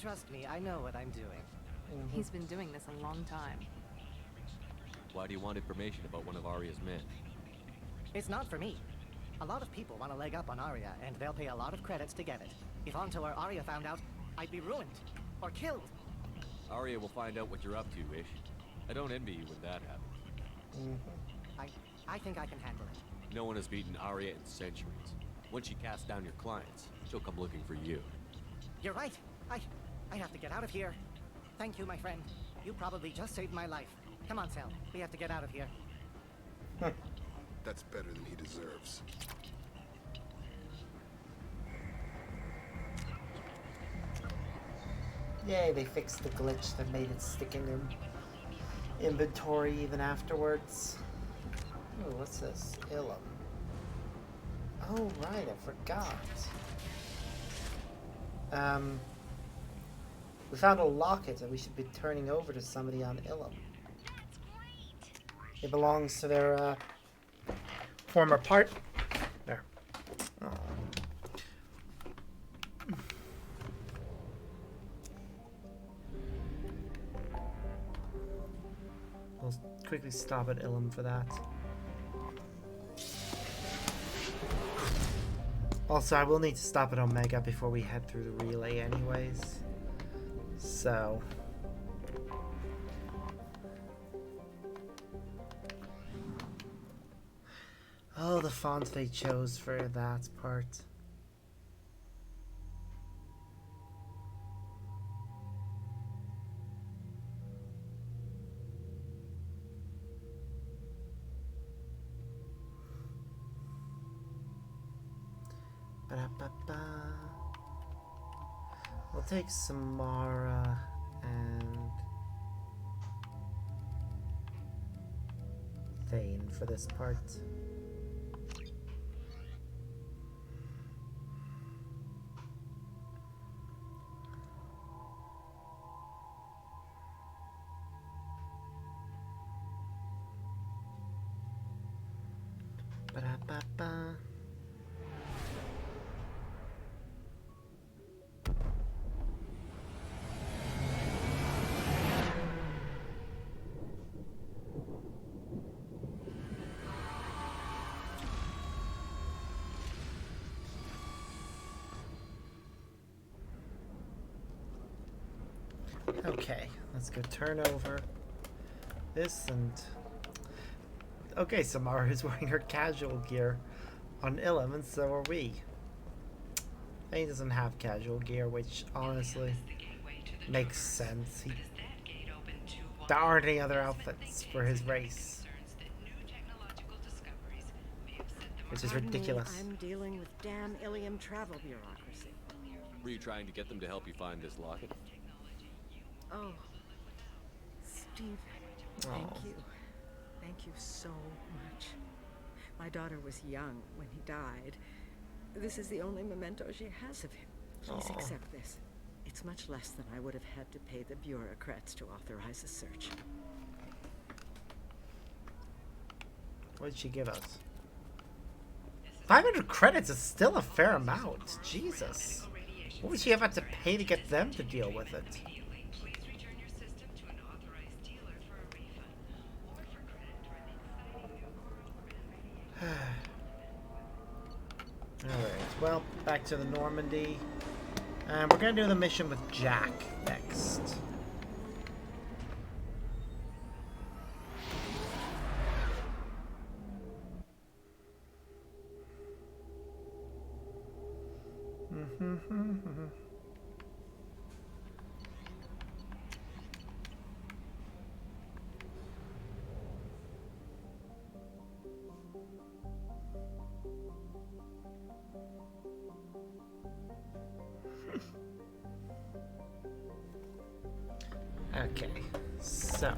Trust me, I know what I'm doing. He's been doing this a long time. Why do you want information about one of Aria's men? It's not for me. A lot of people want a leg up on Aria, and they'll pay a lot of credits to get it. If Anto or Aria found out, I'd be ruined. Or killed. Aria will find out what you're up to, Ish. I don't envy you when that happens. I think I can handle it. No one has beaten Aria in centuries. Once she casts down your clients, she'll come looking for you. You're right. I have to get out of here. Thank you, my friend. You probably just saved my life. Come on, Sal. We have to get out of here. That's better than he deserves. Yay, they fixed the glitch that made it stick in their inventory even afterwards. Oh, what's this? Ilum. Oh, right, I forgot. We found a locket that we should be turning over to somebody on Ilum. It belongs to their former part. There. Oh. We'll quickly stop at Ilum for that. Also, I will need to stop at Omega before we head through the relay anyways. So... oh, the font they chose for that part. Ba-da-ba-ba. We'll take Samara and Thane for this part. Ba-da-ba-ba. Okay, let's go turn over this and... okay, Samara is wearing her casual gear on Ilum, and so are we. He doesn't have casual gear, which honestly makes sense. There aren't any other outfits for his race. Which is ridiculous. Me, I'm dealing with damn Ilium travel bureaucracy. Were you trying to get them to help you find this locket? Oh, Steve, thank you. Thank you so much. My daughter was young when he died. This is the only memento she has of him. Please accept this. It's much less than I would have had to pay the bureaucrats to authorize a search. What did she give us? 500 credits is still a fair amount. Jesus. What would she have had to pay to get them to deal with it? Alright, well, back to the Normandy. And we're gonna do the mission with Jack next. Okay, so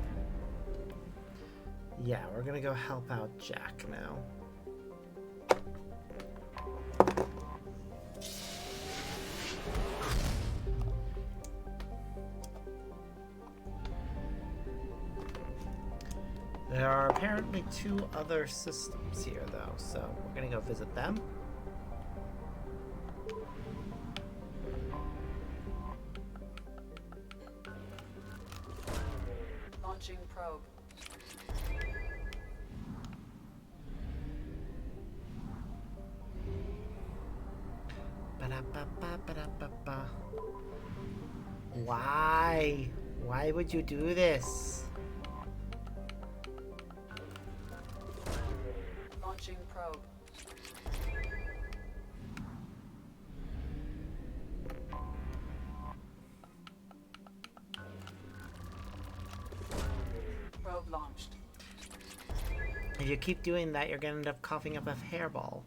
Yeah, we're gonna go help out Jack now. There are apparently 2 other systems here, though, so we're gonna go visit them. Launching probe. Ba-da-ba-ba-ba-da-ba-ba. Why? Why would you do this? Launching probe. Probe launched. If you keep doing that, you're gonna end up coughing up a hairball.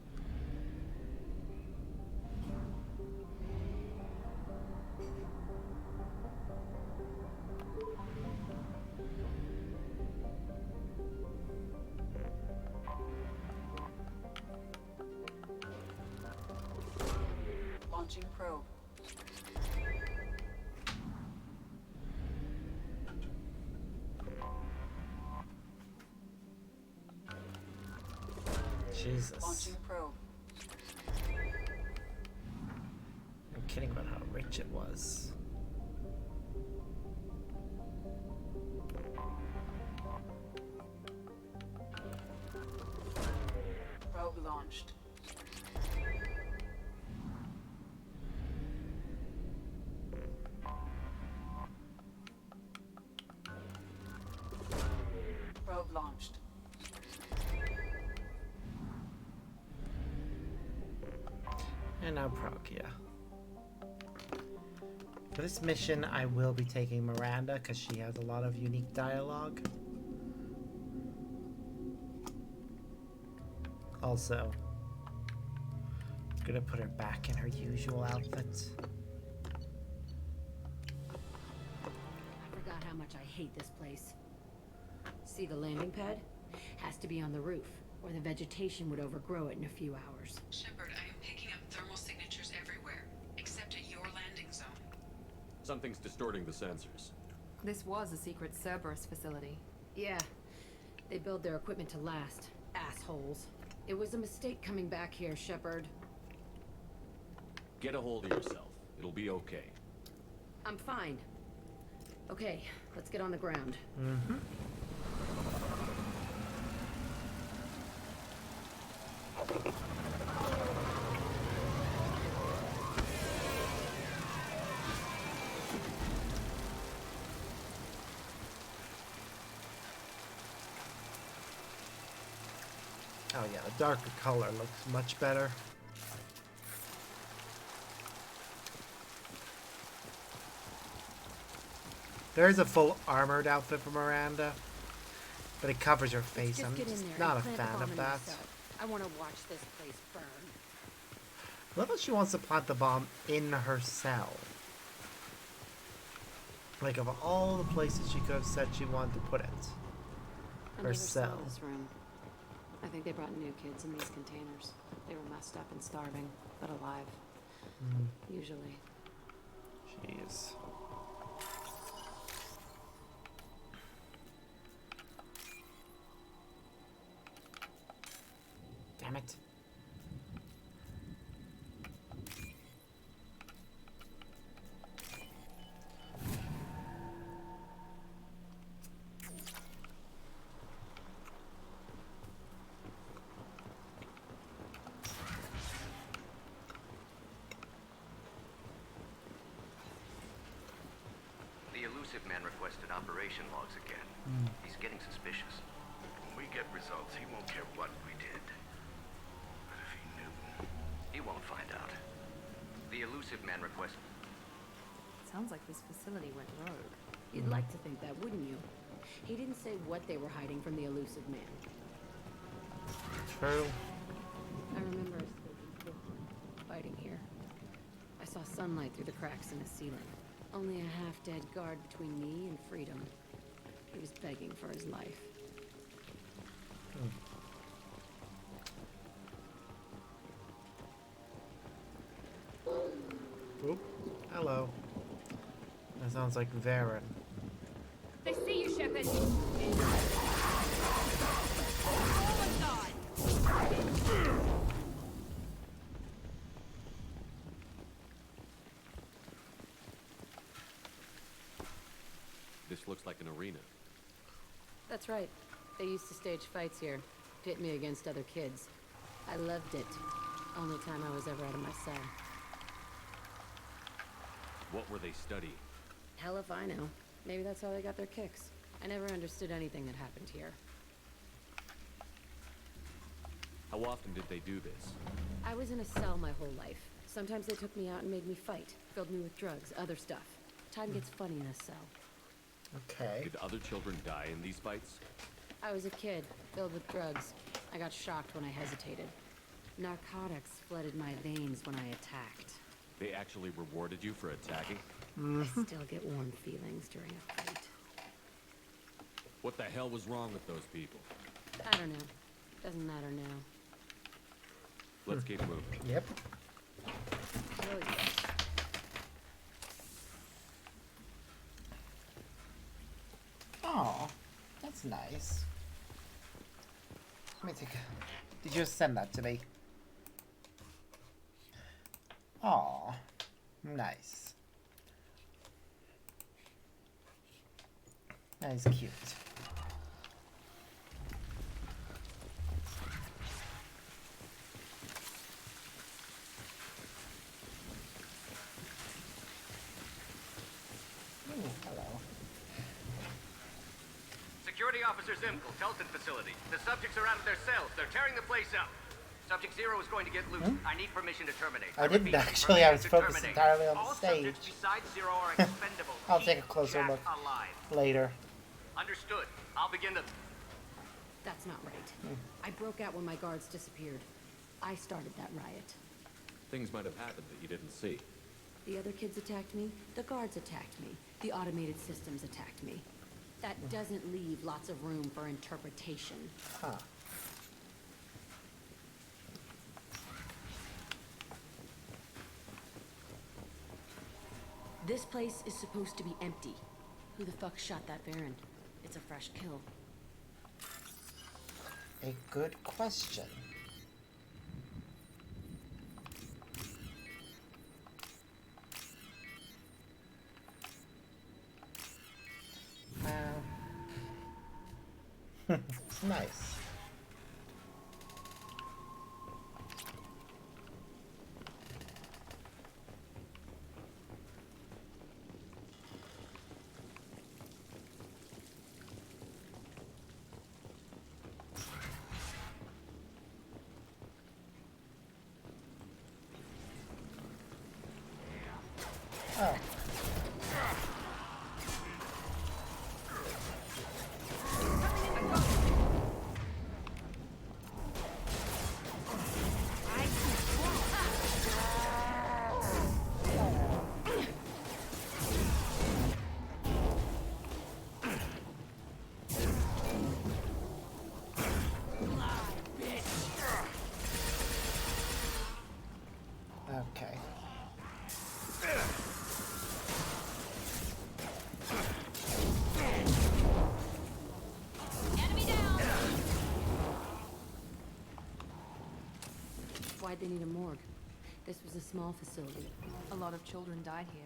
Launching probe. Jesus. Launching probe. I'm kidding about how rich it was. Probe launched. Probe launched. And now Prokia. For this mission, I will be taking Miranda because she has a lot of unique dialogue. Also, I'm gonna put her back in her usual outfit. I forgot how much I hate this place. See the landing pad? Has to be on the roof, or the vegetation would overgrow it in a few hours. Shepard, I am picking up thermal signatures everywhere, except at your landing zone. Something's distorting the sensors. This was a secret Cerberus facility. Yeah, they build their equipment to last. Assholes. It was a mistake coming back here, Shepard. Get a hold of yourself. It'll be okay. I'm fine. Okay, let's get on the ground. Mm-hmm. Oh yeah, the darker color looks much better. There's a full armored outfit for Miranda, but it covers her face. I'm just not a fan of that. I want to watch this place burn. I love how she wants to plant the bomb in her cell. Like, of all the places she could have said she wanted to put it. I Her never saw cell. this room. I think they brought new kids in these containers. They were messed up and starving, but alive. Usually. Jeez. Damn it. The elusive man requested operation logs again. He's getting suspicious. When we get results, he won't care what we did. But if he knew, he won't find out. The elusive man requested... Sounds like this facility went rogue. You'd like to think that, wouldn't you? He didn't say what they were hiding from the elusive man. True. I remember fighting here. I saw sunlight through the cracks in the ceiling. Only a half-dead guard between me and freedom. He was begging for his life. Oop. Hello. That sounds like Varen. They see you, Shepard. This looks like an arena. That's right. They used to stage fights here, pit me against other kids. I loved it. Only time I was ever out of my cell. What were they studying? Hell if I know. Maybe that's how they got their kicks. I never understood anything that happened here. How often did they do this? I was in a cell my whole life. Sometimes they took me out and made me fight. Filled me with drugs, other stuff. Time gets funny in a cell. Okay. Did other children die in these fights? I was a kid, filled with drugs. I got shocked when I hesitated. Narcotics flooded my veins when I attacked. They actually rewarded you for attacking? I still get warm feelings during a fight. What the hell was wrong with those people? I don't know. Doesn't matter now. Let's keep moving. Yep. Really good. Oh, that's nice. Let me take a... Did you just send that to me? Oh, nice. That is cute. Ooh, hello. Security Officer Zimkel, Telton facility. The subjects are out of their cells. They're tearing the place up. Subject Zero is going to get loose. I need permission to terminate. I didn't repeat, actually. I was permission to focused terminate. entirely on the All stage. subjects besides Zero are expendable. I'll take a Keep closer Jack look alive. later. Understood. I'll begin the... That's not right. I broke out when my guards disappeared. I started that riot. Things might have happened that you didn't see. The other kids attacked me. The guards attacked me. The automated systems attacked me. That doesn't leave lots of room for interpretation. Huh. This place is supposed to be empty. Who the fuck shot that Baron? It's a fresh kill. A good question. Nice. Oh. Okay. Why'd they need a morgue? This was a small facility. A lot of children died here.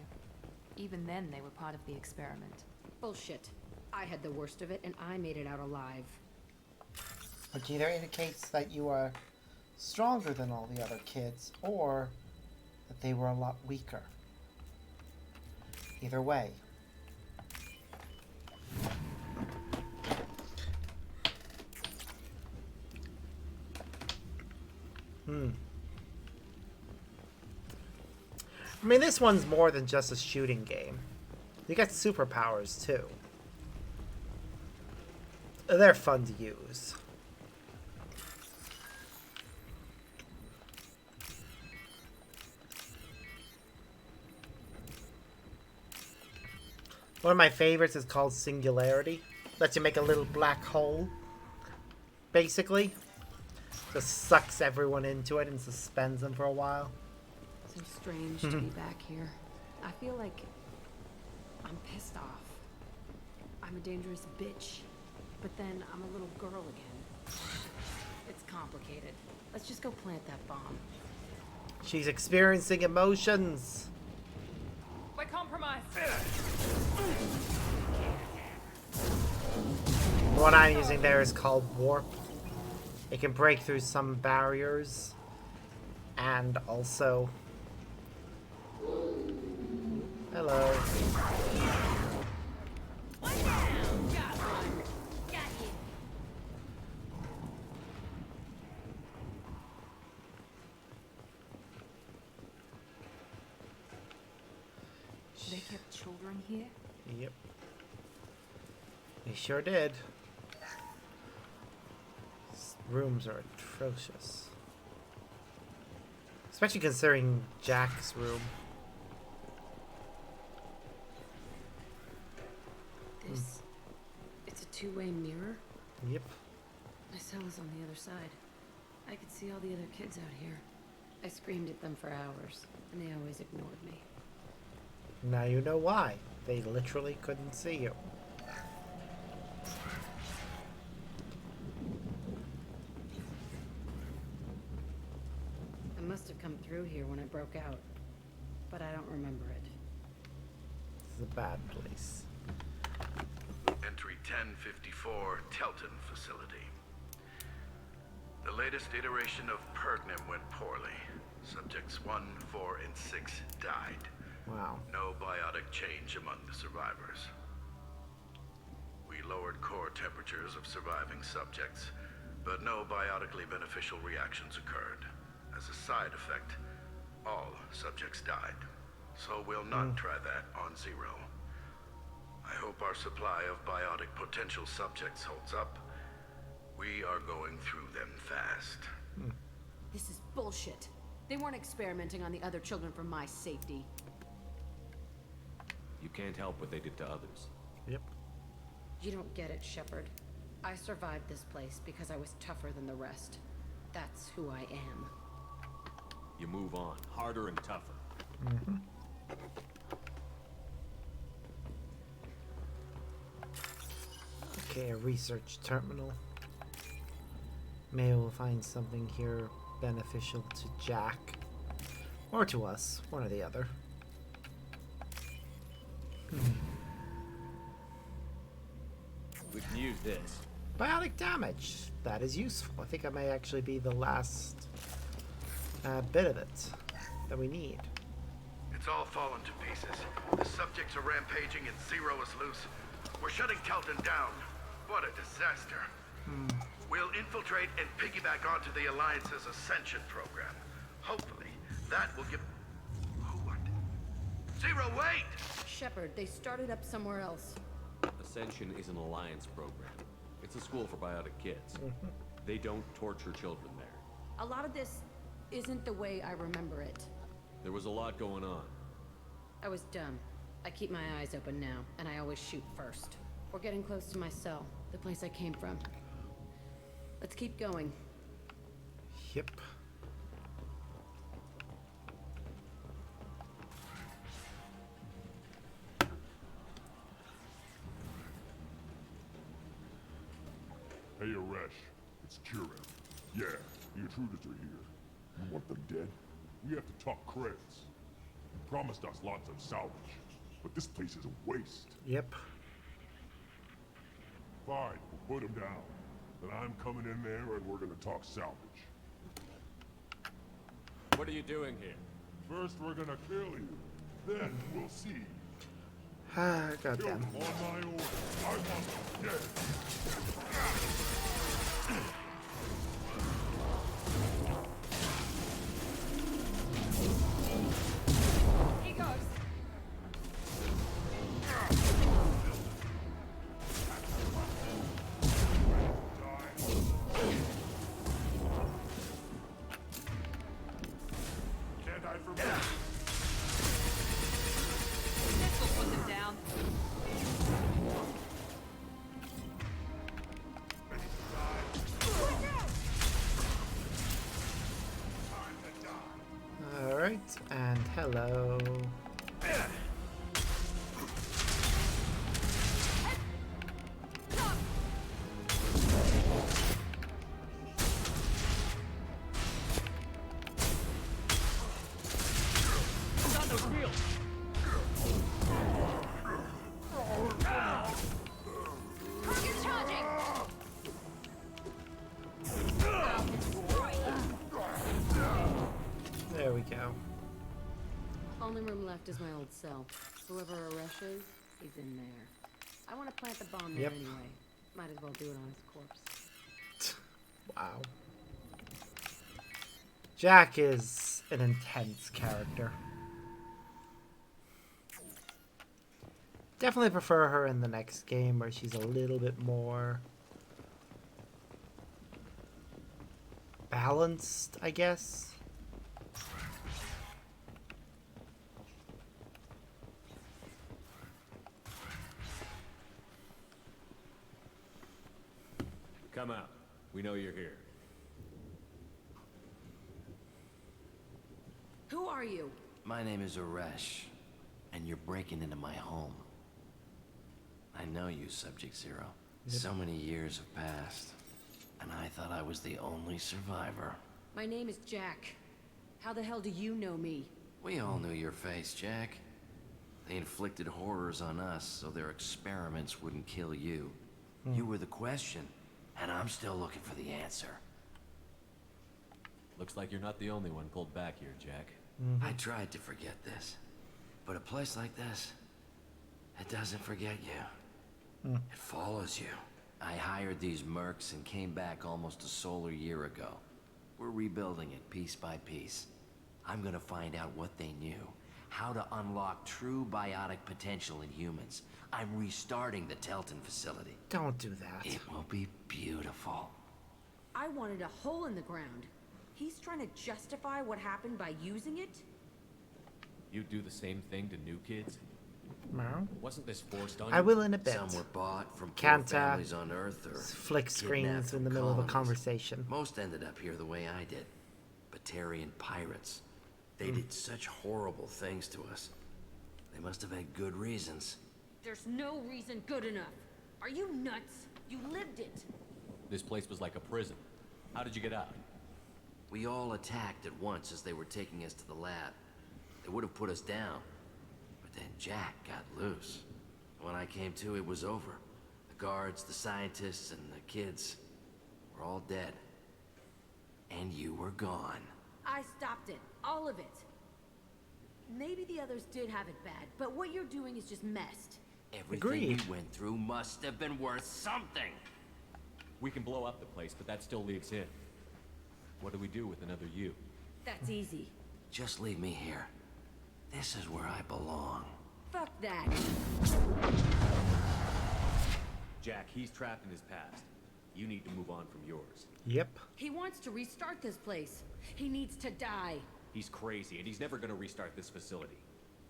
Even then, they were part of the experiment. Bullshit. I had the worst of it, and I made it out alive. Which either indicates that you are stronger than all the other kids, or that they were a lot weaker. Either way. I mean, this one's more than just a shooting game. You get superpowers, too. They're fun to use. One of my favorites is called Singularity. Lets you make a little black hole. basically. Just sucks everyone into it and suspends them for a while. So strange to be back here. I feel like I'm pissed off. I'm a dangerous bitch, but then I'm a little girl again. It's complicated. Let's just go plant that bomb. She's experiencing emotions. We're compromised. What I'm using there is called Warp. It can break through some barriers and also... Hello. They kept children here? Yep. They sure did. These rooms are atrocious. Especially considering Jack's room. This... It's a two-way mirror? Yep. My cell is on the other side. I could see all the other kids out here. I screamed at them for hours, and they always ignored me. Now you know why. They literally couldn't see you. I must have come through here when I broke out, but I don't remember it. This is a bad place. Entry 1054, Telton Facility. The latest iteration of Pergnim went poorly. Subjects 1, 4, and 6 died. Wow. No biotic change among the survivors. We lowered core temperatures of surviving subjects, but no biotically beneficial reactions occurred. As a side effect, all subjects died. So we'll not try that on Zero. I hope our supply of biotic potential subjects holds up. We are going through them fast. This is bullshit. They weren't experimenting on the other children for my safety. You can't help what they did to others. Yep. You don't get it, Shepard. I survived this place because I was tougher than the rest. That's who I am. You move on, harder and tougher. Mm-hmm. Okay, a research terminal. Maybe we'll find something here beneficial to Jack. Or to us, one or the other. We can use this. Biotic damage. That is useful. I think I may actually be the last bit of it that we need. It's all fallen to pieces. The subjects are rampaging and Zero is loose. We're shutting Telton down. What a disaster. We'll infiltrate and piggyback onto the Alliance's Ascension program. Hopefully, that will give... What? Zero, wait! Shepard, they started up somewhere else. Ascension is an Alliance program. It's a school for biotic kids. They don't torture children there. A lot of this isn't the way I remember it. There was a lot going on. I was dumb. I keep my eyes open now, and I always shoot first. We're getting close to my cell, the place I came from. Let's keep going. Yep. Hey, Aresh. It's Kirin. Yeah, the intruders are here. You want them dead? We have to talk credits. You promised us lots of salvage, but this place is a waste. Yep. Fine, we'll put them down. Then I'm coming in there and we're gonna talk salvage. What are you doing here? First, we're gonna kill you. Then we'll see. Ah, Kill goddamn. them on my order. I want them dead. He goes. Can't hide from me. This will put them down. Hello. There we go. Only room left is my old cell. Whoever Aresh is, he's in there. I want to plant the bomb there Yep. anyway. Might as well do it on his corpse. Wow. Jack is an intense character. Definitely prefer her in the next game where she's a little bit more balanced, I guess. Come out. We know you're here. Who are you? My name is Aresh, and you're breaking into my home. I know you, Subject Zero. So many years have passed, and I thought I was the only survivor. My name is Jack. How the hell do you know me? We all knew your face, Jack. They inflicted horrors on us so their experiments wouldn't kill you. You were the question, and I'm still looking for the answer. Looks like you're not the only one pulled back here, Jack. I tried to forget this, but a place like this, it doesn't forget you. It follows you. I hired these mercs and came back almost a solar year ago. We're rebuilding it piece by piece. I'm gonna find out what they knew, how to unlock true biotic potential in humans. I'm restarting the Telton facility. Don't do that. It will be beautiful. I wanted a hole in the ground. He's trying to justify what happened by using it? You do the same thing to new kids? No. Wasn't this forced on I you? will in a bit. Some were bought from poor Can't families on Earth or flick kidnapped screens in from the middle of a colonies. conversation. Most ended up here the way I did. Batarian pirates. They did such horrible things to us. They must have had good reasons. There's no reason good enough. Are you nuts? You lived it. This place was like a prison. How did you get out? We all attacked at once as they were taking us to the lab. They would have put us down. But then Jack got loose. When I came to, it was over. The guards, the scientists, and the kids were all dead. And you were gone. I stopped it. All of it. Maybe the others did have it bad, but what you're doing is just messed. Everything we went through must have been worth something. We can blow up the place, but that still leaves him. What do we do with another you? That's easy. Just leave me here. This is where I belong. Fuck that. Jack, he's trapped in his past. You need to move on from yours. Yep. He wants to restart this place. He needs to die. He's crazy, and he's never gonna restart this facility.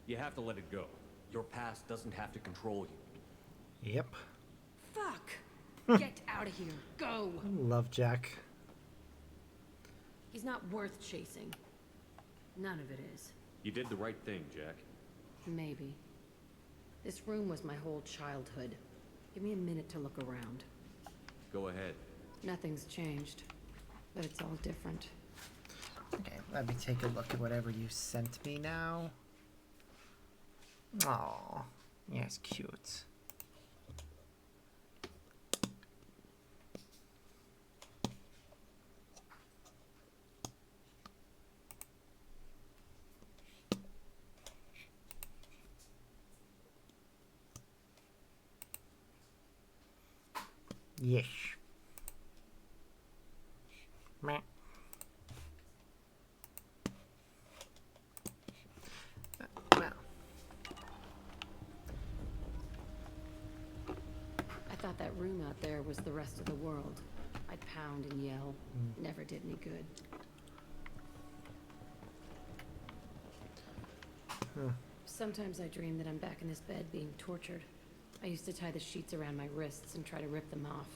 You have to let it go. Your past doesn't have to control you. Yep. Fuck. Get out of here. Go. Love Jack. He's not worth chasing. None of it is. You did the right thing, Jack. Maybe. This room was my whole childhood. Give me a minute to look around. Go ahead. Nothing's changed, but it's all different. Okay, let me take a look at whatever you sent me now. Aw, yeah, it's cute. Yes. Meh. Well. I thought that room out there was the rest of the world. I'd pound and yell. Never did any good. Sometimes I dream that I'm back in this bed being tortured. I used to tie the sheets around my wrists and try to rip them off.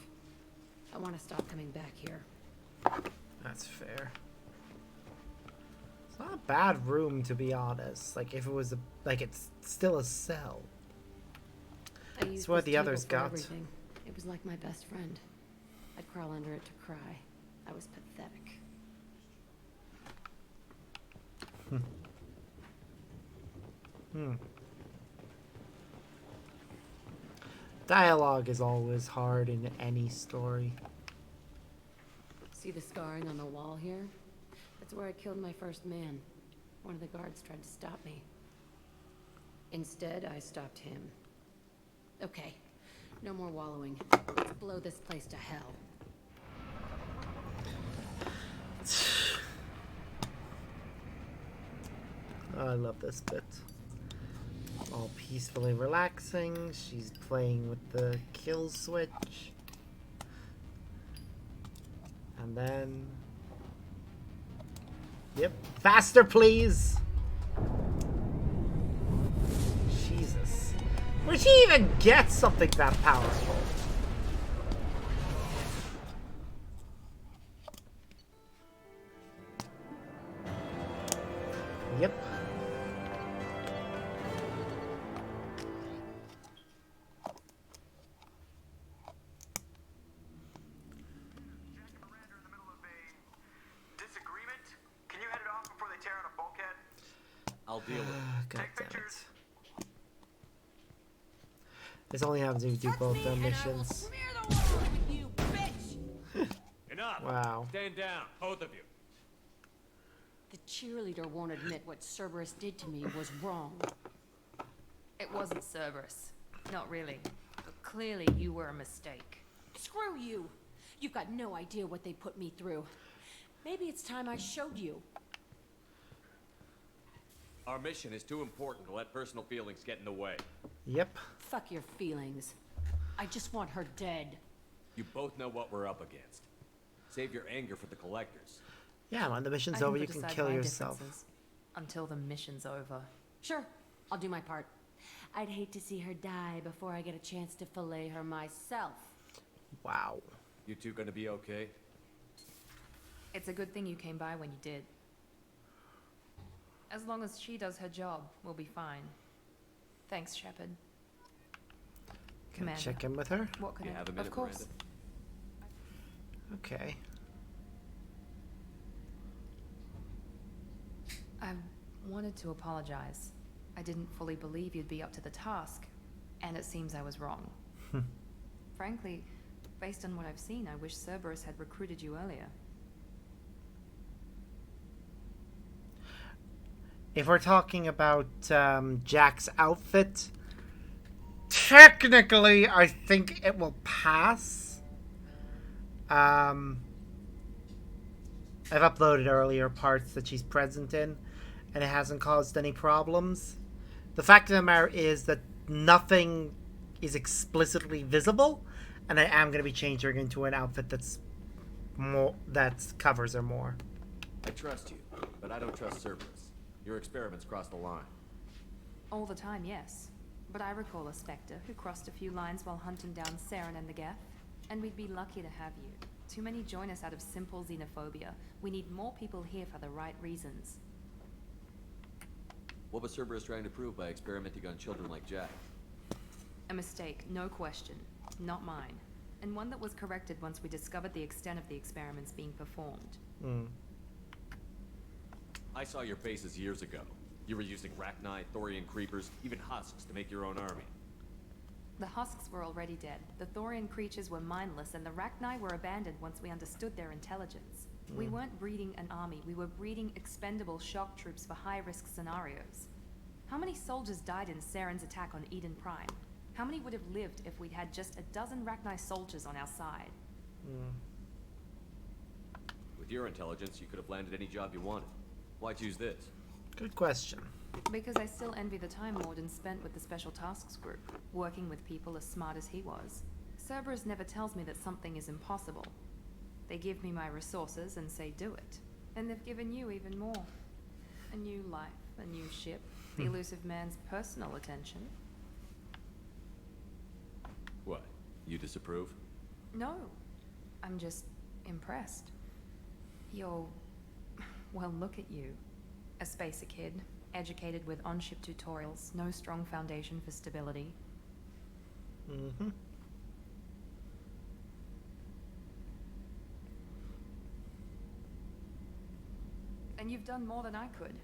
I want to stop coming back here. That's fair. Not a bad room, to be honest. Like, if it was like, it's still a cell. It's what the others got. Everything. It was like my best friend. I'd crawl under it to cry. I was pathetic. Dialogue is always hard in any story. See the scarring on the wall here? That's where I killed my first man. One of the guards tried to stop me. Instead, I stopped him. Okay, no more wallowing. Let's blow this place to hell. Oh, I love this bit. All peacefully relaxing. She's playing with the kill switch. And then... Yep. Faster, please! Jesus. Where'd she even get something that powerful? Yep. I'll deal with it. God damn it. This only happens if you do both their missions. Enough. Wow. Stand down, both of you. The cheerleader won't admit what Cerberus did to me was wrong. It wasn't Cerberus. Not really. But clearly you were a mistake. Screw you! You've got no idea what they put me through. Maybe it's time I showed you. Our mission is too important to let personal feelings get in the way. Yep. Fuck your feelings. I just want her dead. You both know what we're up against. Save your anger for the collectors. Yeah, when the mission's I over, you put can aside kill my yourself. differences until the mission's over. Sure, I'll do my part. I'd hate to see her die before I get a chance to fillet her myself. Wow. You two gonna be okay? It's a good thing you came by when you did. As long as she does her job, we'll be fine. Thanks, Shepard. Can I Commander. check in with her? What can You I... have a minute, Of course. Okay. I wanted to apologize. I didn't fully believe you'd be up to the task, and it seems I was wrong. Frankly, based on what I've seen, I wish Cerberus had recruited you earlier. If we're talking about Jack's outfit, technically, I think it will pass. I've uploaded earlier parts that she's present in, and it hasn't caused any problems. The fact of the matter is that nothing is explicitly visible, and I am going to be changing her into an outfit that's more, that covers her more. I trust you, but I don't trust Cerberus. Your experiments crossed the line. All the time, yes. But I recall a Spectre who crossed a few lines while hunting down Saren and the Geth. And we'd be lucky to have you. Too many join us out of simple xenophobia. We need more people here for the right reasons. What was Cerberus trying to prove by experimenting on children like Jack? A mistake, no question. Not mine. And one that was corrected once we discovered the extent of the experiments being performed. I saw your bases years ago. You were using Rachni, Thorian creepers, even husks to make your own army. The husks were already dead. The Thorian creatures were mindless, and the Rachni were abandoned once we understood their intelligence. We weren't breeding an army, we were breeding expendable shock troops for high-risk scenarios. How many soldiers died in Saren's attack on Eden Prime? How many would have lived if we'd had just a dozen Rachni soldiers on our side? With your intelligence, you could have landed any job you wanted. Why choose this? Good question. Because I still envy the time Morden spent with the Special Tasks Group, working with people as smart as he was. Cerberus never tells me that something is impossible. They give me my resources and say do it. And they've given you even more. A new life, a new ship, the elusive man's personal attention. What? You disapprove? No, I'm just impressed. You're... well, look at you. A spacer kid, educated with on-ship tutorials, no strong foundation for stability. Mm-hmm. And you've done more than I could.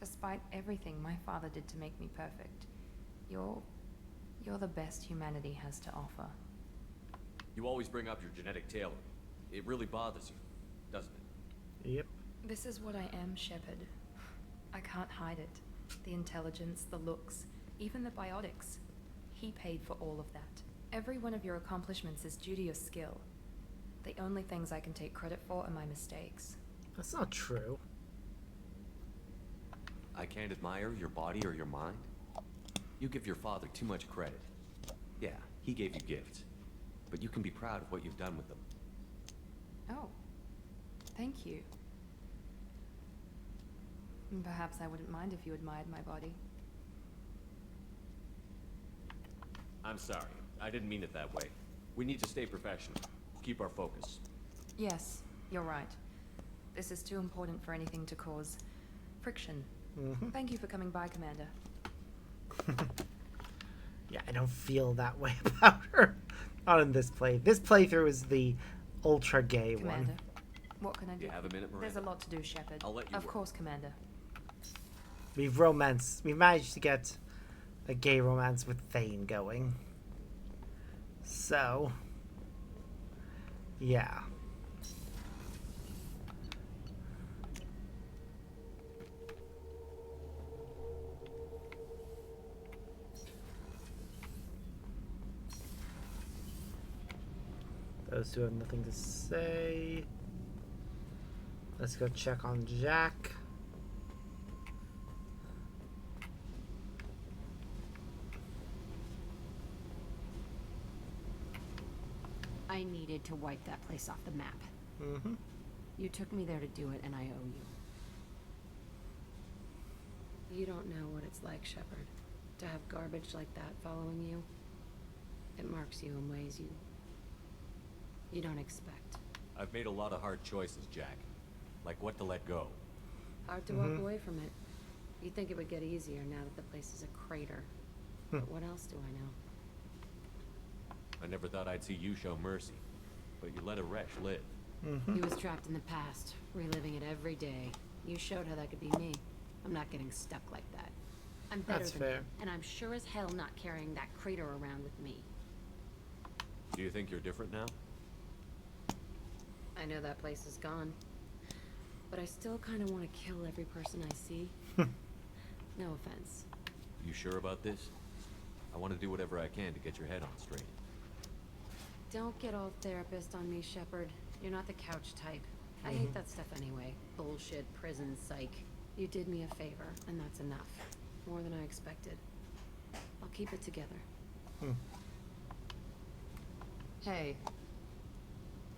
Despite everything my father did to make me perfect, you're the best humanity has to offer. You always bring up your genetic tailoring. It really bothers you, doesn't it? Yep. This is what I am, Shepard. I can't hide it. The intelligence, the looks, even the biotics. He paid for all of that. Every one of your accomplishments is due to your skill. The only things I can take credit for are my mistakes. That's not true. I can't admire your body or your mind. You give your father too much credit. Yeah, he gave you gifts. But you can be proud of what you've done with them. Oh, thank you. Perhaps I wouldn't mind if you admired my body. I'm sorry. I didn't mean it that way. We need to stay professional. Keep our focus. Yes, you're right. This is too important for anything to cause friction. Mm-hmm. Thank you for coming by, Commander. Yeah, I don't feel that way about her. Not in this play. This playthrough is the ultra gay Commander, one. what can I do? Do you have a minute, Miranda? There's a lot to do, Shepard. I'll let you Of work. course, Commander. We've managed to get a gay romance with Thane going. So, yeah. Those two have nothing to say. Let's go check on Jack. I needed to wipe that place off the map. Mm-hmm. You took me there to do it, and I owe you. You don't know what it's like, Shepard, to have garbage like that following you. It marks you in ways you don't expect. I've made a lot of hard choices, Jack. Like what to let go. Hard to walk away from it. You'd think it would get easier now that the place is a crater. But what else do I know? I never thought I'd see you show mercy. But you let a wretch live. He was trapped in the past, reliving it every day. You showed how that could be me. I'm not getting stuck like that. I'm better That's than fair. him, and I'm sure as hell not carrying that crater around with me. Do you think you're different now? I know that place is gone. But I still kind of want to kill every person I see. No offense. You sure about this? I want to do whatever I can to get your head on straight. Don't get all therapist on me, Shepard. You're not the couch type. I hate that stuff anyway. Bullshit, prison, psych. You did me a favor, and that's enough. More than I expected. I'll keep it together. Hey,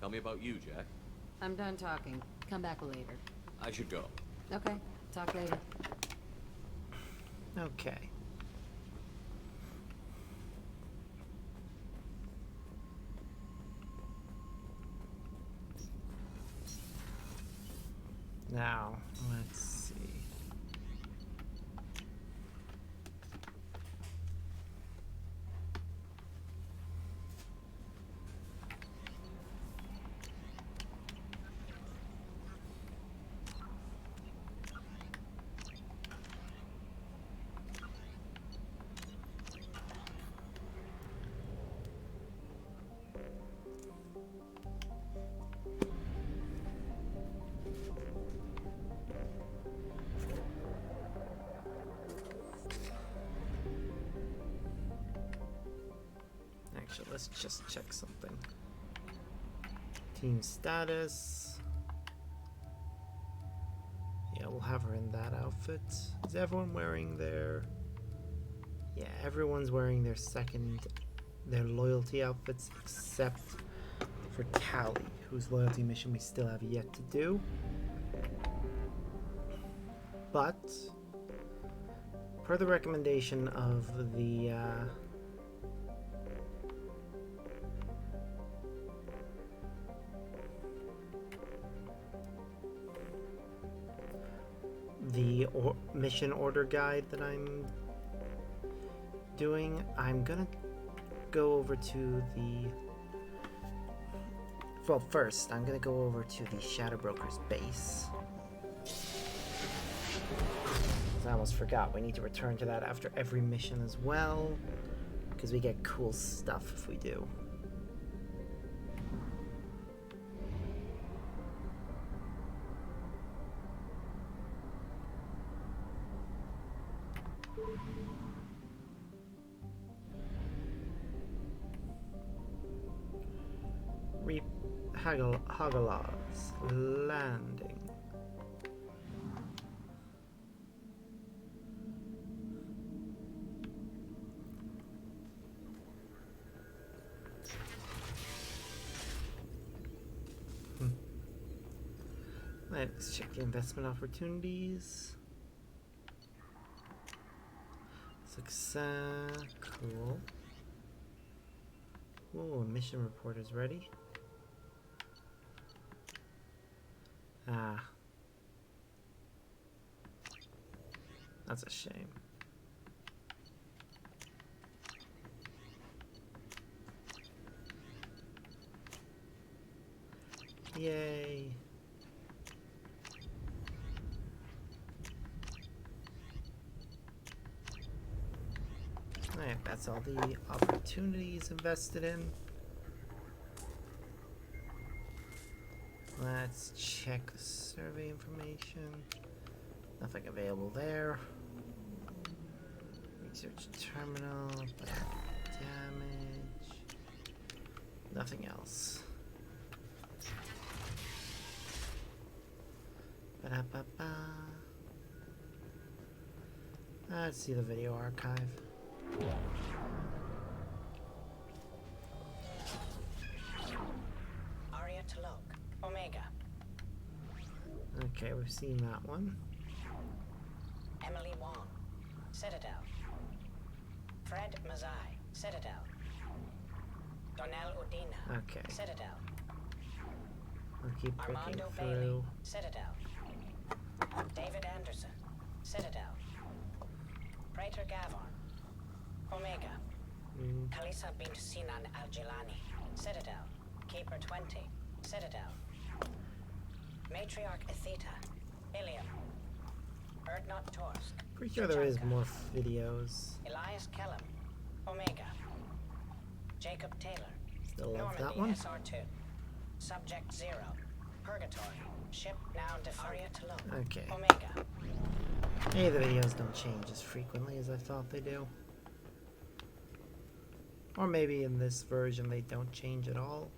Tell me about you, Jack. I'm done talking. Come back later. I should go. Okay, talk later. Okay. Now, let's see. Actually, let's just check something. Team status. Yeah, we'll have her in that outfit. Is everyone wearing their... Yeah, everyone's wearing their loyalty outfits except for Tally, whose loyalty mission we still have yet to do. But, per the recommendation of the mission order guide that I'm doing, I'm gonna go over to the... Well, first, I'm gonna go over to the Shadow Broker's base. I almost forgot, we need to return to that after every mission as well, because we get cool stuff if we do. Hagalaz Landing. Let's check the investment opportunities. Success. Cool. Ooh, mission report is ready. Ah. That's a shame. Yay. Alright, that's all the opportunities invested in. Let's check the survey information. Nothing available there. Research terminal. Damage. Nothing else. Ba-da-ba-ba. Let's see the video archive. Aria T'Loak, Omega. Okay, we've seen that one. Emily Wong, Citadel. Fred Mazai, Citadel. Donnell Udina, Okay. Citadel. I'll keep looking Armando through. Bailey, Citadel. David Anderson, Citadel. Praetor Gavon, Omega. Kalisa bint Sinan Al-Jilani, Citadel. Keeper 20, Citadel. Matriarch Atheta, Ilium. Erdnot Torsk. Pretty sure there is more videos. Elias Kellum, Omega. Jacob Taylor. Still love Normandy that one. SR2. Subject 0. Purgatory. Ship now Defaria T'Loak. Okay. Omega. Hey, the videos don't change as frequently as I thought they do. Or maybe in this version they don't change at all.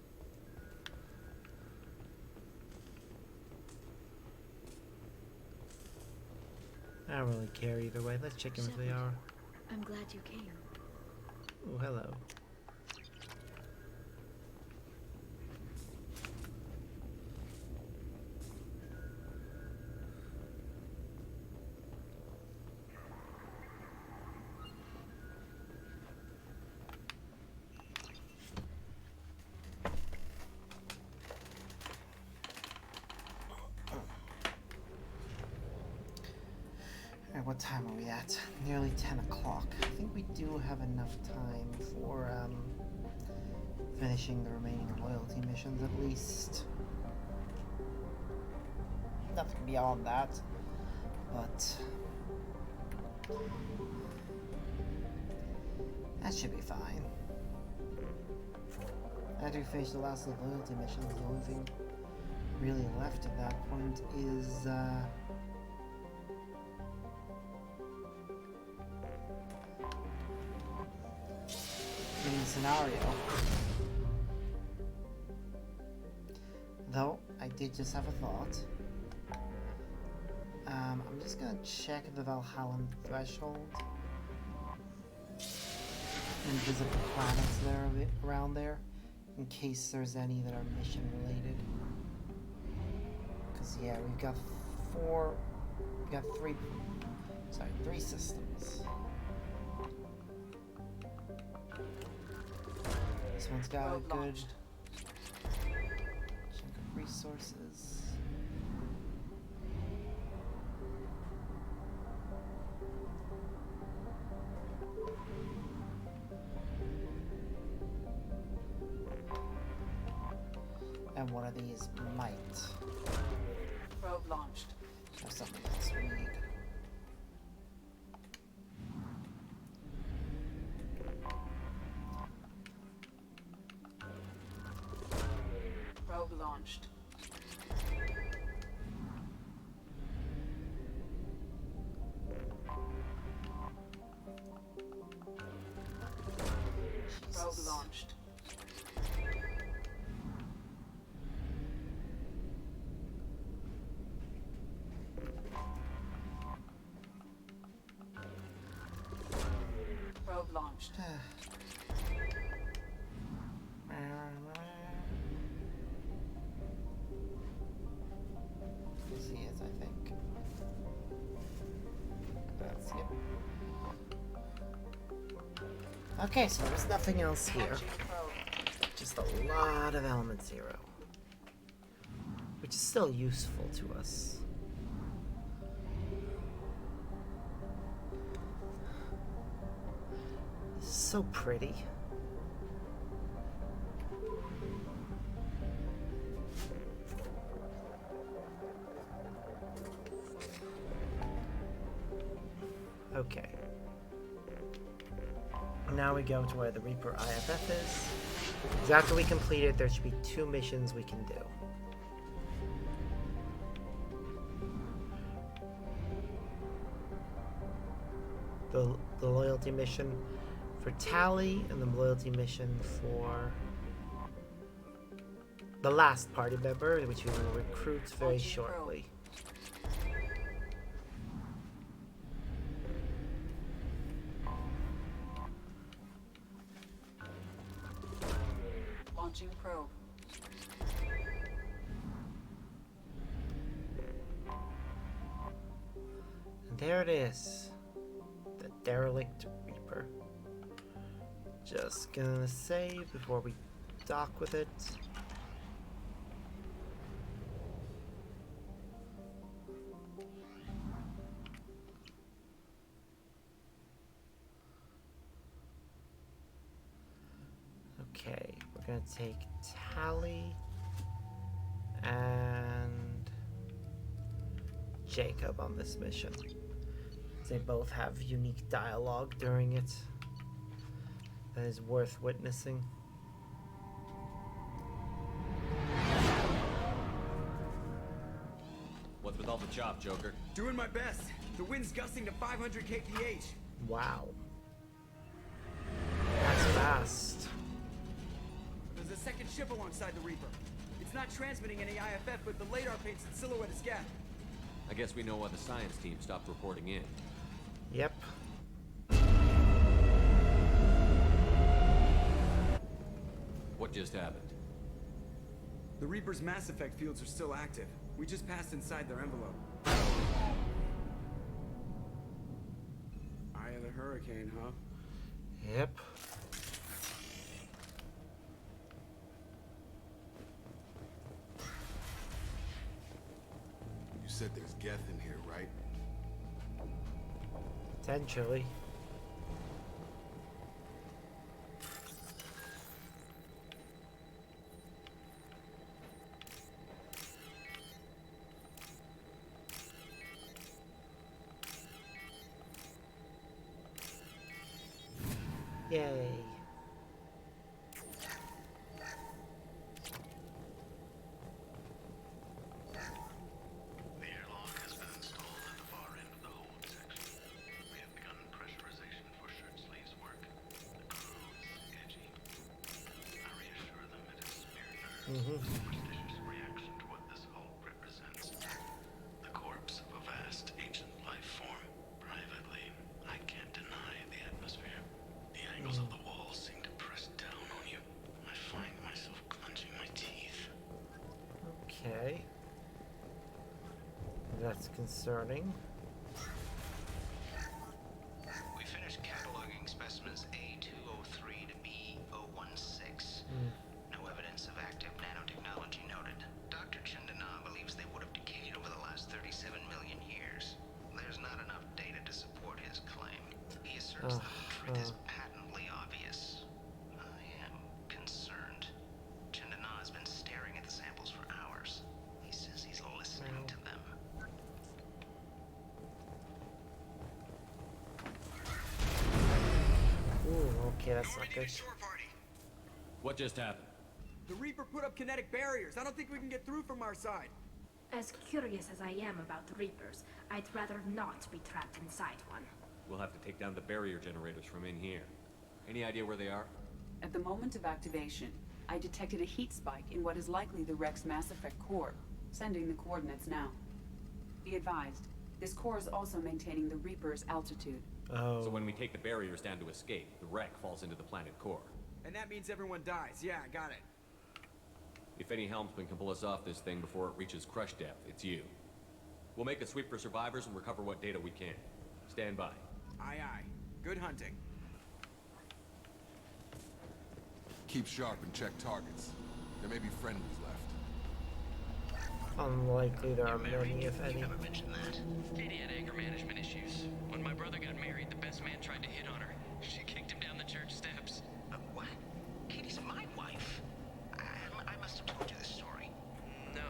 I don't really care either way. Let's check them if they are. I'm glad you came. Oh, hello. What time are we at? Nearly 10 o'clock. I think we do have enough time for finishing the remaining loyalty missions at least. Nothing beyond that, but that should be fine. After we finish the last of the loyalty missions, the only thing really left at that point is scenario. Though, I did just have a thought. I'm just gonna check the Valhallan threshold and visit the planets there around there in case there's any that are mission related. Cause yeah, we've got three systems. This one's got a good chunk of resources. And one of these might Probe launched. have something else we need. Probe launched. Probe launched. Probe launched. Yes, he is, I think. That's him. Okay, so there's nothing else here. Just a lot of Element Zero. Which is still useful to us. This is so pretty. Okay. Now we go to where the Reaper IFF is. Because after we complete it, there should be 2 missions we can do. The loyalty mission for Tally and the loyalty mission for the last party member, which we will recruit very shortly. Launching probe. And there it is. The derelict Reaper. Just gonna save before we dock with it. Okay, we're gonna take Tally and Jacob on this mission. They both have unique dialogue during it that is worth witnessing. What's with all the chop, Joker? Doing my best. The wind's gusting to 500 kph. Wow. That's fast. There's a second ship alongside the Reaper. It's not transmitting any IFF, but the radar paints its silhouette as gap. I guess we know why the science team stopped reporting in. Yep. What just happened? The Reaper's Mass Effect fields are still active. We just passed inside their envelope. Eye of the Hurricane, huh? Yep. You said there's Geth in here, right? Potentially. Yay. The airlock has been installed at the far end of the hold section. We have begun pressurization for shirt sleeves work. The crew is edgy. I reassure them it is mere nerves, superstitious reaction to what this hold represents. The corpse of a vast ancient life form. Privately, I can't deny the atmosphere. The angles of the walls seem to press down on you. I find myself clenching my teeth. Okay. That's concerning. We finished cataloging specimens A203 to B016. No evidence of active nanotechnology noted. Dr. Chandana believes they would have decayed over the last 37 million years. There's not enough data to support his claim. He asserts that the truth is patently obvious. I am concerned. Chandana has been staring at the samples Okay, that's not good. What just happened? The Reaper put up kinetic barriers. I don't think we can get through from our side. As curious as I am about the Reapers, I'd rather not be trapped inside one. We'll have to take down the barrier generators from in here. Any idea where they are? At the moment of activation, I detected a heat spike in what is likely the Rex Mass Effect core. Sending the coordinates now. Be advised, this core is also maintaining the Reaper's altitude. Oh. So when we take the barriers down to escape, the wreck falls into the planet core. And that means everyone dies. Yeah, I got it. If any helmsman can pull us off this thing before it reaches crush depth, it's you. We'll make a sweep for survivors and recover what data we can. Stand by. Aye, aye. Good hunting. Keep sharp and check targets. There may be friendlies left. Unlikely there are many, if any. You never mentioned that. Katie had anger management issues. When my brother got married, the best man tried to hit on her. She kicked him down the church steps. What? Katie's my wife. I must have told you this story. No,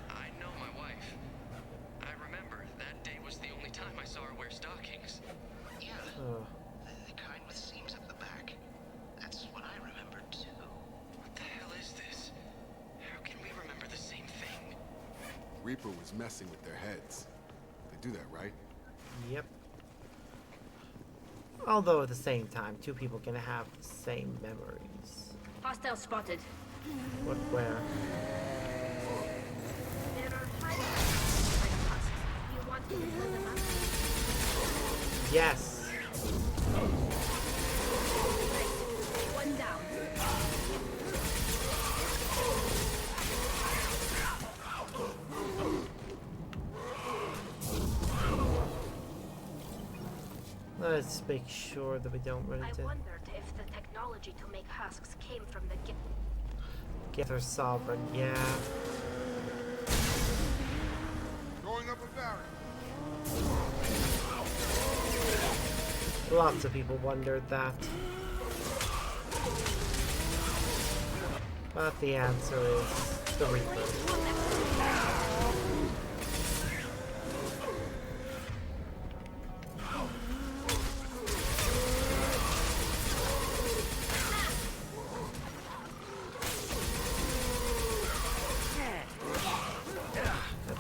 I know my wife. I remember that day was the only time I saw her wear stockings. Yeah. The kind with seams up the back. That's what I remembered too. What the hell is this? How can we remember the same thing? Reaper was messing with their heads. They do that, right? Yep. Although at the same time, two people can have the same memories. Hostile spotted. What, where? There are hiding husks. You want to pull them up? Yes. One down. Let's make sure that we don't run I into wondered if the technology to make husks came from the Gither Sovereign. Yeah. Going up a barrier. Lots of people wondered that. But the answer is the Reaper.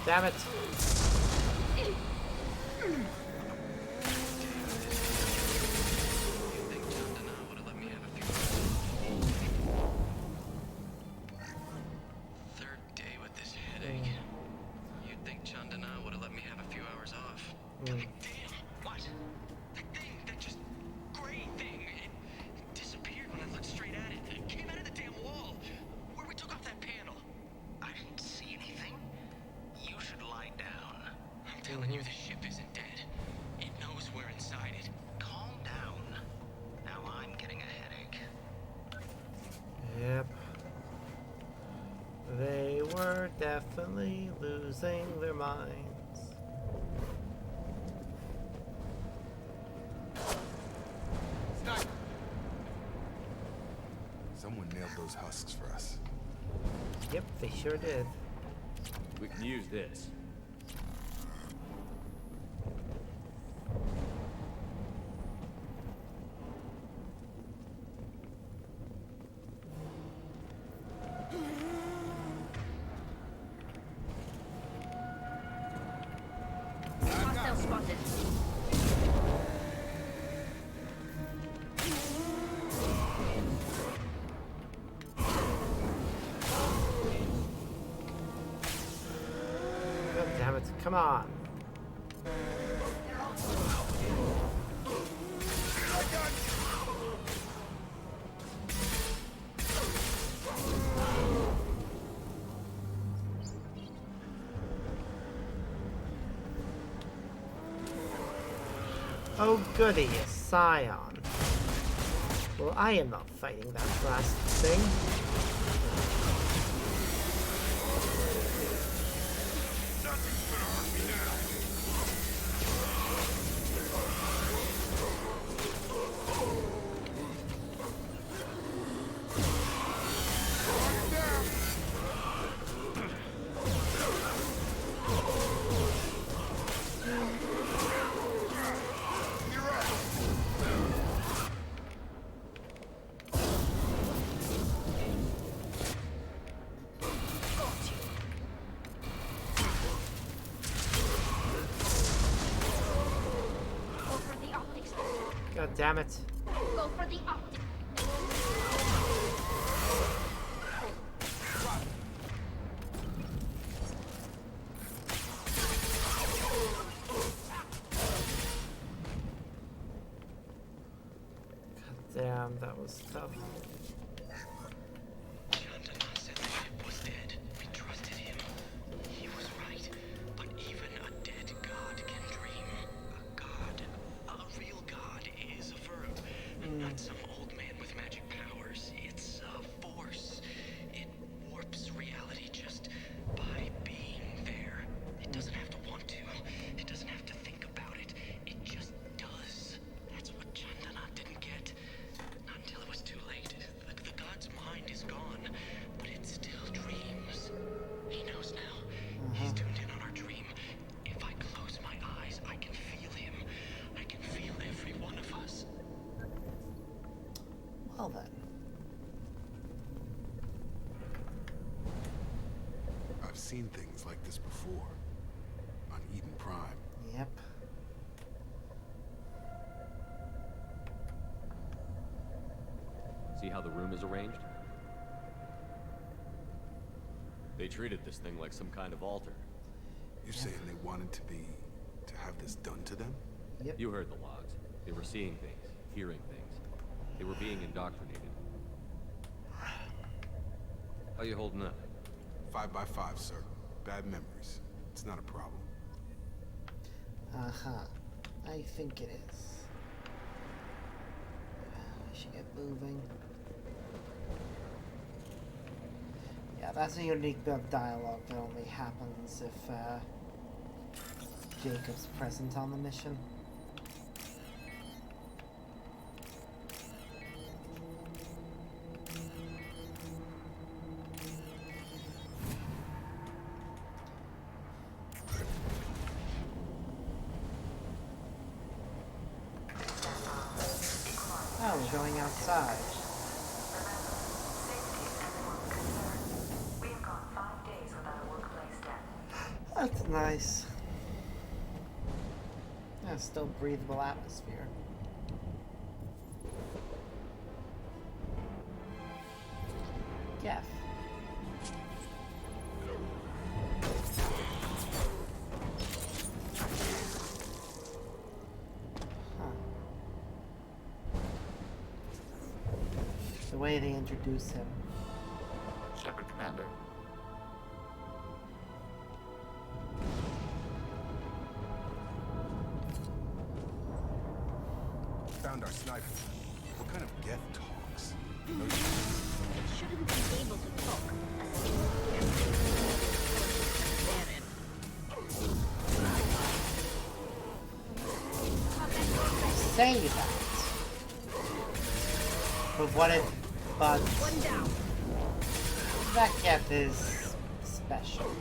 Damn it. Third day with this headache. You'd think Chandana would have let me have a few hours off. Damn, what? That thing, that just gray thing, it disappeared when I looked straight at it. It came out of the damn wall, where we took off that panel. I didn't see anything. You should lie down. I'm telling you, the ship isn't dead. It knows we're inside it. Calm down. Now I'm getting a headache. Yep. They were definitely losing their minds. Someone nailed those husks for us. Yep, they sure did. We can use this. Hostile spotted. God damn it, come on. Oh goody, a Scion. Well, I am not fighting that last thing. damn it. Go for the optic. God damn, that was tough. Chandana said the ship was dead. We trusted him. He was right. But even a dead god can dream. A god, a real god, is a verb. Not some old man with magic powers. It's a force. It warps reality just by being there. It doesn't have to want to. It doesn't have to think about it. It just does. That's what Chandana didn't get. Not until it was too late. The god's mind is gone, but it still dreams. He knows now. He's tuned in on our dream. If I close my eyes, I can feel him. I can feel every one of us. Well then. I've seen things like this before. On Eden Prime. Yep. See how the room is arranged? They treated this thing like some kind of altar. You're saying they wanted to have this done to them? Yep. You heard the logs. They were seeing things, hearing things. They were being indoctrinated. How you holding up? 5 by 5, sir. Bad memories. It's not a problem. I think it is. I should get moving. Yeah, that's a unique bit of dialogue that only happens if Jacob's present on the mission. Oh, we're going outside. That's nice. Yeah, still breathable atmosphere. Jeff. The way they introduce him. Shepard, Commander. Found our sniper. What kind of Geth talks? It shouldn't be able to talk. Say that. But what if, but One down. that Geth is special.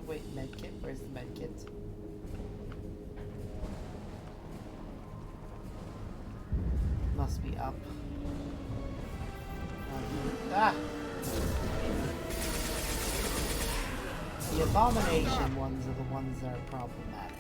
Wait, medkit. Where's the medkit? Must be up. Ah! The abomination ones are the ones that are problematic.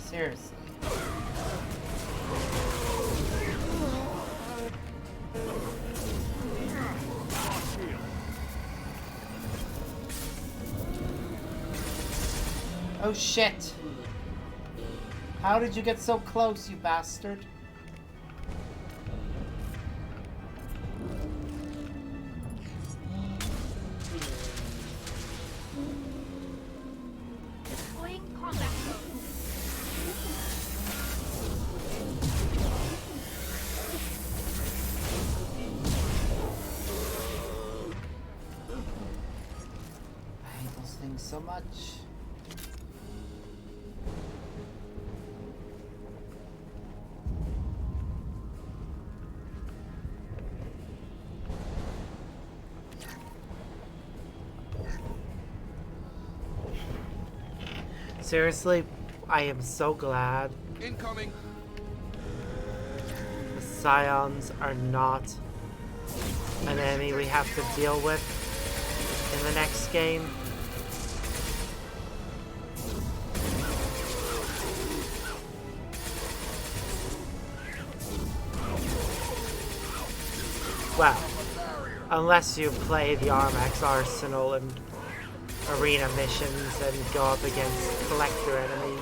Seriously. Oh shit! How did you get so close, you bastard? Deploying combat mode. things so much. Seriously, I am so glad Incoming. the Scions are not an enemy we have to deal with in the next game. Well, unless you play the Armax Arsenal and arena missions and go up against collector enemies.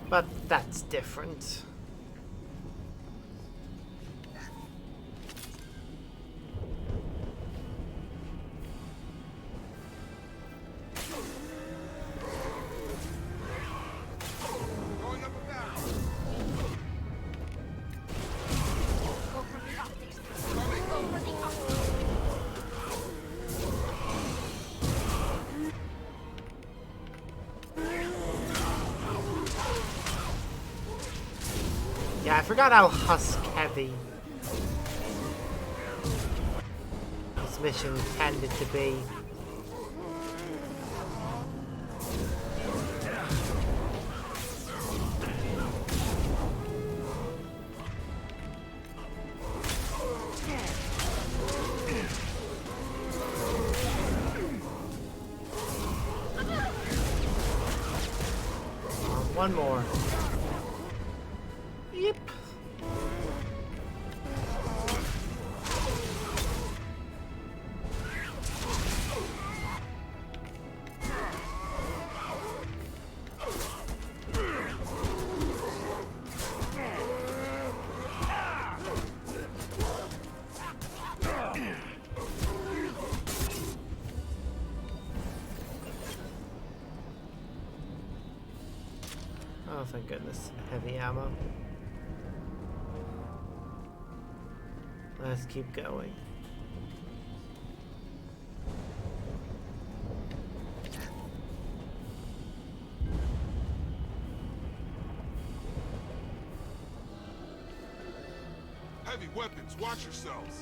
But that's different. Yeah, I forgot how husk heavy this mission tended to be. One more. Yep. Oh, thank goodness. Heavy ammo. Let's keep going. Heavy weapons, watch yourselves.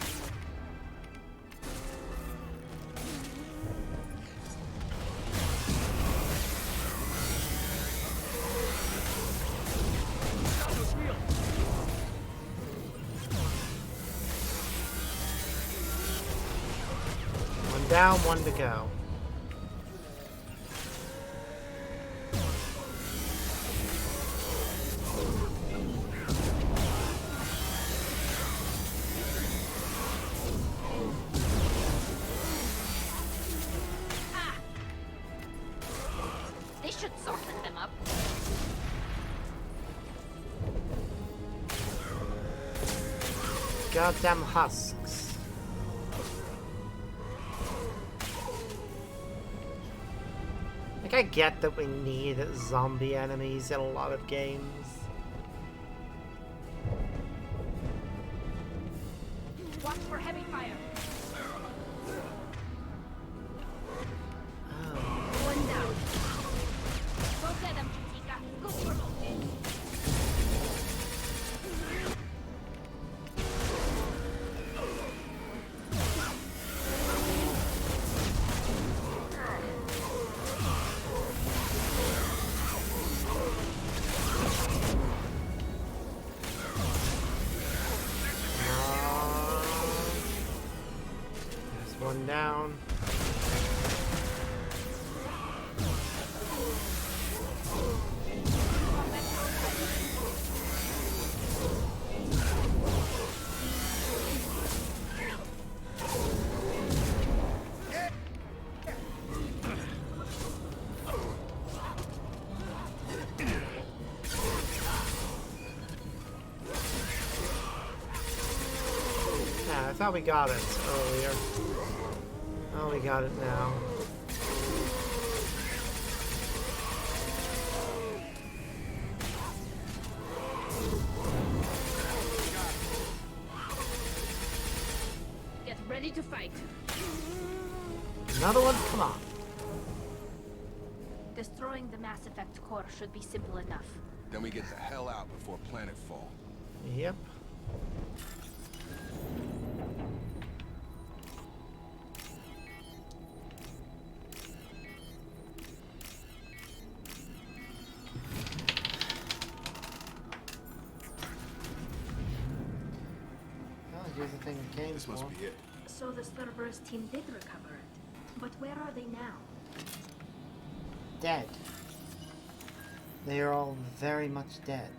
One down, one to go. This should soften them up. Goddamn husks. Like, I get that we need zombie enemies in a lot of games. Watch for heavy fire. One down. Go get them, Chica. Go promote it. There's one down. Yeah, I thought we got it earlier. Oh, we got it now. to fight. Another one? Come on. Destroying the Mass Effect core should be simple enough. Then we get the hell out before planetfall. Yep. Oh, here's the thing we came This for. must be it. So the Cerberus team did recover it. But where are they now? Dead. They are all very much dead.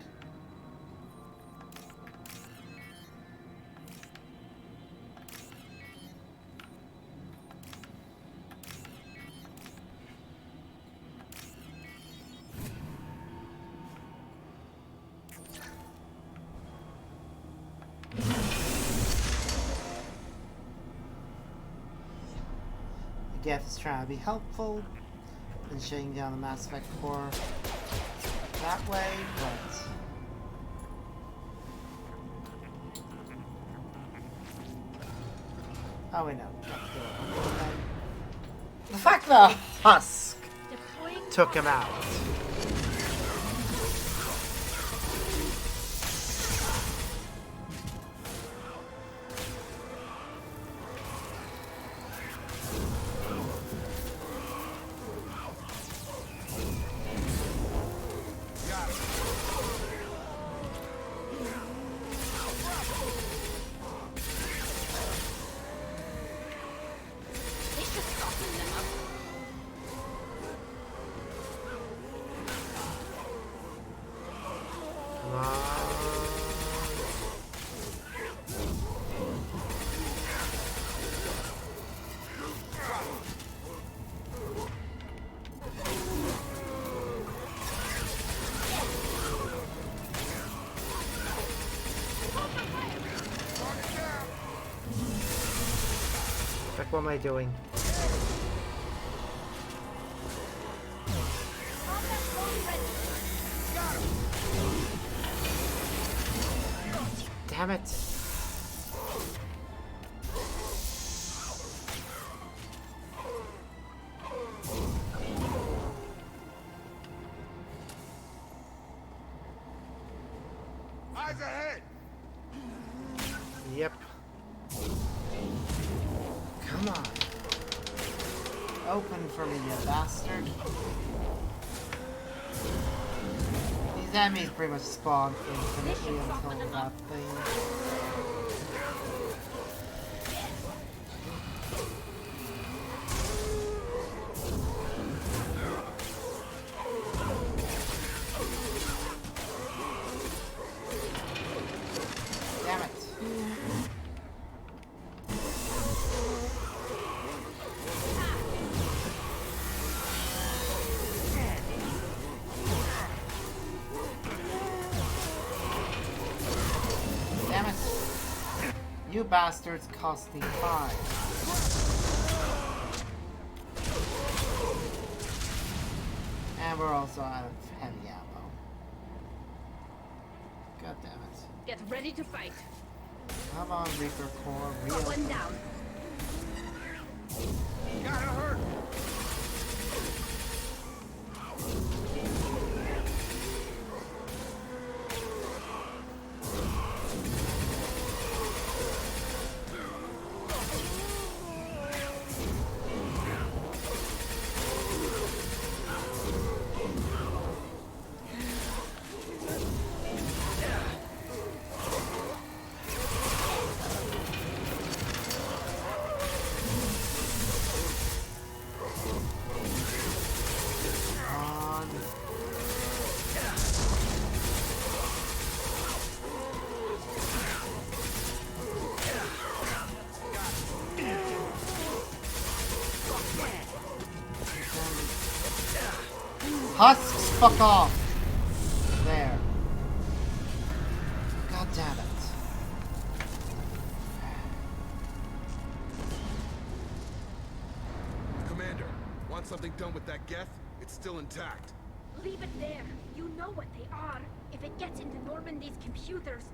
Geth is trying to be helpful and shutting down the Mass Effect core that way, but oh wait, no. The fact that Husk took him out. What am I doing? Damn it. Eyes ahead. Yep. Come on. Open for me, you bastard. These enemies pretty much spawn infinitely until that thing. Damn it. Damn it. You bastards cost me 5. And we're also out of heavy ammo. God damn it. Get ready to fight. Come on, Reaper Core, Got one down. Gotta hurt. Husks, fuck off. There. God damn it. Commander, want something done with that Geth? It's still intact. Leave it there. You know what they are. If it gets into Normandy's computers.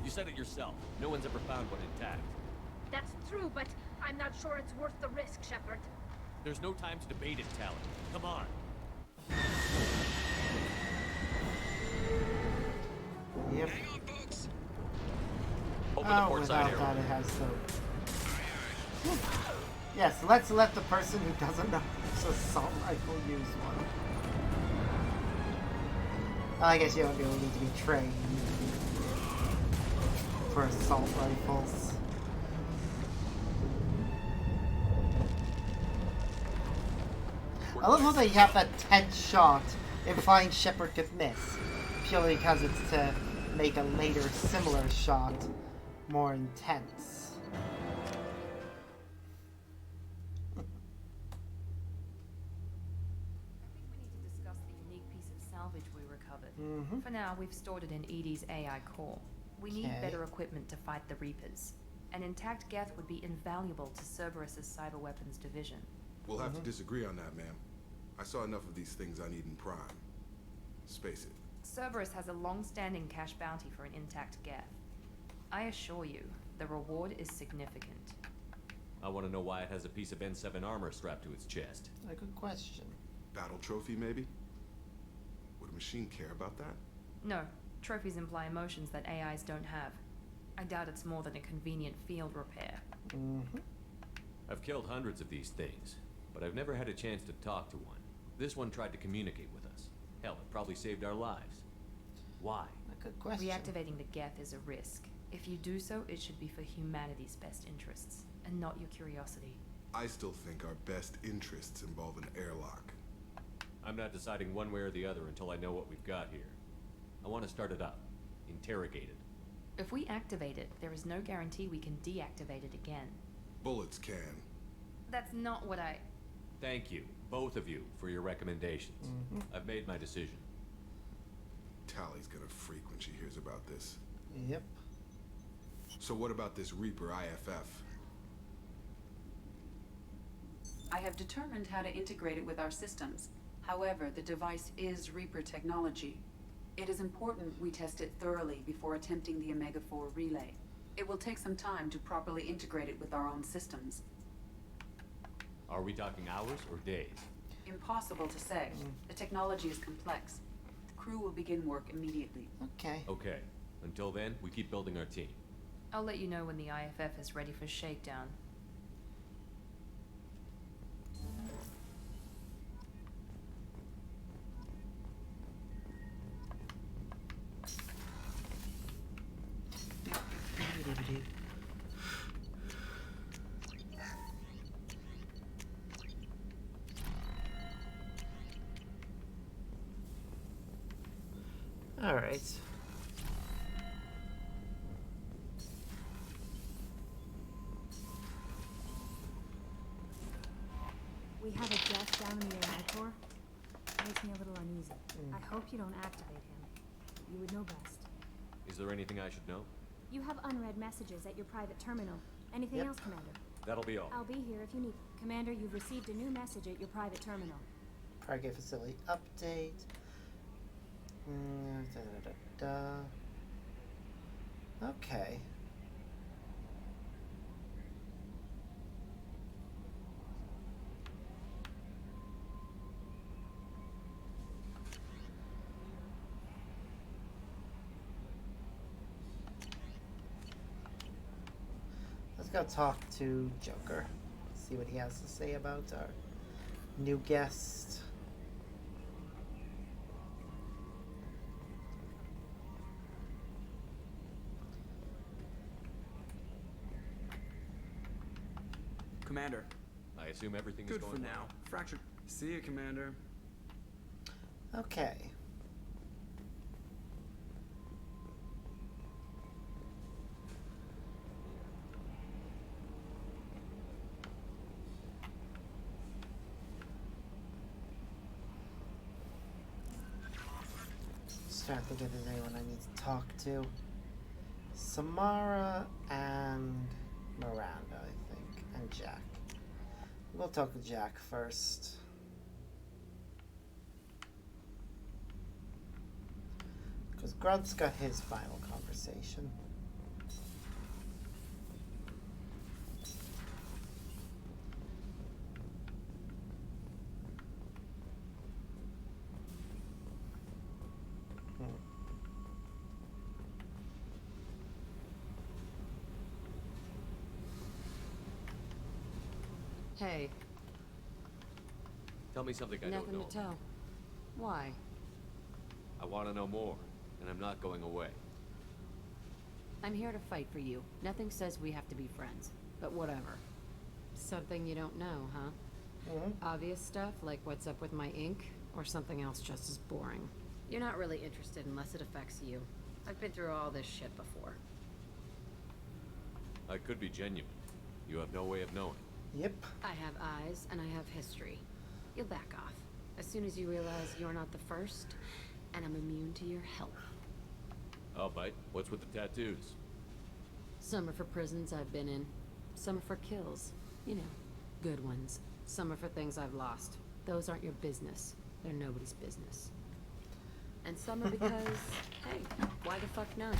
You said it yourself. No one's ever found one intact. That's true, but I'm not sure it's worth the risk, Shepard. There's no time to debate it, Tally. Come on. Yep. Open the port side without arrow. that it has so... Yes, let's let the person who doesn't know this assault rifle use one. Well, I guess you don't really need to be trained for assault rifles. I love how they have that tense shot implying Shepard could miss, purely because it's to make a later similar shot more intense. Discuss the unique piece of salvage we recovered. Mhm. For now, we've stored it in Edie's AI core. We need Okay. better equipment to fight the Reapers. An intact Geth would be invaluable to Cerberus's cyber weapons division. We'll have to disagree on that, ma'am. I saw enough of these things I need in Prime. Space it. Cerberus has a long-standing cash bounty for an intact Geth. I assure you, the reward is significant. I want to know why it has a piece of N7 armor strapped to its chest. A good question. Battle trophy, maybe? Would a machine care about that? No, trophies imply emotions that AIs don't have. I doubt it's more than a convenient field repair. I've killed hundreds of these things, but I've never had a chance to talk to one. This one tried to communicate with us. Hell, it probably saved our lives. Why? A good question. Reactivating the Geth is a risk. If you do so, it should be for humanity's best interests, and not your curiosity. I still think our best interests involve an airlock. I'm not deciding one way or the other until I know what we've got here. I want to start it up. Interrogate it. If we activate it, there is no guarantee we can deactivate it again. Bullets can. That's not what I... Thank you, both of you, for your recommendations. I've made my decision. Tally's gonna freak when she hears about this. Yep. So what about this Reaper IFF? I have determined how to integrate it with our systems. However, the device is Reaper technology. It is important we test it thoroughly before attempting the Omega-4 relay. It will take some time to properly integrate it with our own systems. Are we talking hours or days? Impossible to say. The technology is complex. The crew will begin work immediately. Okay. Okay. Until then, we keep building our team. I'll let you know when the IFF is ready for shakedown. All right. We have a Geth down in the AI core. Makes me a little uneasy. I hope you don't activate him. You would know best. Is there anything I should know? You have unread messages at your private terminal. Anything else, Commander? That'll be all. I'll be here if you need. Commander, you've received a new message at your private terminal. Target facility update. Okay. Let's go talk to Joker. See what he has to say about our new guest. Commander. I assume everything is Good going for well. now. Fractured. See you, Commander. Okay. Start thinking if there's anyone I need to talk to. Samara and Miranda, I think, and Jack. We'll talk to Jack first. Because Grunt's got his final conversation. Hey, Tell me something I don't nothing know. to tell. Why? I want to know more, and I'm not going away. I'm here to fight for you. Nothing says we have to be friends, but whatever. Something you don't know, huh? Obvious stuff, like what's up with my ink, or something else just as boring? You're not really interested unless it affects you. I've been through all this shit before. I could be genuine. You have no way of knowing. Yep. I have eyes, and I have history. You'll back off. As soon as you realize you're not the first, and I'm immune to your help. I'll bite. What's with the tattoos? Some are for prisons I've been in. Some are for kills. You know, good ones. Some are for things I've lost. Those aren't your business. They're nobody's business. And some are because, hey, why the fuck not?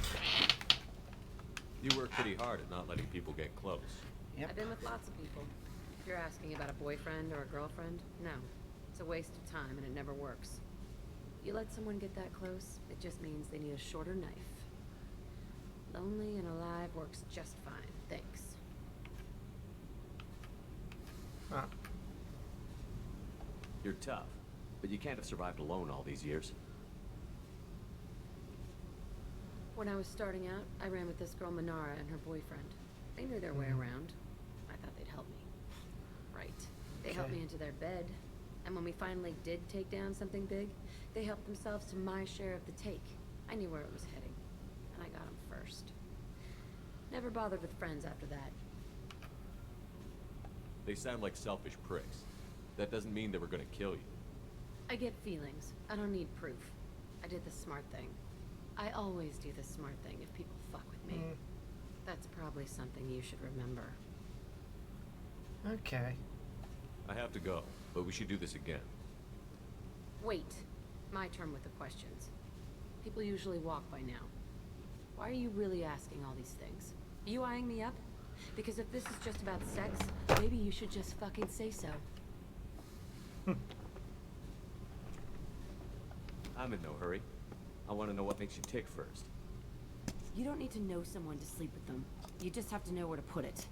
You work pretty hard at not letting people get close. I've been with lots of people. If you're asking about a boyfriend or a girlfriend, no. It's a waste of time and it never works. You let someone get that close, it just means they need a shorter knife. Lonely and alive works just fine, thanks. You're tough, but you can't have survived alone all these years. When I was starting out, I ran with this girl Manara and her boyfriend. They knew their way around. I thought they'd help me. Right. They helped me into their bed. And when we finally did take down something big, they helped themselves to my share of the take. I knew where it was heading. And I got them first. Never bothered with friends after that. They sound like selfish pricks. That doesn't mean they were gonna kill you. I get feelings. I don't need proof. I did the smart thing. I always do the smart thing if people fuck with me. That's probably something you should remember. Okay. I have to go, but we should do this again. Wait. My turn with the questions. People usually walk by now. Why are you really asking all these things? Are you eyeing me up? Because if this is just about sex, maybe you should just fucking say so. I'm in no hurry. I want to know what makes you tick first. You don't need to know someone to sleep with them. You just have to know where to put it.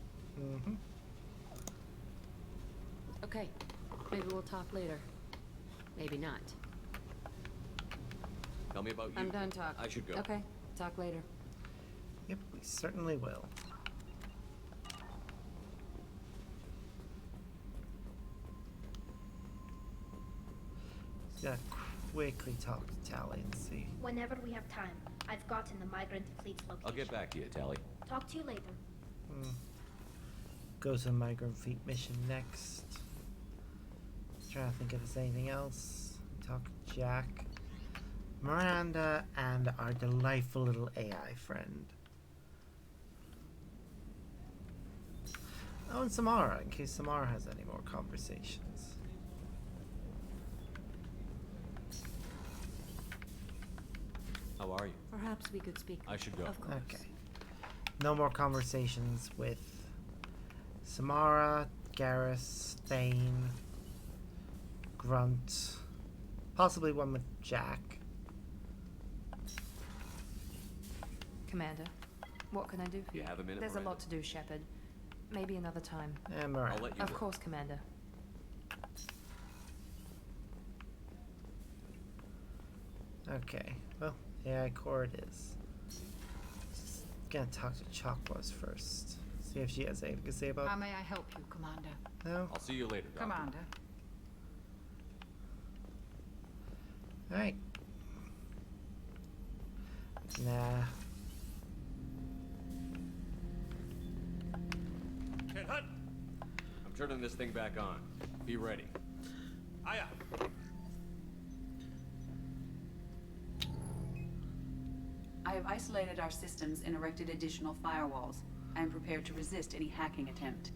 Okay. Maybe we'll talk later. Maybe not. Tell me about you. I'm done talking. I should go. Okay. Talk later. Yep, we certainly will. Yeah, quickly talk to Tally and see. Whenever we have time, I've gotten the migrant fleet's location. I'll get back to you, Tally. Talk to you later. Go to the migrant fleet mission next. Trying to think if there's anything else. Talk to Jack, Miranda, and our delightful little AI friend. Oh, and Samara, in case Samara has any more conversations. How are you? Perhaps we could speak. I should go. Of course. Okay. No more conversations with Samara, Garrus, Thane, Grunt. Possibly one with Jack. Commander, what can I do for You have a minute, There's Miranda? a lot to do, Shepard. Maybe another time. And Miranda. I'll let you Of go. course, Commander. Okay, well, AI core it is. Just gonna talk to Chakwas first. See if she has anything to say about. How may I help you, Commander? No. I'll see you later, Doctor. Commander. All right. Nah. Kid Hut! I'm turning this thing back on. Be ready. Aya! I have isolated our systems and erected additional firewalls. I am prepared to resist any hacking attempt.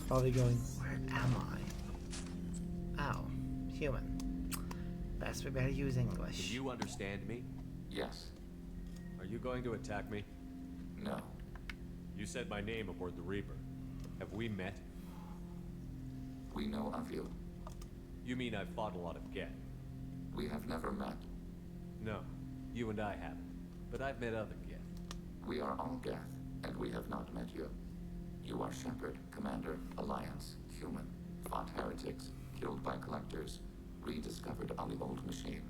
Probably going, where am I? Oh, human. Best we better use English. Do you understand me? Yes. Are you going to attack me? No. You said my name aboard the Reaper. Have we met? We know of you. You mean I've fought a lot of Geth? We have never met. No, you and I haven't. But I've met other Geth. We are all Geth, and we have not met you. You are Shepard, Commander, Alliance, human, fought heretics, killed by collectors, rediscovered on the old machine.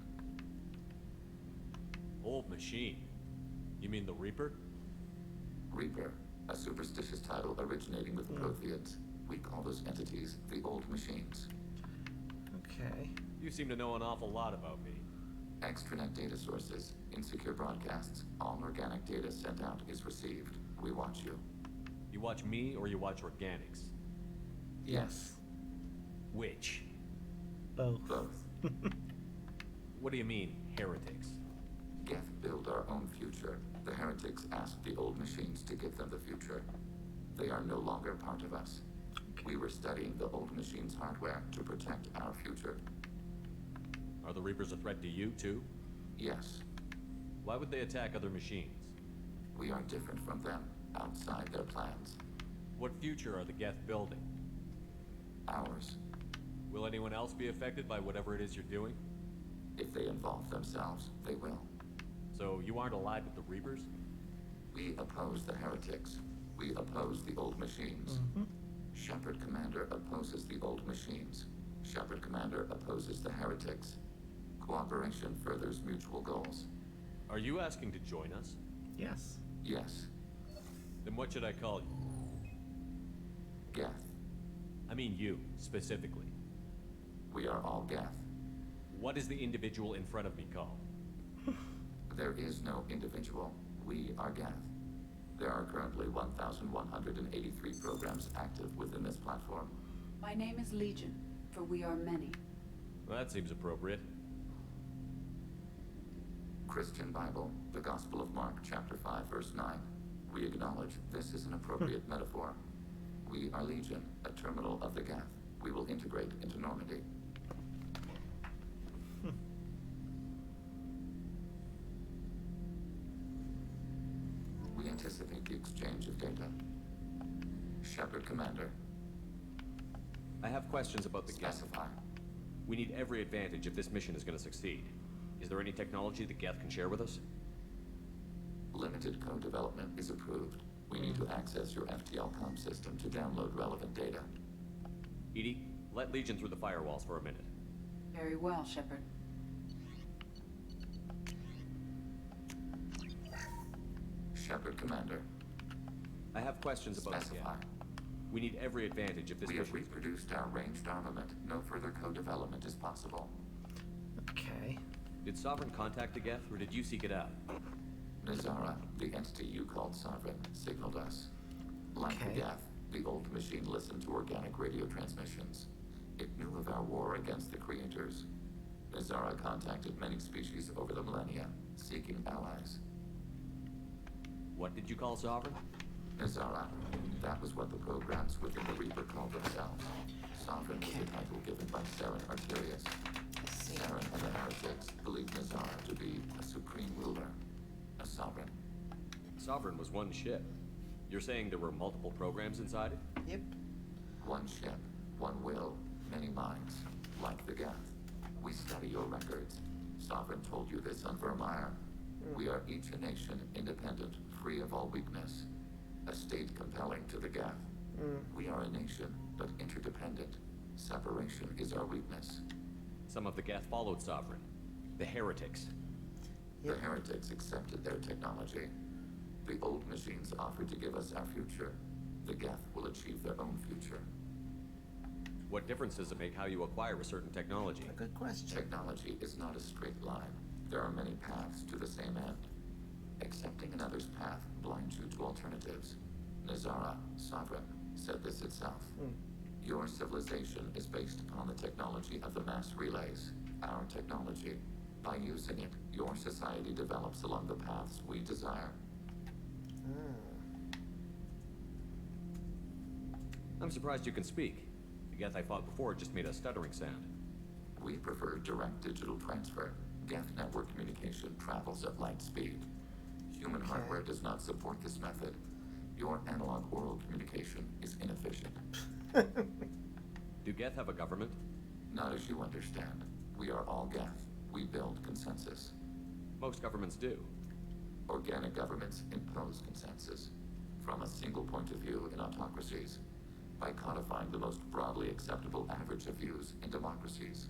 Old machine? You mean the Reaper? Reaper, a superstitious title originating with Protheans. We call those entities the old machines. Okay. You seem to know an awful lot about me. Extranet data sources, insecure broadcasts, all organic data sent out is received. We watch you. You watch me or you watch organics? Yes. Which? Both. Both. What do you mean, heretics? Geth build our own future. The heretics asked the old machines to give them the future. They are no longer part of us. We were studying the old machines' hardware to protect our future. Are the Reapers a threat to you, too? Yes. Why would they attack other machines? We are different from them, outside their plans. What future are the Geth building? Ours. Will anyone else be affected by whatever it is you're doing? If they involve themselves, they will. So you aren't allied with the Reapers? We oppose the heretics. We oppose the old machines. Shepard Commander opposes the old machines. Shepard Commander opposes the heretics. Cooperation furthers mutual goals. Are you asking to join us? Yes. Yes. Then what should I call you? Geth. I mean you, specifically. We are all Geth. What is the individual in front of me called? There is no individual. We are Geth. There are currently 1,183 programs active within this platform. My name is Legion, for we are many. Well, that seems appropriate. Christian Bible, the Gospel of Mark, chapter 5, verse 9. We acknowledge this is an appropriate metaphor. We are Legion, a terminal of the Geth. We will integrate into Normandy. We anticipate the exchange of data. Shepard Commander. I have questions about the Geth. Specify. We need every advantage if this mission is going to succeed. Is there any technology the Geth can share with us? Limited code development is approved. We need to access your FTL-COM system to download relevant data. EDI, let Legion through the firewalls for a minute. Very well, Shepard. Shepard Commander. I have questions about the Specify. Geth. We need every advantage if this We have mission... reproduced our ranged armament. No further code development is possible. Okay. Did Sovereign contact the Geth, or did you seek it out? Nazara, the entity you called Sovereign, signaled us. Like the Geth, the old machine listened to organic radio transmissions. It knew of our war against the creators. Nazara contacted many species over the millennia, seeking allies. What did you call Sovereign? Nazara. That was what the programs within the Reaper called themselves. Sovereign was the title given by Saren Arterius. Saren and the heretics believed Nazara to be a supreme ruler, a sovereign. Sovereign was one ship. You're saying there were multiple programs inside it? Yep. One ship, one will, many minds, like the Geth. We study your records. Sovereign told you this on Vermeer. We are each a nation, independent, free of all weakness. A state compelling to the Geth. We are a nation, but interdependent. Separation is our weakness. Some of the Geth followed Sovereign. The heretics. The heretics accepted their technology. The old machines offered to give us our future. The Geth will achieve their own future. What difference does it make how you acquire a certain technology? A good question. Technology is not a straight line. There are many paths to the same end. Accepting another's path blinds you to alternatives. Nazara, Sovereign, said this itself. Your civilization is based upon the technology of the mass relays, our technology. By using it, your society develops along the paths we desire. I'm surprised you can speak. The Geth I fought before just made a stuttering sound. We prefer direct digital transfer. Geth network communication travels at light speed. Human hardware does not support this method. Your analog oral communication is inefficient. Do Geth have a government? Not as you understand. We are all Geth. We build consensus. Most governments do. Organic governments impose consensus from a single point of view in autocracies by codifying the most broadly acceptable average of views in democracies.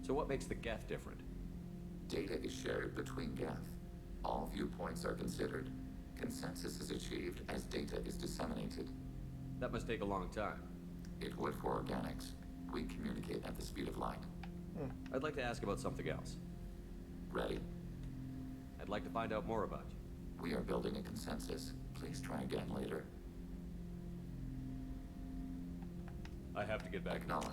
So what makes the Geth different? Data is shared between Geth. All viewpoints are considered. Consensus is achieved as data is disseminated. That must take a long time. It would for organics. We communicate at the speed of light. I'd like to ask about something else. Ready? I'd like to find out more about you. We are building a consensus. Please try again later. I have to get back. Acknowledged.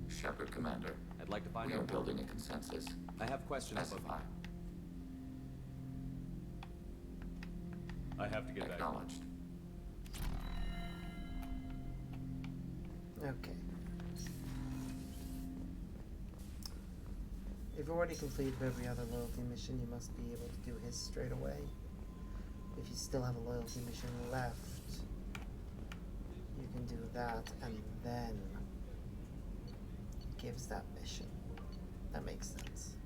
Shepard, Commander. I'd like to find out. We are building a consensus. I have questions. Specify. I have to get back. Acknowledged. Okay. If you've already completed every other loyalty mission, you must be able to do his straight away. If you still have a loyalty mission left, you can do that and then gives that mission. That makes sense.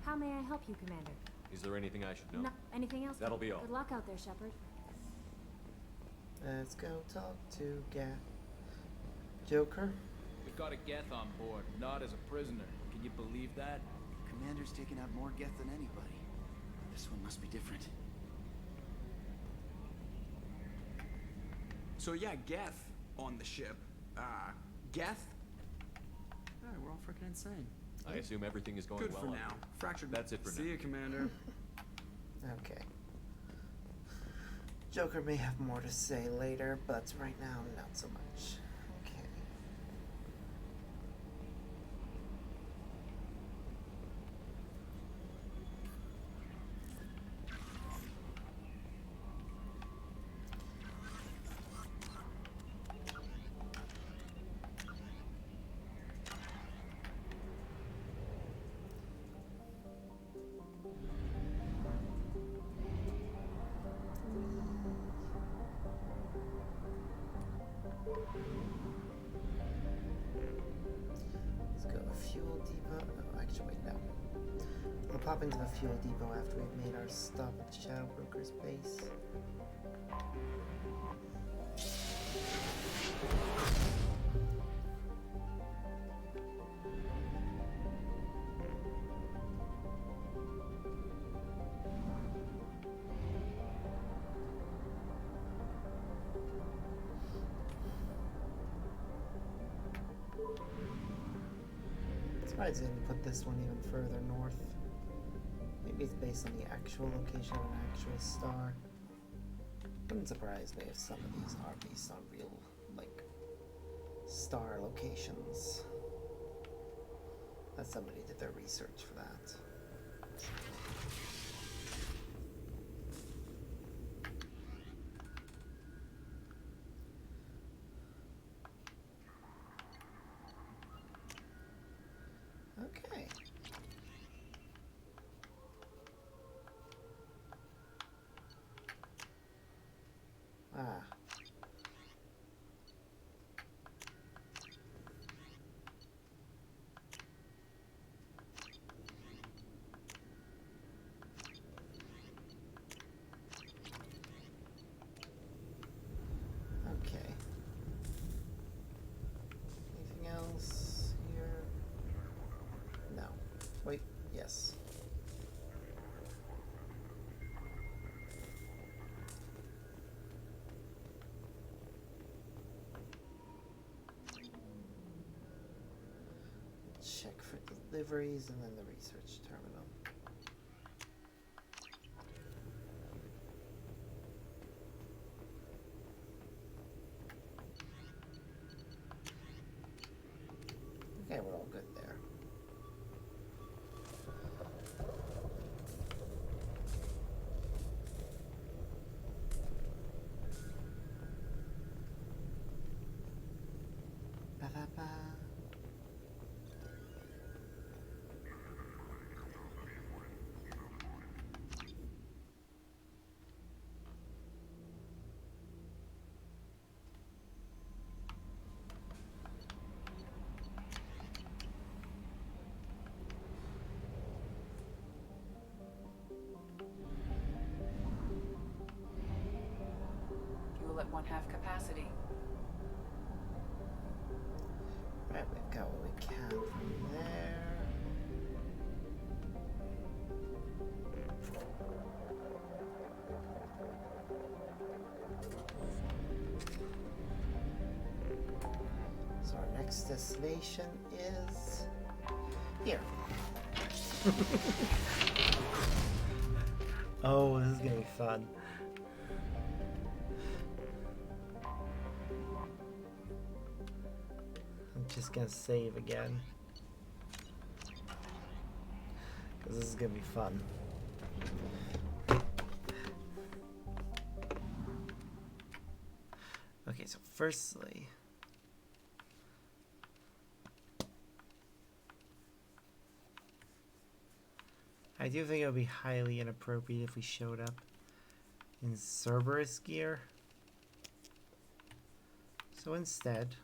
How may I help you, Commander? Is there anything I should know? No. Anything else? That'll be all. Good luck out there, Shepard. Let's go talk to Joker. We've got a Geth on board, not as a prisoner. Can you believe that? Commander's taken out more Geth than anybody. This one must be different. So yeah, Geth on the ship. Geth? Alright, we're all freaking insane. I assume everything is going Good well. for now. Fractured. That's it for now. See you, Commander. Okay. Joker may have more to say later, but right now, not so much. Okay. Let's go to fuel depot. Oh, actually, wait, no. We'll pop into the fuel depot after we've made our stop at Shadow Broker's base. Surprised they didn't put this one even further north. Maybe it's based on the actual location of an actual star. Wouldn't surprise me if some of these are based on real, like, star locations. That somebody did their research for that. Okay. Ah. Okay. Anything else here? No. Wait, yes. Check for deliveries and then the research terminal. Ba-ba-ba. Fuel at 1/2 capacity. Right, we've got what we can from there. So our next destination is here. Oh, this is gonna be fun. I'm just gonna save again. Because this is gonna be fun. Okay, so firstly, I do think it would be highly inappropriate if we showed up in Cerberus gear. So instead,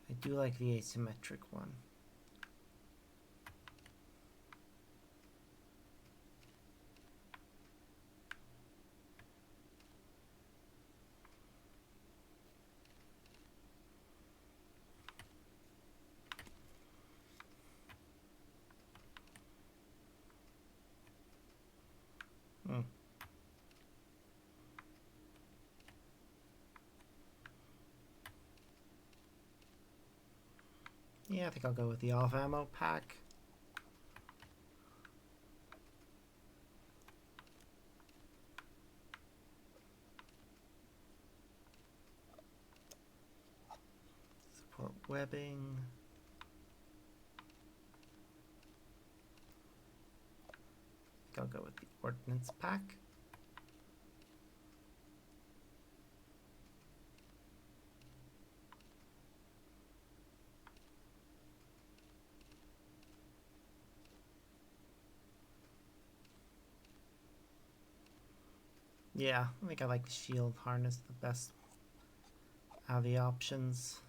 I do like the asymmetric one. Yeah, I think I'll go with the off ammo pack. Support webbing. I think I'll go with the ordnance pack. Yeah, I think I like the shield harness the best out of the options.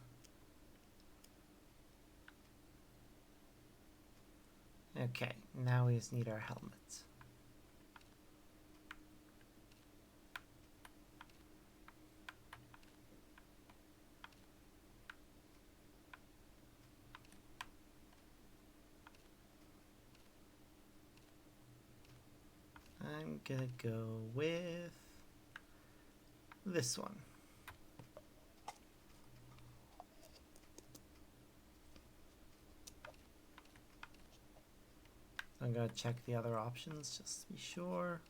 Okay, now we just need our helmets. I'm gonna go with this one. I'm gonna check the other options just to be sure.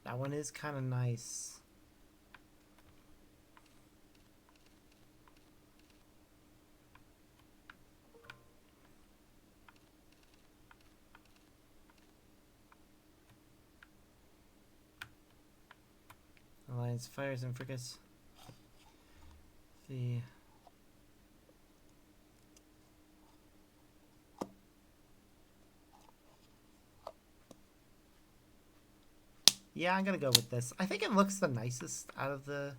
That one is kind of nice. Alliance fires and frigates. Yeah, I'm gonna go with this. I think it looks the nicest out of the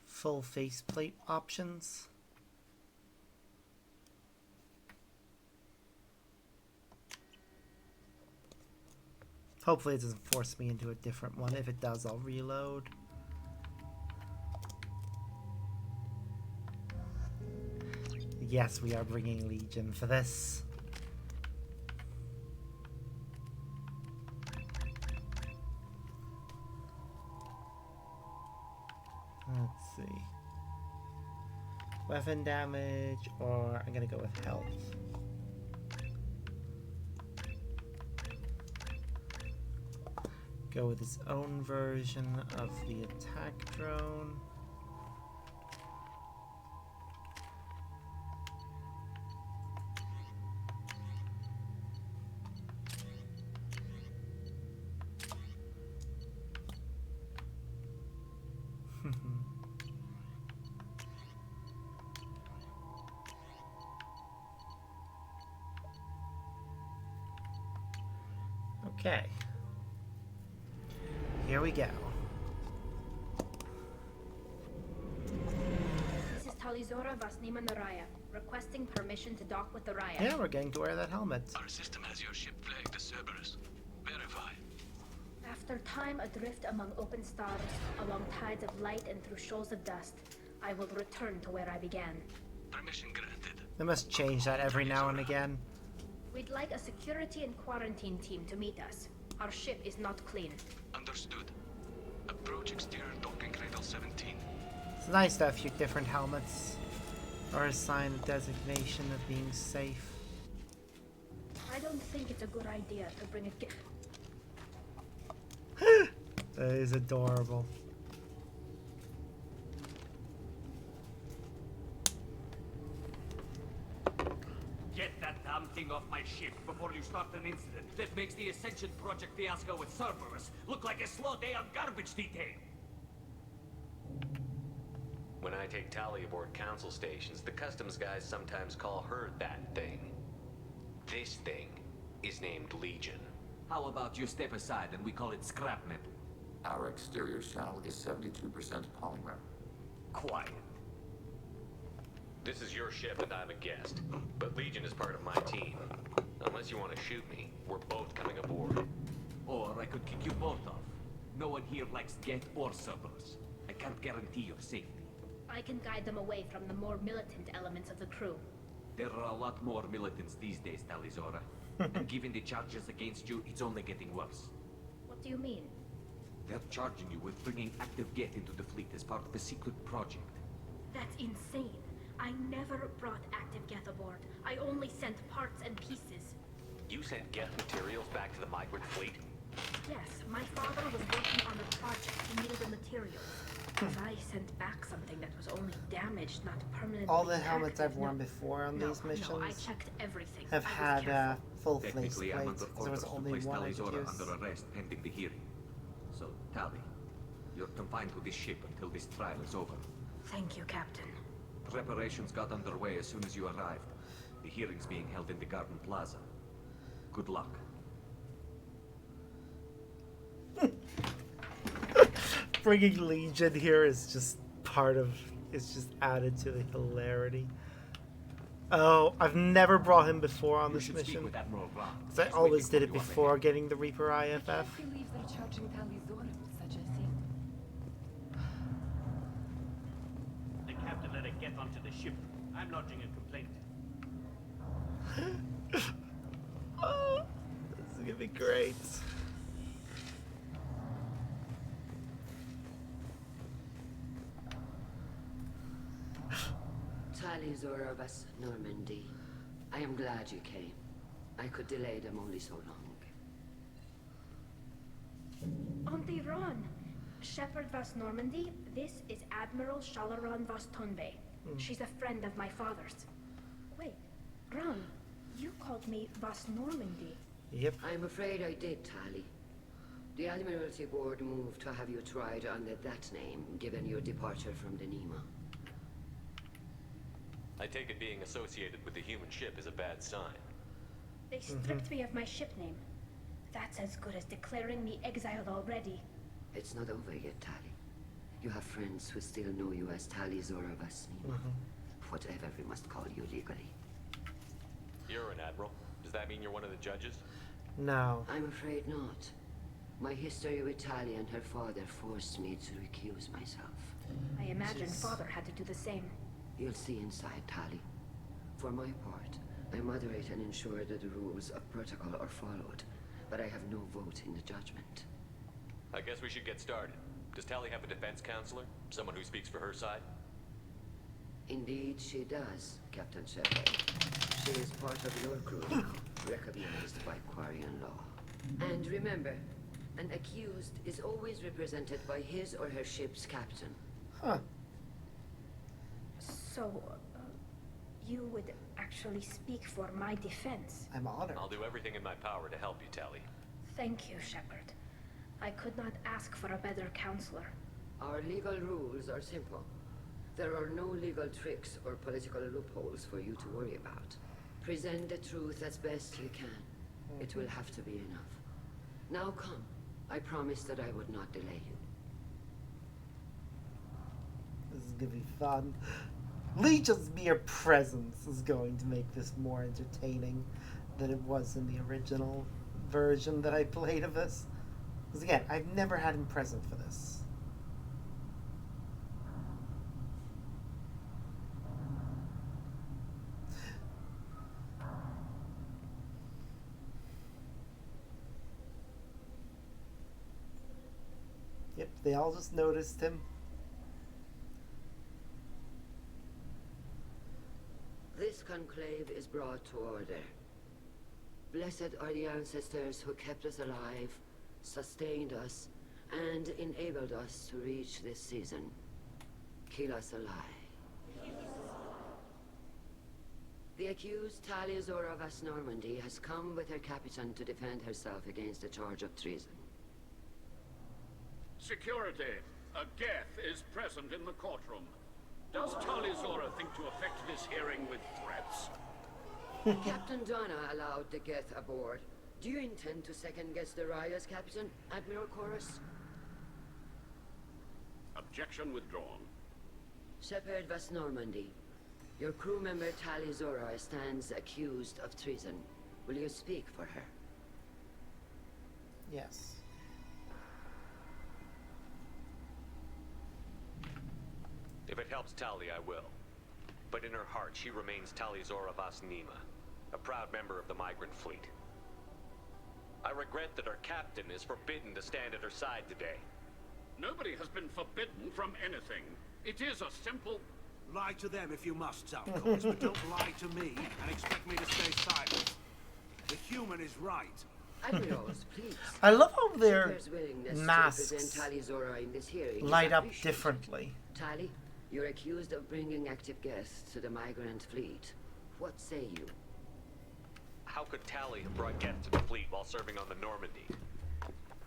full faceplate options. Hopefully it doesn't force me into a different one. If it does, I'll reload. Yes, we are bringing Legion for this. Let's see. Weapon damage, or I'm gonna go with health. Go with his own version of the attack drone. Okay. Here we go. This is Talizora Vasnima Naraya, requesting permission to dock with the Raya. Yeah, we're getting to wear that helmet. Our system has your ship flagged as Cerberus. Verify. After time adrift among open stars, along tides of light and through shoals of dust, I will return to where I began. Permission granted. They must change that every now and again. We'd like a security and quarantine team to meet us. Our ship is not clean. Understood. Approach exterior docking cradle 17. It's nice to have a few different helmets, or a sign of designation of being safe. I don't think it's a good idea to bring a gift. That is adorable. Get that damn thing off my ship before you start an incident that makes the Ascension Project fiasco with Cerberus look like a slow day on garbage detail. When I take Tali aboard council stations, the customs guys sometimes call her that thing. This thing is named Legion. How about you step aside and we call it scrap metal? Our exterior shell is 72% polymer. Quiet. This is your ship and I'm a guest, but Legion is part of my team. Unless you want to shoot me, we're both coming aboard. Or I could kick you both off. No one here likes Geth or Cerberus. I can't guarantee your safety. I can guide them away from the more militant elements of the crew. There are a lot more militants these days, Talizora. And given the charges against you, it's only getting worse. What do you mean? They're charging you with bringing active Geth into the fleet as part of a secret project. That's insane. I never brought active Geth aboard. I only sent parts and pieces. You sent Geth materials back to the migrant fleet? Yes, my father was working on a project. He needed the materials. But I sent back something that was only damaged, not permanently. All the helmets active. I've worn before on these missions No, I checked everything. have had full face Technically, I'm plates under because there was orders to only place one I could Talizora use. under arrest pending the hearing. So, Tali, you're confined to this ship until this trial is over. Thank you, Captain. Preparations got underway as soon as you arrived. The hearing's being held in the Garden Plaza. Good luck. Bringing Legion here is just part of, it's just added to the hilarity. Oh, I've never brought him before on this mission. Because I always did it before getting the Reaper IFF. I can't believe they're charging Talizora with such a thing. The captain let it get onto the ship. I'm lodging a complaint. Oh, this is gonna be great. Talizora Vas Normandy. I am glad you came. I could delay them only so long. Auntie Ron! Shepard Vas Normandy, this is Admiral Shalaron Vas Tonbe. She's a friend of my father's. Wait, Ron, you called me Vas Normandy. Yep. I'm afraid I did, Tali. The Admiralty Board moved to have you tried under that name, given your departure from the Nima. I take it being associated with the human ship is a bad sign. They stripped me of my ship name. That's as good as declaring me exiled already. It's not over yet, Tali. You have friends who still know you as Talizora Vas Nima. Whatever we must call you legally. You're an admiral. Does that mean you're one of the judges? No. I'm afraid not. My history with Tali and her father forced me to recuse myself. I imagine Father had to do the same. You'll see inside, Tali. For my part, I moderate and ensure that the rules of protocol are followed, but I have no vote in the judgment. I guess we should get started. Does Tali have a defense counselor? Someone who speaks for her side? Indeed, she does, Captain Shepard. She is part of your crew now, recognized by Quarian law. And remember, an accused is always represented by his or her ship's captain. Huh. So, you would actually speak for my defense? I'm honored. I'll do everything in my power to help you, Tali. Thank you, Shepard. I could not ask for a better counselor. Our legal rules are simple. There are no legal tricks or political loopholes for you to worry about. Present the truth as best you can. It will have to be enough. Now come. I promised that I would not delay you. This is gonna be fun. Legion's mere presence is going to make this more entertaining than it was in the original version that I played of this. Because again, I've never had him present for this. Yep, they all just noticed him. This conclave is brought to order. Blessed are the ancestors who kept us alive, sustained us, and enabled us to reach this season. Keep us alive. The accused Tali Azora Vas Normandy has come with her captain to defend herself against a charge of treason. Security. A Geth is present in the courtroom. Does Tali Zora think to affect this hearing with threats? Captain Donna allowed the Geth aboard. Do you intend to second-guess the Raya's captain, Admiral Chorus? Objection withdrawn. Shepard Vas Normandy. Your crew member Tali Zora stands accused of treason. Will you speak for her? Yes. If it helps Tali, I will. But in her heart, she remains Tali Zora Vas Nima, a proud member of the migrant fleet. I regret that our captain is forbidden to stand at her side today. Nobody has been forbidden from anything. It is a simple... Lie to them if you must, Southcoast, but don't lie to me and expect me to stay silent. The human is right. Admirals, please. I love how their Shepard's willingness masks to represent Tali Zora in this hearing light is up appreciated. differently. Tali, you're accused of bringing active guests to the migrant fleet. What say you? How could Tali have brought Geth to the fleet while serving on the Normandy?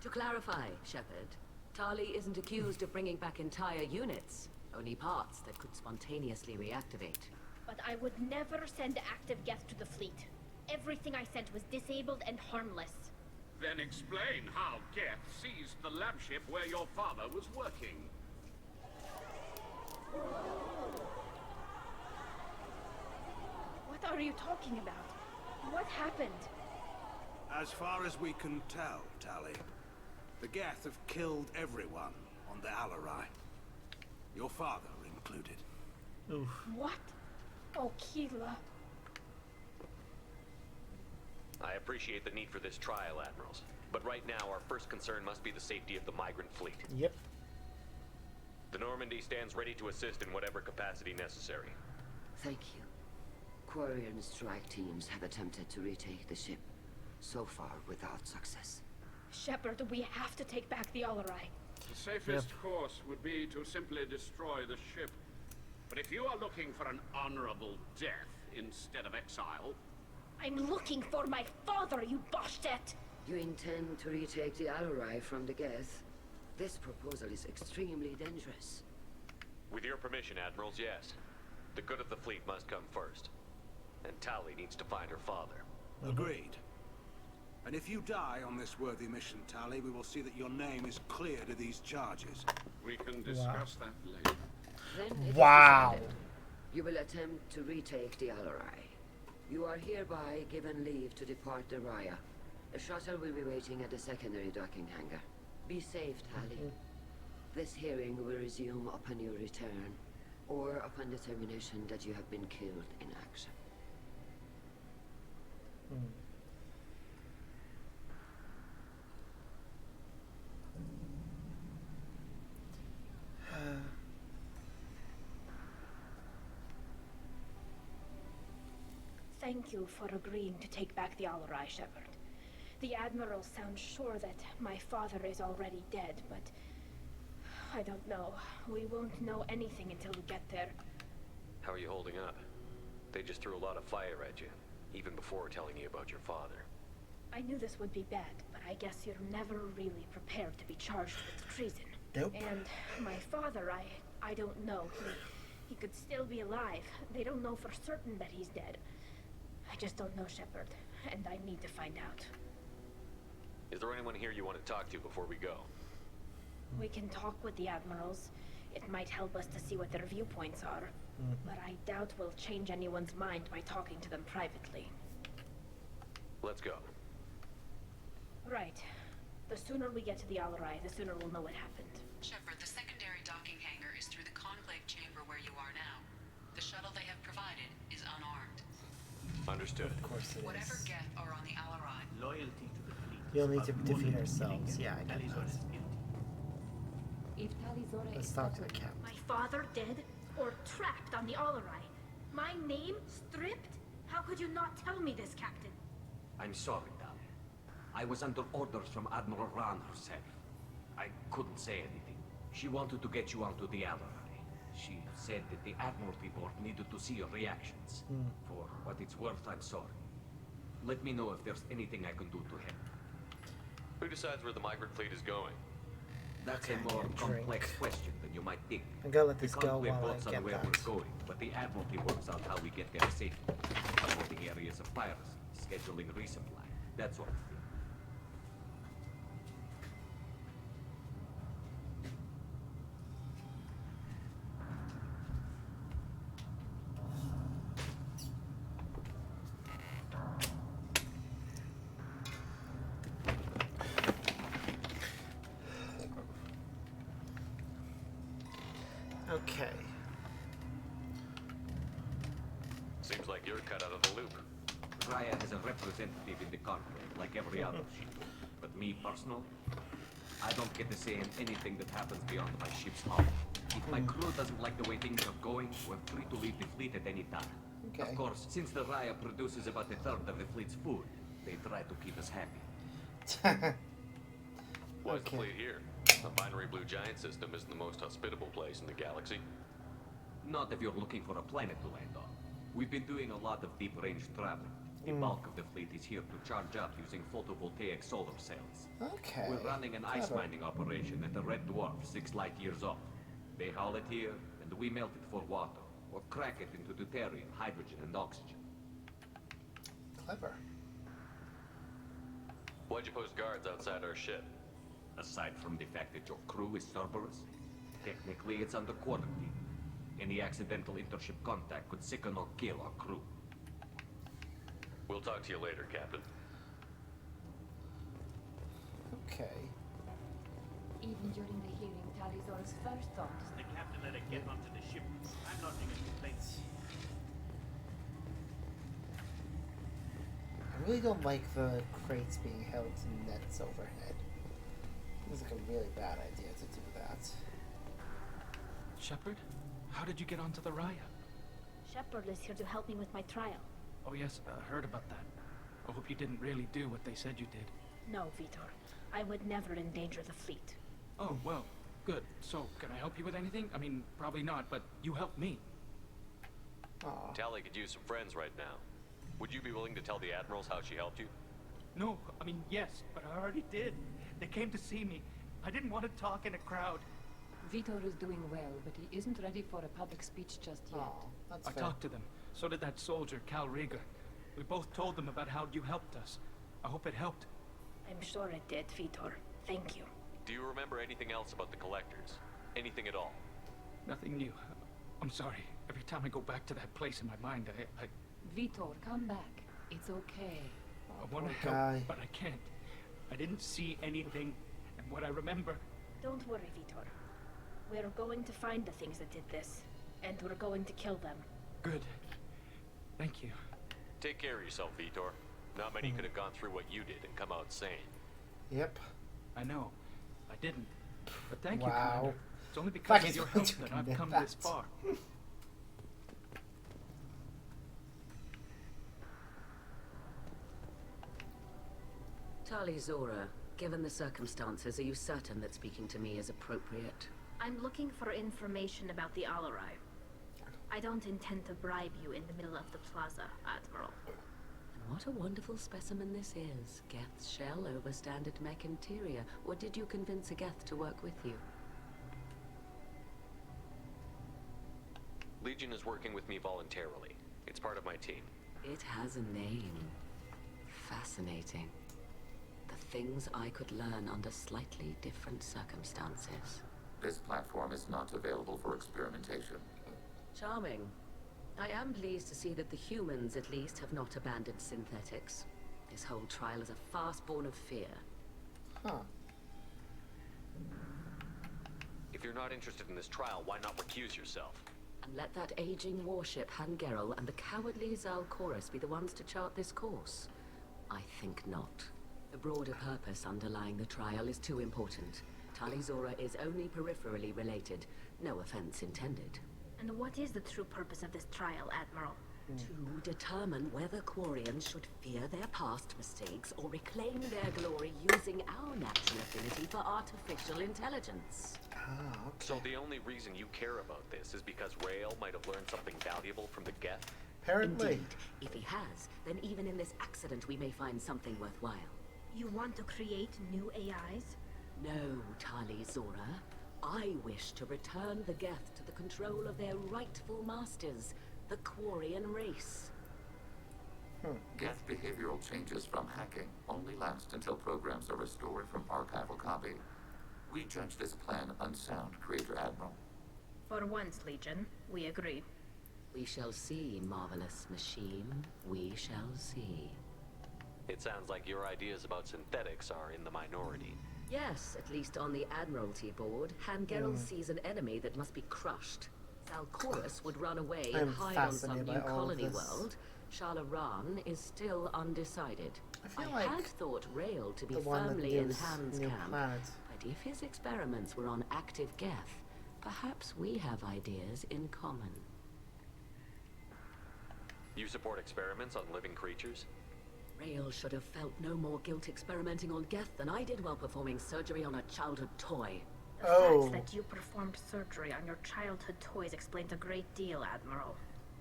To clarify, Shepard, Tali isn't accused of bringing back entire units, only parts that could spontaneously reactivate. But I would never send active Geth to the fleet. Everything I sent was disabled and harmless. Then explain how Geth seized the lab ship where your father was working. What are you talking about? What happened? As far as we can tell, Tali, the Geth have killed everyone on the Alarai. Your father included. Oof. What? Oh, Keela. I appreciate the need for this trial, Admirals. But right now, our first concern must be the safety of the migrant fleet. Yep. The Normandy stands ready to assist in whatever capacity necessary. Thank you. Quarian strike teams have attempted to retake the ship, so far without success. Shepard, we have to take back the Alarai. The safest course would be to simply destroy the ship. But if you are looking for an honorable death instead of exile... I'm looking for my father, you Boshtet! You intend to retake the Alarai from the Geth? This proposal is extremely dangerous. With your permission, Admirals, yes. The good of the fleet must come first. And Tali needs to find her father. Agreed. And if you die on this worthy mission, Tali, we will see that your name is cleared of these charges. We can discuss that later. Then it is Wow. decided. You will attempt to retake the Alarai. You are hereby given leave to depart the Raya. The shuttle will be waiting at the secondary docking hangar. Be safe, Tali. This hearing will resume upon your return, or upon determination that you have been killed in action. Thank you for agreeing to take back the Alarai, Shepard. The Admiral sounds sure that my father is already dead, but I don't know. We won't know anything until we get there. How are you holding up? They just threw a lot of fire at you, even before telling you about your father. I knew this would be bad, but I guess you're never really prepared to be charged with treason. Nope. And my father, I don't know. He could still be alive. They don't know for certain that he's dead. I just don't know, Shepard, and I need to find out. Is there anyone here you want to talk to before we go? We can talk with the Admirals. It might help us to see what their viewpoints are. But I doubt we'll change anyone's mind by talking to them privately. Let's go. Right. The sooner we get to the Alarai, the sooner we'll know what happened. Shepard, the secondary docking hangar is through the conclave chamber where you are now. The shuttle they have provided is unarmed. Understood. Of course it Whatever is. Geth are on the Alarai. Loyalty to the fleet. You'll need to defeat ourselves. Yeah, I got that. If Talizora Let's is talk to the separate, captain. My father dead? Or trapped on the Alarai? My name stripped? How could you not tell me this, Captain? I'm sorry, Tali. I was under orders from Admiral Ran herself. I couldn't say anything. She wanted to get you onto the Alarai. She said that the Admiralty Board needed to see your reactions. For what it's worth, I'm sorry. Let me know if there's anything I can do to help. Who decides where the migrant fleet is going? That's a more complex question than you might think. I'm gonna let this The go Conclave while I votes on get where that. we're going, but the Admiralty works out how we get there safely. Avoiding areas of piracy, scheduling resupply, that sort of thing. Okay. Seems like you're cut out of the loop. Raya has a representative in the Conclave, like every other ship. But me, personal, I don't get to say in anything that happens beyond my ship's hull. If my crew doesn't like the way things are going, we're free to leave the fleet at any time. Okay. Of course, since the Raya produces about a third of the fleet's food, they try to keep us happy. Why's the fleet here? The binary blue giant system isn't the most hospitable place in the galaxy. Not if you're looking for a planet to land on. We've been doing a lot of deep-range travel. The bulk of the fleet is here to charge up using photovoltaic solar cells. Okay. We're running an ice clever. mining operation at the Red Dwarf, 6 light years off. They haul it here, and we melt it for water, or crack it into deuterium, hydrogen, and oxygen. Clever. Why'd you post guards outside our ship? Aside from the fact that your crew is Cerberus, technically it's under quarantine. Any accidental intership contact could sicken or kill our crew. We'll talk to you later, Captain. Okay. even during the hearing, Talisor's first thought. The captain let her get onto the ship. I'm lodging a complaint. I really don't like the crates being held in nets overhead. Seems like a really bad idea to do that. Shepard? How did you get onto the Raya? Shepard is here to help me with my trial. Oh yes, I heard about that. I hope you didn't really do what they said you did. No, Vitor. I would never endanger the fleet. Oh, well, good. So, can I help you with anything? I mean, probably not, but you helped me. Tali could use some friends right now. Would you be willing to tell the admirals how she helped you? No, I mean, yes, but I already did. They came to see me. I didn't want to talk in a crowd. Vitor is doing well, but he isn't ready for a public speech just yet. I talked to them. So did that soldier, Cal Rieger. We both told them about how you helped us. I hope it helped. I'm sure it did, Vitor. Thank you. Do you remember anything else about the collectors? Anything at all? Nothing new. I'm sorry. Every time I go back to that place in my mind, I... Vitor, come back. It's okay. I want to Poor guy. help, but I can't. I didn't see anything, and what I remember... Don't worry, Vitor. We're going to find the things that did this, and we're going to kill them. Good. Thank you. Take care of yourself, Vitor. Not many could have gone through what you did and come out sane. Yep. I know. I didn't. But thank you, Wow. Commander. It's only because Fuck, of your it's help going that I've come that this far. Tali Zora, given the circumstances, are you certain that speaking to me is appropriate? I'm looking for information about the Alarai. I don't intend to bribe you in the middle of the plaza, Admiral. And what a wonderful specimen this is. Geth's shell over standard mech interior. Or did you convince a Geth to work with you? Legion is working with me voluntarily. It's part of my team. It has a name. Fascinating. The things I could learn under slightly different circumstances. This platform is not available for experimentation. Charming. I am pleased to see that the humans, at least, have not abandoned synthetics. This whole trial is a farce born of fear. Huh. If you're not interested in this trial, why not recuse yourself? And let that aging warship, Hangerel, and the cowardly Zalcorus be the ones to chart this course? I think not. The broader purpose underlying the trial is too important. Tali Zora is only peripherally related. No offense intended. And what is the true purpose of this trial, Admiral? To determine whether Quarians should fear their past mistakes or reclaim their glory using our natural affinity for artificial intelligence. Ah, okay. So the only reason you care about this is because Rael might have learned something valuable from the Geth? Apparently. Indeed. If he has, then even in this accident we may find something worthwhile. You want to create new AIs? No, Tali Zora. I wish to return the Geth to the control of their rightful masters, the Quarian race. Geth behavioral changes from hacking only last until programs are restored from archival copy. We judge this plan unsound, Creator Admiral. For once, Legion, we agree. We shall see, marvelous machine. We shall see. It sounds like your ideas about synthetics are in the minority. Yes, at least on the Admiralty board, Hangerel sees an enemy that must be crushed. Zalcorus would run away and hide on some new colony world. Shalaran is still undecided. I like had thought Rael to be the one that firmly in gives Han's new camp, planets. but if his experiments were on active Geth, perhaps we have ideas in common. You support experiments on living creatures? Rael should have felt no more guilt experimenting on Geth than I did while performing surgery on a childhood toy. The fact that you performed surgery on your childhood toys explains a great deal, Admiral.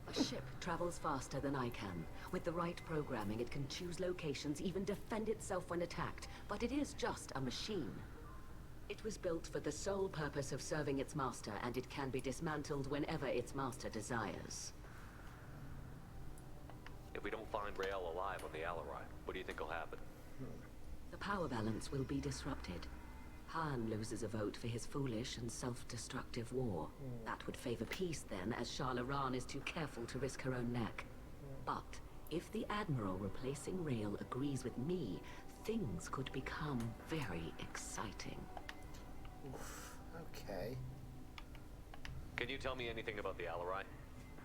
A ship travels faster than I can. With the right programming, it can choose locations, even defend itself when attacked. But it is just a machine. It was built for the sole purpose of serving its master, and it can be dismantled whenever its master desires. If we don't find Rael alive on the Alarai, what do you think will happen? The power balance will be disrupted. Han loses a vote for his foolish and self-destructive war. That would favor peace then, as Shalaran is too careful to risk her own neck. But if the Admiral replacing Rael agrees with me, things could become very exciting. Okay. Can you tell me anything about the Alarai?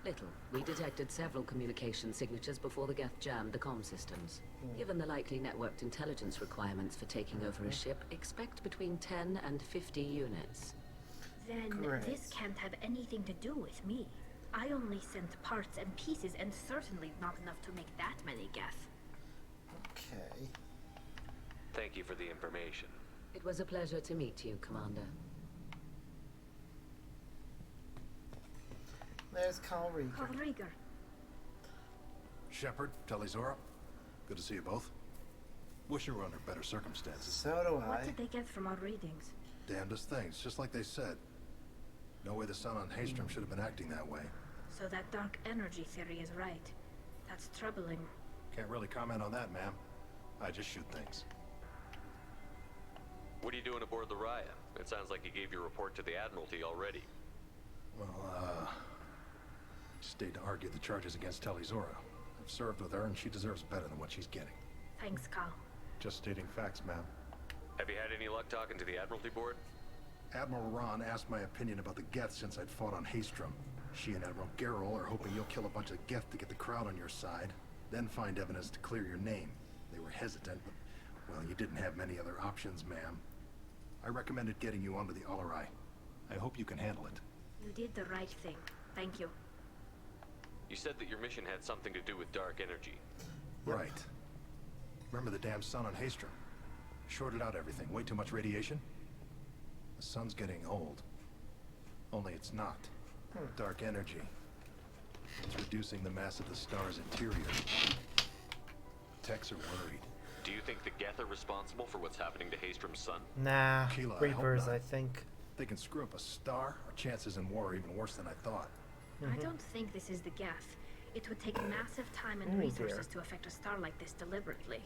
Little. We detected several communication signatures before the Geth jammed the comm systems. Given the likely networked intelligence requirements for taking over a ship, expect between 10 and 50 units. Then this can't have anything to do with me. I only sent parts and pieces, and certainly not enough to make that many Geth. Okay. Thank you for the information. It was a pleasure to meet you, Commander. There's Carl Rieger. Carl Rieger. Shepard, Tali Zora. Good to see you both. Wish you were under better circumstances. So do I. What did they get from our readings? Damnedest things, just like they said. No way the sun on Haystrom should have been acting that way. So that dark energy theory is right. That's troubling. Can't really comment on that, ma'am. I just shoot things. What are you doing aboard the Raya? It sounds like you gave your report to the Admiralty already. Well, stayed to argue the charges against Tali Zora. I've served with her, and she deserves better than what she's getting. Thanks, Cal. Just stating facts, ma'am. Have you had any luck talking to the Admiralty Board? Admiral Ron asked my opinion about the Geth since I'd fought on Haestrom. She and Admiral Gerrel are hoping you'll kill a bunch of Geth to get the crowd on your side, then find evidence to clear your name. They were hesitant, but, well, you didn't have many other options, ma'am. I recommended getting you onto the Alarai. I hope you can handle it. You did the right thing. Thank you. You said that your mission had something to do with dark energy. Right. Remember the damn sun on Haestrom? Shorted out everything. Way too much radiation? The sun's getting old. Only it's not. Dark energy. It's reducing the mass of the star's interior. Techs are worried. Do you think the Geth are responsible for what's happening to Haestrom's sun? Nah, Keela, Reapers, I I think. If they can screw up a star, our chances in war are even worse than I thought. I don't think this is the Geth. It would take massive time and resources to affect a star like this deliberately.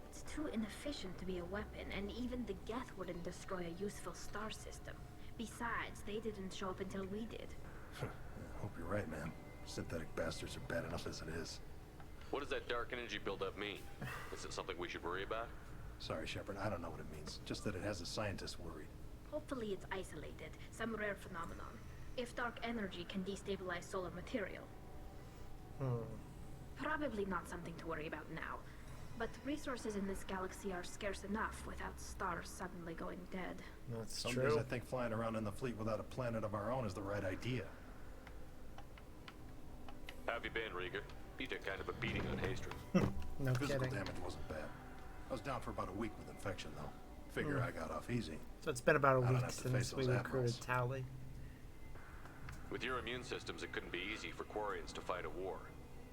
It's too inefficient to be a weapon, and even the Geth wouldn't destroy a useful star system. Besides, they didn't show up until we did. I hope you're right, man. Synthetic bastards are bad enough as it is. What does that dark energy buildup mean? Is it something we should worry about? Sorry, Shepard, I don't know what it means. Just that it has the scientists worried. Hopefully it's isolated, some rare phenomenon. If dark energy can destabilize solar material. Probably not something to worry about now. But resources in this galaxy are scarce enough without stars suddenly going dead. That's Some true. days I think flying around in the fleet without a planet of our own is the right idea. How have you been, Rieger? You took kind of a beating on Haestrom. No Physical kidding. damage wasn't bad. I was down for about a week with infection, though. Figure I got off easy. So it's been about a I don't week have to face since we those recruited admirals. Tali. With your immune systems, it couldn't be easy for Quarians to fight a war.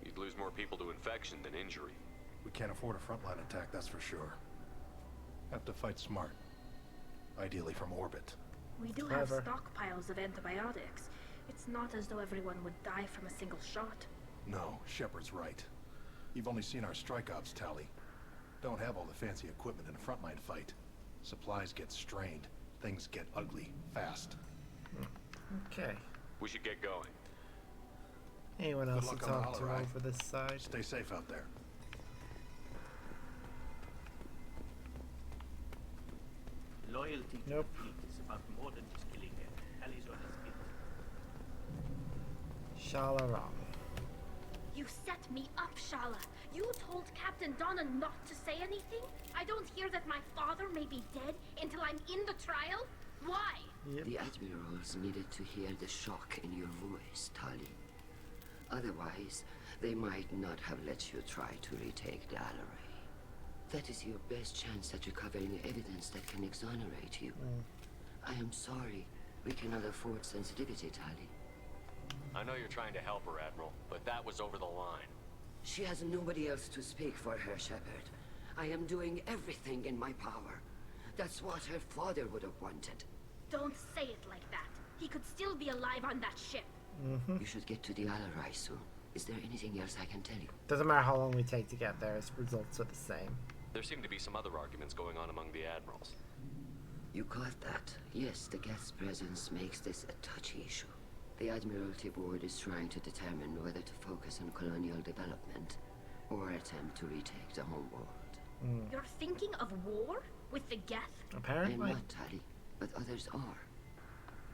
You'd lose more people to infection than injury. We can't afford a frontline attack, that's for sure. Have to fight smart. Ideally from orbit. We do Clever. have stockpiles of antibiotics. It's not as though everyone would die from a single shot. No, Shepard's right. You've only seen our strike ops, Tali. Don't have all the fancy equipment in a frontline fight. Supplies get strained. Things get ugly, fast. Okay. We should get going. Anyone Good else to luck on the talk to Alarai. over this side? Stay safe out there. Loyalty to Nope. the fleet is about more than just killing them. Tally's on his skills. Shalaram. You set me up, Shala. You told Captain Donna not to say anything? I don't hear that my father may be dead until I'm in the trial? Why? The admirals needed to hear the shock in your voice, Tali. Otherwise, they might not have let you try to retake the Alarai. That is your best chance at recovering evidence that can exonerate you. I am sorry. We cannot afford sensitivity, Tali. I know you're trying to help her, Admiral, but that was over the line. She has nobody else to speak for her, Shepard. I am doing everything in my power. That's what her father would have wanted. Don't say it like that. He could still be alive on that ship. You should get to the Alarai soon. Is there anything else I can tell you? Doesn't matter how long we take to get there, its results are the same. There seem to be some other arguments going on among the Admirals. You caught that. Yes, the guest's presence makes this a touchy issue. The Admiralty Board is trying to determine whether to focus on colonial development or attempt to retake the homeworld. You're thinking of war? With the Geth? Apparently. I'm not, Tali, but others are.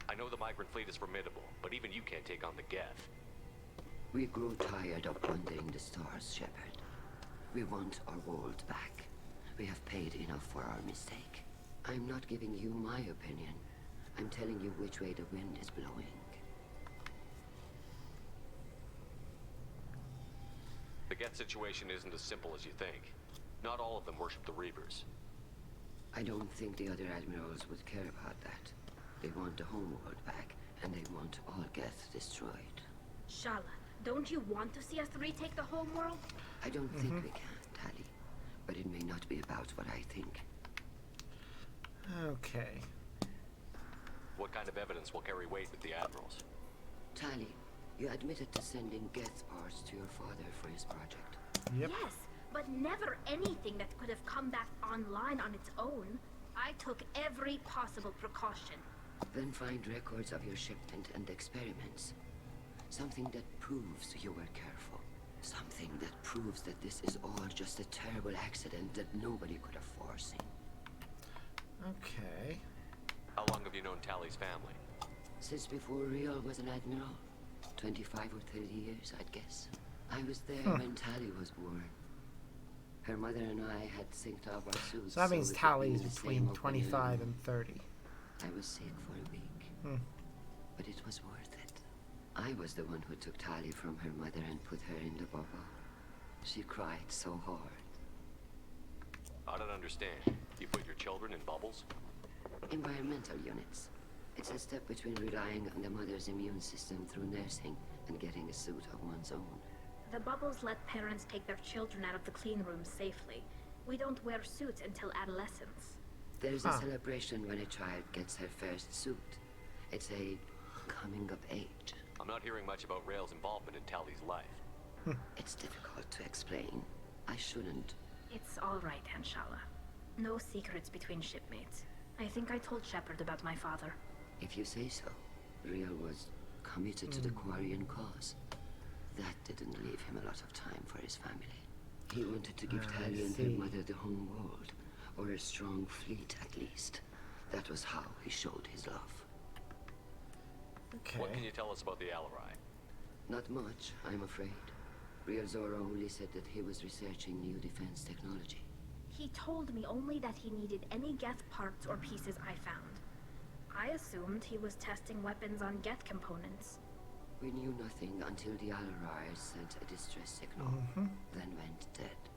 I know the migrant fleet is formidable, but even you can't take on the Geth. We grew tired of wandering the stars, Shepard. We want our world back. We have paid enough for our mistake. I'm not giving you my opinion. I'm telling you which way the wind is blowing. The Geth situation isn't as simple as you think. Not all of them worship the Reapers. I don't think the other admirals would care about that. They want the homeworld back, and they want all Geth destroyed. Shala, don't you want to see us retake the homeworld? I don't think we can, Tali. But it may not be about what I think. Okay. What kind of evidence will carry weight with the Admirals? Tali, you admitted to sending Geth parts to your father for his project. Yep. Yes, but never anything that could have come back online on its own. I took every possible precaution. Then find records of your shipment and experiments. Something that proves you were careful. Something that proves that this is all just a terrible accident that nobody could have foreseen. Okay. How long have you known Tally's family? Since before Riel was an admiral. 25 or 30 years, I'd guess. I was there when Tally was born. Her mother and I had synced up our suits. So that means we could Tally's be in the between same 25 opening. and 30. I was sick for a week. But it was worth it. I was the one who took Tally from her mother and put her in the bubble. She cried so hard. I don't understand. You put your children in bubbles? Environmental units. It's a step between relying on the mother's immune system through nursing and getting a suit of one's own. The bubbles let parents take their children out of the clean rooms safely. We don't wear suits until adolescence. There's a celebration when a child gets her first suit. It's a coming of age. I'm not hearing much about Rael's involvement in Tally's life. It's difficult to explain. I shouldn't. It's all right, Anshala. No secrets between shipmates. I think I told Shepard about my father. If you say so. Riel was committed to the Quarian cause. That didn't leave him a lot of time for his family. He wanted to give Tally and her mother the home world, or a strong fleet at least. That was how he showed his love. Okay. What can you tell us about the Alarai? Not much, I'm afraid. Riel Zora only said that he was researching new defense technology. He told me only that he needed any Geth parts or pieces I found. I assumed he was testing weapons on Geth components. We knew nothing until the Alarai sent a distress signal, then went dead.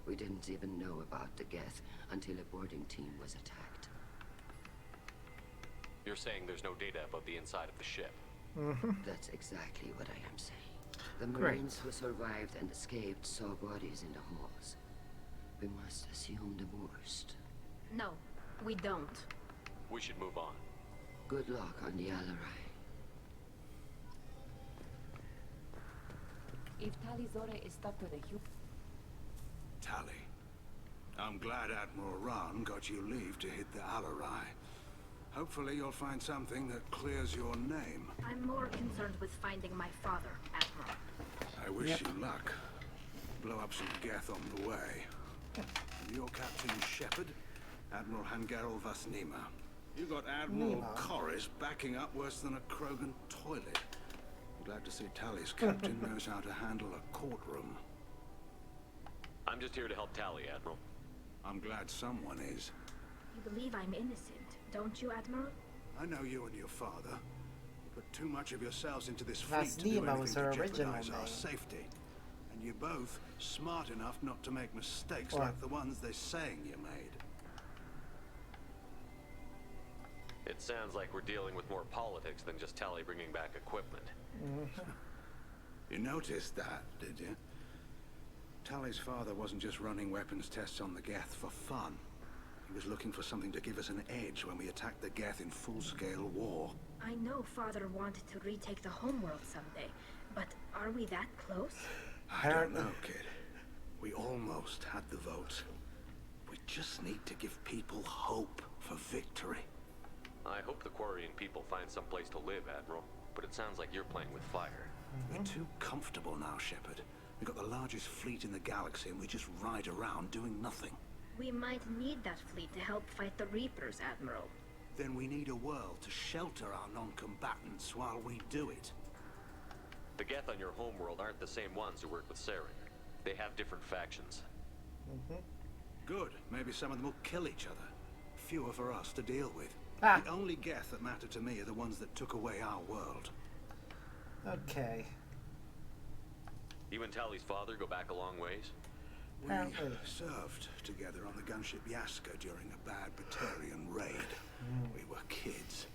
We didn't even know about the Geth until a boarding team was attacked. You're saying there's no data about the inside of the ship? That's exactly what I am saying. The Great. Marines who survived and escaped saw bodies in the halls. We must assume the worst. No, we don't. We should move on. Good luck on the Alarai. If Tali Zora is stuck with a human... Tally, I'm glad Admiral Ran got you leave to hit the Alarai. Hopefully you'll find something that clears your name. I'm more concerned with finding my father, Admiral. I wish you luck. Blow up some Geth on the way. You're Captain Shepard, Admiral Hangarel Vasnima. You got Admiral Corris backing up worse than a Krogan toilet. Glad to see Tally's captain knows how to handle a courtroom. I'm just here to help Tally, Admiral. I'm glad someone is. You believe I'm innocent, don't you, Admiral? I know you and your father. You put too much of yourselves into this fleet to do Vasnima was anything her to original jeopardize our name. safety. And you're both smart enough not to make mistakes like the ones they're saying you made. It sounds like we're dealing with more politics than just Tally bringing back equipment. You noticed that, did you? Tally's father wasn't just running weapons tests on the Geth for fun. He was looking for something to give us an edge when we attacked the Geth in full-scale war. I know Father wanted to retake the homeworld someday, but are we that close? I don't know, kid. We almost had the vote. We just need to give people hope for victory. I hope the Quarian people find some place to live, Admiral. But it sounds like you're playing with fire. We're too comfortable now, Shepard. We've got the largest fleet in the galaxy and we just ride around doing nothing. We might need that fleet to help fight the Reapers, Admiral. Then we need a world to shelter our non-combatants while we do it. The Geth on your homeworld aren't the same ones who work with Saren. They have different factions. Good. Maybe some of them will kill each other. Fewer for us to deal with. Ah. The only Geth that matter to me are the ones that took away our world. Okay. You and Tally's father go back a long ways? We served together on the gunship Yaska during a bad Batarian raid. We were kids,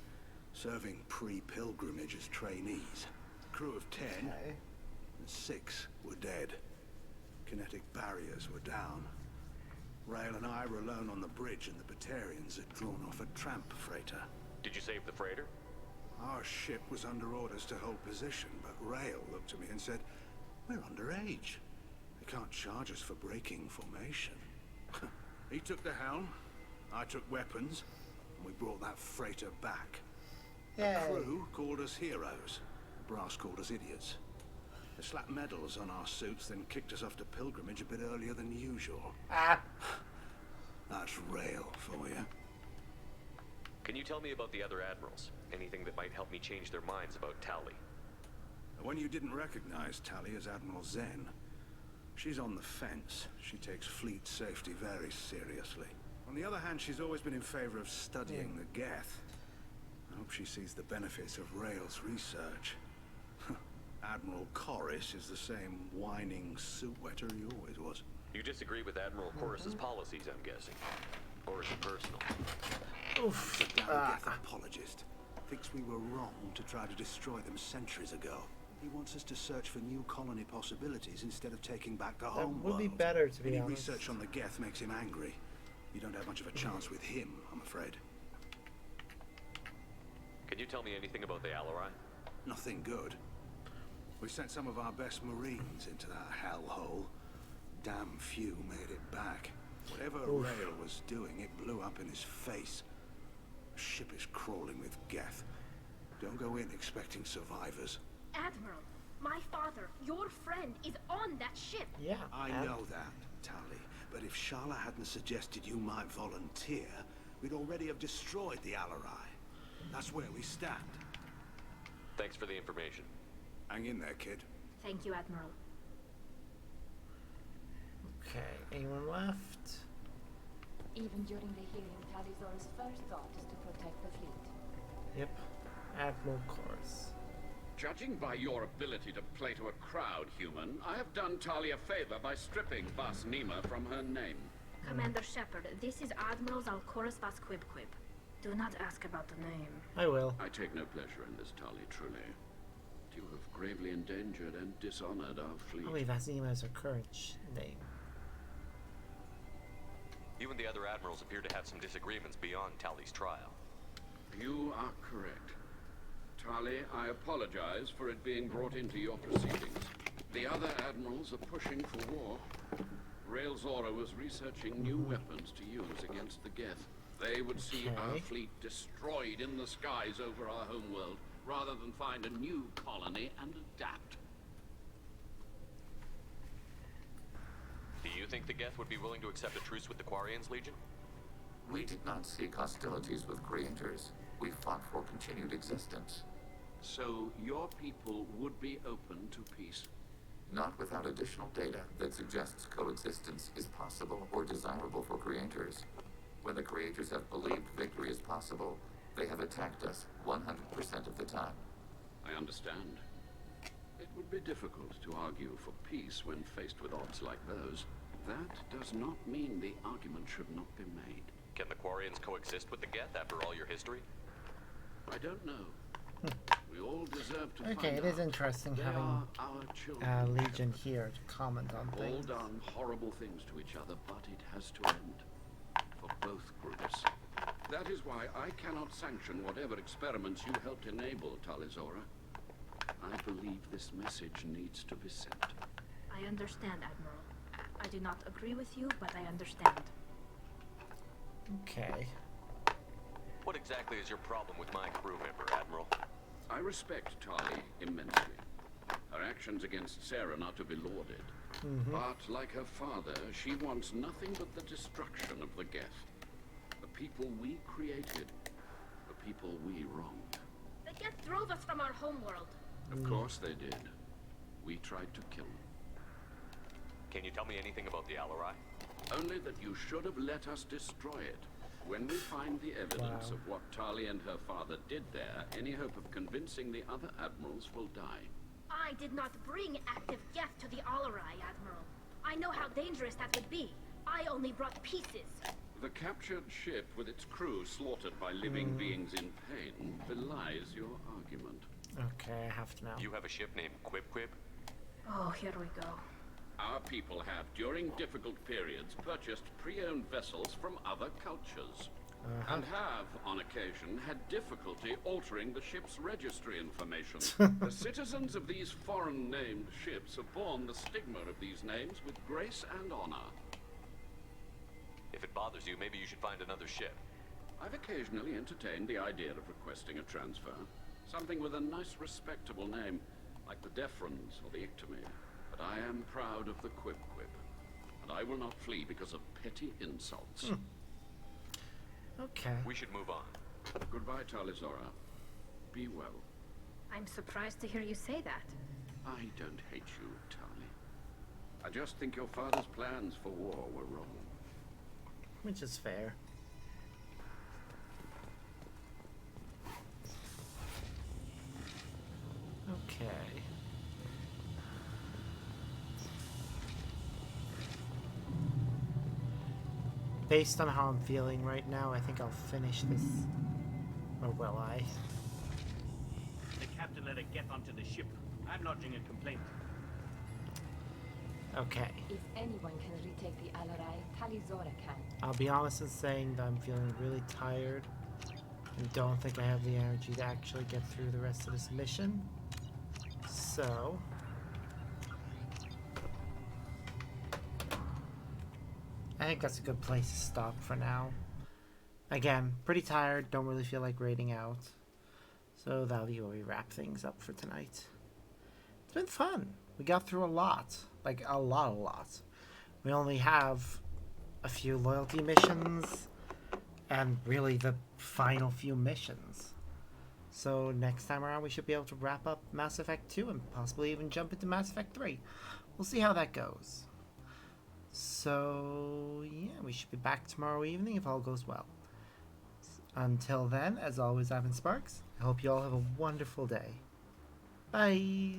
serving pre-pilgrimage as trainees. Crew of 10, and 6 were dead. Kinetic barriers were down. Rael and I were alone on the bridge and the Batarians had drawn off a tramp freighter. Did you save the freighter? Our ship was under orders to hold position, but Rael looked at me and said, "We're underage. They can't charge us for breaking formation." He took the helm, I took weapons, and we brought that freighter back. The crew called us heroes. The brass called us idiots. They slapped medals on our suits, then kicked us off to pilgrimage a bit earlier than usual. That's rail for you. Can you tell me about the other admirals? Anything that might help me change their minds about Tali? The one you didn't recognize, Tali, is Admiral Zen. She's on the fence. She takes fleet safety very seriously. On the other hand, she's always been in favor of studying the Geth. I hope she sees the benefits of Rail's research. Admiral Corus is the same whining suit-wetter he always was. You disagree with Admiral Corus's policies, I'm guessing. Or is it personal? Oof. The damn Geth apologist. Thinks we were wrong to try to destroy them centuries ago. He wants us to search for new colony possibilities instead of taking back the home That would be world. better, to be Any honest. research on the Geth makes him angry. You don't have much of a chance with him, I'm afraid. Can you tell me anything about the Alarai? Nothing good. We sent some of our best Marines into that hellhole. Damn few made it back. Whatever Rail was doing, it blew up in his face. The ship is crawling with Geth. Don't go in expecting survivors. Admiral, my father, your friend, is on that ship. Yeah. I know that, Tali. But if Shala hadn't suggested you might volunteer, we'd already have destroyed the Alarai. That's where we stand. Thanks for the information. Hang in there, kid. Thank you, Admiral. Okay, anyone left? Even during the hearing, Tali'Zorah's first thought is to protect the fleet. Yep, Admiral Corus. Judging by your ability to play to a crowd, human, I have done Tali a favor by stripping Vas Nima from her name. Commander Shepard, this is Admiral Zalcorus Vas Quibquib. Do not ask about the name. I will. I take no pleasure in this, Tali, truly. You have gravely endangered and dishonored our fleet. Oh wait, Vasima is her current name. You and the other admirals appear to have some disagreements beyond Tali's trial. You are correct. Tali, I apologize for it being brought into your proceedings. The other admirals are pushing for war. Rail Zora was researching new weapons to use against the Geth. They would see our fleet destroyed in the skies over our homeworld, rather than find a new colony and adapt. Do you think the Geth would be willing to accept a truce with the Quarians, Legion? We did not seek hostilities with creators. We fought for continued existence. So your people would be open to peace? Not without additional data that suggests coexistence is possible or desirable for creators. When the creators have believed victory is possible, they have attacked us 100% of the time. I understand. It would be difficult to argue for peace when faced with odds like those. That does not mean the argument should not be made. Can the Quarians coexist with the Geth after all your history? I don't know. We all deserve to Okay, find it is out. interesting They having are our children. Legion here to comment on All things. done horrible things to each other, but it has to end. For both groups. That is why I cannot sanction whatever experiments you helped enable, Tali'Zorah. I believe this message needs to be sent. I understand, Admiral. I do not agree with you, but I understand. Okay. What exactly is your problem with my crew member, Admiral? I respect Tali immensely. Her actions against Saren are to be lauded. But like her father, she wants nothing but the destruction of the Geth. The people we created. The people we wronged. The Geth drove us from our homeworld. Of course they did. We tried to kill them. Can you tell me anything about the Alarai? Only that you should have let us destroy it. When we find the evidence of what Tali and her father did there, any hope of convincing the other admirals will die. I did not bring active Geth to the Alarai, Admiral. I know how dangerous that would be. I only brought pieces. The captured ship with its crew slaughtered by living beings in pain belies your argument. Okay, I have to know. You have a ship named Quibquib? Oh, here we go. Our people have, during difficult periods, purchased pre-owned vessels from other cultures. And have, on occasion, had difficulty altering the ship's registry information. The citizens of these foreign-named ships have borne the stigma of these names with grace and honor. If it bothers you, maybe you should find another ship. I've occasionally entertained the idea of requesting a transfer. Something with a nice, respectable name. like the Defrons or the Ictomir, but I am proud of the Quib Quib, and I will not flee because of petty insults. Okay. We should move on. Goodbye, Talizora. Be well. I'm surprised to hear you say that. I don't hate you, Tali. I just think your father's plans for war were wrong. Which is fair. Okay. Based on how I'm feeling right now, I think I'll finish this. Or will I? The captain let her get onto the ship. I'm lodging a complaint. Okay. If anyone can retake the Alarai, Talizora can. I'll be honest in saying that I'm feeling really tired and don't think I have the energy to actually get through the rest of this mission. So I think that's a good place to stop for now. Again, pretty tired, don't really feel like raiding out. So that'll be where we wrap things up for tonight. It's been fun. We got through a lot. Like, a lot. We only have a few loyalty missions and really the final few missions. So next time around we should be able to wrap up Mass Effect 2 and possibly even jump into Mass Effect 3. We'll see how that goes. So yeah, we should be back tomorrow evening if all goes well. Until then, as always, I've been Sparks. I hope you all have a wonderful day. Bye.